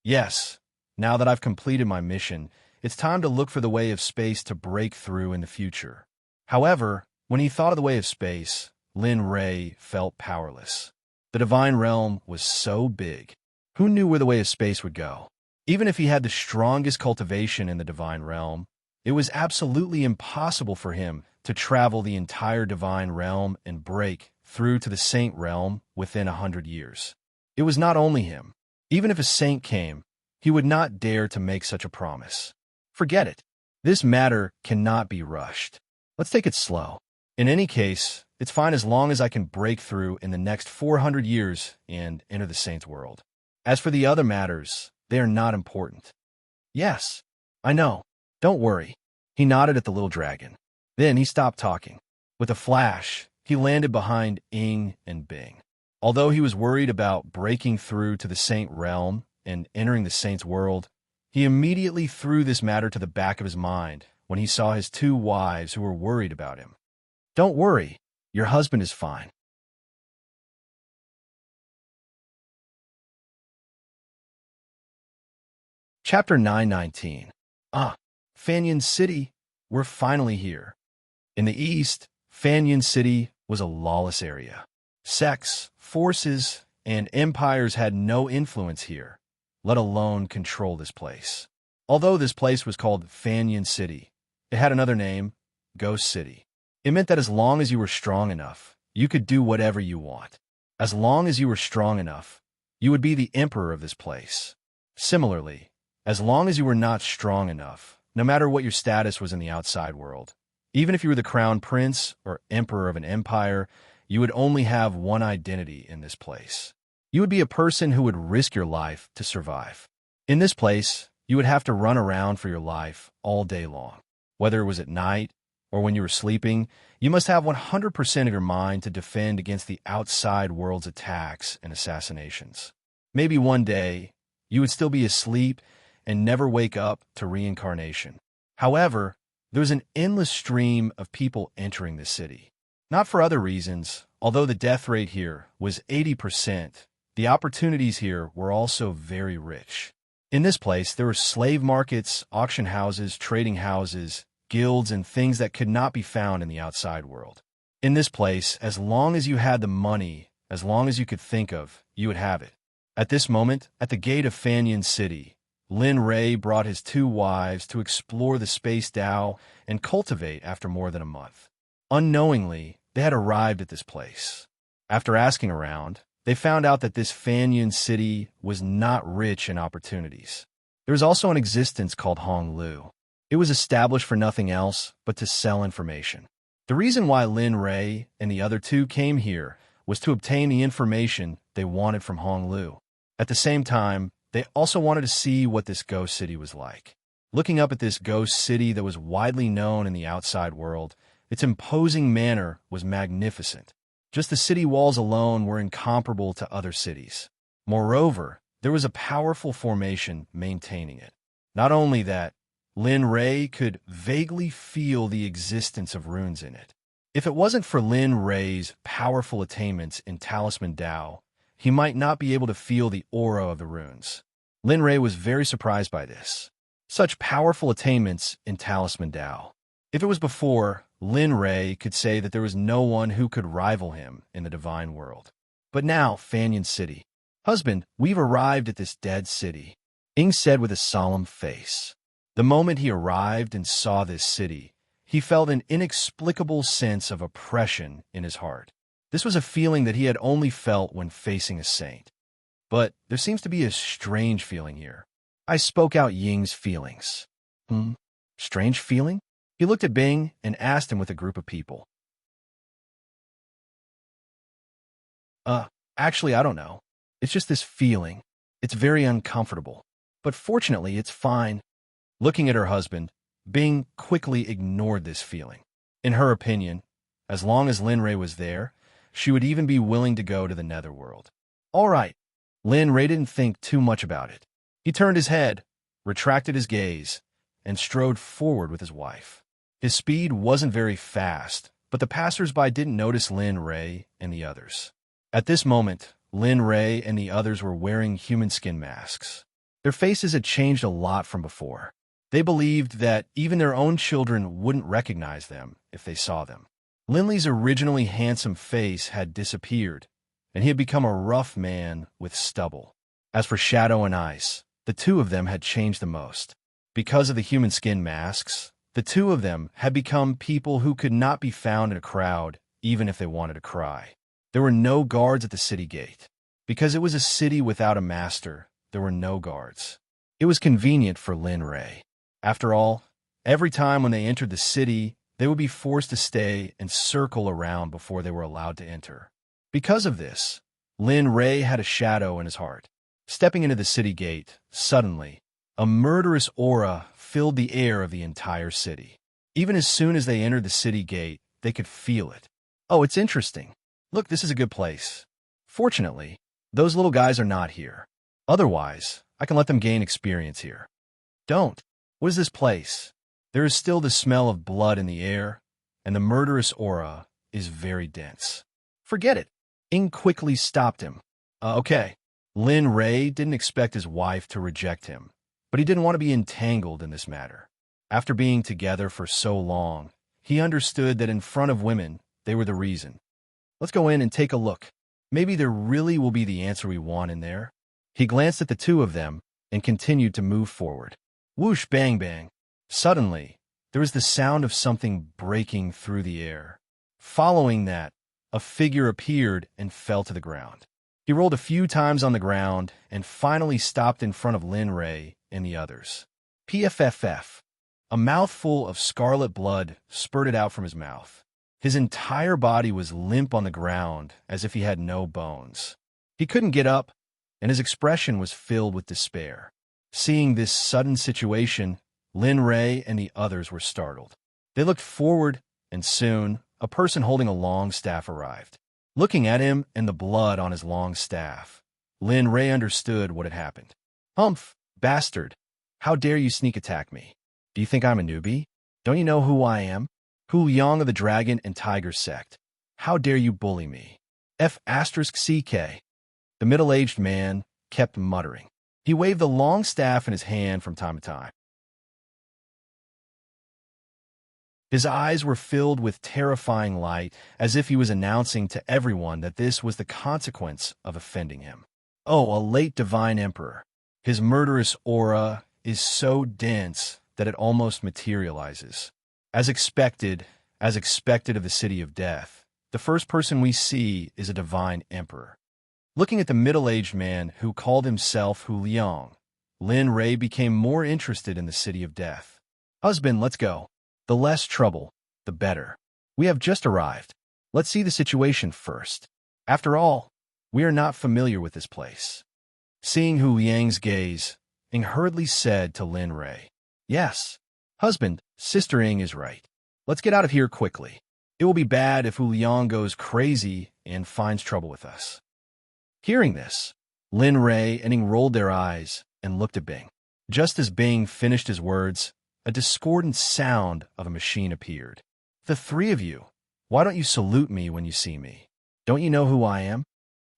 Yes. Now that I've completed my mission, it's time to look for the way of space to break through in the future. However, when he thought of the way of space, Lin Ray felt powerless. The divine realm was so big. Who knew where the way of space would go? Even if he had the strongest cultivation in the divine realm, it was absolutely impossible for him to travel the entire divine realm and break through to the saint realm within 100 years. It was not only him. Even if a saint came, he would not dare to make such a promise. Forget it. This matter cannot be rushed. Let's take it slow. In any case, it's fine as long as I can break through in the next 400 years and enter the saint's world. As for the other matters, they are not important. Yes, I know. Don't worry. He nodded at the little dragon. Then he stopped talking. With a flash, he landed behind Ing and Bing. Although he was worried about breaking through to the saint realm and entering the saint's world, he immediately threw this matter to the back of his mind when he saw his two wives who were worried about him. Don't worry, your husband is fine. Chapter 919. Fanyan City, we're finally here. In the east, Fanyan City was a lawless area. Sects, forces, and empires had no influence here, let alone control this place. Although this place was called Fanyan City, it had another name, Ghost City. It meant that as long as you were strong enough, you could do whatever you want. As long as you were strong enough, you would be the emperor of this place. Similarly, as long as you were not strong enough, no matter what your status was in the outside world, even if you were the crown prince or emperor of an empire, you would only have one identity in this place. You would be a person who would risk your life to survive. In this place, you would have to run around for your life all day long. Whether it was at night or when you were sleeping, you must have 100% of your mind to defend against the outside world's attacks and assassinations. Maybe one day, you would still be asleep and never wake up to reincarnation. However, there was an endless stream of people entering the city. Not for other reasons, although the death rate here was 80%, the opportunities here were also very rich. In this place, there were slave markets, auction houses, trading houses, guilds, and things that could not be found in the outside world. In this place, as long as you had the money, as long as you could think of, you would have it. At this moment, at the gate of Fanyan City, Lin Ray brought his two wives to explore the space Dao and cultivate after more than a month. Unknowingly, they had arrived at this place. After asking around, they found out that this Fanyan city was not rich in opportunities. There was also an existence called Honglu. It was established for nothing else but to sell information. The reason why Lin Ray and the other two came here was to obtain the information they wanted from Honglu. At the same time, they also wanted to see what this ghost city was like. Looking up at this ghost city that was widely known in the outside world, its imposing manner was magnificent. Just the city walls alone were incomparable to other cities. Moreover, there was a powerful formation maintaining it. Not only that, Lin Ray could vaguely feel the existence of runes in it. If it wasn't for Lin Ray's powerful attainments in Talisman Dao, he might not be able to feel the aura of the runes. Lin Ray was very surprised by this. Such powerful attainments in Talisman Dao. If it was before, Lin Ray could say that there was no one who could rival him in the divine world. But now, Fanyan City. "Husband, we've arrived at this dead city," Ing said with a solemn face. The moment he arrived and saw this city, he felt an inexplicable sense of oppression in his heart. This was a feeling that he had only felt when facing a saint. But there seems to be a strange feeling here. I spoke out Ying's feelings. Strange feeling? He looked at Bing and asked him with a group of people. Actually, I don't know. It's just this feeling. It's very uncomfortable. But fortunately, it's fine. Looking at her husband, Bing quickly ignored this feeling. In her opinion, as long as Lin Ray was there, she would even be willing to go to the netherworld. All right. Lin Ray didn't think too much about it. He turned his head, retracted his gaze, and strode forward with his wife. His speed wasn't very fast, but the passers-by didn't notice Lin Ray and the others. At this moment, Lin Ray and the others were wearing human skin masks. Their faces had changed a lot from before. They believed that even their own children wouldn't recognize them if they saw them. Linley's originally handsome face had disappeared, and he had become a rough man with stubble. As for Shadow and Ice, the two of them had changed the most. Because of the human skin masks, the two of them had become people who could not be found in a crowd, even if they wanted to cry. There were no guards at the city gate. Because it was a city without a master, there were no guards. It was convenient for Lin Ray. After all, every time when they entered the city, they would be forced to stay and circle around before they were allowed to enter. Because of this, Lin Ray had a shadow in his heart. Stepping into the city gate, suddenly, a murderous aura filled the air of the entire city. Even as soon as they entered the city gate, they could feel it. Oh, it's interesting. Look, this is a good place. Fortunately, those little guys are not here. Otherwise, I can let them gain experience here. Don't. What is this place? There is still the smell of blood in the air, and the murderous aura is very dense. Forget it. Ing quickly stopped him. Okay. Lin Ray didn't expect his wife to reject him, but he didn't want to be entangled in this matter. After being together for so long, he understood that in front of women, they were the reason. Let's go in and take a look. Maybe there really will be the answer we want in there. He glanced at the two of them and continued to move forward. Whoosh, bang, bang. Suddenly, there was the sound of something breaking through the air. Following that, a figure appeared and fell to the ground. He rolled a few times on the ground and finally stopped in front of Lin Ray and the others. PFFF. A mouthful of scarlet blood spurted out from his mouth. His entire body was limp on the ground as if he had no bones. He couldn't get up, and his expression was filled with despair. Seeing this sudden situation, Lin Ray and the others were startled. They looked forward, and soon, a person holding a long staff arrived. Looking at him and the blood on his long staff, Lin Ray understood what had happened. Humph, bastard! How dare you sneak attack me? Do you think I'm a newbie? Don't you know who I am? Hu Yang of the Dragon and Tiger Sect. How dare you bully me? F***CK. The middle-aged man kept muttering. He waved the long staff in his hand from time to time. His eyes were filled with terrifying light, as if he was announcing to everyone that this was the consequence of offending him. Oh, a late divine emperor. His murderous aura is so dense that it almost materializes. As expected, as expected of the City of Death, the first person we see is a divine emperor. Looking at the middle-aged man who called himself Hu Liang, Lin Ray became more interested in the City of Death. Husband, let's go. The less trouble, the better. We have just arrived. Let's see the situation first. After all, we are not familiar with this place. Seeing Hu Liang's gaze, Ing hurriedly said to Lin Ray, Yes, husband, Sister Ing is right. Let's get out of here quickly. It will be bad if Hu Liang goes crazy and finds trouble with us. Hearing this, Lin Ray and Ing rolled their eyes and looked at Bing. Just as Bing finished his words, a discordant sound of a machine appeared. The three of you, why don't you salute me when you see me? Don't you know who I am?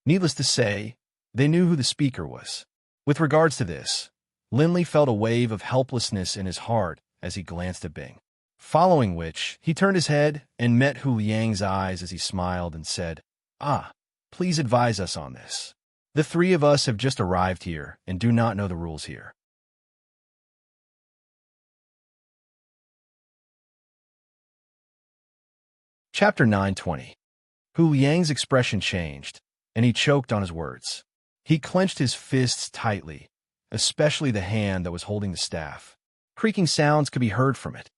Needless to say, they knew who the speaker was. With regards to this, Linley felt a wave of helplessness in his heart as he glanced at Bing. Following which, he turned his head and met Hu Liang's eyes as he smiled and said, Please advise us on this. The three of us have just arrived here and do not know the rules here. Chapter 9:20. Hu Liang's expression changed, and he choked on his words. He clenched his fists tightly, especially the hand that was holding the staff. Creaking sounds could be heard from it.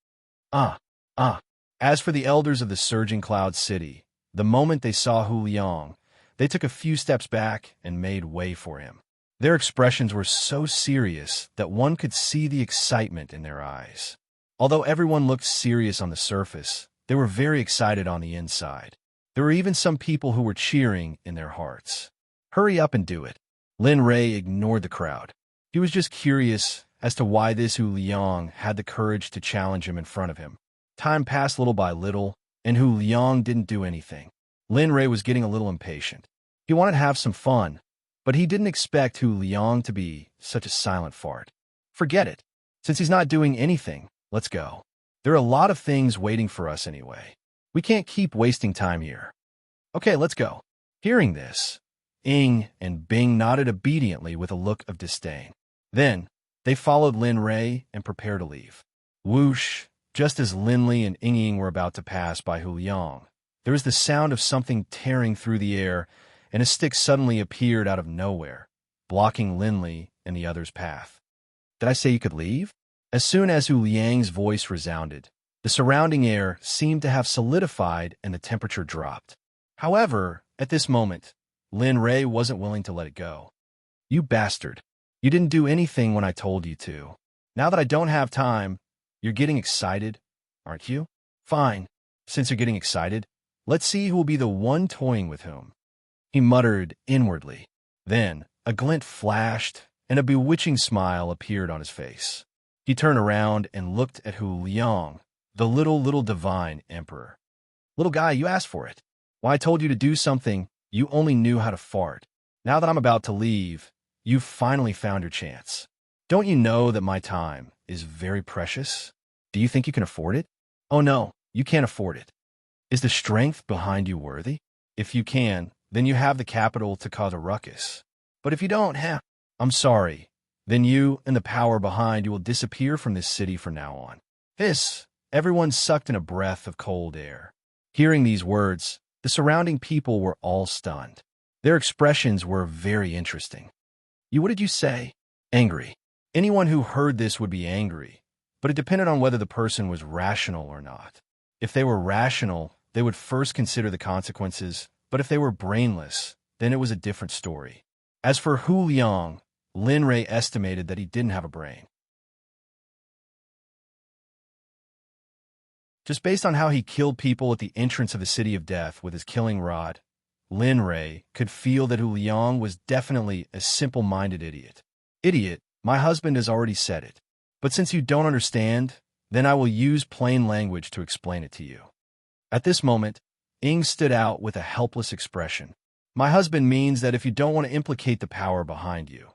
As for the elders of the surging cloud city, the moment they saw Hu Liang, they took a few steps back and made way for him. Their expressions were so serious that one could see the excitement in their eyes. Although everyone looked serious on the surface, they were very excited on the inside. There were even some people who were cheering in their hearts. Hurry up and do it. Lin Ray ignored the crowd. He was just curious as to why this Hu Liang had the courage to challenge him in front of him. Time passed little by little, and Hu Liang didn't do anything. Lin Ray was getting a little impatient. He wanted to have some fun, but he didn't expect Hu Liang to be such a silent fart. Forget it. Since he's not doing anything, let's go. There are a lot of things waiting for us anyway. We can't keep wasting time here. Okay, let's go. Hearing this, Ing and Bing nodded obediently with a look of disdain. Then, they followed Lin Ray and prepared to leave. Whoosh, just as Linley and Ing were about to pass by Hu Liang, there was the sound of something tearing through the air, and a stick suddenly appeared out of nowhere, blocking Linley and the other's path. Did I say you could leave? As soon as Hu Liang's voice resounded, the surrounding air seemed to have solidified and the temperature dropped. However, at this moment, Lin Ray wasn't willing to let it go. You bastard. You didn't do anything when I told you to. Now that I don't have time, you're getting excited, aren't you? Fine. Since you're getting excited, let's see who will be the one toying with whom. He muttered inwardly. Then, a glint flashed, and a bewitching smile appeared on his face. He turned around and looked at Hu Liang, the little divine emperor. Little guy, you asked for it. When I told you to do something, you only knew how to fart. Now that I'm about to leave, you've finally found your chance. Don't you know that my time is very precious? Do you think you can afford it? Oh no, you can't afford it. Is the strength behind you worthy? If you can, then you have the capital to cause a ruckus. But if you don't, I'm sorry. Then you and the power behind you will disappear from this city from now on. Everyone sucked in a breath of cold air. Hearing these words, the surrounding people were all stunned. Their expressions were very interesting. What did you say? Angry. Anyone who heard this would be angry, but it depended on whether the person was rational or not. If they were rational, they would first consider the consequences, but if they were brainless, then it was a different story. As for Hu Liang, Lin Ray estimated that he didn't have a brain. Just based on how he killed people at the entrance of the City of Death with his killing rod, Lin Ray could feel that Hu Liang was definitely a simple-minded idiot. Idiot, my husband has already said it. But since you don't understand, then I will use plain language to explain it to you. At this moment, Ing stood out with a helpless expression. My husband means that if you don't want to implicate the power behind you,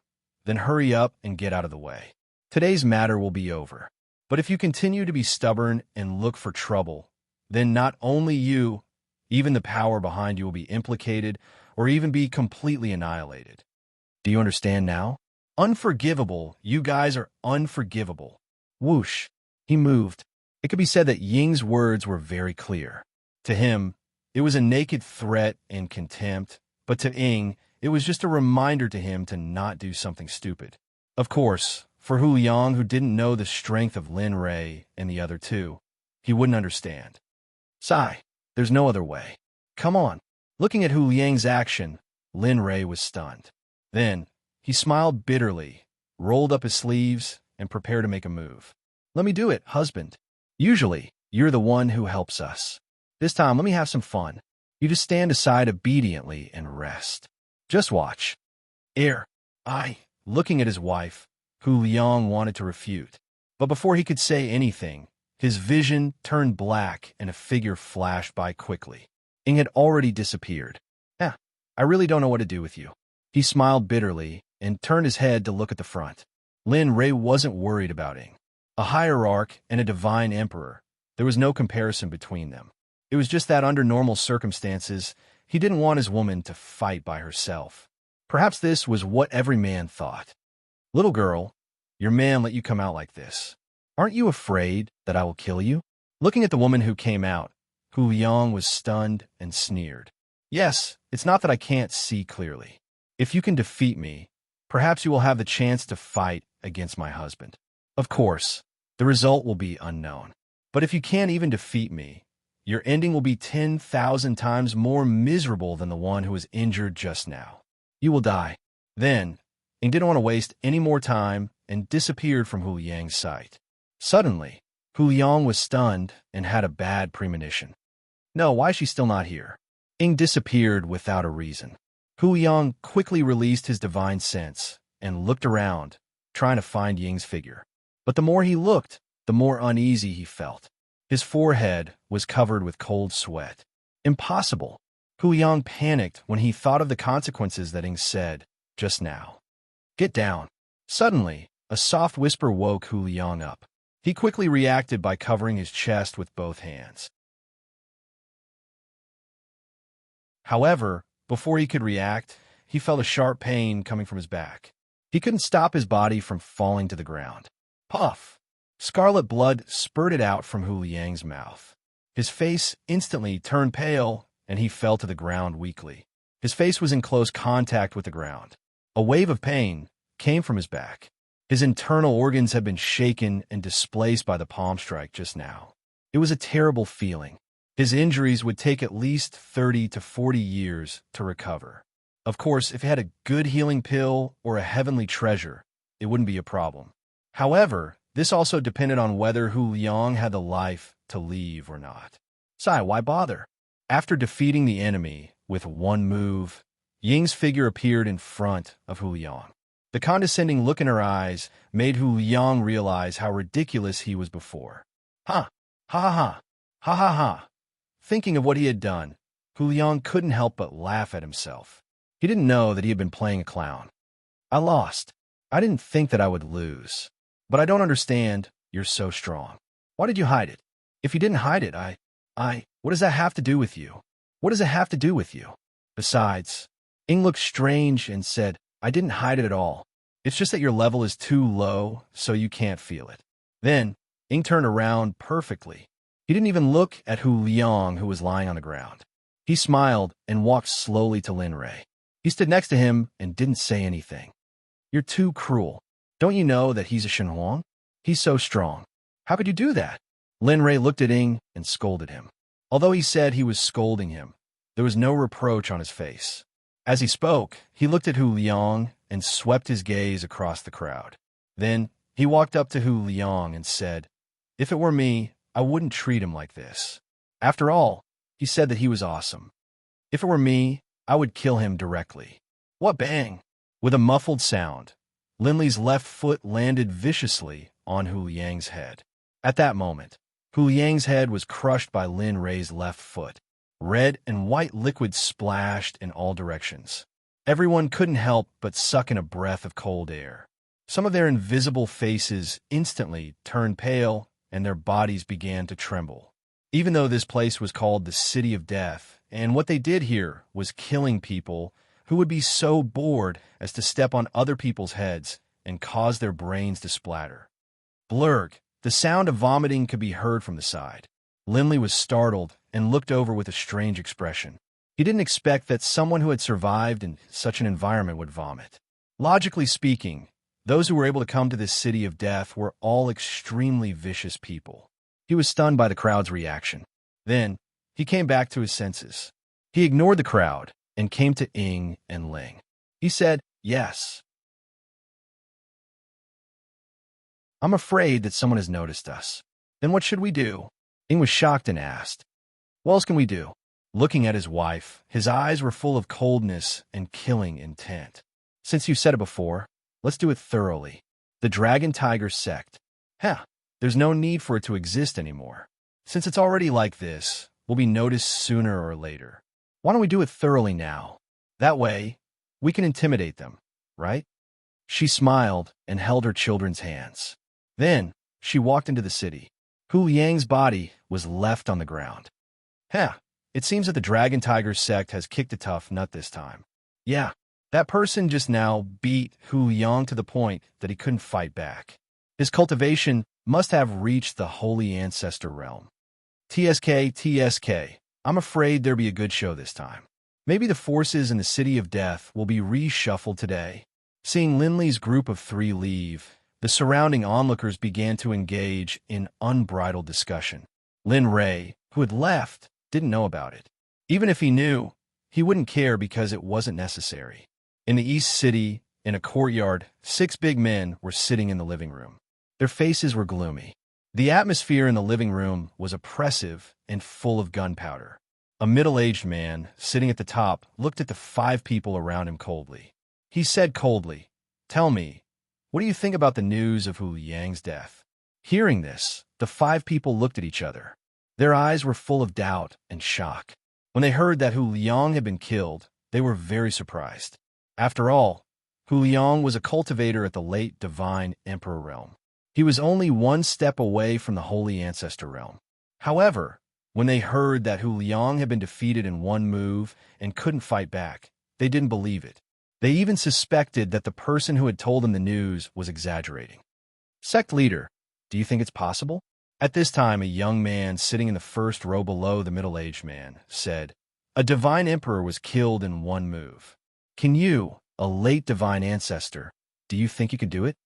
then hurry up and get out of the way. Today's matter will be over. But if you continue to be stubborn and look for trouble, then not only you, even the power behind you will be implicated or even be completely annihilated. Do you understand now? Unforgivable. You guys are unforgivable. Whoosh. He moved. It could be said that Ying's words were very clear. To him, it was a naked threat and contempt, but to Ying, it was just a reminder to him to not do something stupid. Of course, for Hu Liang, who didn't know the strength of Lin Rei and the other two, he wouldn't understand. Sigh, there's no other way. Come on. Looking at Hu Liang's action, Lin Rei was stunned. Then, he smiled bitterly, rolled up his sleeves, and prepared to make a move. Let me do it, husband. Usually, you're the one who helps us. This time, let me have some fun. You just stand aside obediently and rest. Just watch. Looking at his wife, Hu Liang wanted to refute. But before he could say anything, his vision turned black and a figure flashed by quickly. Ying had already disappeared. I really don't know what to do with you. He smiled bitterly and turned his head to look at the front. Lin Rei wasn't worried about Ying. A hierarch and a divine emperor, there was no comparison between them. It was just that under normal circumstances, he didn't want his woman to fight by herself. Perhaps this was what every man thought. Little girl, your man let you come out like this. Aren't you afraid that I will kill you? Looking at the woman who came out, Hu Liang was stunned and sneered. Yes, it's not that I can't see clearly. If you can defeat me, perhaps you will have the chance to fight against my husband. Of course, the result will be unknown. But if you can't even defeat me, your ending will be 10,000 times more miserable than the one who was injured just now. You will die. Then, Ying didn't want to waste any more time and disappeared from Hu Liang's sight. Suddenly, Hu Liang was stunned and had a bad premonition. No, why is she still not here? Ying disappeared without a reason. Hu Liang quickly released his divine sense and looked around, trying to find Ying's figure. But the more he looked, the more uneasy he felt. His forehead was covered with cold sweat. Impossible. Hu Liang panicked when he thought of the consequences that Ying said just now. Get down. Suddenly, a soft whisper woke Hu Liang up. He quickly reacted by covering his chest with both hands. However, before he could react, he felt a sharp pain coming from his back. He couldn't stop his body from falling to the ground. Puff! Scarlet blood spurted out from Hu Liang's mouth. His face instantly turned pale, and he fell to the ground weakly. His face was in close contact with the ground. A wave of pain came from his back. His internal organs had been shaken and displaced by the palm strike just now. It was a terrible feeling. His injuries would take at least 30 to 40 years to recover. Of course, if he had a good healing pill or a heavenly treasure, it wouldn't be a problem. However, this also depended on whether Hu Liang had the life to leave or not. Why bother? After defeating the enemy with one move, Ying's figure appeared in front of Hu Liang. The condescending look in her eyes made Hu Liang realize how ridiculous he was before. Ha! Ha ha ha! Ha ha ha! Thinking of what he had done, Hu Liang couldn't help but laugh at himself. He didn't know that he had been playing a clown. I lost. I didn't think that I would lose. But I don't understand. You're so strong. Why did you hide it? If you didn't hide it, what does that have to do with you? What does it have to do with you? Besides, Ying looked strange and said, I didn't hide it at all. It's just that your level is too low, so you can't feel it. Then, Ying turned around perfectly. He didn't even look at Hu Liang, who was lying on the ground. He smiled and walked slowly to Lin Rei. He stood next to him and didn't say anything. You're too cruel. Don't you know that he's a Shenhuang? He's so strong. How could you do that? Lin Rei looked at Ying and scolded him. Although he said he was scolding him, there was no reproach on his face. As he spoke, he looked at Hu Liang and swept his gaze across the crowd. Then, he walked up to Hu Liang and said, If it were me, I wouldn't treat him like this. After all, he said that he was awesome. If it were me, I would kill him directly. What bang! With a muffled sound, Lin Li's left foot landed viciously on Hu Liang's head. At that moment, Hu Liang's head was crushed by Lin Rei's left foot. Red and white liquid splashed in all directions. Everyone couldn't help but suck in a breath of cold air. Some of their invisible faces instantly turned pale and their bodies began to tremble. Even though this place was called the City of Death, and what they did here was killing people who would be so bored as to step on other people's heads and caused their brains to splatter. Blurg, the sound of vomiting could be heard from the side. Linley was startled and looked over with a strange expression. He didn't expect that someone who had survived in such an environment would vomit. Logically speaking, those who were able to come to this city of death were all extremely vicious people. He was stunned by the crowd's reaction. Then, he came back to his senses. He ignored the crowd and came to Ing and Ling. He said, "Yes. I'm afraid that someone has noticed us. Then what should we do?" Ing was shocked and asked, "What else can we do?" Looking at his wife, his eyes were full of coldness and killing intent. "Since you said it before, let's do it thoroughly. The Dragon Tiger Sect. There's no need for it to exist anymore. Since it's already like this, we'll be noticed sooner or later. Why don't we do it thoroughly now? That way, we can intimidate them, right?" She smiled and held her children's hands. Then, she walked into the city. Hu Liang's body was left on the ground. It seems that the Dragon Tiger Sect has kicked a tough nut this time. Yeah, that person just now beat Hu Liang to the point that he couldn't fight back. His cultivation must have reached the Holy Ancestor realm. TSK, I'm afraid there'll be a good show this time. Maybe the forces in the City of Death will be reshuffled today. Seeing Linley's group of 3 leave, the surrounding onlookers began to engage in unbridled discussion. Lin Ray, who had left, didn't know about it. Even if he knew, he wouldn't care because it wasn't necessary. In the East City, in a courtyard, 6 big men were sitting in the living room. Their faces were gloomy. The atmosphere in the living room was oppressive and full of gunpowder. A middle-aged man, sitting at the top, looked at the 5 people around him coldly. He said coldly, "Tell me, what do you think about the news of Hu Liang's death?" Hearing this, the 5 people looked at each other. Their eyes were full of doubt and shock. When they heard that Hu Liang had been killed, they were very surprised. After all, Hu Liang was a cultivator at the late Divine Emperor realm. He was only 1 step away from the Holy Ancestor realm. However, when they heard that Hu Liang had been defeated in 1 move and couldn't fight back, they didn't believe it. They even suspected that the person who had told them the news was exaggerating. "Sect leader, do you think it's possible?" At this time, a young man sitting in the first row below the middle-aged man said, "A divine emperor was killed in 1 move. Can you, a late divine ancestor, do you think you could do it?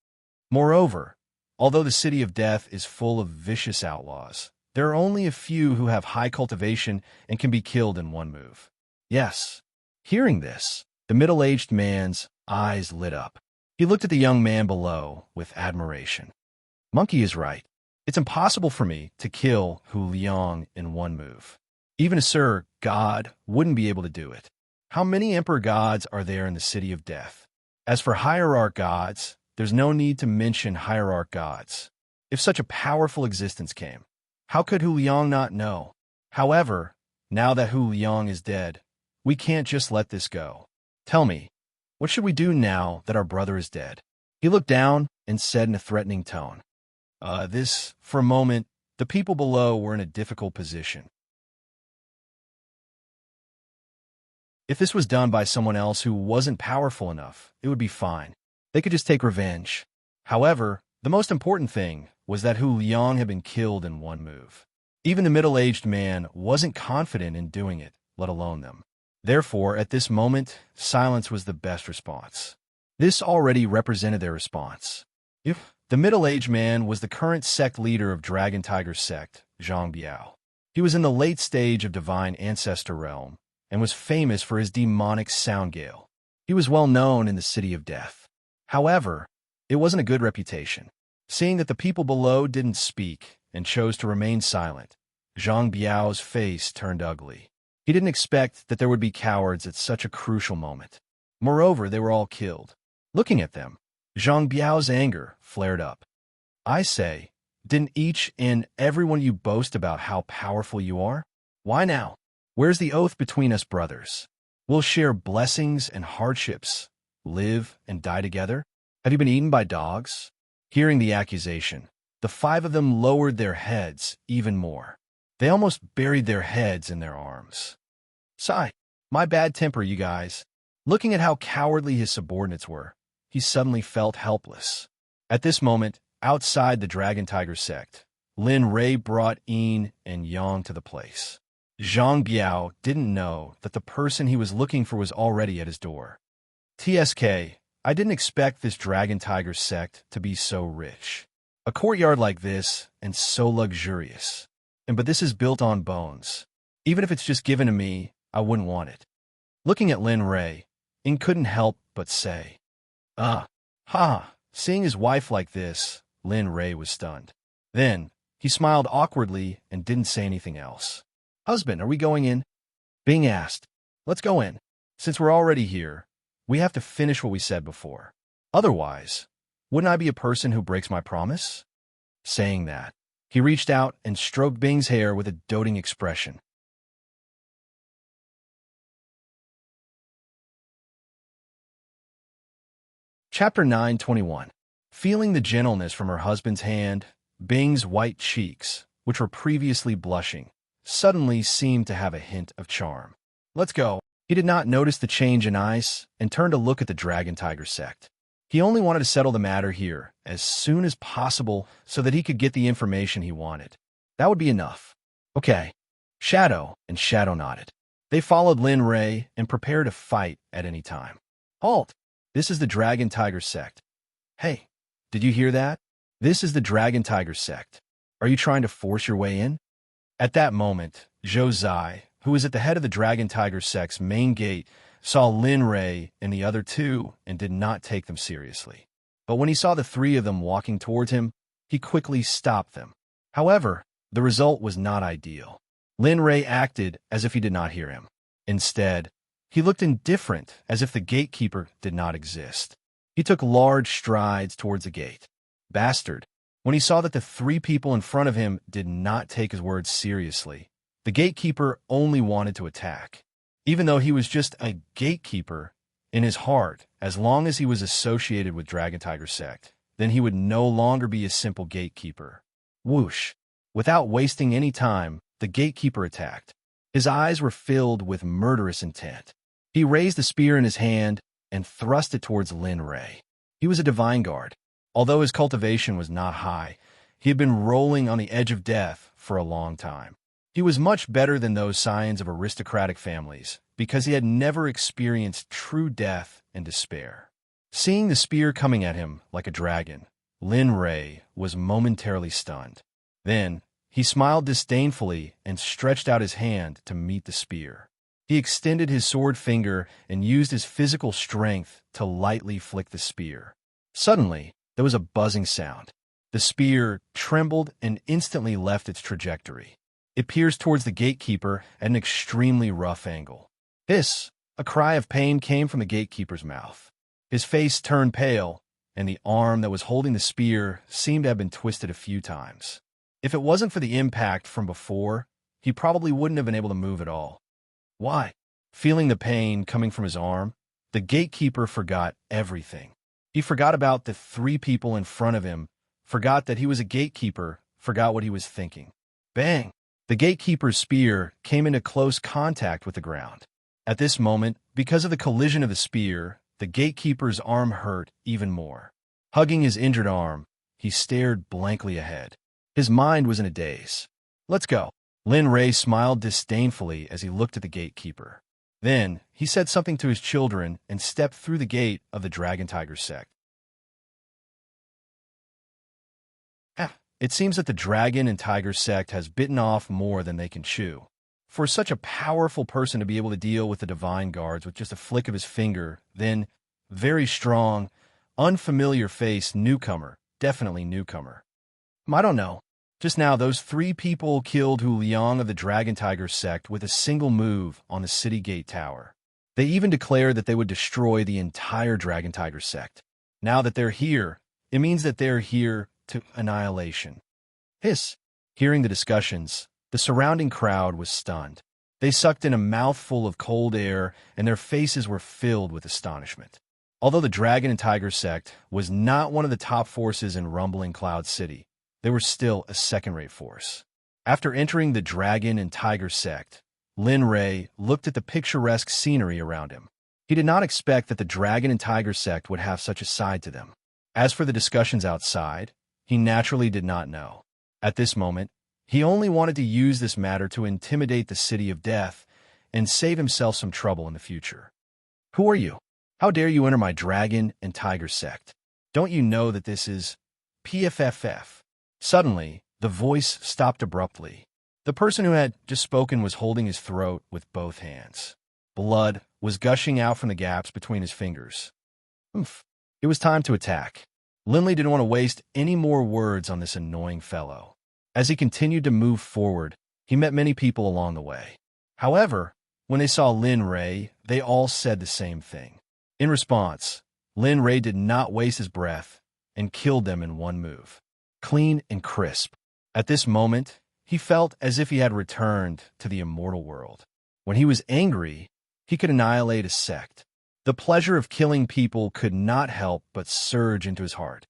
Moreover, although the City of Death is full of vicious outlaws, there are only a few who have high cultivation and can be killed in 1 move." Yes. Hearing this, the middle-aged man's eyes lit up. He looked at the young man below with admiration. "Monkey is right. It's impossible for me to kill Hu Liang in 1 move. Even a Sir God wouldn't be able to do it. How many Emperor Gods are there in the City of Death? As for Hierarch Gods, there's no need to mention Hierarch Gods. If such a powerful existence came, how could Hu Liang not know? However, now that Hu Liang is dead, we can't just let this go. Tell me, what should we do now that our brother is dead?" He looked down and said in a threatening tone, For a moment, the people below were in a difficult position. If this was done by someone else who wasn't powerful enough, it would be fine. They could just take revenge. However, the most important thing was that Hu Liang had been killed in 1 move. Even the middle-aged man wasn't confident in doing it, let alone them. Therefore, at this moment, silence was the best response. This already represented their response. The middle-aged man was the current sect leader of Dragon Tiger Sect, Zhang Biao. He was in the late stage of Divine Ancestor Realm and was famous for his demonic sound gale. He was well known in the City of Death. However, it wasn't a good reputation. Seeing that the people below didn't speak and chose to remain silent, Zhang Biao's face turned ugly. He didn't expect that there would be cowards at such a crucial moment. Moreover, they were all killed. Looking at them, Zhang Biao's anger flared up. "I say, didn't each and every one of you boast about how powerful you are? Why now? Where's the oath between us brothers? We'll share blessings and hardships, live and die together? Have you been eaten by dogs?" Hearing the accusation, the 5 of them lowered their heads even more. They almost buried their heads in their arms. "Sigh, my bad temper, you guys." Looking at how cowardly his subordinates were, he suddenly felt helpless. At this moment, outside the Dragon Tiger Sect, Lin Rei brought Yin and Yang to the place. Zhang Biao didn't know that the person he was looking for was already at his door. TSK, I didn't expect this Dragon Tiger Sect to be so rich. A courtyard like this, and so luxurious. But this is built on bones. Even if it's just given to me, I wouldn't want it. Looking at Lin Rei, Yin couldn't help but say, Seeing his wife like this, Lin Rei was stunned. Then, he smiled awkwardly and didn't say anything else. Husband, are we going in? Bing asked. Let's go in. Since we're already here, we have to finish what we said before. Otherwise, wouldn't I be a person who breaks my promise? Saying that, he reached out and stroked Bing's hair with a doting expression. Chapter 9:21. Feeling the gentleness from her husband's hand, Bing's white cheeks, which were previously blushing, suddenly seemed to have a hint of charm. Let's go. He did not notice the change in ice and turned to look at the Dragon Tiger Sect. He only wanted to settle the matter here as soon as possible so that he could get the information he wanted. That would be enough. Okay. Shadow and Shadow nodded. They followed Lin Rei and prepared to fight at any time. Halt! This is the Dragon Tiger Sect. Hey, did you hear that? This is the Dragon Tiger Sect. Are you trying to force your way in? At that moment, Zhou Zai, who was at the head of the Dragon Tiger Sect's main gate, saw Lin Rei and the other two and did not take them seriously. But when he saw the three of them walking towards him, he quickly stopped them. However, the result was not ideal. Lin Rei acted as if he did not hear him. Instead, he looked indifferent, as if the gatekeeper did not exist. He took large strides towards the gate. Bastard. When he saw that the three people in front of him did not take his words seriously, the gatekeeper only wanted to attack. Even though he was just a gatekeeper, in his heart, as long as he was associated with Dragon Tiger Sect, then he would no longer be a simple gatekeeper. Whoosh! Without wasting any time, the gatekeeper attacked. His eyes were filled with murderous intent. He raised the spear in his hand and thrust it towards Lin Rei. He was a divine guard. Although his cultivation was not high, he had been rolling on the edge of death for a long time. He was much better than those scions of aristocratic families because he had never experienced true death and despair. Seeing the spear coming at him like a dragon, Lin Rei was momentarily stunned. Then, he smiled disdainfully and stretched out his hand to meet the spear. He extended his sword finger and used his physical strength to lightly flick the spear. Suddenly, there was a buzzing sound. The spear trembled and instantly left its trajectory. It pierced towards the gatekeeper at an extremely rough angle. Hiss! A cry of pain came from the gatekeeper's mouth. His face turned pale, and the arm that was holding the spear seemed to have been twisted a few times. If it wasn't for the impact from before, he probably wouldn't have been able to move at all. Why? Feeling the pain coming from his arm, the gatekeeper forgot everything. He forgot about the three people in front of him, forgot that he was a gatekeeper, forgot what he was thinking. Bang! The gatekeeper's spear came into close contact with the ground. At this moment, because of the collision of the spear, the gatekeeper's arm hurt even more. Hugging his injured arm, he stared blankly ahead. His mind was in a daze. Let's go. Lin Rei smiled disdainfully as he looked at the gatekeeper. Then, he said something to his children and stepped through the gate of the Dragon Tiger Sect. It seems that the Dragon and Tiger Sect has bitten off more than they can chew. For such a powerful person to be able to deal with the Divine Guards with just a flick of his finger, then, very strong, unfamiliar face newcomer, definitely newcomer. I don't know. Just now, those three people killed Hu Liang of the Dragon Tiger Sect with a single move on the city gate tower. They even declared that they would destroy the entire Dragon Tiger Sect. Now that they're here, it means that they're here to annihilation. Hiss! Hearing the discussions, the surrounding crowd was stunned. They sucked in a mouthful of cold air, and their faces were filled with astonishment. Although the Dragon and Tiger Sect was not one of the top forces in Rumbling Cloud City, they were still a second-rate force. After entering the Dragon and Tiger Sect, Lin Rei looked at the picturesque scenery around him. He did not expect that the Dragon and Tiger sect would have such a side to them. As for the discussions outside, he naturally did not know. At this moment, he only wanted to use this matter to intimidate the City of Death and save himself some trouble in the future. Who are you? How dare you enter my Dragon and Tiger sect? Don't you know that this is PFFF? Suddenly, the voice stopped abruptly. The person who had just spoken was holding his throat with both hands. Blood was gushing out from the gaps between his fingers. Oomph. It was time to attack. Lindley didn't want to waste any more words on this annoying fellow. As he continued to move forward, he met many people along the way. However, when they saw Lin Ray, they all said the same thing. In response, Lin Ray did not waste his breath and killed them in one move. Clean and crisp. At this moment, he felt as if he had returned to the immortal world. When he was angry, he could annihilate a sect. The pleasure of killing people could not help but surge into his heart.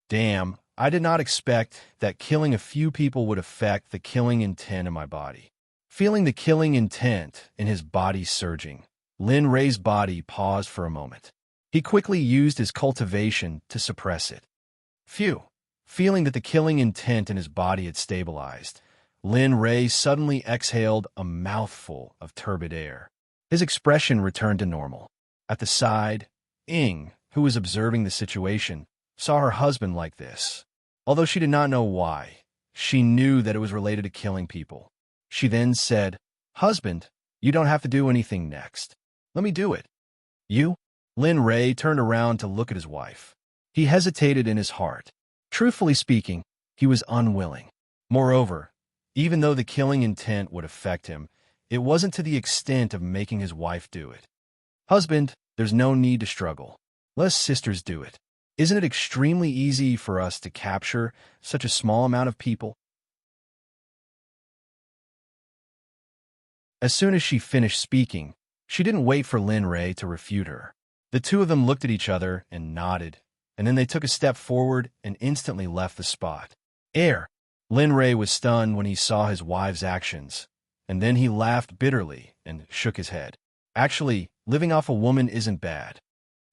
Damn, I did not expect that killing a few people would affect the killing intent in my body. Feeling the killing intent in his body surging, Lin Ray's body paused for a moment. He quickly used his cultivation to suppress it. Phew. Feeling that the killing intent in his body had stabilized, Lin Ray suddenly exhaled a mouthful of turbid air. His expression returned to normal. At the side, Ing, who was observing the situation, saw her husband like this. Although she did not know why, she knew that it was related to killing people. She then said, "Husband, you don't have to do anything next. Let me do it." "You?" Lin Ray turned around to look at his wife. He hesitated in his heart. Truthfully speaking, he was unwilling. Moreover, even though the killing intent would affect him, it wasn't to the extent of making his wife do it. "Husband, there's no need to struggle. Let us sisters do it. Isn't it extremely easy for us to capture such a small amount of people?" As soon as she finished speaking, she didn't wait for Lin Ray to refute her. The two of them looked at each other and nodded, and then they took a step forward and instantly left the spot. Air. Lin Ray was stunned when he saw his wife's actions, and then he laughed bitterly and shook his head. Actually, living off a woman isn't bad.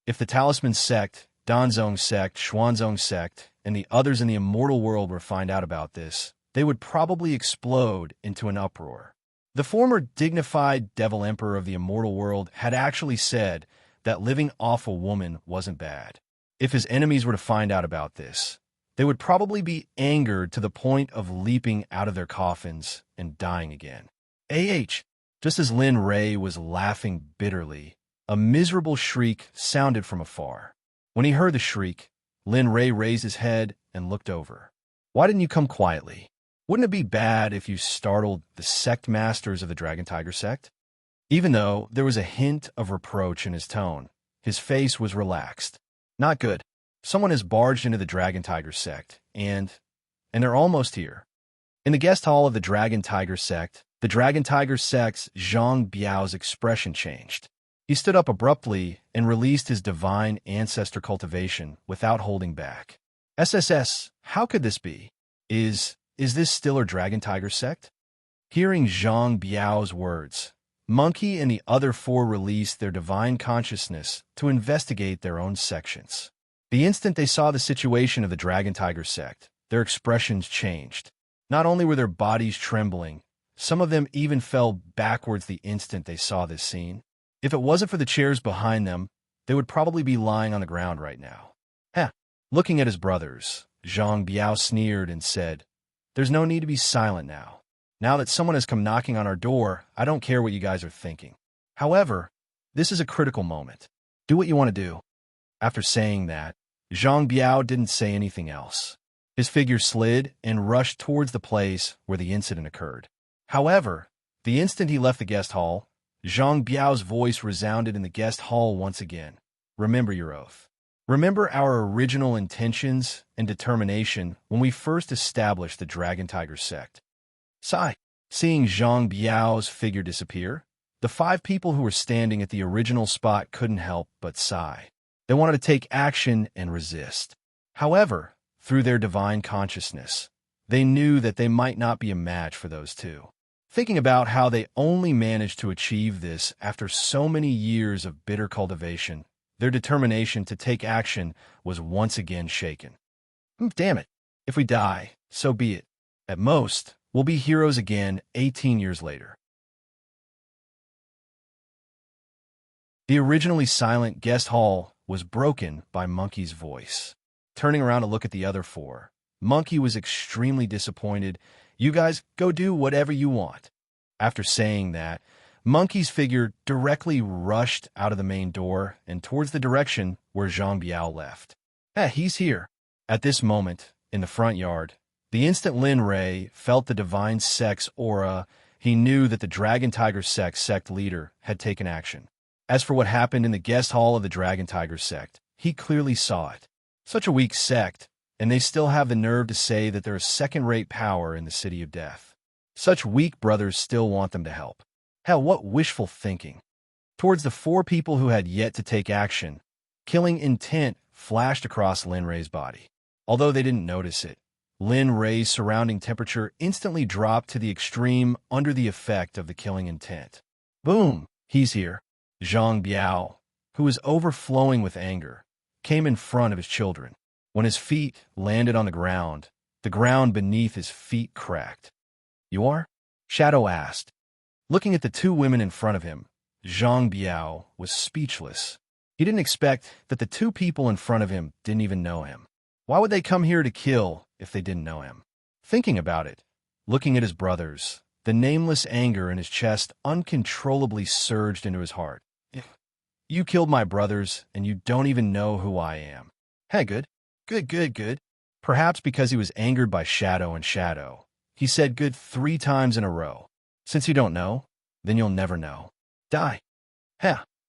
If the Talisman Sect, Danzong Sect, Xuanzong Sect, and the others in the immortal world were to find out about this, they would probably explode into an uproar. The former dignified Devil Emperor of the immortal world had actually said that living off a woman wasn't bad. If his enemies were to find out about this, they would probably be angered to the point of leaping out of their coffins and dying again. Just as Lin Ray was laughing bitterly, a miserable shriek sounded from afar. When he heard the shriek, Lin Ray raised his head and looked over. "Why didn't you come quietly? Wouldn't it be bad if you startled the sect masters of the Dragon Tiger sect?" Even though there was a hint of reproach in his tone, his face was relaxed. "Not good. Someone has barged into the Dragon Tiger sect, and they're almost here." In the guest hall of the Dragon Tiger sect, the Dragon Tiger sect's Zhang Biao's expression changed. He stood up abruptly and released his divine ancestor cultivation without holding back. "SSS, how could this be? Is this still our Dragon Tiger sect?" Hearing Zhang Biao's words, Monkey and the other four released their divine consciousness to investigate their own sections. The instant they saw the situation of the Dragon Tiger sect, their expressions changed. Not only were their bodies trembling, some of them even fell backwards the instant they saw this scene. If it wasn't for the chairs behind them, they would probably be lying on the ground right now. Looking at his brothers, Zhang Biao sneered and said, "There's no need to be silent now. Now that someone has come knocking on our door, I don't care what you guys are thinking. However, this is a critical moment. Do what you want to do." After saying that, Zhang Biao didn't say anything else. His figure slid and rushed towards the place where the incident occurred. However, the instant he left the guest hall, Zhang Biao's voice resounded in the guest hall once again. "Remember your oath. Remember our original intentions and determination when we first established the Dragon Tiger sect." Sigh. Seeing Zhang Biao's figure disappear, the five people who were standing at the original spot couldn't help but sigh. They wanted to take action and resist. However, through their divine consciousness, they knew that they might not be a match for those two. Thinking about how they only managed to achieve this after so many years of bitter cultivation, their determination to take action was once again shaken. Damn it. If we die, so be it. At most, we'll be heroes again 18 years later. The originally silent guest hall was broken by Monkey's voice. Turning around to look at the other four, Monkey was extremely disappointed. You guys go do whatever you want. After saying that, Monkey's figure directly rushed out of the main door and towards the direction where Zhang Biao left. He's here. At this moment, in the front yard, the instant Lin Ray felt the divine Sect's aura, he knew that the Dragon Tiger Sect leader had taken action. As for what happened in the guest hall of the Dragon Tiger Sect, he clearly saw it. Such a weak sect, and they still have the nerve to say that they're a second-rate power in the City of Death. Such weak brothers still want them to help. Hell, what wishful thinking. Towards the four people who had yet to take action, killing intent flashed across Lin Ray's body. Although they didn't notice it, Lin Ray's surrounding temperature instantly dropped to the extreme under the effect of the killing intent. Boom! He's here. Zhang Biao, who was overflowing with anger, came in front of his children. When his feet landed on the ground beneath his feet cracked. You are? Shadow asked. Looking at the two women in front of him, Zhang Biao was speechless. He didn't expect that the two people in front of him didn't even know him. Why would they come here to kill if they didn't know him? Thinking about it, looking at his brothers, the nameless anger in his chest uncontrollably surged into his heart. You killed my brothers, and you don't even know who I am. Hey, good. Good. Perhaps because he was angered by Shadow and Shadow, he said good 3 times in a row. Since you don't know, then you'll never know. Die.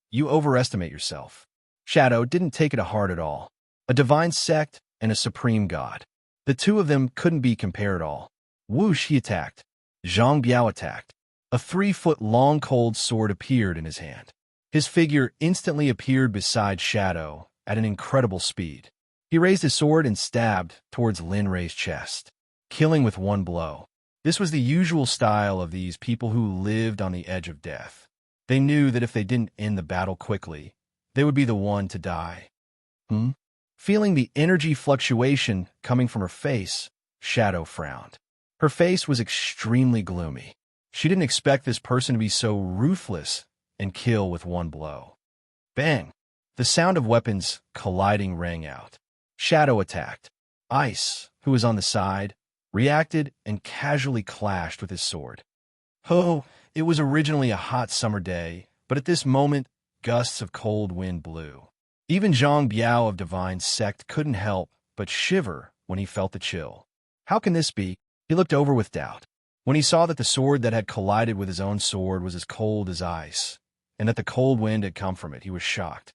You overestimate yourself. Shadow didn't take it to heart at all. A divine sect and a supreme god. The two of them couldn't be compared at all. Whoosh, he attacked. Zhang Biao attacked. A 3-foot-long cold sword appeared in his hand. His figure instantly appeared beside Shadow at an incredible speed. He raised his sword and stabbed towards Lin Ray's chest, killing with one blow. This was the usual style of these people who lived on the edge of death. They knew that if they didn't end the battle quickly, they would be the one to die. Feeling the energy fluctuation coming from her face, Shadow frowned. Her face was extremely gloomy. She didn't expect this person to be so ruthless and kill with one blow. Bang! The sound of weapons colliding rang out. Shadow attacked. Ice, who was on the side, reacted and casually clashed with his sword. It was originally a hot summer day, but at this moment, gusts of cold wind blew. Even Zhang Biao of Divine Sect couldn't help but shiver when he felt the chill. How can this be? He looked over with doubt. When he saw that the sword that had collided with his own sword was as cold as ice, and that the cold wind had come from it, he was shocked.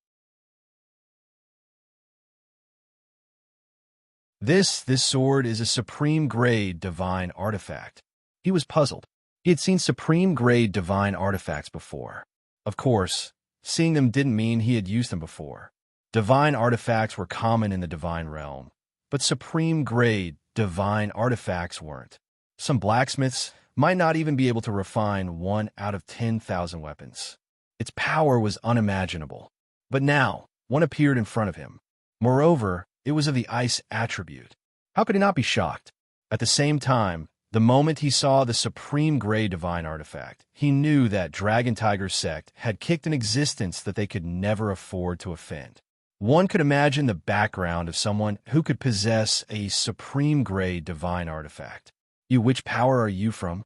This sword is a supreme-grade divine artifact. He was puzzled. He had seen supreme-grade divine artifacts before. Of course, seeing them didn't mean he had used them before. Divine artifacts were common in the divine realm, but supreme-grade divine artifacts weren't. Some blacksmiths might not even be able to refine 1 out of 10,000 weapons. Its power was unimaginable. But now, one appeared in front of him. Moreover, it was of the ice attribute. How could he not be shocked? At the same time, the moment he saw the supreme-grade divine artifact, he knew that Dragon Tiger Sect had kicked an existence that they could never afford to offend. One could imagine the background of someone who could possess a supreme-grade divine artifact. Which power are you from?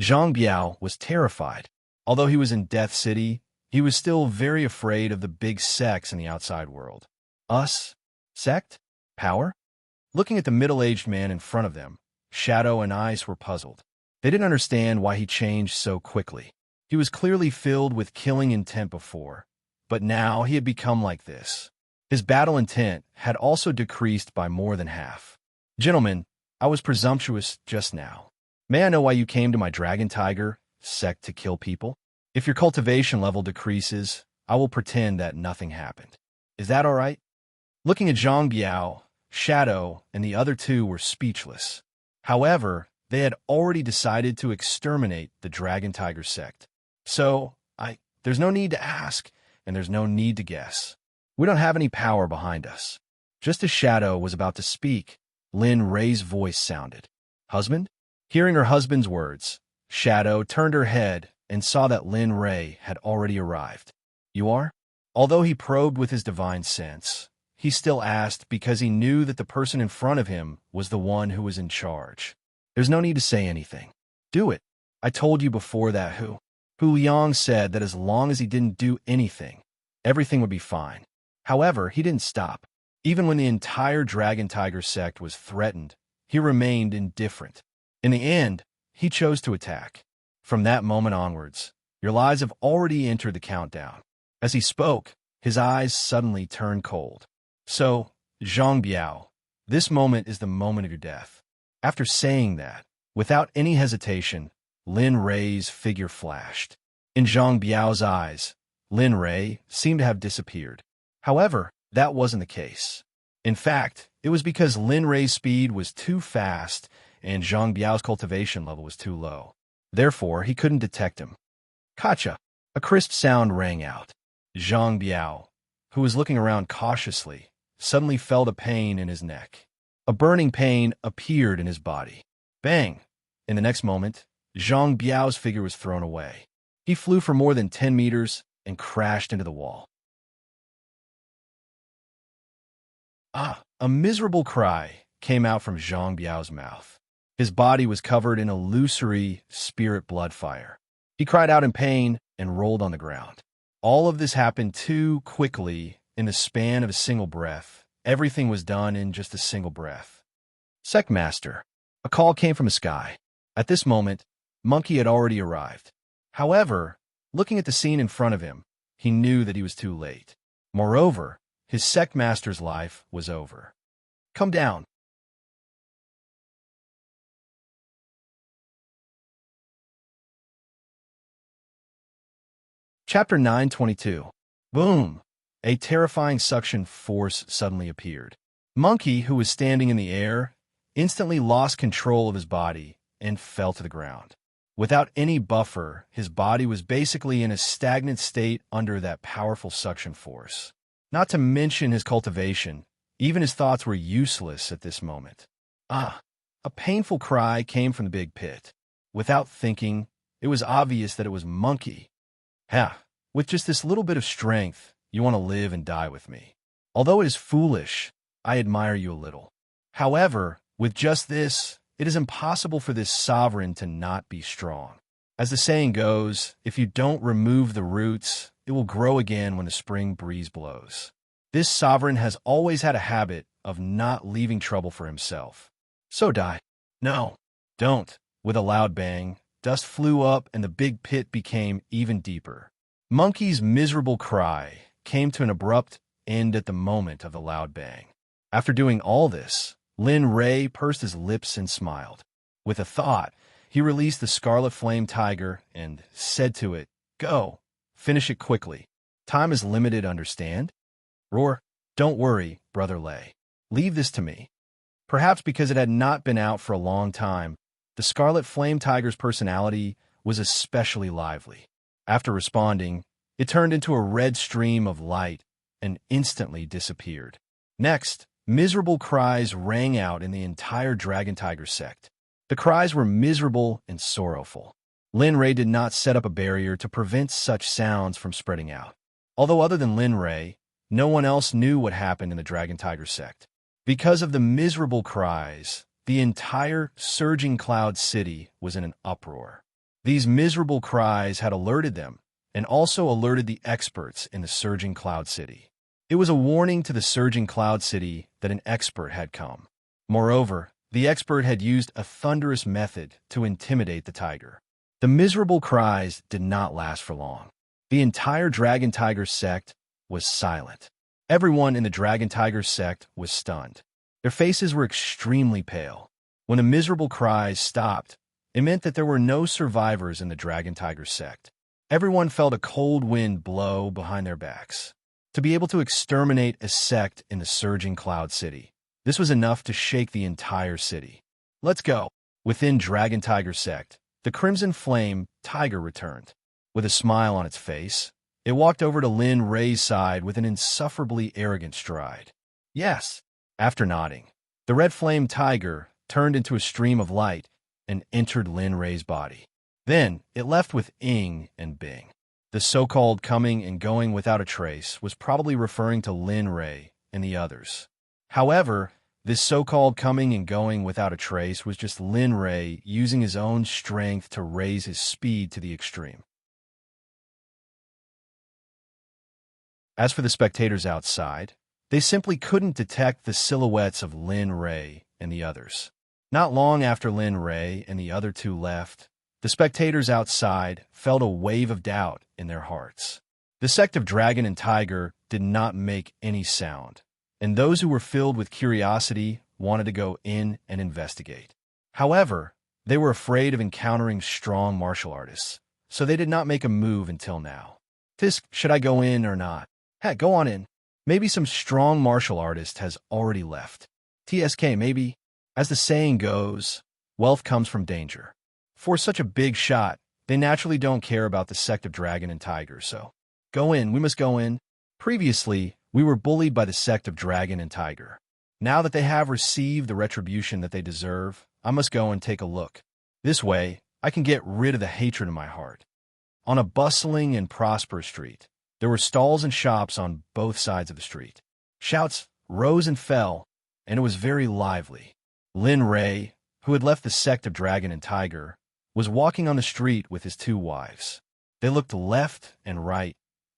Zhang Biao was terrified. Although he was in Death City, he was still very afraid of the big sects in the outside world. Us? Sect? Power? Looking at the middle-aged man in front of them, Shadow and Ice were puzzled. They didn't understand why he changed so quickly. He was clearly filled with killing intent before, but now he had become like this. His battle intent had also decreased by more than half. Gentlemen, I was presumptuous just now. May I know why you came to my Dragon Tiger Sect to kill people? If your cultivation level decreases, I will pretend that nothing happened. Is that all right? Looking at Zhang Biao, Shadow, and the other two were speechless. However, They had already decided to exterminate the Dragon Tiger sect. So, there's no need to ask, and there's no need to guess. We don't have any power behind us. Just as Shadow was about to speak, Lin Ray's voice sounded. Husband? Hearing her husband's words, Shadow turned her head and saw that Lin Ray had already arrived. You are? Although he probed with his divine sense, he still asked because he knew that the person in front of him was the one who was in charge. There's no need to say anything. Do it. I told you before that Hu Liang said that as long as he didn't do anything, everything would be fine. However, he didn't stop. Even when the entire Dragon Tiger sect was threatened, he remained indifferent. In the end, he chose to attack. From that moment onwards, your lives have already entered the countdown. As he spoke, his eyes suddenly turned cold. So, Zhang Biao, this moment is the moment of your death. After saying that, without any hesitation, Lin Ray's figure flashed. In Zhang Biao's eyes, Lin Ray seemed to have disappeared. However, that wasn't the case. In fact, it was because Lin Ray's speed was too fast and Zhang Biao's cultivation level was too low. Therefore, he couldn't detect him. Kacha! A crisp sound rang out. Zhang Biao, who was looking around cautiously, suddenly felt a pain in his neck. A burning pain appeared in his body. Bang! In the next moment, Zhang Biao's figure was thrown away. He flew for more than 10 meters and crashed into the wall. A miserable cry came out from Zhang Biao's mouth. His body was covered in illusory spirit blood fire. He cried out in pain and rolled on the ground. All of this happened too quickly in the span of a single breath. Everything was done in just a single breath. Sect Master. A call came from the sky. At this moment, Monkey had already arrived. However, looking at the scene in front of him, he knew that he was too late. Moreover, his Sect Master's life was over. Come down. Chapter 922. Boom! A terrifying suction force suddenly appeared. Monkey, who was standing in the air, instantly lost control of his body and fell to the ground. Without any buffer, his body was basically in a stagnant state under that powerful suction force. Not to mention his cultivation, even his thoughts were useless at this moment. A painful cry came from the big pit. Without thinking, it was obvious that it was Monkey. With just this little bit of strength, you want to live and die with me. Although it is foolish, I admire you a little. However, with just this, it is impossible for this sovereign to not be strong. As the saying goes, if you don't remove the roots, it will grow again when the spring breeze blows. This sovereign has always had a habit of not leaving trouble for himself. So die. No, don't. With a loud bang, dust flew up and the big pit became even deeper. Monkey's miserable cry came to an abrupt end at the moment of the loud bang. After doing all this, Lin Ray pursed his lips and smiled. With a thought, he released the Scarlet Flame Tiger and said to it, Go, finish it quickly. Time is limited, understand? Roar, don't worry, Brother Lei. Leave this to me. Perhaps because it had not been out for a long time, the Scarlet Flame Tiger's personality was especially lively. After responding, it turned into a red stream of light and instantly disappeared. Next, miserable cries rang out in the entire Dragon Tiger sect. The cries were miserable and sorrowful. Lin Ray did not set up a barrier to prevent such sounds from spreading out. Although other than Lin Ray, no one else knew what happened in the Dragon Tiger sect. Because of the miserable cries, the entire Surging Cloud City was in an uproar. These miserable cries had alerted them, and also alerted the experts in the Surging Cloud City. It was a warning to the Surging Cloud City that an expert had come. Moreover, the expert had used a thunderous method to intimidate the tiger. The miserable cries did not last for long. The entire Dragon Tiger sect was silent. Everyone in the Dragon Tiger sect was stunned. Their faces were extremely pale. When the miserable cries stopped, it meant that there were no survivors in the Dragon Tiger sect. Everyone felt a cold wind blow behind their backs. To be able to exterminate a sect in the Surging Cloud City, this was enough to shake the entire city. Let's go. Within Dragon Tiger Sect, the Crimson Flame Tiger returned. With a smile on its face, it walked over to Lin Ray's side with an insufferably arrogant stride. Yes. After nodding, the Red Flame Tiger turned into a stream of light and entered Lin Ray's body. Then it left with Ing and Bing. The so-called coming and going without a trace was probably referring to Lin Ray and the others. However, this so-called coming and going without a trace was just Lin Ray using his own strength to raise his speed to the extreme. As for the spectators outside, they simply couldn't detect the silhouettes of Lin Ray and the others. Not long after Lin Ray and the other two left, the spectators outside felt a wave of doubt in their hearts. The sect of Dragon and Tiger did not make any sound, and those who were filled with curiosity wanted to go in and investigate. However, they were afraid of encountering strong martial artists, so they did not make a move until now. Tisk, should I go in or not? Heck, go on in. Maybe some strong martial artist has already left. TSK, maybe. As the saying goes, wealth comes from danger. For such a big shot, they naturally don't care about the sect of Dragon and Tiger, so go in, we must go in. Previously, we were bullied by the sect of Dragon and Tiger. Now that they have received the retribution that they deserve, I must go and take a look. This way, I can get rid of the hatred in my heart. On a bustling and prosperous street, there were stalls and shops on both sides of the street. Shouts rose and fell, and it was very lively. Lin Ray, who had left the sect of Dragon and Tiger, was walking on the street with his two wives. They looked left and right,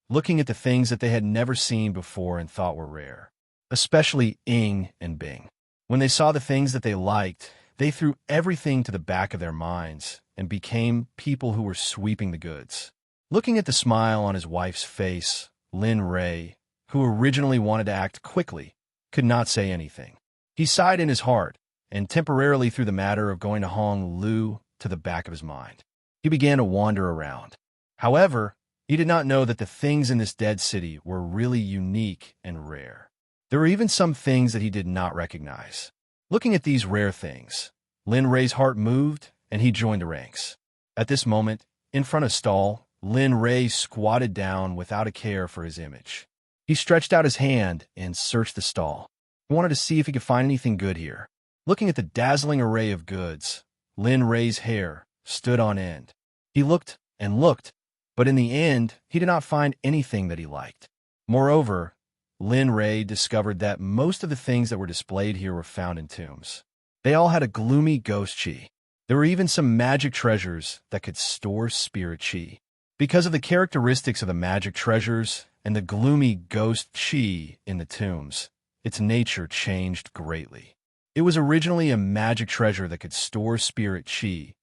looking at the things that they had never seen before and thought were rare, especially Ing and Bing. When they saw the things that they liked, they threw everything to the back of their minds and became people who were sweeping the goods. Looking at the smile on his wife's face, Lin Ray, who originally wanted to act quickly, could not say anything. He sighed in his heart and temporarily threw the matter of going to Hong Lu to the back of his mind. He began to wander around. However, he did not know that the things in this dead city were really unique and rare. There were even some things that he did not recognize. Looking at these rare things, Lin Ray's heart moved and he joined the ranks. At this moment, in front of stall, Lin Ray squatted down without a care for his image. He stretched out his hand and searched the stall. He wanted to see if he could find anything good here. Looking at the dazzling array of goods, Lin Ray's hair stood on end. He looked and looked, but in the end, he did not find anything that he liked. Moreover, Lin Ray discovered that most of the things that were displayed here were found in tombs. They all had a gloomy ghost chi. There were even some magic treasures that could store spirit chi. Because of the characteristics of the magic treasures and the gloomy ghost chi in the tombs, its nature changed greatly. It was originally a magic treasure that could store spirit chi,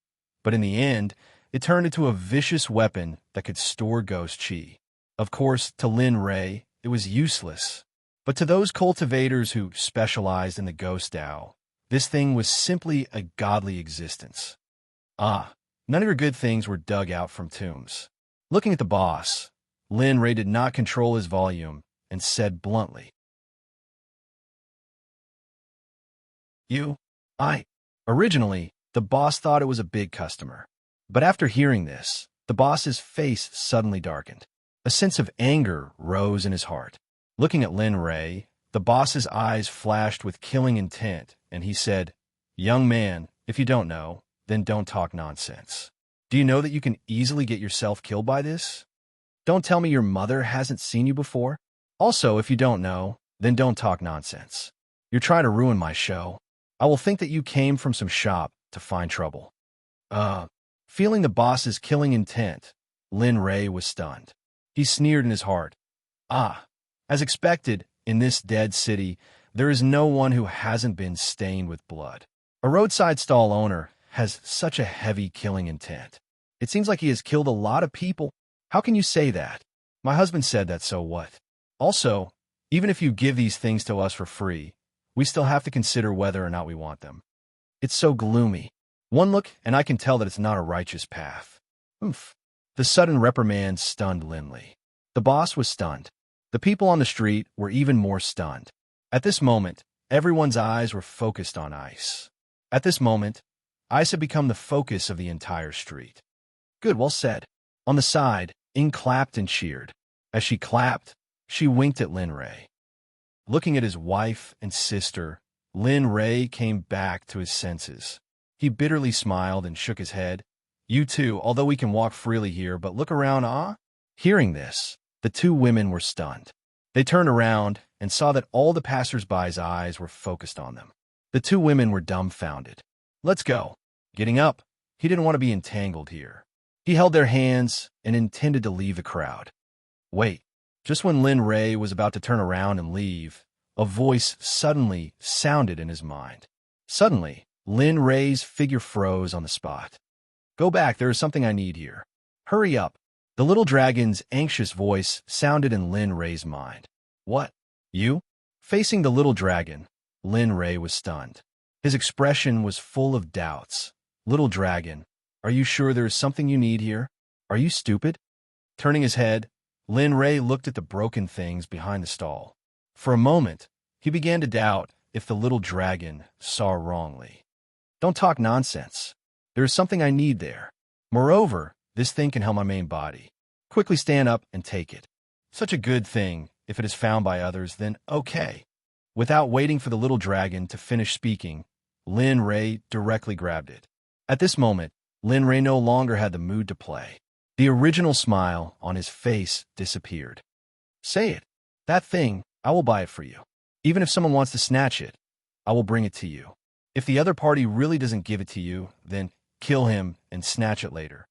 but in the end, it turned into a vicious weapon that could store ghost chi. Of course, to Lin Ray, it was useless, but to those cultivators who specialized in the ghost Tao, this thing was simply a godly existence. None of your good things were dug out from tombs. Looking at the boss, Lin Ray did not control his volume and said bluntly, Originally, the boss thought it was a big customer. But after hearing this, the boss's face suddenly darkened. A sense of anger rose in his heart. Looking at Lin Ray, the boss's eyes flashed with killing intent, and he said, "Young man, if you don't know, then don't talk nonsense. Do you know that you can easily get yourself killed by this? Don't tell me your mother hasn't seen you before. Also, if you don't know, then don't talk nonsense. You're trying to ruin my show. I will think that you came from some shop to find trouble." Feeling the boss's killing intent, Lin Ray was stunned. He sneered in his heart. As expected, in this dead city, there is no one who hasn't been stained with blood. A roadside stall owner has such a heavy killing intent. It seems like he has killed a lot of people. How can you say that? My husband said that, so what? Also, even if you give these things to us for free, we still have to consider whether or not we want them. It's so gloomy. One look, and I can tell that it's not a righteous path. Oof. The sudden reprimand stunned Linley. The boss was stunned. The people on the street were even more stunned. At this moment, everyone's eyes were focused on Ice. eyes had become the focus of the entire street. Good, well said. On the side, Ing clapped and cheered. As she clapped, she winked at Lin Ray. Looking at his wife and sister, Lin Ray came back to his senses. He bitterly smiled and shook his head. You too, although we can walk freely here, but look around, ah? Hearing this, the two women were stunned. They turned around and saw that all the passers-by's eyes were focused on them. The two women were dumbfounded. Let's go. Getting up, he didn't want to be entangled here. He held their hands and intended to leave the crowd. Wait, just when Lin Ray was about to turn around and leave, a voice suddenly sounded in his mind. Suddenly, Lin Ray's figure froze on the spot. Go back, there is something I need here. Hurry up. The little dragon's anxious voice sounded in Lin Ray's mind. What? You? Facing the little dragon, Lin Ray was stunned. His expression was full of doubts. Little dragon, are you sure there is something you need here? Are you stupid? Turning his head, Lin Ray looked at the broken things behind the stall. For a moment, he began to doubt if the little dragon saw wrongly. Don't talk nonsense. There is something I need there. Moreover, this thing can help my main body. Quickly stand up and take it. Such a good thing. If it is found by others, then okay. Without waiting for the little dragon to finish speaking, Lin Ray directly grabbed it. At this moment, Lin Ray no longer had the mood to play. The original smile on his face disappeared. Say it. That thing, I will buy it for you. Even if someone wants to snatch it, I will bring it to you. If the other party really doesn't give it to you, then kill him and snatch it later.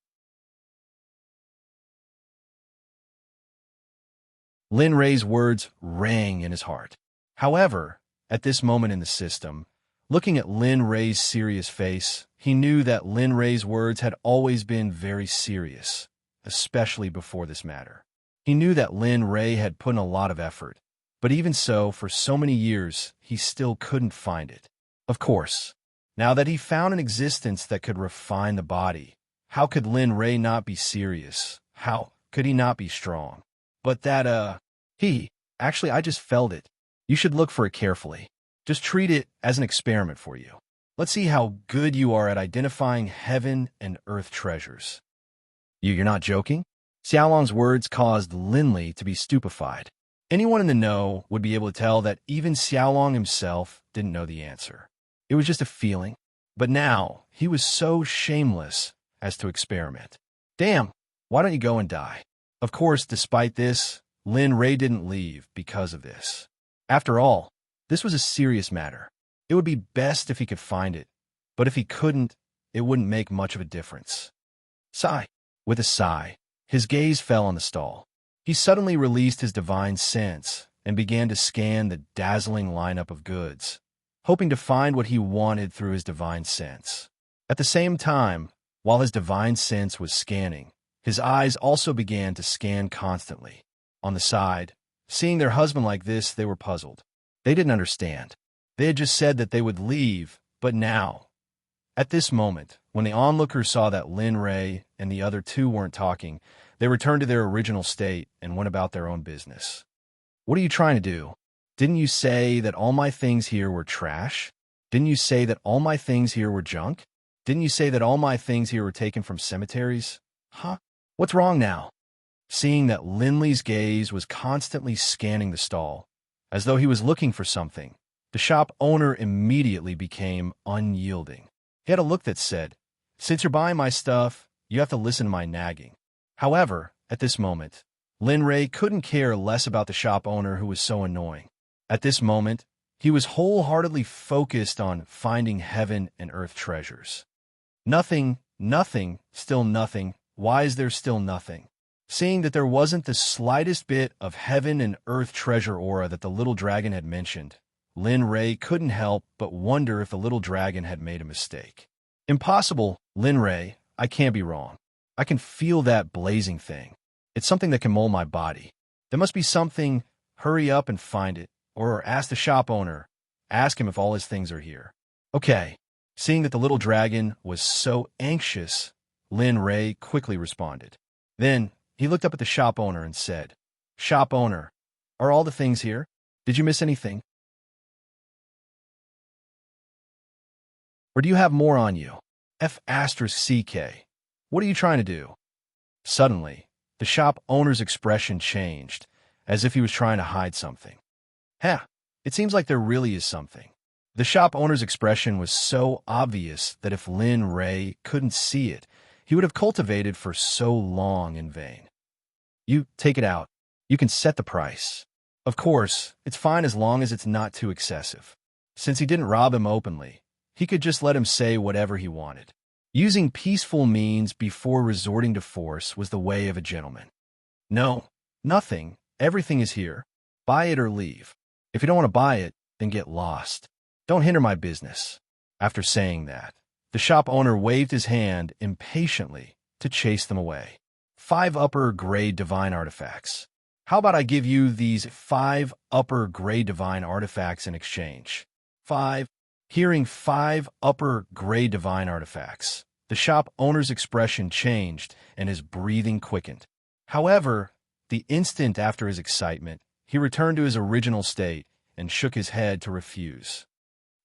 Lin Ray's words rang in his heart. However, at this moment in the system, looking at Lin Ray's serious face, he knew that Lin Ray's words had always been very serious, especially before this matter. He knew that Lin Ray had put in a lot of effort, but even so, for so many years, he still couldn't find it. Of course, now that he found an existence that could refine the body, how could Lin Ray not be serious? How could he not be strong? But that, actually, I just felt it. You should look for it carefully. Just treat it as an experiment for you. Let's see how good you are at identifying heaven and earth treasures. You're not joking? Xiaolong's words caused Linli to be stupefied. Anyone in the know would be able to tell that even Xiaolong himself didn't know the answer. It was just a feeling. But now, he was so shameless as to experiment. Damn, why don't you go and die? Of course, despite this, Lin Ray didn't leave because of this. After all, this was a serious matter. It would be best if he could find it, but if he couldn't, it wouldn't make much of a difference. Sigh. With a sigh, his gaze fell on the stall. He suddenly released his divine sense and began to scan the dazzling lineup of goods, hoping to find what he wanted through his divine sense. At the same time, while his divine sense was scanning, his eyes also began to scan constantly. On the side, seeing their husband like this, they were puzzled. They didn't understand. They had just said that they would leave, but now, at this moment, when the onlookers saw that Lin Ray and the other two weren't talking, they returned to their original state and went about their own business. What are you trying to do? Didn't you say that all my things here were trash? Didn't you say that all my things here were junk? Didn't you say that all my things here were taken from cemeteries? Huh? What's wrong now? Seeing that Linley's gaze was constantly scanning the stall, as though he was looking for something, the shop owner immediately became unyielding. He had a look that said, "Since you're buying my stuff, you have to listen to my nagging." However, at this moment, Lin Ray couldn't care less about the shop owner who was so annoying. At this moment, he was wholeheartedly focused on finding heaven and earth treasures. Nothing, still nothing. Why is there still nothing? Seeing that there wasn't the slightest bit of heaven and earth treasure aura that the little dragon had mentioned, Lin Ray couldn't help but wonder if the little dragon had made a mistake. Impossible, Lin Ray, I can't be wrong. I can feel that blazing thing. It's something that can mold my body. There must be something. Hurry up and find it, or ask the shop owner. Ask him if all his things are here. Okay. Seeing that the little dragon was so anxious, Lin Ray quickly responded. Then, he looked up at the shop owner and said, "Shop owner, are all the things here? Did you miss anything? Or do you have more on you?" F***CK. What are you trying to do? Suddenly, the shop owner's expression changed, as if he was trying to hide something. Heh, it seems like there really is something. The shop owner's expression was so obvious that if Lin Ray couldn't see it, he would have cultivated for so long in vain. You take it out. You can set the price. Of course, it's fine as long as it's not too excessive. Since he didn't rob him openly, he could just let him say whatever he wanted. Using peaceful means before resorting to force was the way of a gentleman. No, nothing. Everything is here. Buy it or leave. If you don't want to buy it, then get lost. Don't hinder my business. After saying that, the shop owner waved his hand impatiently to chase them away. 5 upper-grade divine artifacts. How about I give you these 5 upper-grade divine artifacts in exchange? 5. Hearing 5 upper-grade divine artifacts, the shop owner's expression changed and his breathing quickened. However, the instant after his excitement, he returned to his original state and shook his head to refuse.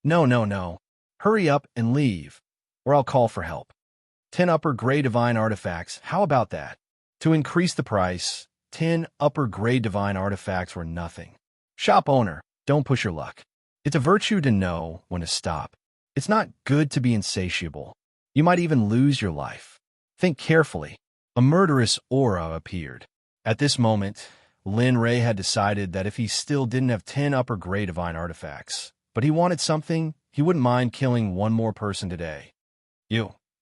No, no, no. Hurry up and leave, or I'll call for help. 10 upper-grade divine artifacts, how about that? To increase the price, 10 upper-grade divine artifacts were nothing. Shop owner, don't push your luck. It's a virtue to know when to stop. It's not good to be insatiable. You might even lose your life. Think carefully. A murderous aura appeared. At this moment, Lin Ray had decided that if he still didn't have 10 upper-grade divine artifacts, but he wanted something, he wouldn't mind killing one more person today.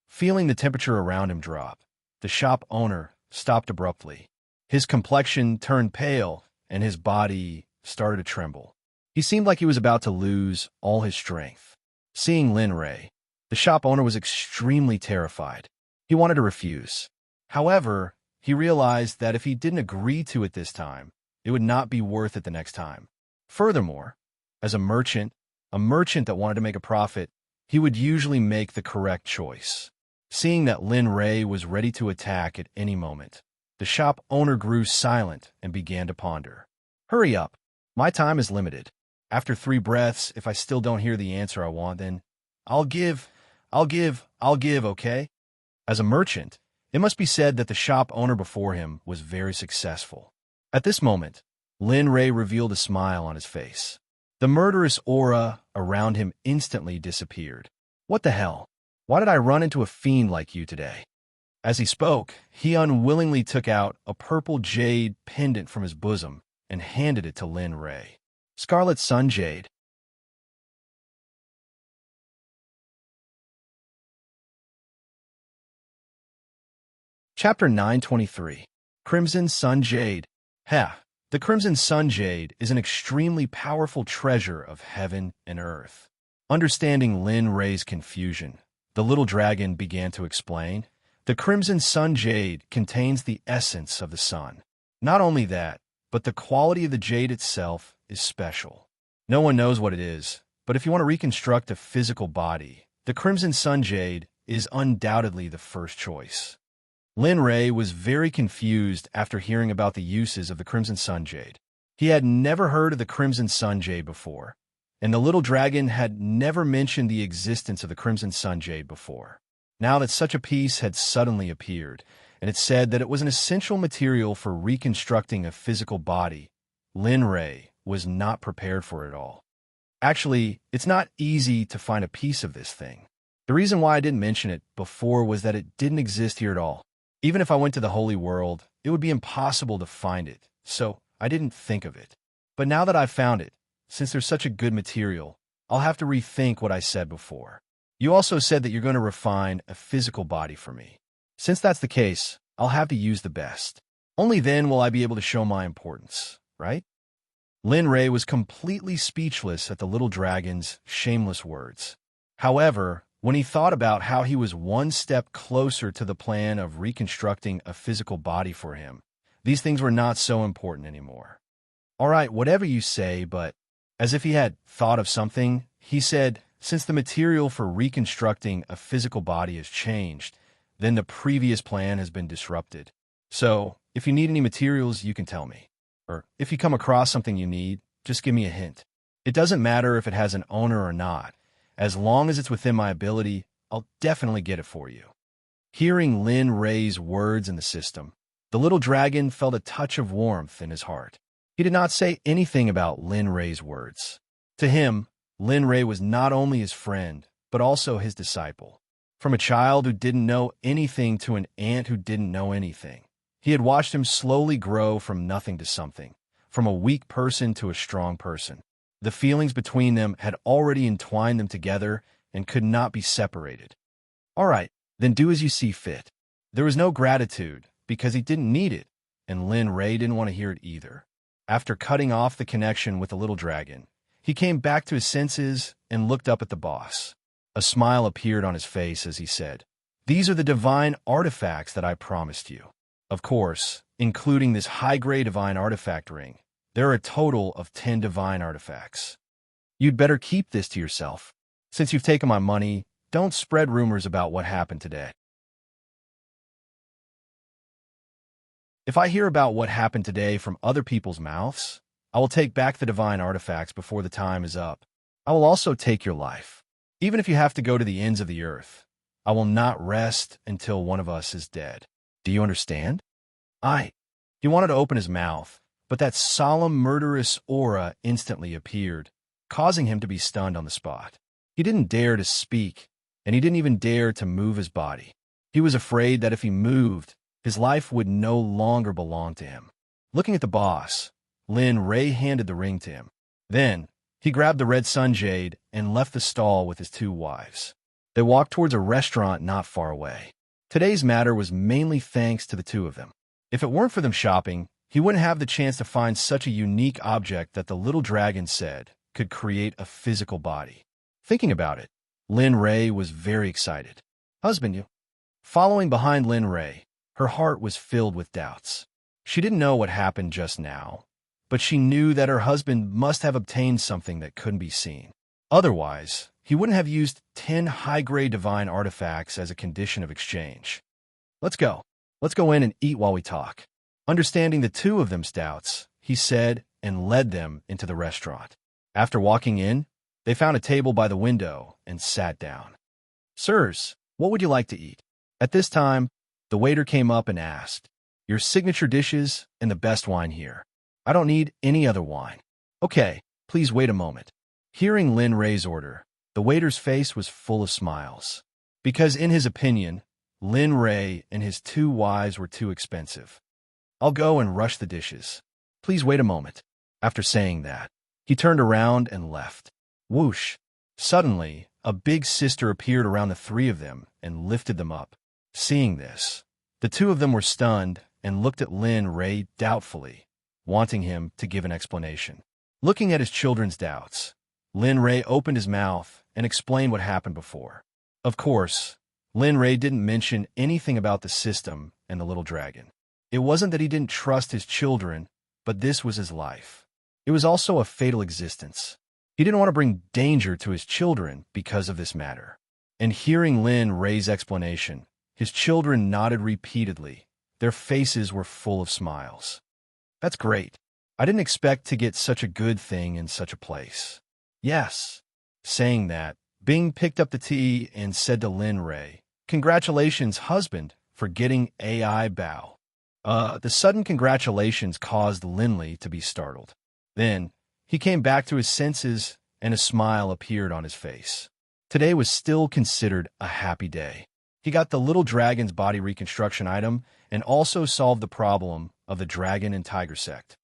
Feeling the temperature around him drop, the shop owner stopped abruptly. His complexion turned pale, and his body started to tremble. He seemed like he was about to lose all his strength. Seeing Lin Ray, the shop owner was extremely terrified. He wanted to refuse. However, he realized that if he didn't agree to it this time, it would not be worth it the next time. Furthermore, as a merchant that wanted to make a profit, he would usually make the correct choice. Seeing that Lin Ray was ready to attack at any moment, the shop owner grew silent and began to ponder. Hurry up. My time is limited. After 3 breaths, if I still don't hear the answer I want, then I'll give, okay? As a merchant, it must be said that the shop owner before him was very successful. At this moment, Lin Ray revealed a smile on his face. The murderous aura around him instantly disappeared. What the hell? Why did I run into a fiend like you today? As he spoke, he unwillingly took out a purple jade pendant from his bosom and handed it to Lin Ray. Scarlet Sun Jade. Chapter 923. Crimson Sun Jade. The Crimson Sun Jade is an extremely powerful treasure of heaven and earth. Understanding Lin Ray's confusion, the little dragon began to explain. The Crimson Sun Jade contains the essence of the sun. Not only that, but the quality of the jade itself is special. No one knows what it is, but if you want to reconstruct a physical body, the Crimson Sun Jade is undoubtedly the first choice. Lin Ray was very confused after hearing about the uses of the Crimson Sun Jade. He had never heard of the Crimson Sun Jade before, and the little dragon had never mentioned the existence of the Crimson Sun Jade before. Now that such a piece had suddenly appeared, and it said that it was an essential material for reconstructing a physical body, Lin Ray was not prepared for it all. Actually, it's not easy to find a piece of this thing. The reason why I didn't mention it before was that it didn't exist here at all. Even if I went to the Holy World, it would be impossible to find it, so I didn't think of it. But now that I've found it, since there's such a good material, I'll have to rethink what I said before. You also said that you're going to refine a physical body for me. Since that's the case, I'll have to use the best. Only then will I be able to show my importance, right? Lin Ray was completely speechless at the little dragon's shameless words. However, when he thought about how he was one step closer to the plan of reconstructing a physical body for him, these things were not so important anymore. All right, whatever you say, but as if he had thought of something, he said, since the material for reconstructing a physical body has changed, then the previous plan has been disrupted. So, if you need any materials, you can tell me. Or if you come across something you need, just give me a hint. It doesn't matter if it has an owner or not. As long as it's within my ability, I'll definitely get it for you." Hearing Lin Ray's words in the system, the little dragon felt a touch of warmth in his heart. He did not say anything about Lin Ray's words. To him, Lin Ray was not only his friend, but also his disciple. From a child who didn't know anything to an ant who didn't know anything, he had watched him slowly grow from nothing to something, from a weak person to a strong person. The feelings between them had already entwined them together and could not be separated. "All right, then do as you see fit." There was no gratitude, because he didn't need it, and Lin Ray didn't want to hear it either. After cutting off the connection with the little dragon, he came back to his senses and looked up at the boss. A smile appeared on his face as he said, "These are the divine artifacts that I promised you. Of course, including this high-grade divine artifact ring, there are a total of 10 divine artifacts. You'd better keep this to yourself. Since you've taken my money, don't spread rumors about what happened today. If I hear about what happened today from other people's mouths, I will take back the divine artifacts before the time is up. I will also take your life. Even if you have to go to the ends of the earth, I will not rest until one of us is dead. Do you understand?" He wanted to open his mouth, but that solemn, murderous aura instantly appeared, causing him to be stunned on the spot. He didn't dare to speak, and he didn't even dare to move his body. He was afraid that if he moved, his life would no longer belong to him. Looking at the boss, Lin Ray handed the ring to him. Then, he grabbed the red sunjade and left the stall with his 2 wives. They walked towards a restaurant not far away. Today's matter was mainly thanks to the 2 of them. If it weren't for them shopping, he wouldn't have the chance to find such a unique object that the little dragon said could create a physical body. Thinking about it, Lin Ray was very excited. "Husband, you." Following behind Lin Ray, her heart was filled with doubts. She didn't know what happened just now, but she knew that her husband must have obtained something that couldn't be seen. Otherwise, he wouldn't have used 10 high-grade divine artifacts as a condition of exchange. Let's go in and eat while we talk." Understanding the 2 of them's doubts, he said and led them into the restaurant. After walking in, they found a table by the window and sat down. "Sirs, what would you like to eat?" At this time, the waiter came up and asked, "Your signature dishes and the best wine here. I don't need any other wine." "Okay, please wait a moment." Hearing Lin Ray's order, the waiter's face was full of smiles, because in his opinion, Lin Ray and his 2 wives were too expensive. "I'll go and rush the dishes. Please wait a moment." After saying that, he turned around and left. Whoosh! Suddenly, a big sister appeared around the 3 of them and lifted them up. Seeing this, the 2 of them were stunned and looked at Lin Ray doubtfully, wanting him to give an explanation. Looking at his children's doubts, Lin Ray opened his mouth and explained what happened before. Of course, Lin Ray didn't mention anything about the system and the little dragon. It wasn't that he didn't trust his children, but this was his life. It was also a fatal existence. He didn't want to bring danger to his children because of this matter. And hearing Lin Ray's explanation, his children nodded repeatedly. Their faces were full of smiles. "That's great. I didn't expect to get such a good thing in such a place." "Yes." Saying that, Bing picked up the tea and said to Lin Ray, "Congratulations, husband, for getting AI bow." The sudden congratulations caused Linley to be startled. Then, he came back to his senses and a smile appeared on his face. Today was still considered a happy day. He got the little dragon's body reconstruction item and also solved the problem of the dragon and tiger sect.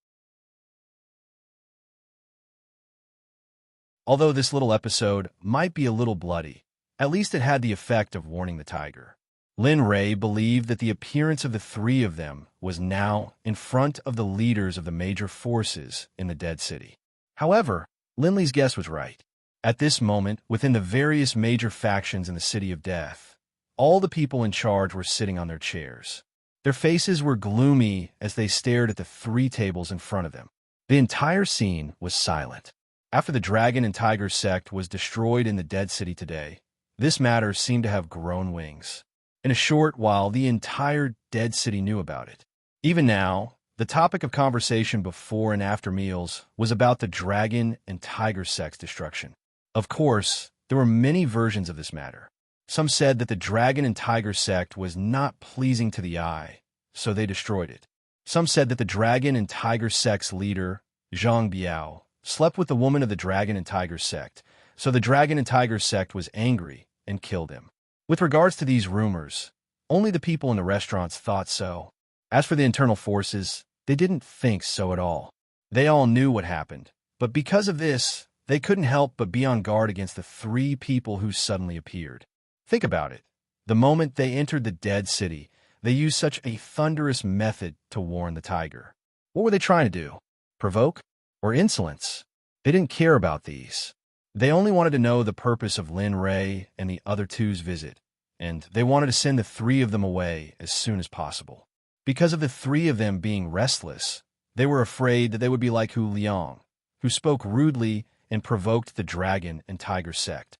Although this little episode might be a little bloody, at least it had the effect of warning the tiger. Lin Ray believed that the appearance of the 3 of them was now in front of the leaders of the major forces in the Dead City. However, Linley's guess was right. At this moment, within the various major factions in the City of Death, all the people in charge were sitting on their chairs. Their faces were gloomy as they stared at the 3 tables in front of them. The entire scene was silent. After the Dragon and Tiger sect was destroyed in the Dead City today, this matter seemed to have grown wings. In a short while, the entire Dead City knew about it. Even now, the topic of conversation before and after meals was about the Dragon and Tiger sect's destruction. Of course, there were many versions of this matter. Some said that the dragon and tiger sect was not pleasing to the eye, so they destroyed it. Some said that the dragon and tiger sect's leader, Zhang Biao, slept with the woman of the dragon and tiger sect, so the dragon and tiger sect was angry and killed him. With regards to these rumors, only the people in the restaurants thought so. As for the internal forces, they didn't think so at all. They all knew what happened, but because of this, they couldn't help but be on guard against the 3 people who suddenly appeared. Think about it. The moment they entered the dead city, they used such a thunderous method to warn the tiger. What were they trying to do? Provoke? Or insolence? They didn't care about these. They only wanted to know the purpose of Lin Ray and the other two's visit, and they wanted to send the 3 of them away as soon as possible. Because of the 3 of them being restless, they were afraid that they would be like Hu Liang, who spoke rudely and provoked the dragon and tiger sect.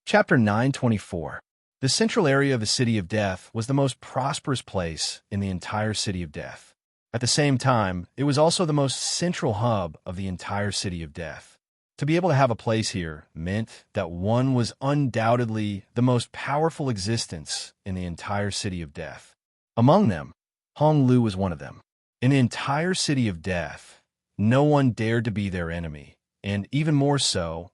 Chapter 924. The central area of the City of Death was the most prosperous place in the entire City of Death. At the same time, it was also the most central hub of the entire City of Death. To be able to have a place here meant that one was undoubtedly the most powerful existence in the entire City of Death. Among them, Hong Lu was one of them. In the entire City of Death, no one dared to be their enemy, and even more so,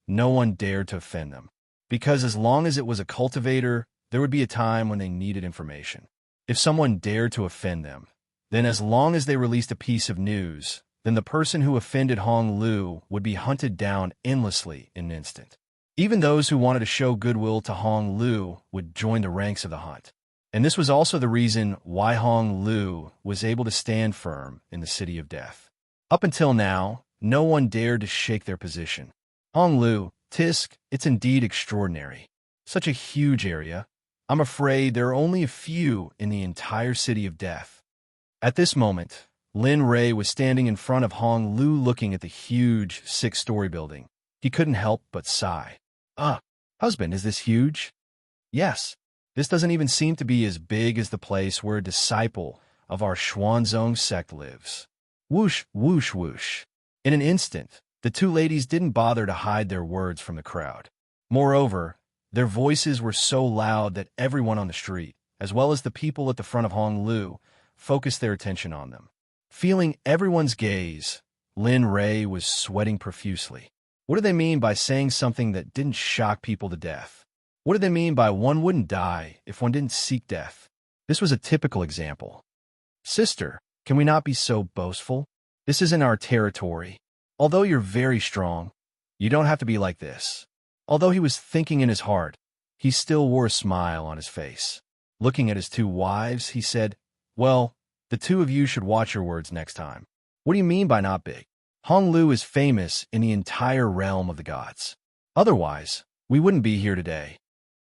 no one dared to offend them. Because as long as it was a cultivator, there would be a time when they needed information. If someone dared to offend them, then as long as they released a piece of news, then the person who offended Hong Lu would be hunted down endlessly in an instant. Even those who wanted to show goodwill to Hong Lu would join the ranks of the hunt. And this was also the reason why Hong Lu was able to stand firm in the City of Death. Up until now, no one dared to shake their position. Hong Lu, Tisk, it's indeed extraordinary. Such a huge area. I'm afraid there are only a few in the entire City of Death. At this moment, Lin Ray was standing in front of Hong Lu looking at the huge 6-story building. He couldn't help but sigh. Husband, is this huge? Yes. This doesn't even seem to be as big as the place where a disciple of our Xuanzong sect lives. Whoosh, whoosh, whoosh. In an instant, the 2 ladies didn't bother to hide their words from the crowd. Moreover, their voices were so loud that everyone on the street, as well as the people at the front of Hong Lu, focused their attention on them. Feeling everyone's gaze, Lin Ray was sweating profusely. What do they mean by saying something that didn't shock people to death? What do they mean by one wouldn't die if one didn't seek death? This was a typical example. Sister, can we not be so boastful? This isn't our territory. Although you're very strong, you don't have to be like this. Although he was thinking in his heart, he still wore a smile on his face. Looking at his 2 wives, he said, "Well, the 2 of you should watch your words next time." What do you mean by not big? Hong Lu is famous in the entire realm of the gods. Otherwise, we wouldn't be here today.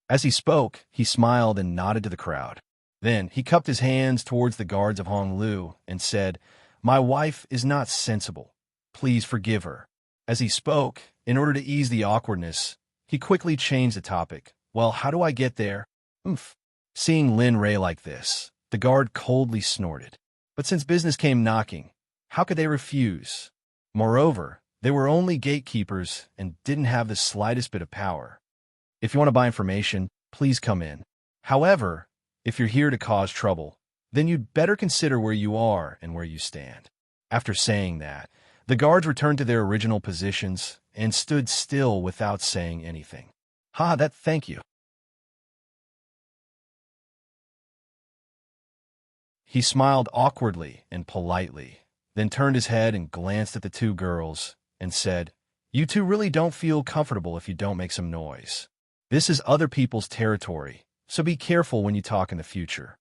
As he spoke, he smiled and nodded to the crowd. Then he cupped his hands towards the guards of Hong Lu and said, "My wife is not sensible. Please forgive her." As he spoke, in order to ease the awkwardness, he quickly changed the topic. "Well, how do I get there?" Seeing Lin Ray like this, the guard coldly snorted. But since business came knocking, how could they refuse? Moreover, they were only gatekeepers and didn't have the slightest bit of power. If you want to buy information, please come in. However, if you're here to cause trouble, then you'd better consider where you are and where you stand. After saying that, the guards returned to their original positions and stood still without saying anything. Thank you. He smiled awkwardly and politely, then turned his head and glanced at the 2 girls and said, "You 2 really don't feel comfortable if you don't make some noise. This is other people's territory, so be careful when you talk in the future."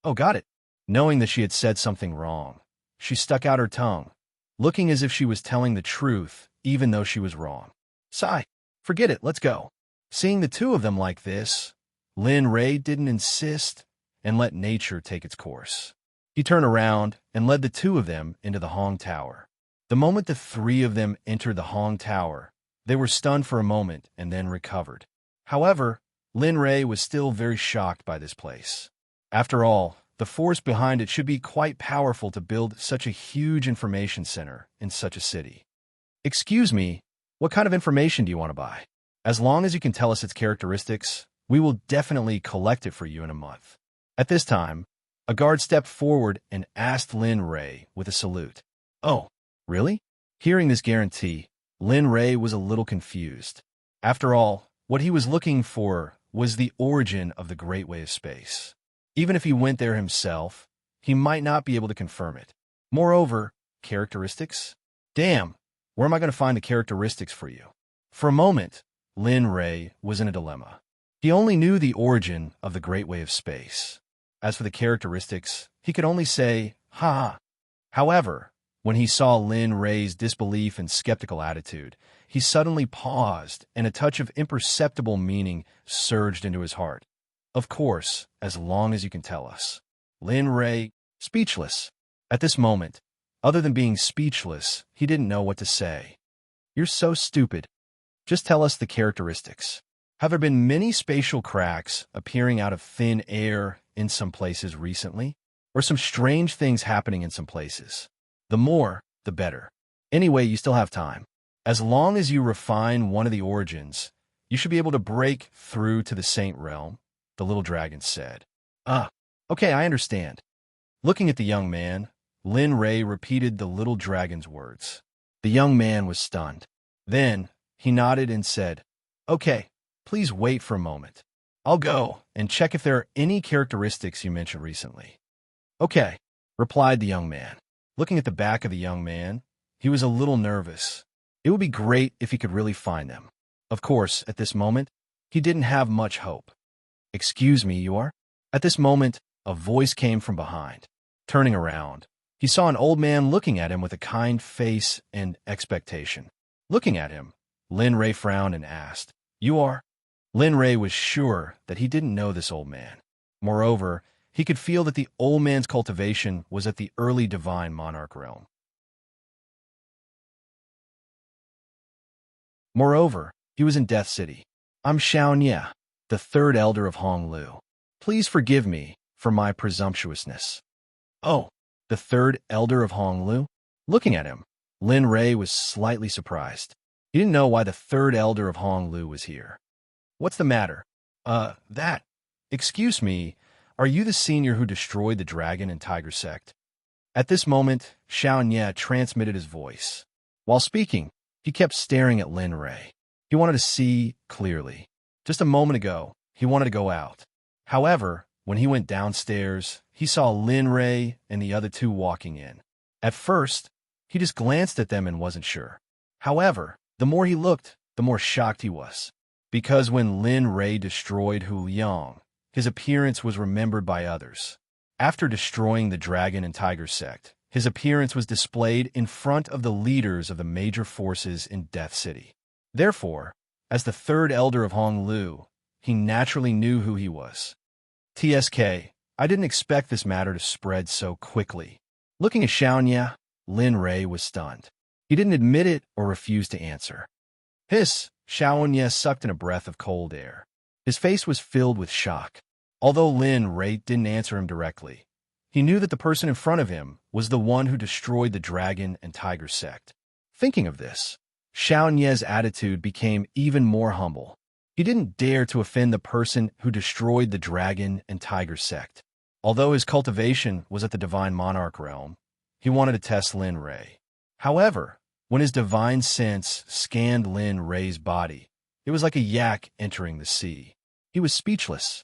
"Oh, got it." Knowing that she had said something wrong, she stuck out her tongue, looking as if she was telling the truth, even though she was wrong. "Sigh, forget it, let's go." Seeing the 2 of them like this, Lin Ray didn't insist and let nature take its course. He turned around and led the 2 of them into the Hong Tower. The moment the 3 of them entered the Hong Tower, they were stunned for a moment and then recovered. However, Lin Ray was still very shocked by this place. After all, The force behind it should be quite powerful to build such a huge information center in such a city. Excuse me, what kind of information do you want to buy? As long as you can tell us its characteristics, we will definitely collect it for you in a month. At this time, a guard stepped forward and asked Lin Ray with a salute. Oh, really? Hearing this guarantee, Lin Ray was a little confused. After all, what he was looking for was the origin of the Great Way of Space. Even if he went there himself, he might not be able to confirm it. Moreover, characteristics? Damn, where am I going to find the characteristics for you? For a moment, Lin Ray was in a dilemma. He only knew the origin of the Great Way of Space. As for the characteristics, he could only say, ha. However, when he saw Lin Ray's disbelief and skeptical attitude, he suddenly paused, and a touch of imperceptible meaning surged into his heart. Of course, as long as you can tell us. Lin Ray, speechless. At this moment, other than being speechless, he didn't know what to say. You're so stupid. Just tell us the characteristics. Have there been many spatial cracks appearing out of thin air in some places recently? Or some strange things happening in some places? The more, the better. Anyway, you still have time. As long as you refine one of the origins, you should be able to break through to the Saint Realm, the little dragon said. Okay, I understand. Looking at the young man, Lin Ray repeated the little dragon's words. The young man was stunned. Then, he nodded and said, Okay, please wait for a moment. I'll go and check if there are any characteristics you mentioned recently. Okay, replied the young man. Looking at the back of the young man, he was a little nervous. It would be great if he could really find them. Of course, at this moment, he didn't have much hope. Excuse me, you are? At this moment, a voice came from behind. Turning around, he saw an old man looking at him with a kind face and expectation. Looking at him, Lin Ray frowned and asked, You are? Lin Ray was sure that he didn't know this old man. Moreover, he could feel that the old man's cultivation was at the early divine monarch realm. Moreover, he was in Death City. I'm Xiao Nye, the third elder of Honglu. Please forgive me for my presumptuousness. Oh, the third elder of Honglu? Looking at him, Lin Ray was slightly surprised. He didn't know why the third elder of Honglu was here. What's the matter? Excuse me, are you the senior who destroyed the dragon and tiger sect? At this moment, Xiao Nye transmitted his voice. While speaking, he kept staring at Lin Ray. He wanted to see clearly. Just a moment ago, he wanted to go out. However, when he went downstairs, he saw Lin Ray and the other two walking in. At first, he just glanced at them and wasn't sure. However, the more he looked, the more shocked he was. Because when Lin Ray destroyed Hu Liang, his appearance was remembered by others. After destroying the dragon and tiger sect, his appearance was displayed in front of the leaders of the major forces in Death City. Therefore, as the third elder of Honglu, he naturally knew who he was. TSK, I didn't expect this matter to spread so quickly. Looking at Xiao Nye, Lin Ray was stunned. He didn't admit it or refuse to answer. Hiss, Xiao Nye sucked in a breath of cold air. His face was filled with shock. Although Lin Ray didn't answer him directly, he knew that the person in front of him was the one who destroyed the dragon and tiger sect. Thinking of this, Xiao Nye's attitude became even more humble. He didn't dare to offend the person who destroyed the dragon and tiger sect. Although his cultivation was at the divine monarch realm, he wanted to test Lin Ray. However, when his divine sense scanned Lin Ray's body, it was like a yak entering the sea. He was speechless.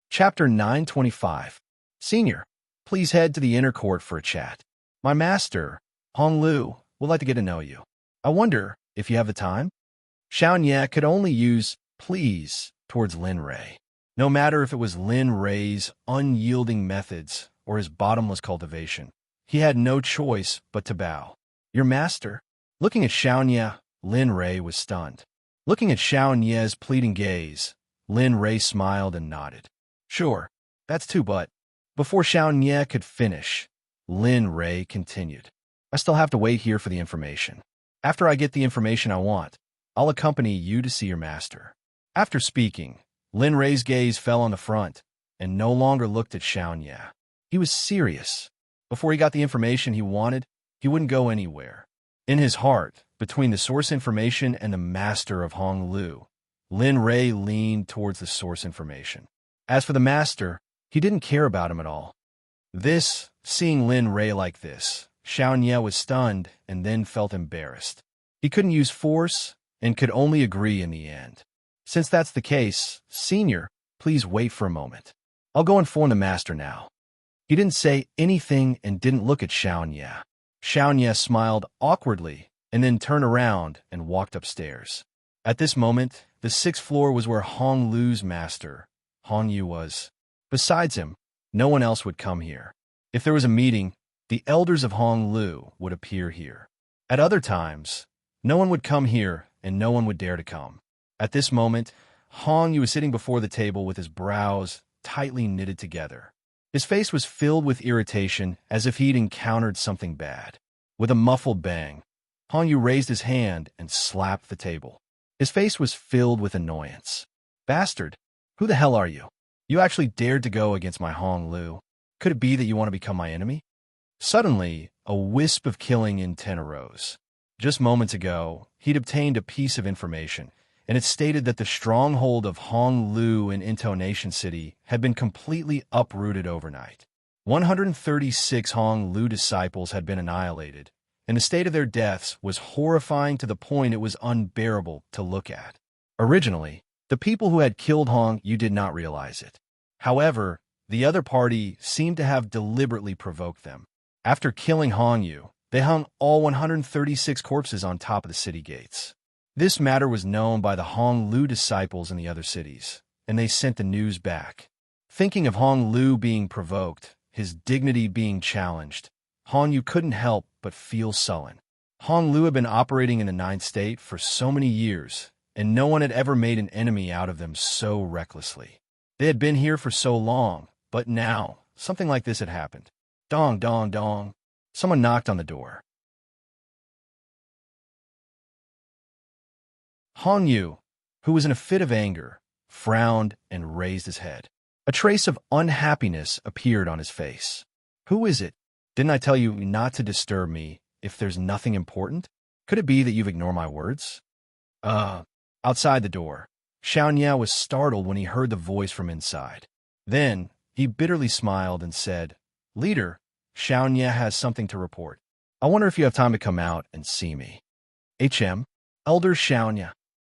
Chapter 925. Senior, please head to the inner court for a chat. My master, Honglu, would like to get to know you. I wonder if you have the time? Xiao Nye could only use please towards Lin Ray. No matter if it was Lin Ray's unyielding methods or his bottomless cultivation, he had no choice but to bow. Your master? Looking at Xiao Nye, Lin Ray was stunned. Looking at Xiao Nye's pleading gaze, Lin Ray smiled and nodded. Sure, that's too, but before Xiao Nye could finish, Lin Ray continued. I still have to wait here for the information. After I get the information I want, I'll accompany you to see your master." After speaking, Lin Rei's gaze fell on the front and no longer looked at Xiaonya. He was serious. Before he got the information he wanted, he wouldn't go anywhere. In his heart, between the source information and the master of Honglu, Lin Rei leaned towards the source information. As for the master, he didn't care about him at all. Seeing Lin Rei like this, Xiaonya was stunned and then felt embarrassed. He couldn't use force and could only agree in the end. "Since that's the case, Senior, please wait for a moment. I'll go inform the master now." He didn't say anything and didn't look at Xiaonya. Xiaonya smiled awkwardly and then turned around and walked upstairs. At this moment, the 6th floor was where Hong Lu's master, Hong Yu, was. Besides him, no one else would come here. If there was a meeting, the elders of Hong Lu would appear here. At other times, no one would come here and no one would dare to come. At this moment, Hong Yu was sitting before the table with his brows tightly knitted together. His face was filled with irritation as if he'd encountered something bad. With a muffled bang, Hong Yu raised his hand and slapped the table. His face was filled with annoyance. "Bastard, who the hell are you? You actually dared to go against my Hong Lu. Could it be that you want to become my enemy?" Suddenly, a wisp of killing intent arose. Just moments ago, he'd obtained a piece of information, and it stated that the stronghold of Hong Lu in Intonation City had been completely uprooted overnight. 136 Hong Lu disciples had been annihilated, and the state of their deaths was horrifying to the point it was unbearable to look at. Originally, the people who had killed Hong Yu did not realize it. However, the other party seemed to have deliberately provoked them. After killing Hong Yu, they hung all 136 corpses on top of the city gates. This matter was known by the Hong Lu disciples in the other cities, and they sent the news back. Thinking of Hong Lu being provoked, his dignity being challenged, Hong Yu couldn't help but feel sullen. Hong Lu had been operating in the 9th state for so many years, and no one had ever made an enemy out of them so recklessly. They had been here for so long, but now, something like this had happened. Dong, dong, dong. Someone knocked on the door. Hong Yu, who was in a fit of anger, frowned and raised his head. A trace of unhappiness appeared on his face. "Who is it? Didn't I tell you not to disturb me if there's nothing important? Could it be that you've ignored my words?" Outside the door, Xiaonya was startled when he heard the voice from inside. Then, he bitterly smiled and said, "Leader, Xiaonya has something to report. I wonder if you have time to come out and see me." Elder Xiaonya.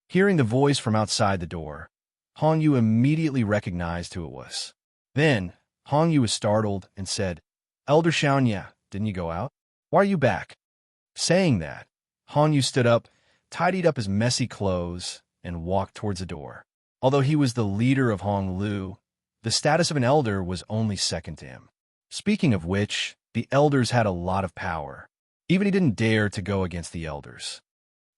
Hearing the voice from outside the door, Hong Yu immediately recognized who it was. Then, Hong Yu was startled and said, "Elder Xiaonya, didn't you go out? Why are you back?" Saying that, Hong Yu stood up, tidied up his messy clothes, and walked towards the door. Although he was the leader of Hong Lu, the status of an elder was only second to him. Speaking of which, the elders had a lot of power. Even he didn't dare to go against the elders.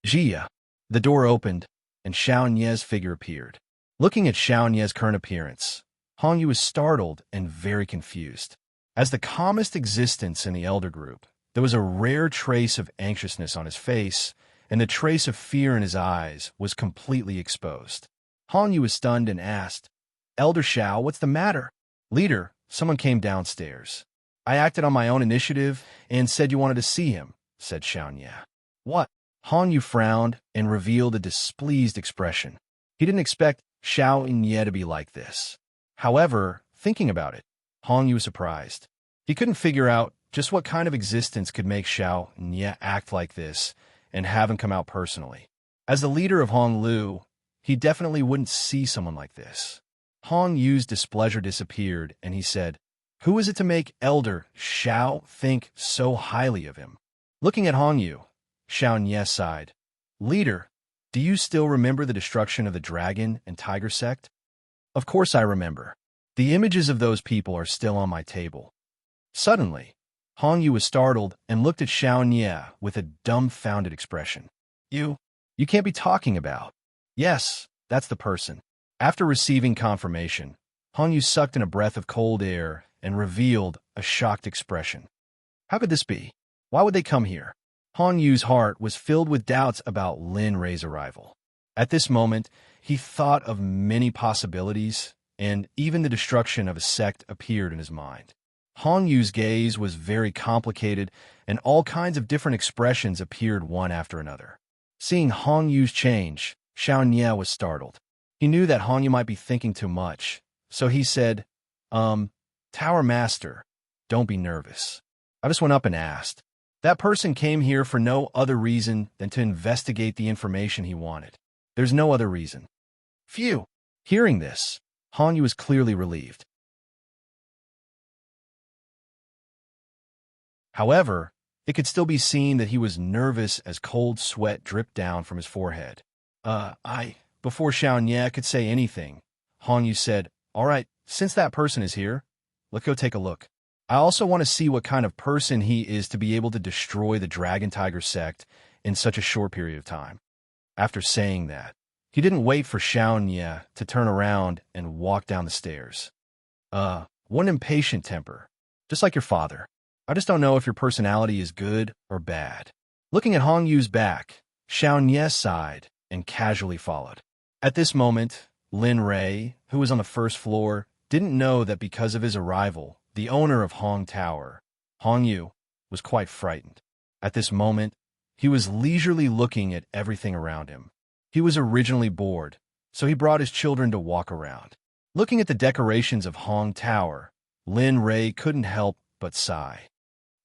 Jia. The door opened, and Xiaonya's figure appeared. Looking at Xiaonya's current appearance, Hong Yu was startled and very confused. As the calmest existence in the elder group, there was a rare trace of anxiousness on his face, and the trace of fear in his eyes was completely exposed. Hong Yu was stunned and asked, "Elder Xiao, what's the matter?" "Leader, someone came downstairs. I acted on my own initiative and said you wanted to see him," said Xiaonya. "What?" Hong Yu frowned and revealed a displeased expression. He didn't expect Xiaonya to be like this. However, thinking about it, Hong Yu was surprised. He couldn't figure out just what kind of existence could make Xiaonya act like this and have him come out personally. As the leader of Hong Lu, he definitely wouldn't see someone like this. Hong Yu's displeasure disappeared, and he said, "Who is it to make Elder Xiao think so highly of him?" Looking at Hong Yu, Xiaonya sighed. "Leader, do you still remember the destruction of the dragon and tiger sect?" "Of course I remember. The images of those people are still on my table." Suddenly, Hong Yu was startled and looked at Xiaonya with a dumbfounded expression. You can't be talking about." "Yes, that's the person." After receiving confirmation, Hong Yu sucked in a breath of cold air and revealed a shocked expression. "How could this be? Why would they come here?" Hong Yu's heart was filled with doubts about Lin Rei's arrival. At this moment, he thought of many possibilities, and even the destruction of a sect appeared in his mind. Hong Yu's gaze was very complicated, and all kinds of different expressions appeared one after another. Seeing Hong Yu's change, Xiao Nie was startled. He knew that Hong Yu might be thinking too much, so he said, Tower Master, don't be nervous. I just went up and asked. That person came here for no other reason than to investigate the information he wanted. There's no other reason. Phew! Hearing this, Hong Yu was clearly relieved. However, it could still be seen that he was nervous as cold sweat dripped down from his forehead. Before Xiao Nie could say anything, Hong Yu said, All right, since that person is here, let's go take a look. I also want to see what kind of person he is to be able to destroy the Dragon Tiger sect in such a short period of time. After saying that, he didn't wait for Xiao Nie to turn around and walk down the stairs. One impatient temper, just like your father. I just don't know if your personality is good or bad. Looking at Hong Yu's back, Xiao Nie sighed and casually followed. At this moment, Lin Rei, who was on the first floor, didn't know that because of his arrival, the owner of Hong Tower, Hong Yu, was quite frightened. At this moment, he was leisurely looking at everything around him. He was originally bored, so he brought his children to walk around. Looking at the decorations of Hong Tower, Lin Rei couldn't help but sigh.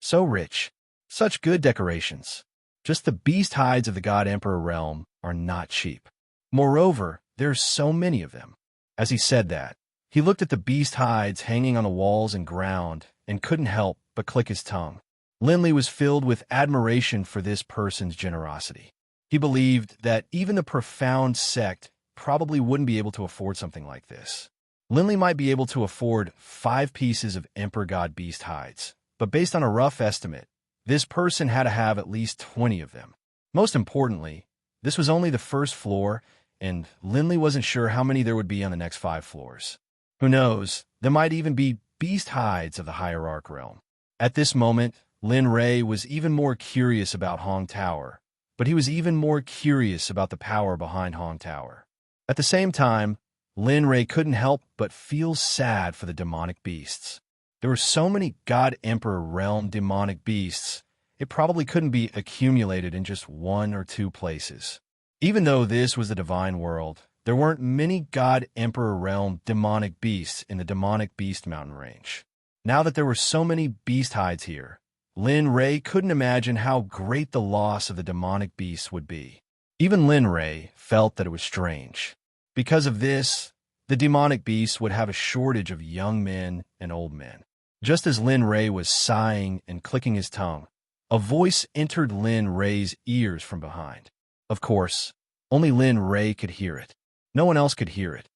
So rich, such good decorations. Just the beast hides of the God Emperor realm are not cheap. Moreover, there's so many of them. As he said that, he looked at the beast hides hanging on the walls and ground and couldn't help but click his tongue. Linley was filled with admiration for this person's generosity. He believed that even the profound sect probably wouldn't be able to afford something like this. Linley might be able to afford 5 pieces of Emperor God beast hides, but based on a rough estimate, this person had to have at least 20 of them. Most importantly, this was only the first floor, and Linley wasn't sure how many there would be on the next 5 floors. Who knows, there might even be beast hides of the Hierarch realm. At this moment, Lin Rei was even more curious about Hong Tower, but he was even more curious about the power behind Hong Tower. At the same time, Lin Rei couldn't help but feel sad for the demonic beasts. There were so many God Emperor realm demonic beasts, it probably couldn't be accumulated in just 1 or 2 places. Even though this was the divine world, there weren't many God Emperor realm demonic beasts in the demonic beast mountain range. Now that there were so many beast hides here, Lin Rei couldn't imagine how great the loss of the demonic beasts would be. Even Lin Rei felt that it was strange. Because of this, the demonic beasts would have a shortage of young men and old men. Just as Lin Rei was sighing and clicking his tongue, a voice entered Lin Rei's ears from behind. Of course, only Lin Rei could hear it. No one else could hear it.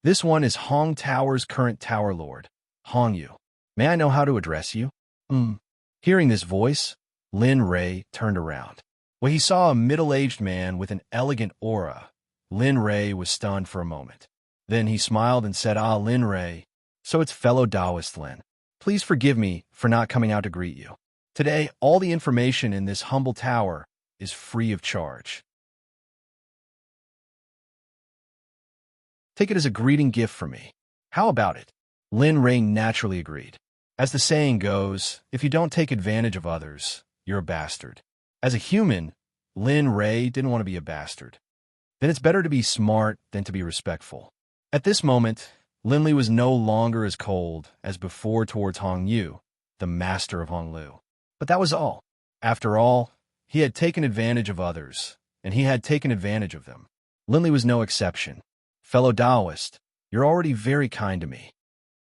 This one is Hong Tower's current Tower Lord, Hong Yu. May I know how to address you? Hearing this voice, Lin Rei turned around. When he saw a middle-aged man with an elegant aura, Lin Rei was stunned for a moment. Then he smiled and said, Lin Rei, so it's fellow Taoist Lin. Please forgive me for not coming out to greet you. Today, all the information in this humble tower is free of charge. Take it as a greeting gift from me. How about it? Lin Rei naturally agreed. As the saying goes, if you don't take advantage of others, you're a bastard. As a human, Lin Rei didn't want to be a bastard. Then it's better to be smart than to be respectful. At this moment, Linley was no longer as cold as before towards Hong Yu, the master of Hong Lu. But that was all. After all, he had taken advantage of others, and he had taken advantage of them. Linley was no exception. Fellow Taoist, you're already very kind to me.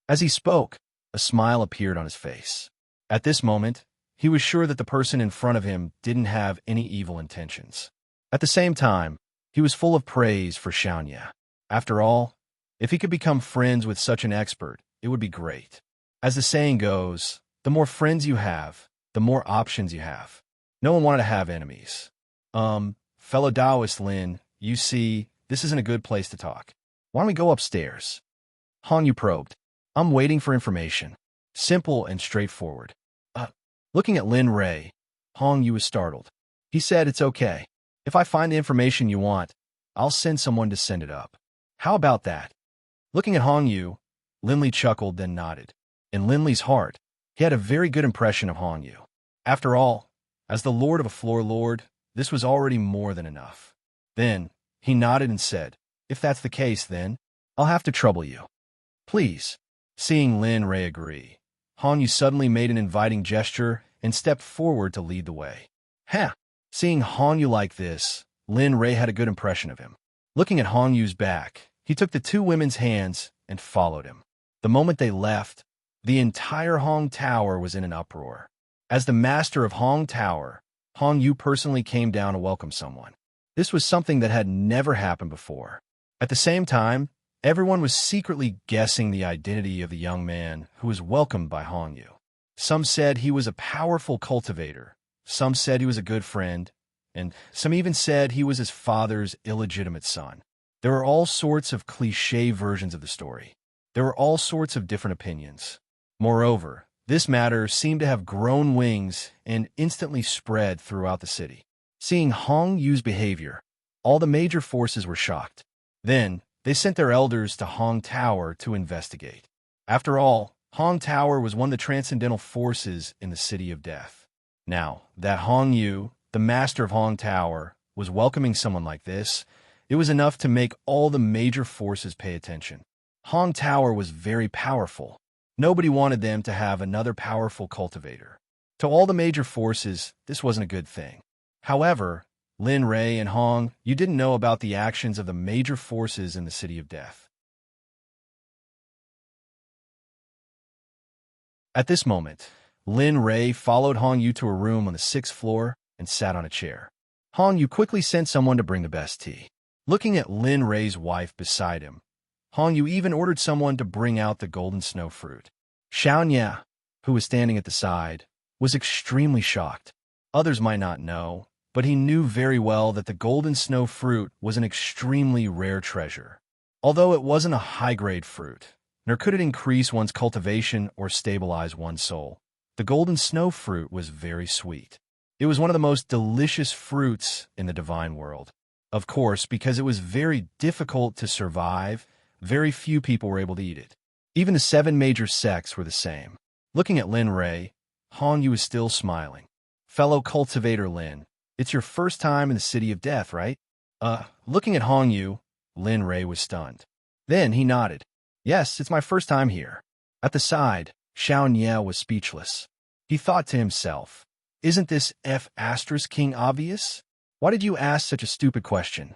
As he spoke, a smile appeared on his face. At this moment, he was sure that the person in front of him didn't have any evil intentions. At the same time, he was full of praise for Xiao Nie. After all, if he could become friends with such an expert, it would be great. As the saying goes, the more friends you have, the more options you have. No one wanted to have enemies. Fellow Taoist Lin, you see, this isn't a good place to talk. Why don't we go upstairs? Hong Yu probed. I'm waiting for information. Simple and straightforward. Looking at Lin Rei, Hong Yu was startled. He said it's okay. If I find the information you want, I'll send someone to send it up. How about that? Looking at Hong Yu, Linley chuckled then nodded. In Linley's heart, he had a very good impression of Hong Yu. After all, as the lord of a floor lord, this was already more than enough. Then, he nodded and said, if that's the case, then I'll have to trouble you. Please. Seeing Lin Ray agree, Hong Yu suddenly made an inviting gesture and stepped forward to lead the way. Huh! Seeing Hong Yu like this, Lin Ray had a good impression of him. Looking at Hong Yu's back, he took the two women's hands and followed him. The moment they left, the entire Hong Tower was in an uproar. As the master of Hong Tower, Hong Yu personally came down to welcome someone. This was something that had never happened before. At the same time, everyone was secretly guessing the identity of the young man who was welcomed by Hong Yu. Some said he was a powerful cultivator, some said he was a good friend, and some even said he was his father's illegitimate son. There were all sorts of cliché versions of the story. There were all sorts of different opinions. Moreover, this matter seemed to have grown wings and instantly spread throughout the city. Seeing Hong Yu's behavior, all the major forces were shocked. Then, they sent their elders to Hong Tower to investigate. After all, Hong Tower was one of the transcendental forces in the City of Death. Now, that Hong Yu, the master of Hong Tower, was welcoming someone like this, it was enough to make all the major forces pay attention. Hong Tower was very powerful. Nobody wanted them to have another powerful cultivator. To all the major forces, this wasn't a good thing. However, Lin Ray and Hong, you didn't know about the actions of the major forces in the City of Death. At this moment, Lin Ray followed Hong Yu to a room on the 6th floor and sat on a chair. Hong Yu quickly sent someone to bring the best tea. Looking at Lin Ray's wife beside him, Hong Yu even ordered someone to bring out the golden snow fruit. Xiao Nia, who was standing at the side, was extremely shocked. Others might not know, but he knew very well that the golden snow fruit was an extremely rare treasure. Although it wasn't a high-grade fruit, nor could it increase one's cultivation or stabilize one's soul, the golden snow fruit was very sweet. It was one of the most delicious fruits in the divine world. Of course, because it was very difficult to survive, very few people were able to eat it. Even the 7 major sects were the same. Looking at Lin Ray, Hong Yu was still smiling. Fellow cultivator Lin, it's your first time in the City of Death, right? Looking at Hong Yu, Lin Ray was stunned. Then he nodded. Yes, it's my first time here. At the side, Xiao Nye was speechless. He thought to himself, isn't this King obvious? Why did you ask such a stupid question?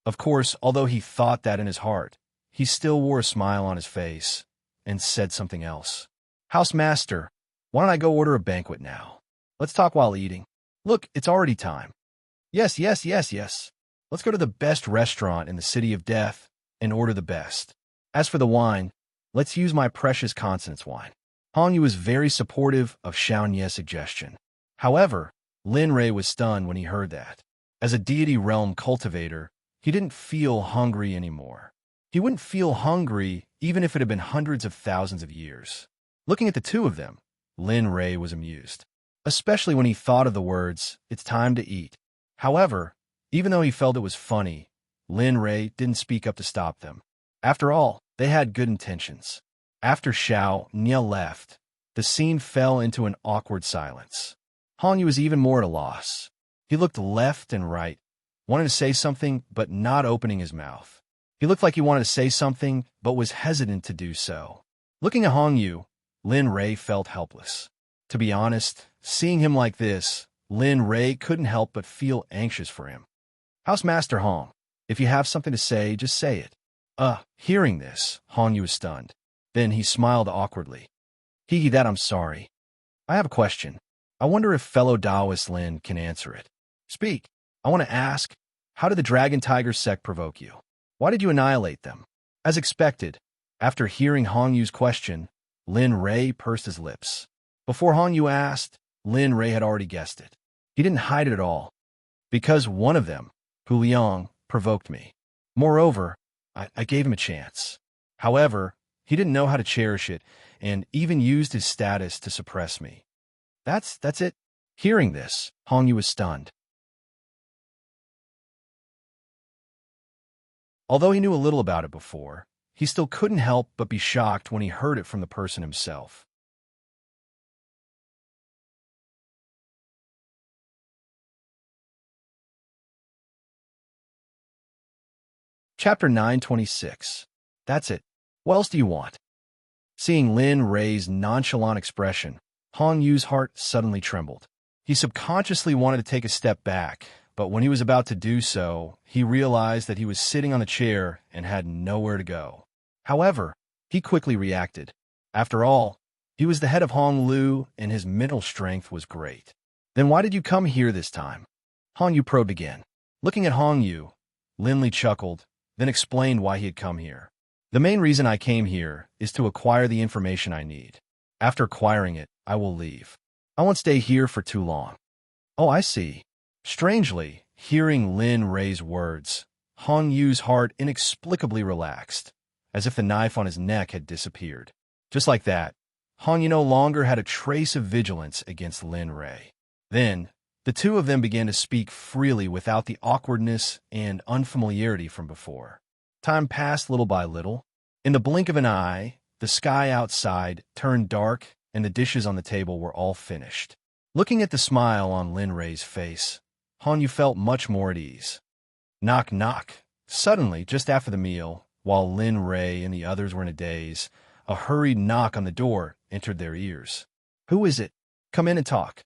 Of course, although he thought that in his heart, he still wore a smile on his face and said something else. Housemaster, why don't I go order a banquet now? Let's talk while eating. Look, it's already time. Yes. Let's go to the best restaurant in the City of Death and order the best. As for the wine, let's use my precious consonance wine. Hong Yu was very supportive of Xiao Nie's suggestion. However, Lin Ray was stunned when he heard that. As a deity realm cultivator, he didn't feel hungry anymore. He wouldn't feel hungry even if it had been hundreds of thousands of years. Looking at the two of them, Lin Ray was amused, especially when he thought of the words, "It's time to eat." However, even though he felt it was funny, Lin Ray didn't speak up to stop them. After all, they had good intentions. After Xiao Nye left, the scene fell into an awkward silence. Hong Yu was even more at a loss. He looked left and right, wanted to say something but not opening his mouth. He looked like he wanted to say something but was hesitant to do so. Looking at Hong Yu, Lin Ray felt helpless. To be honest, seeing him like this, Lin Ray couldn't help but feel anxious for him. Housemaster Hong, if you have something to say, just say it. Hearing this, Hong Yu was stunned. Then he smiled awkwardly. That I'm sorry. I have a question. I wonder if fellow Taoist Lin can answer it. Speak. I want to ask, how did the Dragon Tiger sect provoke you? Why did you annihilate them? As expected, after hearing Hong Yu's question, Lin Ray pursed his lips. Before Hong Yu asked, Lin Ray had already guessed it. He didn't hide it at all. Because one of them, Hu Liang, provoked me. Moreover, I gave him a chance. However, he didn't know how to cherish it, and even used his status to suppress me. That's it. Hearing this, Hong Yu was stunned. Although he knew a little about it before, he still couldn't help but be shocked when he heard it from the person himself. Chapter 926. That's it. What else do you want? Seeing Lin Rei's nonchalant expression, Hong Yu's heart suddenly trembled. He subconsciously wanted to take a step back, but when he was about to do so, he realized that he was sitting on the chair and had nowhere to go. However, he quickly reacted. After all, he was the head of Hong Lu, and his mental strength was great. Then why did you come here this time? Hong Yu probed again. Looking at Hong Yu, Lin Li chuckled, then explained why he had come here. The main reason I came here is to acquire the information I need. After acquiring it, I will leave. I won't stay here for too long. Oh, I see. Strangely, hearing Lin Rei's words, Hong Yu's heart inexplicably relaxed, as if the knife on his neck had disappeared. Just like that, Hong Yu no longer had a trace of vigilance against Lin Rei. Then, the two of them began to speak freely without the awkwardness and unfamiliarity from before. Time passed little by little. In the blink of an eye, the sky outside turned dark and the dishes on the table were all finished. Looking at the smile on Lin Rei's face, Hong Yu felt much more at ease. Knock, knock. Suddenly, just after the meal, while Lin Rei and the others were in a daze, a hurried knock on the door entered their ears. Who is it? Come in and talk.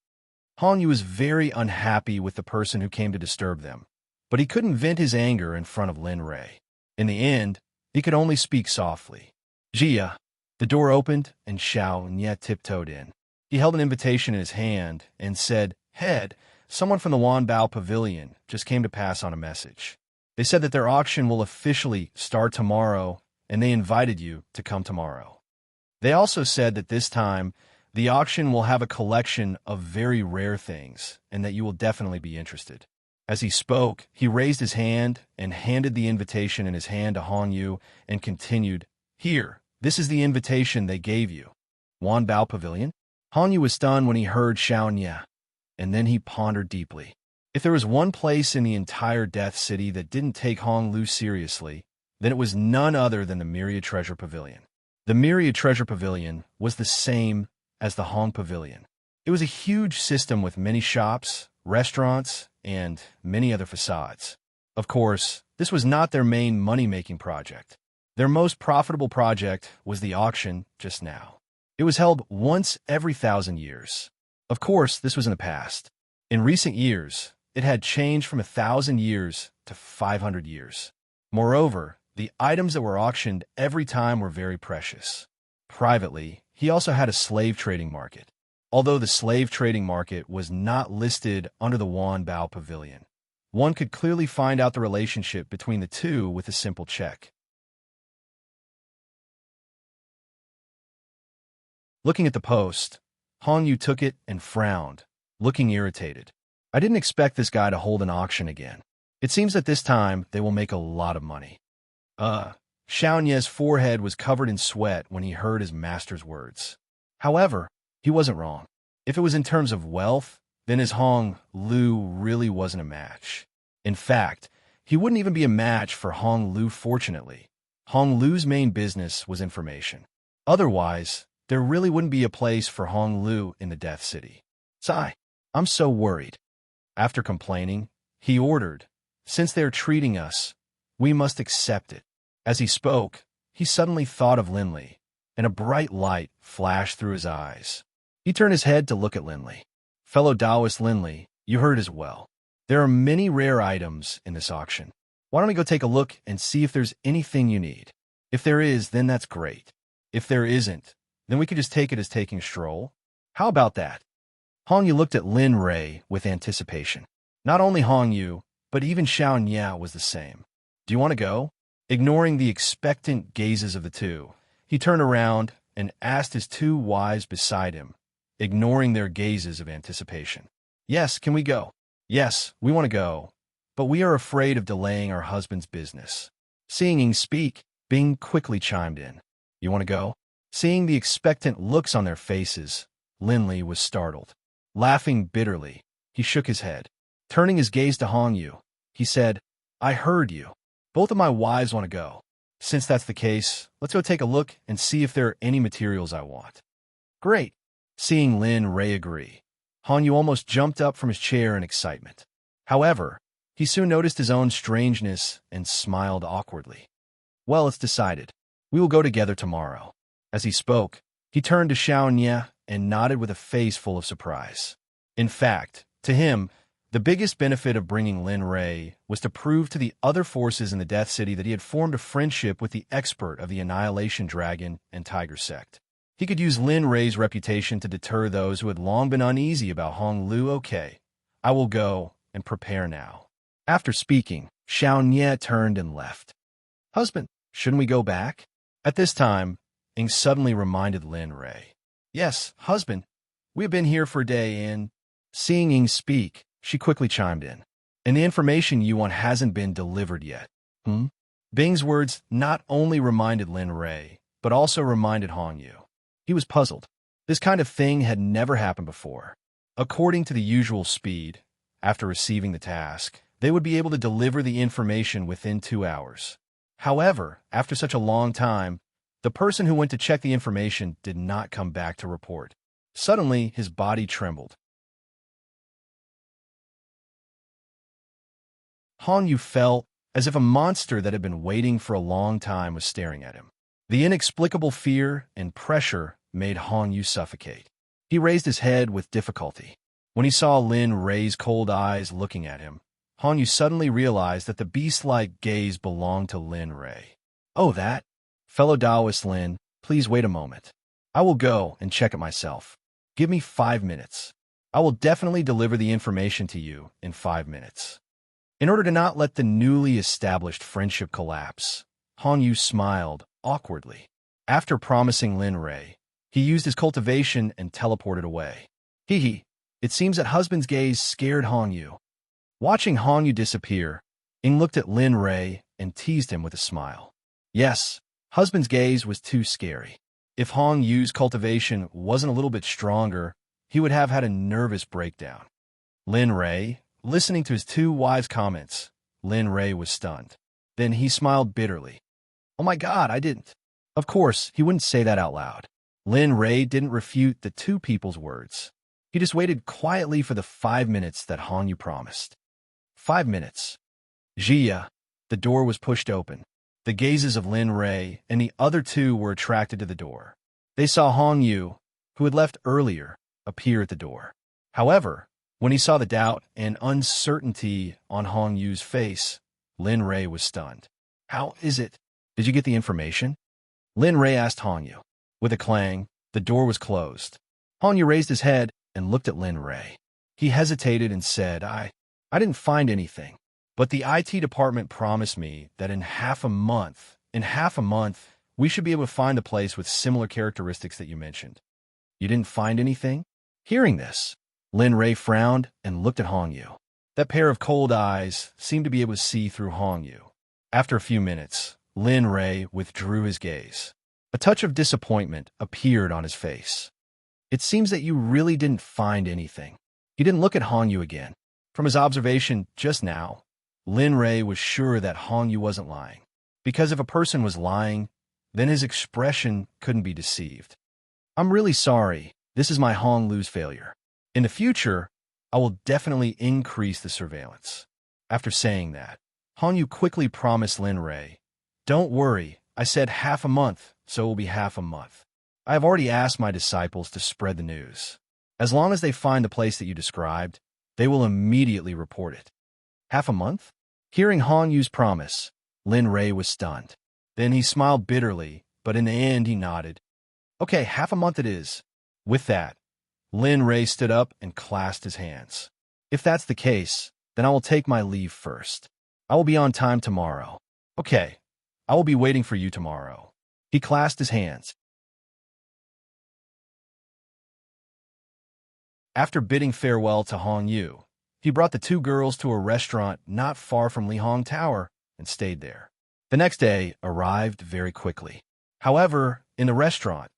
Hong Yu was very unhappy with the person who came to disturb them, but he couldn't vent his anger in front of Lin Rei. In the end, he could only speak softly. Jia. The door opened, and Xiao Nye tiptoed in. He held an invitation in his hand and said, Head, someone from the Wanbao Pavilion just came to pass on a message. They said that their auction will officially start tomorrow, and they invited you to come tomorrow. They also said that this time, the auction will have a collection of very rare things, and that you will definitely be interested. As he spoke, he raised his hand and handed the invitation in his hand to Hong Yu and continued, Here, this is the invitation they gave you. Wanbao Pavilion? Hong Yu was stunned when he heard Xiao Nye, and then he pondered deeply. If there was one place in the entire Death City that didn't take Hong Lu seriously, then it was none other than the Myriad Treasure Pavilion. The Myriad Treasure Pavilion was the same as the Hong Pavilion. It was a huge system with many shops, restaurants, and many other facades. Of course, this was not their main money-making project. Their most profitable project was the auction just now. It was held once every 1,000 years. Of course, this was in the past. In recent years, it had changed from 1,000 years to 500 years. Moreover, the items that were auctioned every time were very precious. Privately, he also had a slave trading market. Although the slave trading market was not listed under the Wanbao Pavilion, one could clearly find out the relationship between the two with a simple check. Looking at the post, Hong Yu took it and frowned, looking irritated. I didn't expect this guy to hold an auction again. It seems that this time they will make a lot of money. Xiao Nye's forehead was covered in sweat when he heard his master's words. However, he wasn't wrong. If it was in terms of wealth, then his Hong Lu really wasn't a match. In fact, he wouldn't even be a match for Hong Lu fortunately. Hong Lu's main business was information. Otherwise, there really wouldn't be a place for Hong Lu in the Death City. Sigh, I'm so worried. After complaining, he ordered, Since they're treating us, we must accept it. As he spoke, he suddenly thought of Lin Li, and a bright light flashed through his eyes. He turned his head to look at Lin Li. Fellow Taoist Lin Li, you heard as well. There are many rare items in this auction. Why don't we go take a look and see if there's anything you need? If there is, then that's great. If there isn't, then we could just take it as taking a stroll. How about that? Hong Yu looked at Lin Rei with anticipation. Not only Hong Yu, but even Xiao Nye was the same. Do you want to go? Ignoring the expectant gazes of the two, he turned around and asked his two wives beside him, ignoring their gazes of anticipation. Yes, can we go? Yes, we want to go, but we are afraid of delaying our husband's business. Seeing Ying speak, Bing quickly chimed in. You want to go? Seeing the expectant looks on their faces, Lin Li was startled. Laughing bitterly, he shook his head. Turning his gaze to Hong Yu, he said, I heard you. Both of my wives want to go. Since that's the case, let's go take a look and see if there are any materials I want. Great. Seeing Lin Ray agree, Hanyu almost jumped up from his chair in excitement. However, he soon noticed his own strangeness and smiled awkwardly. Well, it's decided. We will go together tomorrow. As he spoke, he turned to Xiao Nye and nodded with a face full of surprise. In fact, to him, the biggest benefit of bringing Lin Ray was to prove to the other forces in the Death City that he had formed a friendship with the expert of the Annihilation Dragon and Tiger Sect. He could use Lin Ray's reputation to deter those who had long been uneasy about Hong Lu. Okay, I will go and prepare now. After speaking, Xiao Nye turned and left. Husband, shouldn't we go back? At this time, Ing suddenly reminded Lin Ray. Yes, husband, we have been here for a day and... Seeing Ing speak, she quickly chimed in. And the information you want hasn't been delivered yet. Bing's words not only reminded Lin Ray, but also reminded Hong Yu. He was puzzled. This kind of thing had never happened before. According to the usual speed, after receiving the task, they would be able to deliver the information within 2 hours. However, after such a long time, the person who went to check the information did not come back to report. Suddenly, his body trembled. Hong Yu felt as if a monster that had been waiting for a long time was staring at him. The inexplicable fear and pressure made Hong Yu suffocate. He raised his head with difficulty. When he saw Lin Ray's cold eyes looking at him, Hong Yu suddenly realized that the beast-like gaze belonged to Lin Ray. Oh, that? Fellow Taoist Lin, please wait a moment. I will go and check it myself. Give me 5 minutes. I will definitely deliver the information to you in 5 minutes. In order to not let the newly established friendship collapse, Hong Yu smiled awkwardly. After promising Lin Ray, he used his cultivation and teleported away. Hee. It seems that husband's gaze scared Hong Yu. Watching Hong Yu disappear, Ing looked at Lin Ray and teased him with a smile. Yes, husband's gaze was too scary. If Hong Yu's cultivation wasn't a little bit stronger, he would have had a nervous breakdown. Lin Ray, listening to his two wives' comments, Lin Ray was stunned. Then he smiled bitterly. Oh my God, I didn't. Of course, he wouldn't say that out loud. Lin Ray didn't refute the two people's words. He just waited quietly for the 5 minutes that Hong Yu promised. 5 minutes. Jia. The door was pushed open. The gazes of Lin Ray and the other two were attracted to the door. They saw Hong Yu, who had left earlier, appear at the door. However, when he saw the doubt and uncertainty on Hong Yu's face, Lin Ray was stunned. How is it? Did you get the information? Lin Ray asked Hong Yu. With a clang, the door was closed. Hong Yu raised his head and looked at Lin Ray. He hesitated and said, I didn't find anything, but the IT department promised me that in half a month, we should be able to find a place with similar characteristics that you mentioned. You didn't find anything? Hearing this, Lin Ray frowned and looked at Hong Yu. That pair of cold eyes seemed to be able to see through Hong Yu. After a few minutes, Lin Ray withdrew his gaze. A touch of disappointment appeared on his face. It seems that you really didn't find anything. He didn't look at Hong Yu again. From his observation just now, Lin Ray was sure that Hong Yu wasn't lying. Because if a person was lying, then his expression couldn't be deceived. I'm really sorry. This is my Hong Lu's failure. In the future, I will definitely increase the surveillance. After saying that, Hong Yu quickly promised Lin Ray, don't worry, I said half a month, so it will be half a month. I have already asked my disciples to spread the news. As long as they find the place that you described, they will immediately report it. Half a month? Hearing Hong Yu's promise, Lin Ray was stunned. Then he smiled bitterly, but in the end he nodded. Okay, half a month it is. With that, Lin Ray stood up and clasped his hands. If that's the case, then I will take my leave first. I will be on time tomorrow. Okay, I will be waiting for you tomorrow. He clasped his hands. After bidding farewell to Hong Yu, he brought the two girls to a restaurant not far from Lihong Tower and stayed there. The next day arrived very quickly. However, in the restaurant,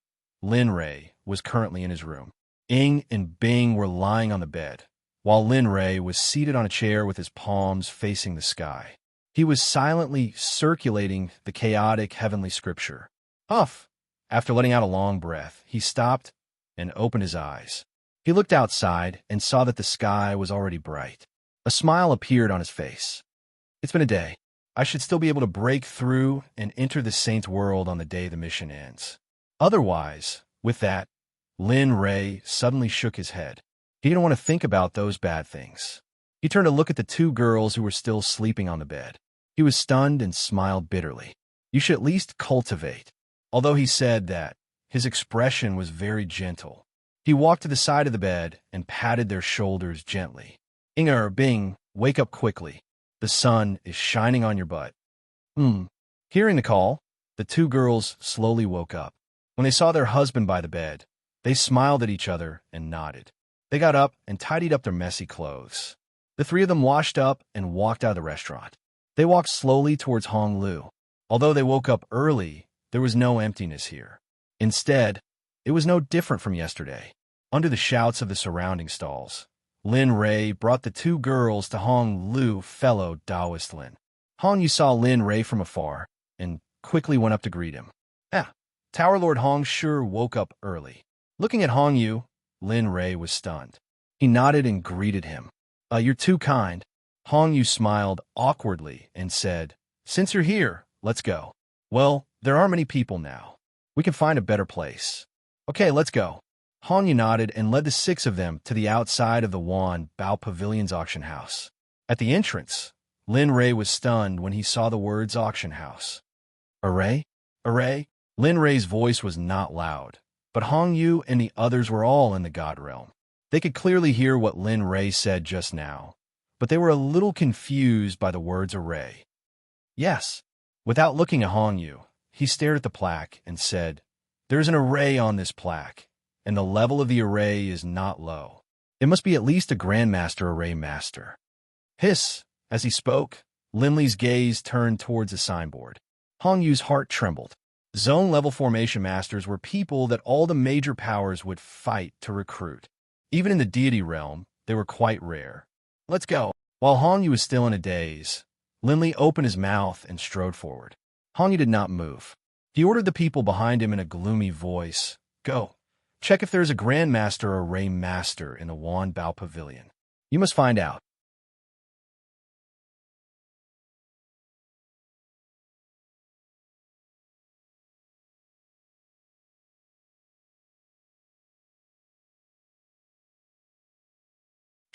Lin Ray was currently in his room. Ing and Bing were lying on the bed, while Lin Ray was seated on a chair with his palms facing the sky. He was silently circulating the chaotic heavenly scripture. Huff! After letting out a long breath, he stopped and opened his eyes. He looked outside and saw that the sky was already bright. A smile appeared on his face. It's been a day. I should still be able to break through and enter the Saint's world on the day the mission ends. Otherwise, with that, Lin Ray suddenly shook his head. He didn't want to think about those bad things. He turned to look at the two girls who were still sleeping on the bed. He was stunned and smiled bitterly. You should at least cultivate. Although he said that, his expression was very gentle. He walked to the side of the bed and patted their shoulders gently. Inger, Bing, wake up quickly. The sun is shining on your butt. Hearing the call, the two girls slowly woke up. When they saw their husband by the bed, they smiled at each other and nodded. They got up and tidied up their messy clothes. The three of them washed up and walked out of the restaurant. They walked slowly towards Honglu. Although they woke up early, there was no emptiness here. Instead, it was no different from yesterday. Under the shouts of the surrounding stalls, Lin Ray brought the two girls to Hong Lu, fellow Taoist Lin. Hong Yu saw Lin Ray from afar and quickly went up to greet him. Tower Lord Hong sure woke up early. Looking at Hong Yu, Lin Ray was stunned. He nodded and greeted him. You're too kind. Hong Yu smiled awkwardly and said, Since you're here, let's go. Well, there aren't many people now. We can find a better place. Okay, let's go. Hong Yu nodded and led the six of them to the outside of the Wan Bao Pavilion's auction house. At the entrance, Lin Ray was stunned when he saw the words auction house. Array? Array? Lin Ray's voice was not loud, but Hong Yu and the others were all in the God realm. They could clearly hear what Lin Ray said just now, but they were a little confused by the words array. Yes. Without looking at Hong Yu, he stared at the plaque and said, There's an array on this plaque, and the level of the array is not low. It must be at least a Grandmaster Array Master. Hiss! As he spoke, Linley's gaze turned towards the signboard. Hong Yu's heart trembled. Zone-level formation masters were people that all the major powers would fight to recruit. Even in the deity realm, they were quite rare. Let's go. While Hong Yu was still in a daze, Linley opened his mouth and strode forward. Hong Yu did not move. He ordered the people behind him in a gloomy voice, Go. Check if there's a Grandmaster Array Master in the Wan Bao Pavilion. You must find out.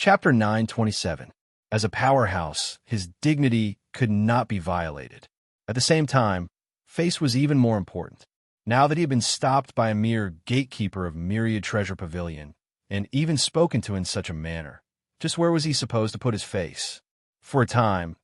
Chapter 927. As a powerhouse, his dignity could not be violated. At the same time, face was even more important. Now that he had been stopped by a mere gatekeeper of Myriad Treasure Pavilion, and even spoken to in such a manner, just where was he supposed to put his face? For a time,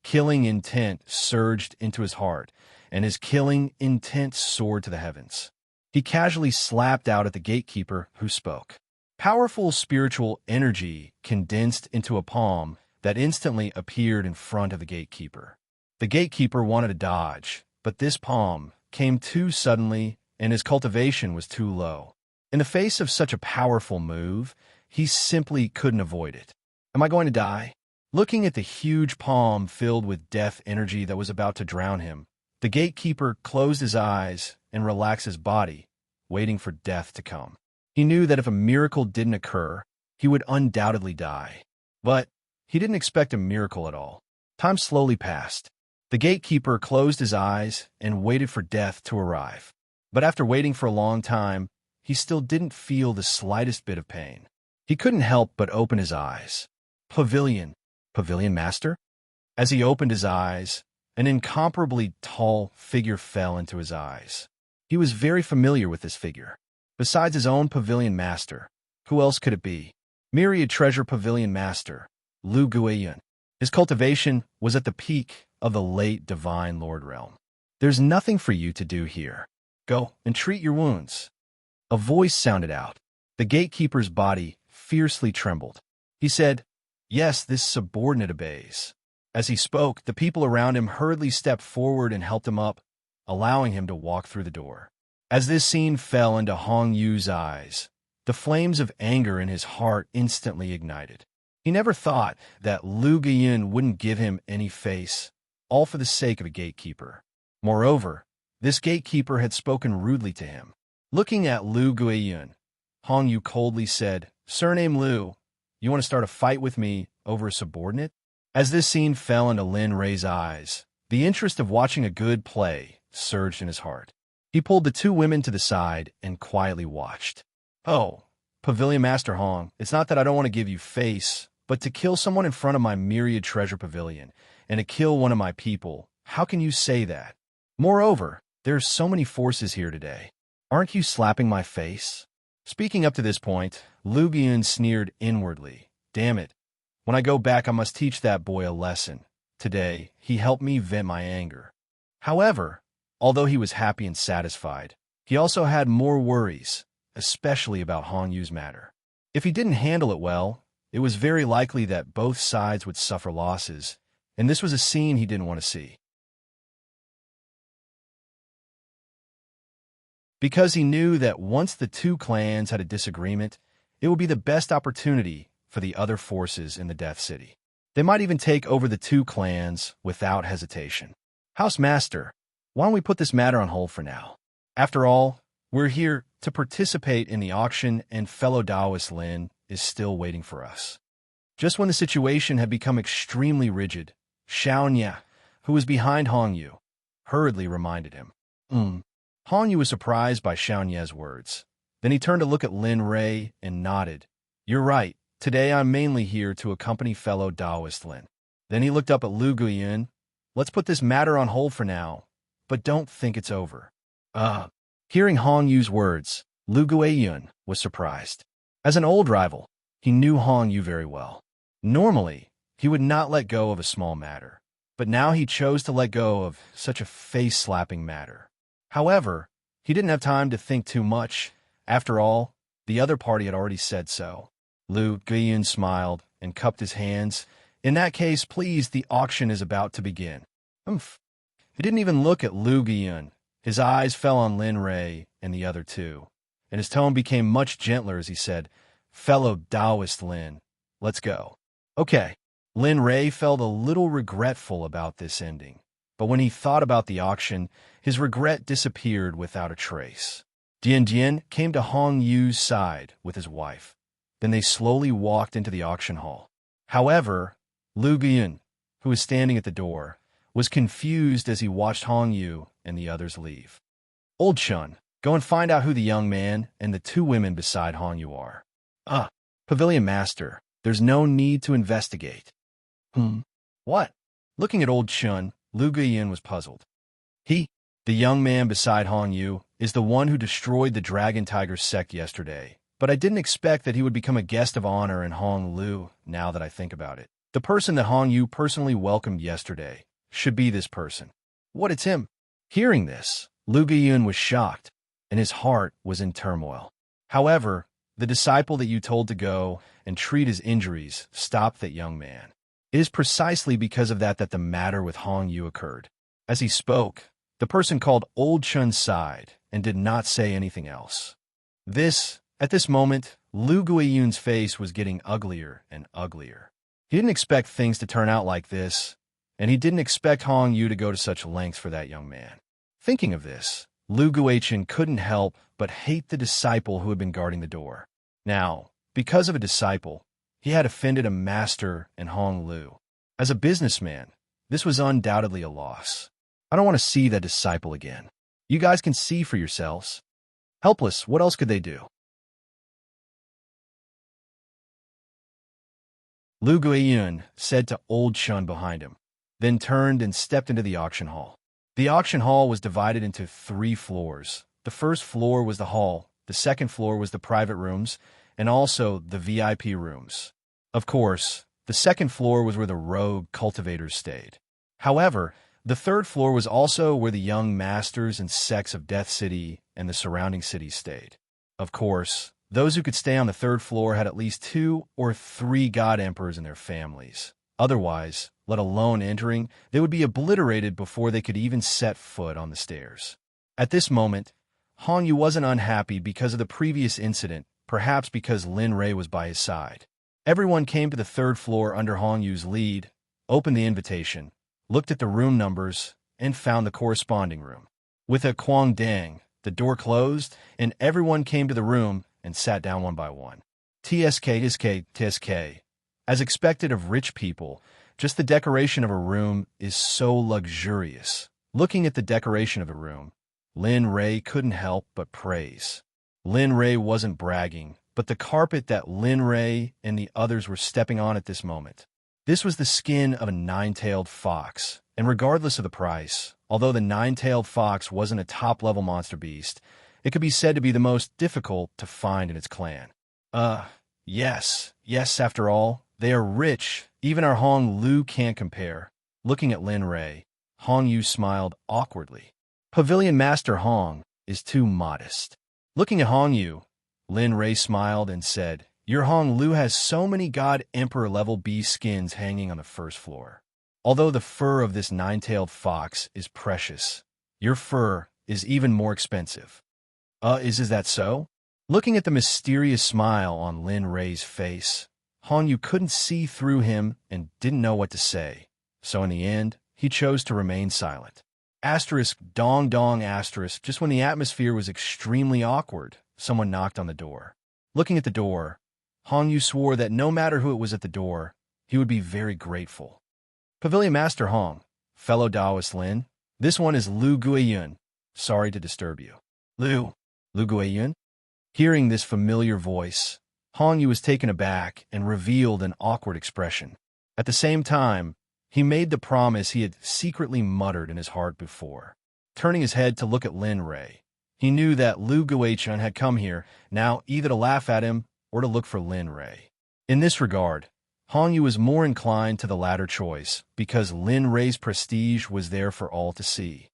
killing intent surged into his heart, and his killing intent soared to the heavens. He casually slapped out at the gatekeeper who spoke. Powerful spiritual energy condensed into a palm that instantly appeared in front of the gatekeeper. The gatekeeper wanted to dodge, but this palm came too suddenly and his cultivation was too low. In the face of such a powerful move, he simply couldn't avoid it. Am I going to die? Looking at the huge palm filled with death energy that was about to drown him, the gatekeeper closed his eyes and relaxed his body, waiting for death to come. He knew that if a miracle didn't occur, he would undoubtedly die. But he didn't expect a miracle at all. Time slowly passed. The gatekeeper closed his eyes and waited for death to arrive. But after waiting for a long time, he still didn't feel the slightest bit of pain. He couldn't help but open his eyes. Pavilion Master? As he opened his eyes, an incomparably tall figure fell into his eyes. He was very familiar with this figure. Besides his own Pavilion Master, who else could it be? Myriad Treasure Pavilion Master, Lu Guiyun. His cultivation was at the peak of the late Divine Lord realm. There's nothing for you to do here. Go and treat your wounds. A voice sounded out. The gatekeeper's body fiercely trembled. He said, Yes, this subordinate obeys. As he spoke, the people around him hurriedly stepped forward and helped him up, allowing him to walk through the door. As this scene fell into Hong Yu's eyes, the flames of anger in his heart instantly ignited. He never thought that Lu Guiyun wouldn't give him any face, all for the sake of a gatekeeper. Moreover, this gatekeeper had spoken rudely to him. Looking at Lu Guiyun, Hong Yu coldly said, "Surname Lu, you want to start a fight with me over a subordinate?" As this scene fell into Lin Rei's eyes, the interest of watching a good play surged in his heart. He pulled the two women to the side and quietly watched. "Oh, Pavilion Master Hong, it's not that I don't want to give you face, but to kill someone in front of my myriad treasure pavilion and to kill one of my people, how can you say that? Moreover, there are so many forces here today. Aren't you slapping my face?" Speaking up to this point, Lu Guiyun sneered inwardly. "Damn it. When I go back, I must teach that boy a lesson. Today, he helped me vent my anger." However, although he was happy and satisfied, he also had more worries, especially about Hong Yu's matter. If he didn't handle it well, it was very likely that both sides would suffer losses, and this was a scene he didn't want to see. Because he knew that once the two clans had a disagreement, it would be the best opportunity for the other forces in the Death City. They might even take over the two clans without hesitation. "House Master, why don't we put this matter on hold for now? After all, we're here to participate in the auction and fellow Taoist Lin is still waiting for us." Just when the situation had become extremely rigid, Xiaonya, who was behind Hong Yu, hurriedly reminded him. Hong Yu was surprised by Xiaonya's words. Then he turned to look at Lin Rei and nodded. "You're right. Today I'm mainly here to accompany fellow Taoist Lin." Then he looked up at Lu Guiyun. "Let's put this matter on hold for now, but don't think it's over." Hearing Hong Yu's words, Lu Guiyun was surprised. As an old rival, he knew Hong Yu very well. Normally, he would not let go of a small matter, but now he chose to let go of such a face-slapping matter. However, he didn't have time to think too much. After all, the other party had already said so. Lu Guiyun smiled and cupped his hands. "In that case, please, the auction is about to begin." He didn't even look at Lu Guiyun. His eyes fell on Lin Rei and the other two, and his tone became much gentler as he said, "Fellow Taoist Lin, let's go." Okay. Lin Rei felt a little regretful about this ending, but when he thought about the auction, his regret disappeared without a trace. Dian Dian came to Hong Yu's side with his wife. Then they slowly walked into the auction hall. However, Lu Guiyun, who was standing at the door, was confused as he watched Hong Yu and the others leave. "Old Chun, go and find out who the young man and the two women beside Hong Yu are." Pavilion Master, there's no need to investigate." What? Looking at Old Chun, Lu Guiyun was puzzled. The young man beside Hong Yu, is the one who destroyed the Dragon Tiger Sect yesterday, but I didn't expect that he would become a guest of honor in Hong Lu, now that I think about it. The person that Hong Yu personally welcomed yesterday should be this person. What, it's him? Hearing this, Lu Guiyun was shocked, and his heart was in turmoil. However, the disciple that you told to go and treat his injuries stopped that young man. It is precisely because of that that the matter with Hong Yu occurred. As he spoke, the person called Old Chun's side and did not say anything else. At this moment, Lu Guiyun's face was getting uglier and uglier. He didn't expect things to turn out like this, and he didn't expect Hong Yu to go to such lengths for that young man. Thinking of this, Lu Guiyun couldn't help but hate the disciple who had been guarding the door. Now, because of a disciple, he had offended a master in Hong Lu. As a businessman, this was undoubtedly a loss. I don't want to see that disciple again. You guys can see for yourselves. Helpless, what else could they do? Lu Guiyun said to Old Chun behind him, then turned and stepped into the auction hall. The auction hall was divided into 3 floors. The first floor was the hall, the second floor was the private rooms, and also the VIP rooms. Of course, the second floor was where the rogue cultivators stayed. However, the third floor was also where the young masters and sects of Death City and the surrounding cities stayed. Of course, those who could stay on the third floor had at least 2 or 3 god emperors in their families. Otherwise, let alone entering, they would be obliterated before they could even set foot on the stairs. At this moment, Hong Yu wasn't unhappy because of the previous incident, perhaps because Lin Rei was by his side. Everyone came to the third floor under Hong Yu's lead, opened the invitation, looked at the room numbers, and found the corresponding room. With a quang dang, the door closed, and everyone came to the room and sat down one by one. TSK. As expected of rich people, just the decoration of a room is so luxurious. Looking at the decoration of the room, Lin Ray couldn't help but praise. Lin Ray wasn't bragging, but the carpet that Lin Ray and the others were stepping on at this moment. This was the skin of a nine-tailed fox, and regardless of the price, although the nine-tailed fox wasn't a top-level monster beast, it could be said to be the most difficult to find in its clan. Yes, after all, they are rich. Even our Hong Lu can't compare. Looking at Lin Ray, Hong Yu smiled awkwardly. Pavilion Master Hong is too modest. Looking at Hong Yu, Lin Ray smiled and said, Your Hong Lu has so many God Emperor level B skins hanging on the first floor. Although the fur of this nine-tailed fox is precious, your fur is even more expensive. Is that so? Looking at the mysterious smile on Lin Ray's face, Hong Yu couldn't see through him and didn't know what to say. So in the end, he chose to remain silent. Dong asterisk, just when the atmosphere was extremely awkward, someone knocked on the door. Looking at the door, Hong Yu swore that no matter who it was at the door, he would be very grateful. Pavilion Master Hong, fellow Taoist Lin, this one is Lu Guiyun. Sorry to disturb you. Lu Guiyun? Hearing this familiar voice, Hong Yu was taken aback and revealed an awkward expression. At the same time, he made the promise he had secretly muttered in his heart before. Turning his head to look at Lin Ray, he knew that Lu Guiyun had come here now either to laugh at him or to look for Lin Ray. In this regard, Hong Yu was more inclined to the latter choice because Lin Ray's prestige was there for all to see.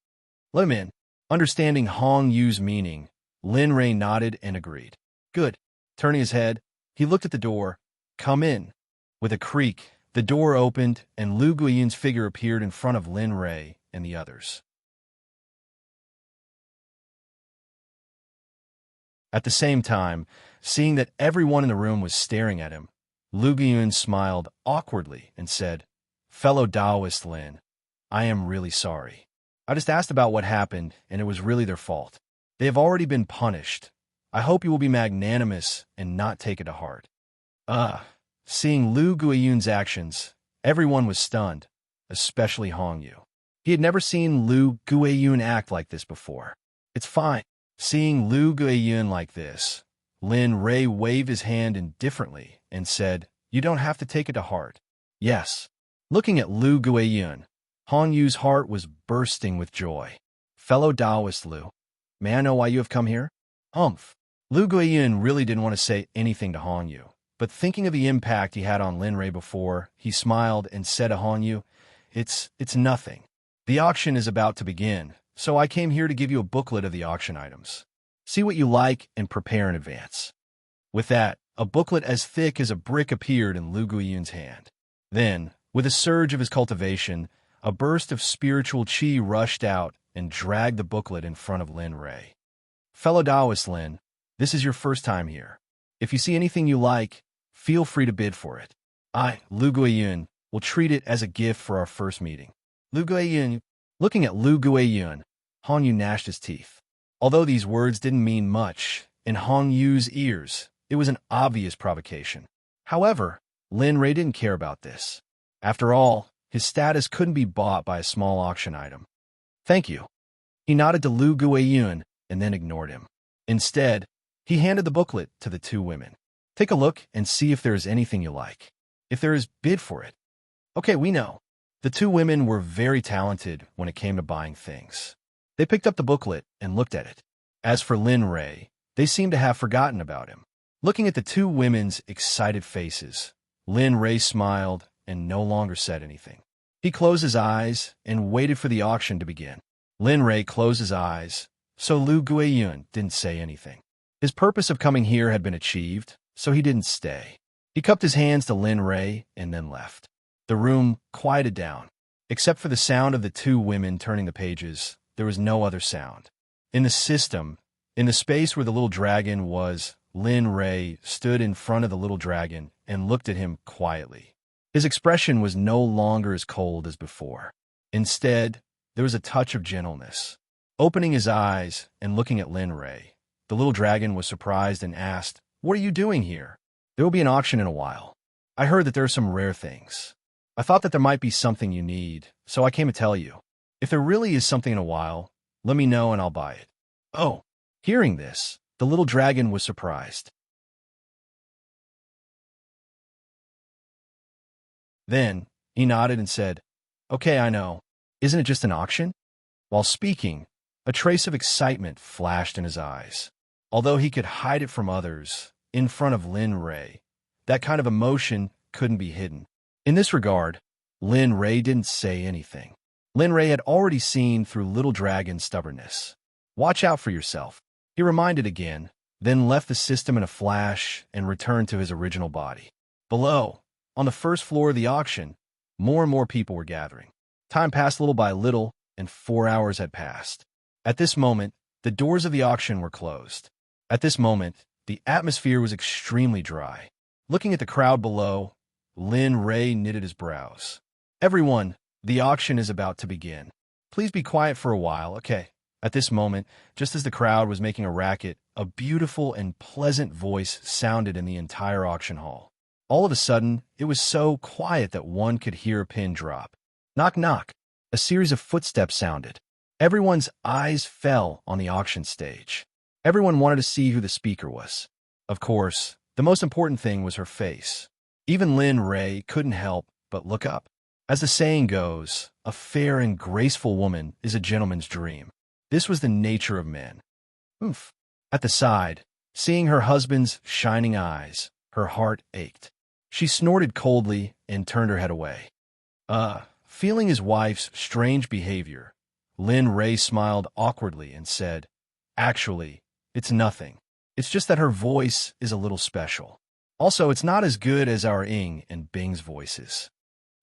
Let him in. Understanding Hong Yu's meaning, Lin Ray nodded and agreed. Good. Turning his head, he looked at the door. Come in. With a creak, the door opened and Lu Guiyun's figure appeared in front of Lin Ray and the others. At the same time, seeing that everyone in the room was staring at him, Lu Guiyun smiled awkwardly and said, Fellow Taoist Lin, I am really sorry. I just asked about what happened, and it was really their fault. They have already been punished. I hope you will be magnanimous and not take it to heart. Seeing Lu Guiyun's actions, everyone was stunned, especially Hong Yu. He had never seen Lu Guiyun act like this before. It's fine. Seeing Lu Guiyun like this, Lin Ray waved his hand indifferently and said, You don't have to take it to heart. Yes. Looking at Lu Guiyun, Hong Yu's heart was bursting with joy. Fellow Taoist Lu, may I know why you have come here? Lu Guiyun really didn't want to say anything to Hong Yu, but thinking of the impact he had on Lin Ray before, he smiled and said to Hong Yu, It's nothing. The auction is about to begin, so I came here to give you a booklet of the auction items. See what you like and prepare in advance. With that, a booklet as thick as a brick appeared in Lu Guiyun's hand. Then, with a surge of his cultivation, a burst of spiritual qi rushed out and dragged the booklet in front of Lin Ray. Fellow Taoist Lin, this is your first time here. If you see anything you like, feel free to bid for it. I, Lu Guiyun, will treat it as a gift for our first meeting. Lu Guiyun. Looking at Lu Guiyun, Hong Yu gnashed his teeth. Although these words didn't mean much, in Hong Yu's ears, it was an obvious provocation. However, Lin Ray didn't care about this. After all, his status couldn't be bought by a small auction item. Thank you. He nodded to Lu Guiyun and then ignored him. Instead, he handed the booklet to the two women. Take a look and see if there is anything you like. If there is, bid for it. Okay, we know. The two women were very talented when it came to buying things. They picked up the booklet and looked at it. As for Lin Ray, they seemed to have forgotten about him. Looking at the two women's excited faces, Lin Ray smiled and no longer said anything. He closed his eyes and waited for the auction to begin. Lin Ray closed his eyes, so Lu Guiyun didn't say anything. His purpose of coming here had been achieved, so he didn't stay. He cupped his hands to Lin Ray and then left. The room quieted down. Except for the sound of the two women turning the pages, there was no other sound. In the system, in the space where the little dragon was, Lin Ray stood in front of the little dragon and looked at him quietly. His expression was no longer as cold as before. Instead, there was a touch of gentleness. Opening his eyes and looking at Lin Ray, the little dragon was surprised and asked, "What are you doing here?" "There will be an auction in a while. I heard that there are some rare things. I thought that there might be something you need, so I came to tell you. If there really is something in a while, let me know and I'll buy it." Oh, hearing this, the little dragon was surprised. Then, he nodded and said, "Okay, I know. Isn't it just an auction?" While speaking, a trace of excitement flashed in his eyes. Although he could hide it from others, in front of Lin Ray, that kind of emotion couldn't be hidden. In this regard, Lin Ray didn't say anything. Lin Ray had already seen through Little Dragon's stubbornness. "Watch out for yourself," he reminded again, then left the system in a flash and returned to his original body. Below, on the first floor of the auction, more and more people were gathering. Time passed little by little, and 4 hours had passed. At this moment, the doors of the auction were closed. At this moment, the atmosphere was extremely dry. Looking at the crowd below, Lin Ray knitted his brows. "Everyone, the auction is about to begin. Please be quiet for a while, okay?" At this moment, just as the crowd was making a racket, a beautiful and pleasant voice sounded in the entire auction hall. All of a sudden, it was so quiet that one could hear a pin drop. Knock, knock. A series of footsteps sounded. Everyone's eyes fell on the auction stage. Everyone wanted to see who the speaker was. Of course, the most important thing was her face. Even Lin Ray couldn't help but look up. As the saying goes, a fair and graceful woman is a gentleman's dream. This was the nature of men. Oof. At the side, seeing her husband's shining eyes, her heart ached. She snorted coldly and turned her head away. Feeling his wife's strange behavior, Lin Ray smiled awkwardly and said, "Actually, it's nothing. It's just that her voice is a little special. Also, it's not as good as our Ing and Bing's voices."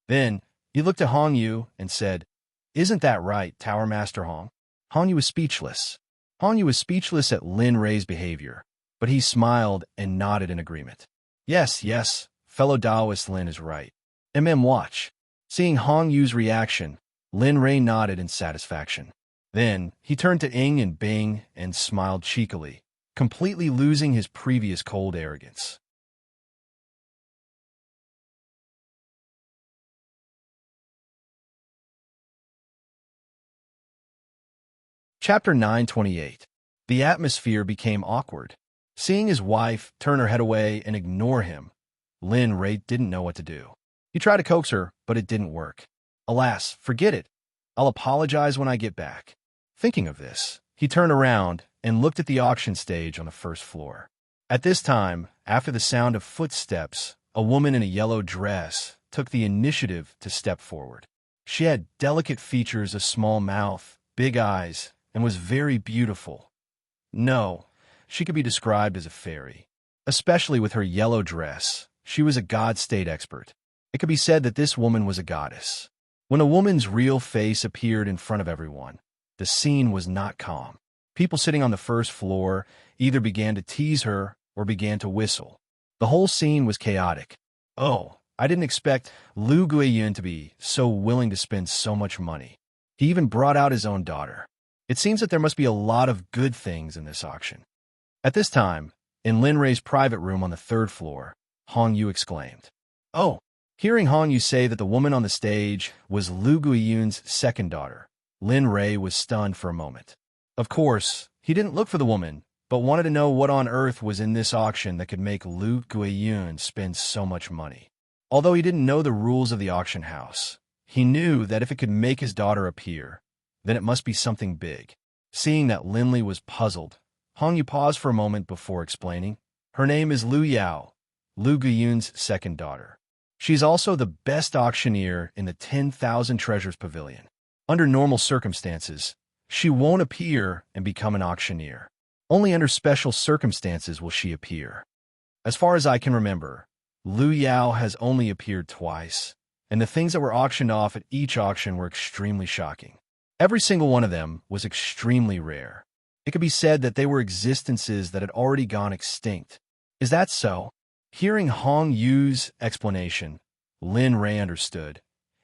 Then, he looked at Hong Yu and said, "Isn't that right, Tower Master Hong?" Hong Yu was speechless. Hong Yu was speechless at Lin Ray's behavior, but he smiled and nodded in agreement. Yes, fellow Taoist Lin is right. Watch." Seeing Hong Yu's reaction, Lin Ray nodded in satisfaction. Then, he turned to Ing and Bing and smiled cheekily, completely losing his previous cold arrogance. Chapter 928. The atmosphere became awkward. Seeing his wife turn her head away and ignore him, Lin Ray didn't know what to do. He tried to coax her, but it didn't work. "Alas, forget it. I'll apologize when I get back." Thinking of this, he turned around and looked at the auction stage on the first floor. At this time, after the sound of footsteps, a woman in a yellow dress took the initiative to step forward. She had delicate features, a small mouth, big eyes, and was very beautiful. No, she could be described as a fairy. Especially with her yellow dress, she was a god state expert. It could be said that this woman was a goddess. When a woman's real face appeared in front of everyone, the scene was not calm. People sitting on the first floor either began to tease her or began to whistle. The whole scene was chaotic. Oh, I didn't expect Lu Guiyun to be so willing to spend so much money. He even brought out his own daughter. It seems that there must be a lot of good things in this auction. At this time, in Lin Ray's private room on the third floor, Hong Yu exclaimed, "Oh!" Hearing Hong Yu say that the woman on the stage was Lu Guiyun's second daughter, Lin Ray was stunned for a moment. Of course, he didn't look for the woman, but wanted to know what on earth was in this auction that could make Lu Guiyun spend so much money. Although he didn't know the rules of the auction house, he knew that if it could make his daughter appear, then it must be something big. Seeing that Lin Li was puzzled, Hong Yu paused for a moment before explaining. "Her name is Lu Yao, Lu Guiyun's second daughter. She's also the best auctioneer in the 10,000 Treasures Pavilion. Under normal circumstances, she won't appear and become an auctioneer. Only under special circumstances will she appear. As far as I can remember, Lu Yao has only appeared twice, and the things that were auctioned off at each auction were extremely shocking. Every single one of them was extremely rare. It could be said that they were existences that had already gone extinct. Is that so?" Hearing Hong Yu's explanation, Lin Ray understood,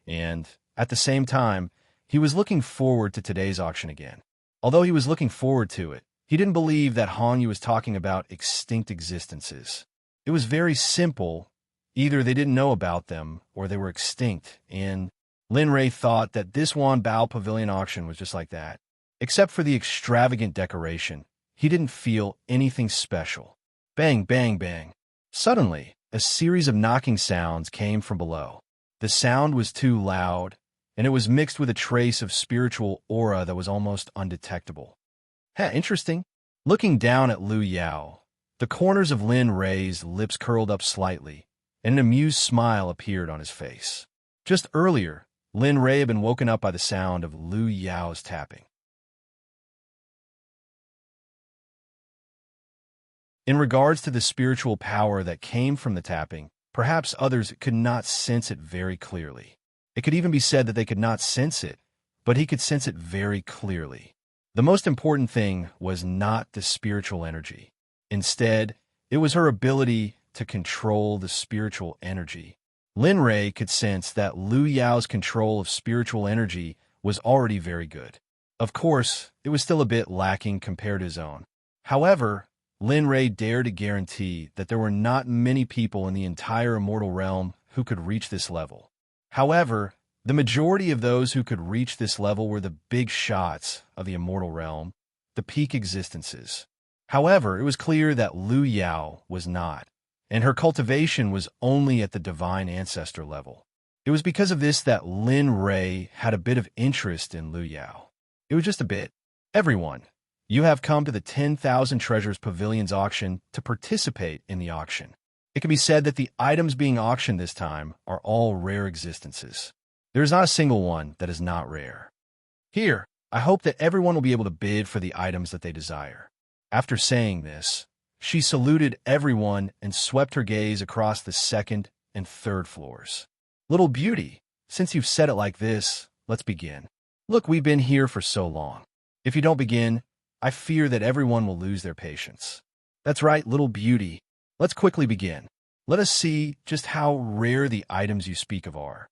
and, at the same time, he was looking forward to today's auction again. Although he was looking forward to it, he didn't believe that Hanyu was talking about extinct existences. It was very simple. Either they didn't know about them, or they were extinct, and Lin Rei thought that this Wan Bao Pavilion auction was just like that. Except for the extravagant decoration, he didn't feel anything special. Bang, bang, bang. Suddenly, a series of knocking sounds came from below. The sound was too loud, and it was mixed with a trace of spiritual aura that was almost undetectable. Interesting. Looking down at Lu Yao, the corners of Lin Rei's lips curled up slightly, and an amused smile appeared on his face. Just earlier, Lin Rei had been woken up by the sound of Lu Yao's tapping. In regards to the spiritual power that came from the tapping, perhaps others could not sense it very clearly. It could even be said that they could not sense it, but he could sense it very clearly. The most important thing was not the spiritual energy. Instead, it was her ability to control the spiritual energy. Lin Rei could sense that Lu Yao's control of spiritual energy was already very good. Of course, it was still a bit lacking compared to his own. However, Lin Rei dared to guarantee that there were not many people in the entire immortal realm who could reach this level. However, the majority of those who could reach this level were the big shots of the immortal realm, the peak existences. However, it was clear that Lu Yao was not, and her cultivation was only at the divine ancestor level. It was because of this that Lin Rei had a bit of interest in Lu Yao. It was just a bit. Everyone, you have come to the 10,000 Treasures Pavilion's auction to participate in the auction. It can be said that the items being auctioned this time are all rare existences. There is not a single one that is not rare. Here, I hope that everyone will be able to bid for the items that they desire. After saying this, she saluted everyone and swept her gaze across the second and third floors. Little beauty, since you've said it like this, let's begin. Look, we've been here for so long. If you don't begin, I fear that everyone will lose their patience. That's right, little beauty. Let's quickly begin. Let us see just how rare the items you speak of are.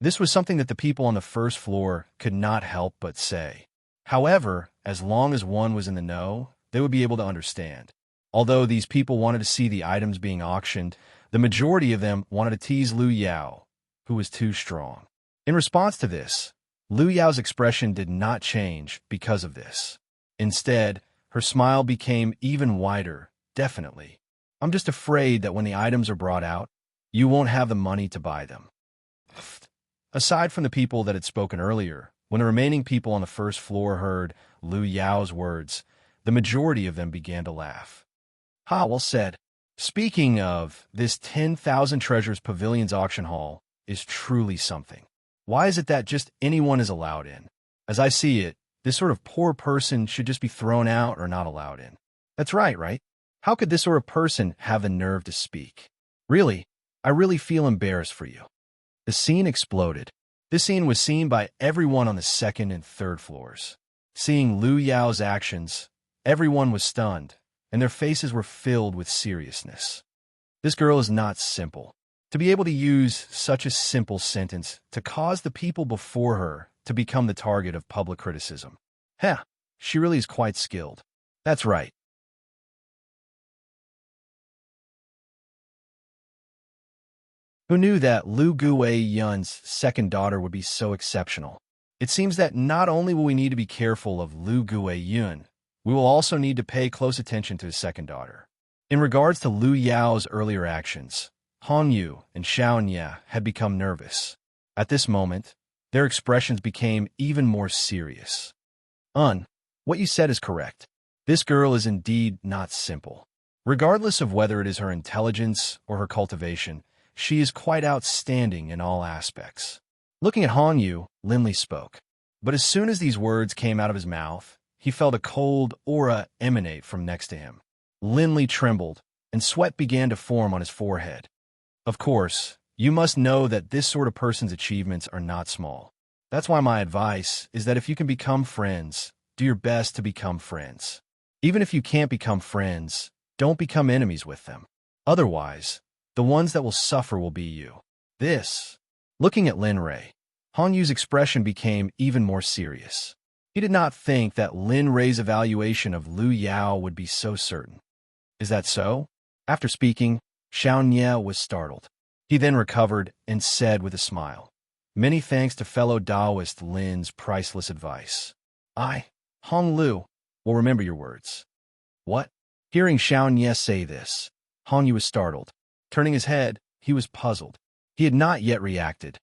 This was something that the people on the first floor could not help but say. However, as long as one was in the know, they would be able to understand. Although these people wanted to see the items being auctioned, the majority of them wanted to tease Lu Yao, who was too strong. In response to this, Lu Yao's expression did not change because of this. Instead, her smile became even wider, definitely. I'm just afraid that when the items are brought out, you won't have the money to buy them. Aside from the people that had spoken earlier, when the remaining people on the first floor heard Lu Yao's words, the majority of them began to laugh. Well said. Speaking of, this 10,000 Treasures Pavilion's auction hall is truly something. Why is it that just anyone is allowed in? As I see it, this sort of poor person should just be thrown out or not allowed in. That's right? How could this sort of person have the nerve to speak? Really, I really feel embarrassed for you. The scene exploded. This scene was seen by everyone on the second and third floors. Seeing Lu Yao's actions, everyone was stunned, and their faces were filled with seriousness. This girl is not simple. To be able to use such a simple sentence to cause the people before her to become the target of public criticism. She really is quite skilled. That's right. Who knew that Lu Guiyun's second daughter would be so exceptional? It seems that not only will we need to be careful of Lu Guiyun, we will also need to pay close attention to his second daughter. In regards to Lu Yao's earlier actions, Han Yu and Xiao Nye had become nervous. At this moment, their expressions became even more serious. What you said is correct. This girl is indeed not simple. Regardless of whether it is her intelligence or her cultivation, she is quite outstanding in all aspects. Looking at Han Yu, Lin Li spoke. But as soon as these words came out of his mouth, he felt a cold aura emanate from next to him. Lin Li trembled, and sweat began to form on his forehead. Of course, you must know that this sort of person's achievements are not small. That's why my advice is that if you can become friends, do your best to become friends. Even if you can't become friends, don't become enemies with them. Otherwise, the ones that will suffer will be you. Looking at Lin Rei, Hong Yu's expression became even more serious. He did not think that Lin Rei's evaluation of Lu Yao would be so certain. Is that so? After speaking, Xiao Nie was startled. He then recovered and said with a smile, "Many thanks to fellow Taoist Lin's priceless advice. I, Hong Lu, will remember your words." What? Hearing Xiao Nie say this, Hong Yu was startled. Turning his head, he was puzzled. He had not yet reacted.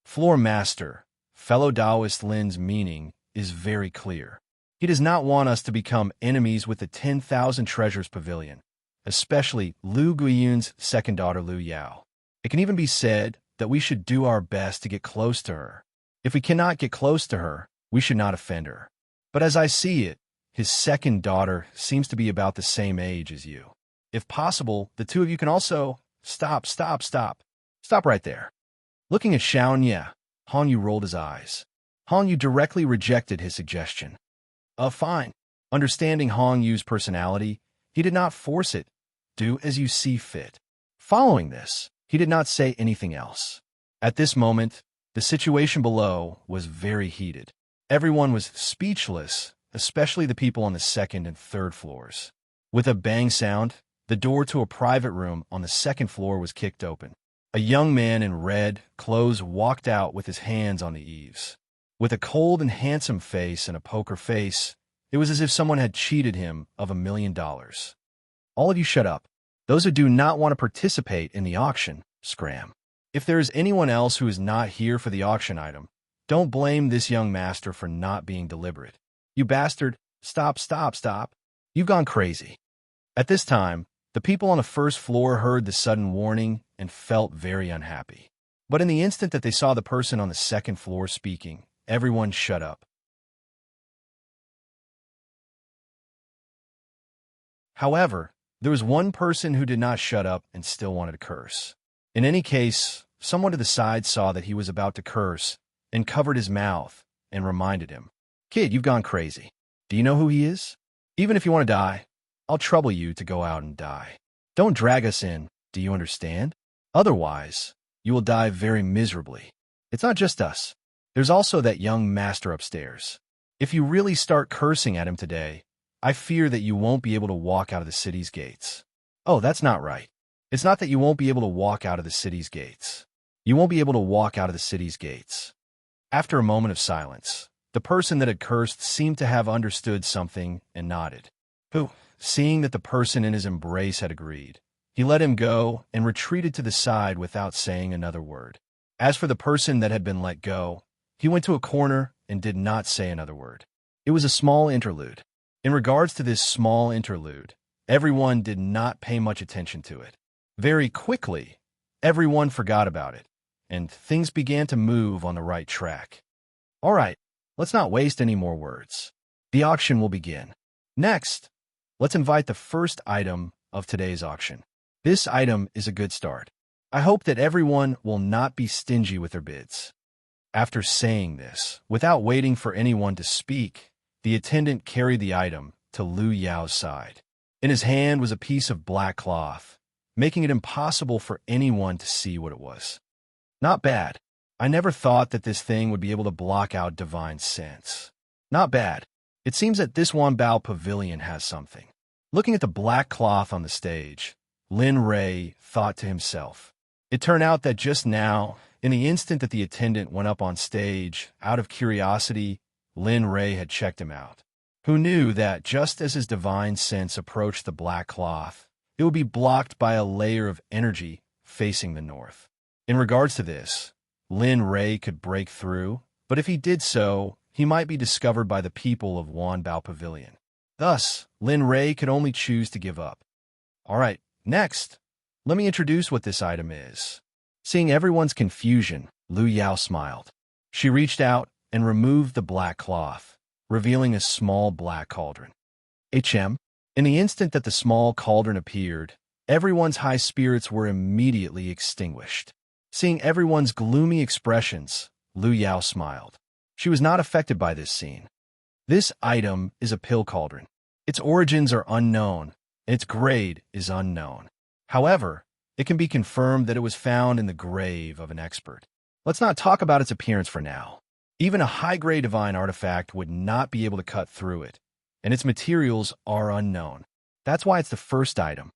Floor Master, fellow Taoist Lin's meaning is very clear. He does not want us to become enemies with the 10,000 Treasures Pavilion, especially Lu Guiyun's second daughter Lu Yao. It can even be said that we should do our best to get close to her. If we cannot get close to her, we should not offend her. But as I see it, his second daughter seems to be about the same age as you. If possible, the two of you can also— Stop right there. Looking at Xiao Nie, Hong Yu rolled his eyes. Hong Yu directly rejected his suggestion. Fine. Understanding Hong Yu's personality, he did not force it. Do as you see fit. Following this, he did not say anything else. At this moment, the situation below was very heated. Everyone was speechless, especially the people on the second and third floors. With a bang sound, the door to a private room on the second floor was kicked open. A young man in red clothes walked out with his hands on the eaves. With a cold and handsome face and a poker face, it was as if someone had cheated him of $1 million. All of you shut up. Those who do not want to participate in the auction, scram. If there is anyone else who is not here for the auction item, don't blame this young master for not being deliberate. You bastard, stop. You've gone crazy. At this time, the people on the first floor heard the sudden warning and felt very unhappy. But in the instant that they saw the person on the second floor speaking, everyone shut up. However, there was one person who did not shut up and still wanted to curse. In any case, someone to the side saw that he was about to curse and covered his mouth and reminded him, "Kid, you've gone crazy. Do you know who he is? Even if you want to die, I'll trouble you to go out and die. Don't drag us in, do you understand? Otherwise, you will die very miserably. It's not just us. There's also that young master upstairs. If you really start cursing at him today, I fear that you won't be able to walk out of the city's gates." Oh, that's not right. It's not that you won't be able to walk out of the city's gates. You won't be able to walk out of the city's gates. After a moment of silence, the person that had cursed seemed to have understood something and nodded. Who, seeing that the person in his embrace had agreed, he let him go and retreated to the side without saying another word. As for the person that had been let go, he went to a corner and did not say another word. It was a small interlude. In regards to this small interlude, everyone did not pay much attention to it. Very quickly, everyone forgot about it, and things began to move on the right track. All right, let's not waste any more words. The auction will begin. Next, let's invite the first item of today's auction. This item is a good start. I hope that everyone will not be stingy with their bids. After saying this, without waiting for anyone to speak, the attendant carried the item to Lu Yao's side. In his hand was a piece of black cloth, making it impossible for anyone to see what it was. Not bad. I never thought that this thing would be able to block out divine sense. Not bad. It seems that this Wanbao Pavilion has something. Looking at the black cloth on the stage, Lin Rei thought to himself. It turned out that just now, in the instant that the attendant went up on stage, out of curiosity, Lin Rei had checked him out. Who knew that just as his divine sense approached the black cloth, it would be blocked by a layer of energy facing the north. In regards to this, Lin Rei could break through, but if he did so, he might be discovered by the people of Wanbao Pavilion. Thus, Lin Rei could only choose to give up. All right, next, let me introduce what this item is. Seeing everyone's confusion, Lu Yao smiled. She reached out and removed the black cloth, revealing a small black cauldron. In the instant that the small cauldron appeared, everyone's high spirits were immediately extinguished. Seeing everyone's gloomy expressions, Lu Yao smiled. She was not affected by this scene. This item is a pill cauldron. Its origins are unknown, and its grade is unknown. However, it can be confirmed that it was found in the grave of an expert. Let's not talk about its appearance for now. Even a high-grade divine artifact would not be able to cut through it, and its materials are unknown. That's why it's the first item.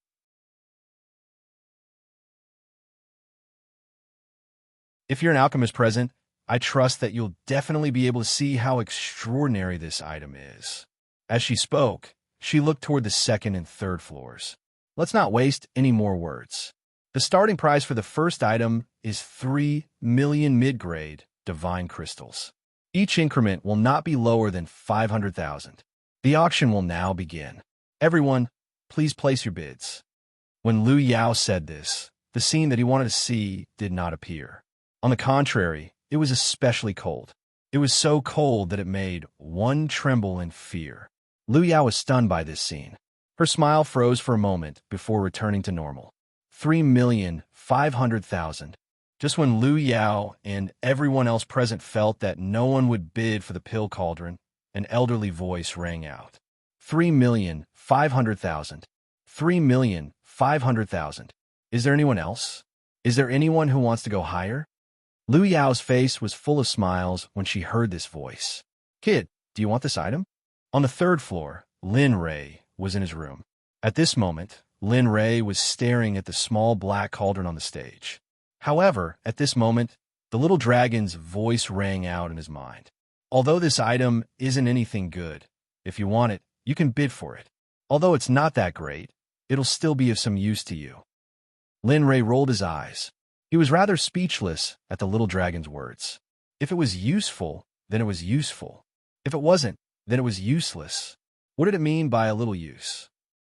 If you're an alchemist present, I trust that you'll definitely be able to see how extraordinary this item is. As she spoke, she looked toward the second and third floors. Let's not waste any more words. The starting price for the first item is 3 million mid-grade divine crystals. Each increment will not be lower than 500,000. The auction will now begin. Everyone, please place your bids. When Liu Yao said this, the scene that he wanted to see did not appear. On the contrary, it was especially cold. It was so cold that it made one tremble in fear. Liu Yao was stunned by this scene. Her smile froze for a moment before returning to normal. 3,500,000. Just when Liu Yao and everyone else present felt that no one would bid for the pill cauldron, an elderly voice rang out. 3,500,000. 3,500,000. Is there anyone else? Is there anyone who wants to go higher? Liu Yao's face was full of smiles when she heard this voice. Kid, do you want this item? On the third floor, Lin Ray was in his room. At this moment, Lin Ray was staring at the small black cauldron on the stage. However, at this moment, the little dragon's voice rang out in his mind. Although this item isn't anything good, if you want it, you can bid for it. Although it's not that great, it'll still be of some use to you. Lin Ray rolled his eyes. He was rather speechless at the little dragon's words. If it was useful, then it was useful. If it wasn't, then it was useless. What did it mean by a little use?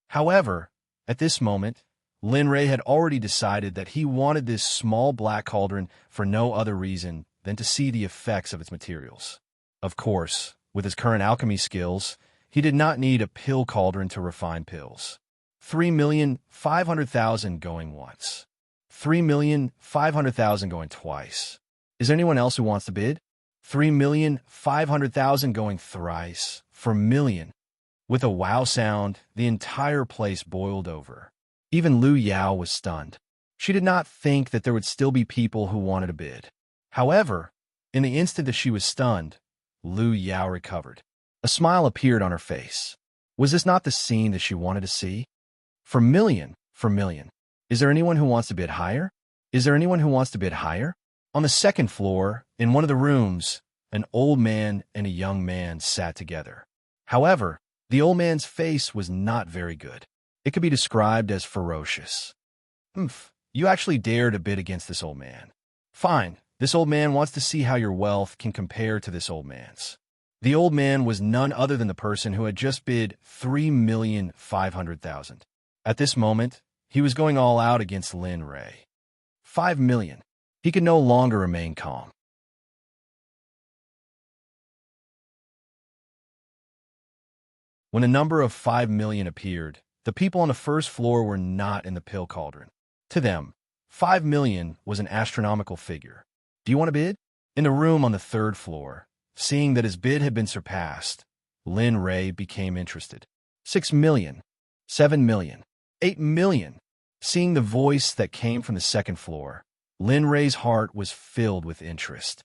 However, at this moment, Lin Ray had already decided that he wanted this small black cauldron for no other reason than to see the effects of its materials. Of course, with his current alchemy skills, he did not need a pill cauldron to refine pills. 3,500,000 going once. 3,500,000 going twice. Is there anyone else who wants to bid? 3,500,000 going thrice for million. With a wow sound, the entire place boiled over. Even Liu Yao was stunned. She did not think that there would still be people who wanted to bid. However, in the instant that she was stunned, Liu Yao recovered. A smile appeared on her face. Was this not the scene that she wanted to see? For million. Is there anyone who wants to bid higher? Is there anyone who wants to bid higher? On the second floor, in one of the rooms, an old man and a young man sat together. However, the old man's face was not very good. It could be described as ferocious. You actually dare to bid against this old man. Fine, this old man wants to see how your wealth can compare to this old man's. The old man was none other than the person who had just bid 3,500,000. At this moment, he was going all out against Lin Ray. 5 million. He could no longer remain calm. When the number of 5 million appeared, the people on the first floor were not in the pill cauldron. To them, 5 million was an astronomical figure. Do you want to bid? In the room on the third floor, seeing that his bid had been surpassed, Lin Ray became interested. 6 million. 7 million. 8 million. Seeing the voice that came from the second floor, Lin Ray's heart was filled with interest.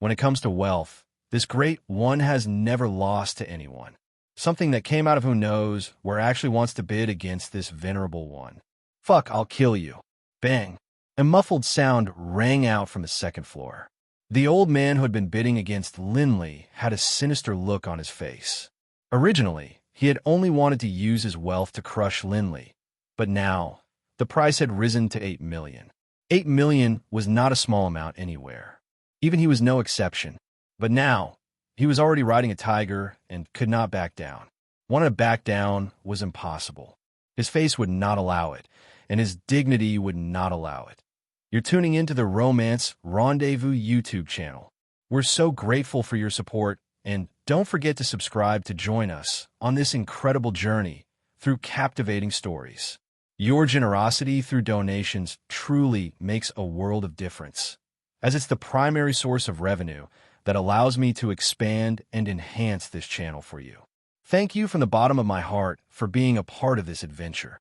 When it comes to wealth, this great one has never lost to anyone. Something that came out of who knows where actually wants to bid against this venerable one. Fuck, I'll kill you. Bang. A muffled sound rang out from the second floor. The old man who had been bidding against Linley had a sinister look on his face. Originally, he had only wanted to use his wealth to crush Linley, but now, the price had risen to 8 million. 8 million was not a small amount anywhere. Even he was no exception. But now, he was already riding a tiger and could not back down. Wanting to back down was impossible. His face would not allow it, and his dignity would not allow it. You're tuning into the Romance Rendezvous YouTube channel. We're so grateful for your support, and don't forget to subscribe to join us on this incredible journey through captivating stories. Your generosity through donations truly makes a world of difference, as it's the primary source of revenue that allows me to expand and enhance this channel for you. Thank you from the bottom of my heart for being a part of this adventure.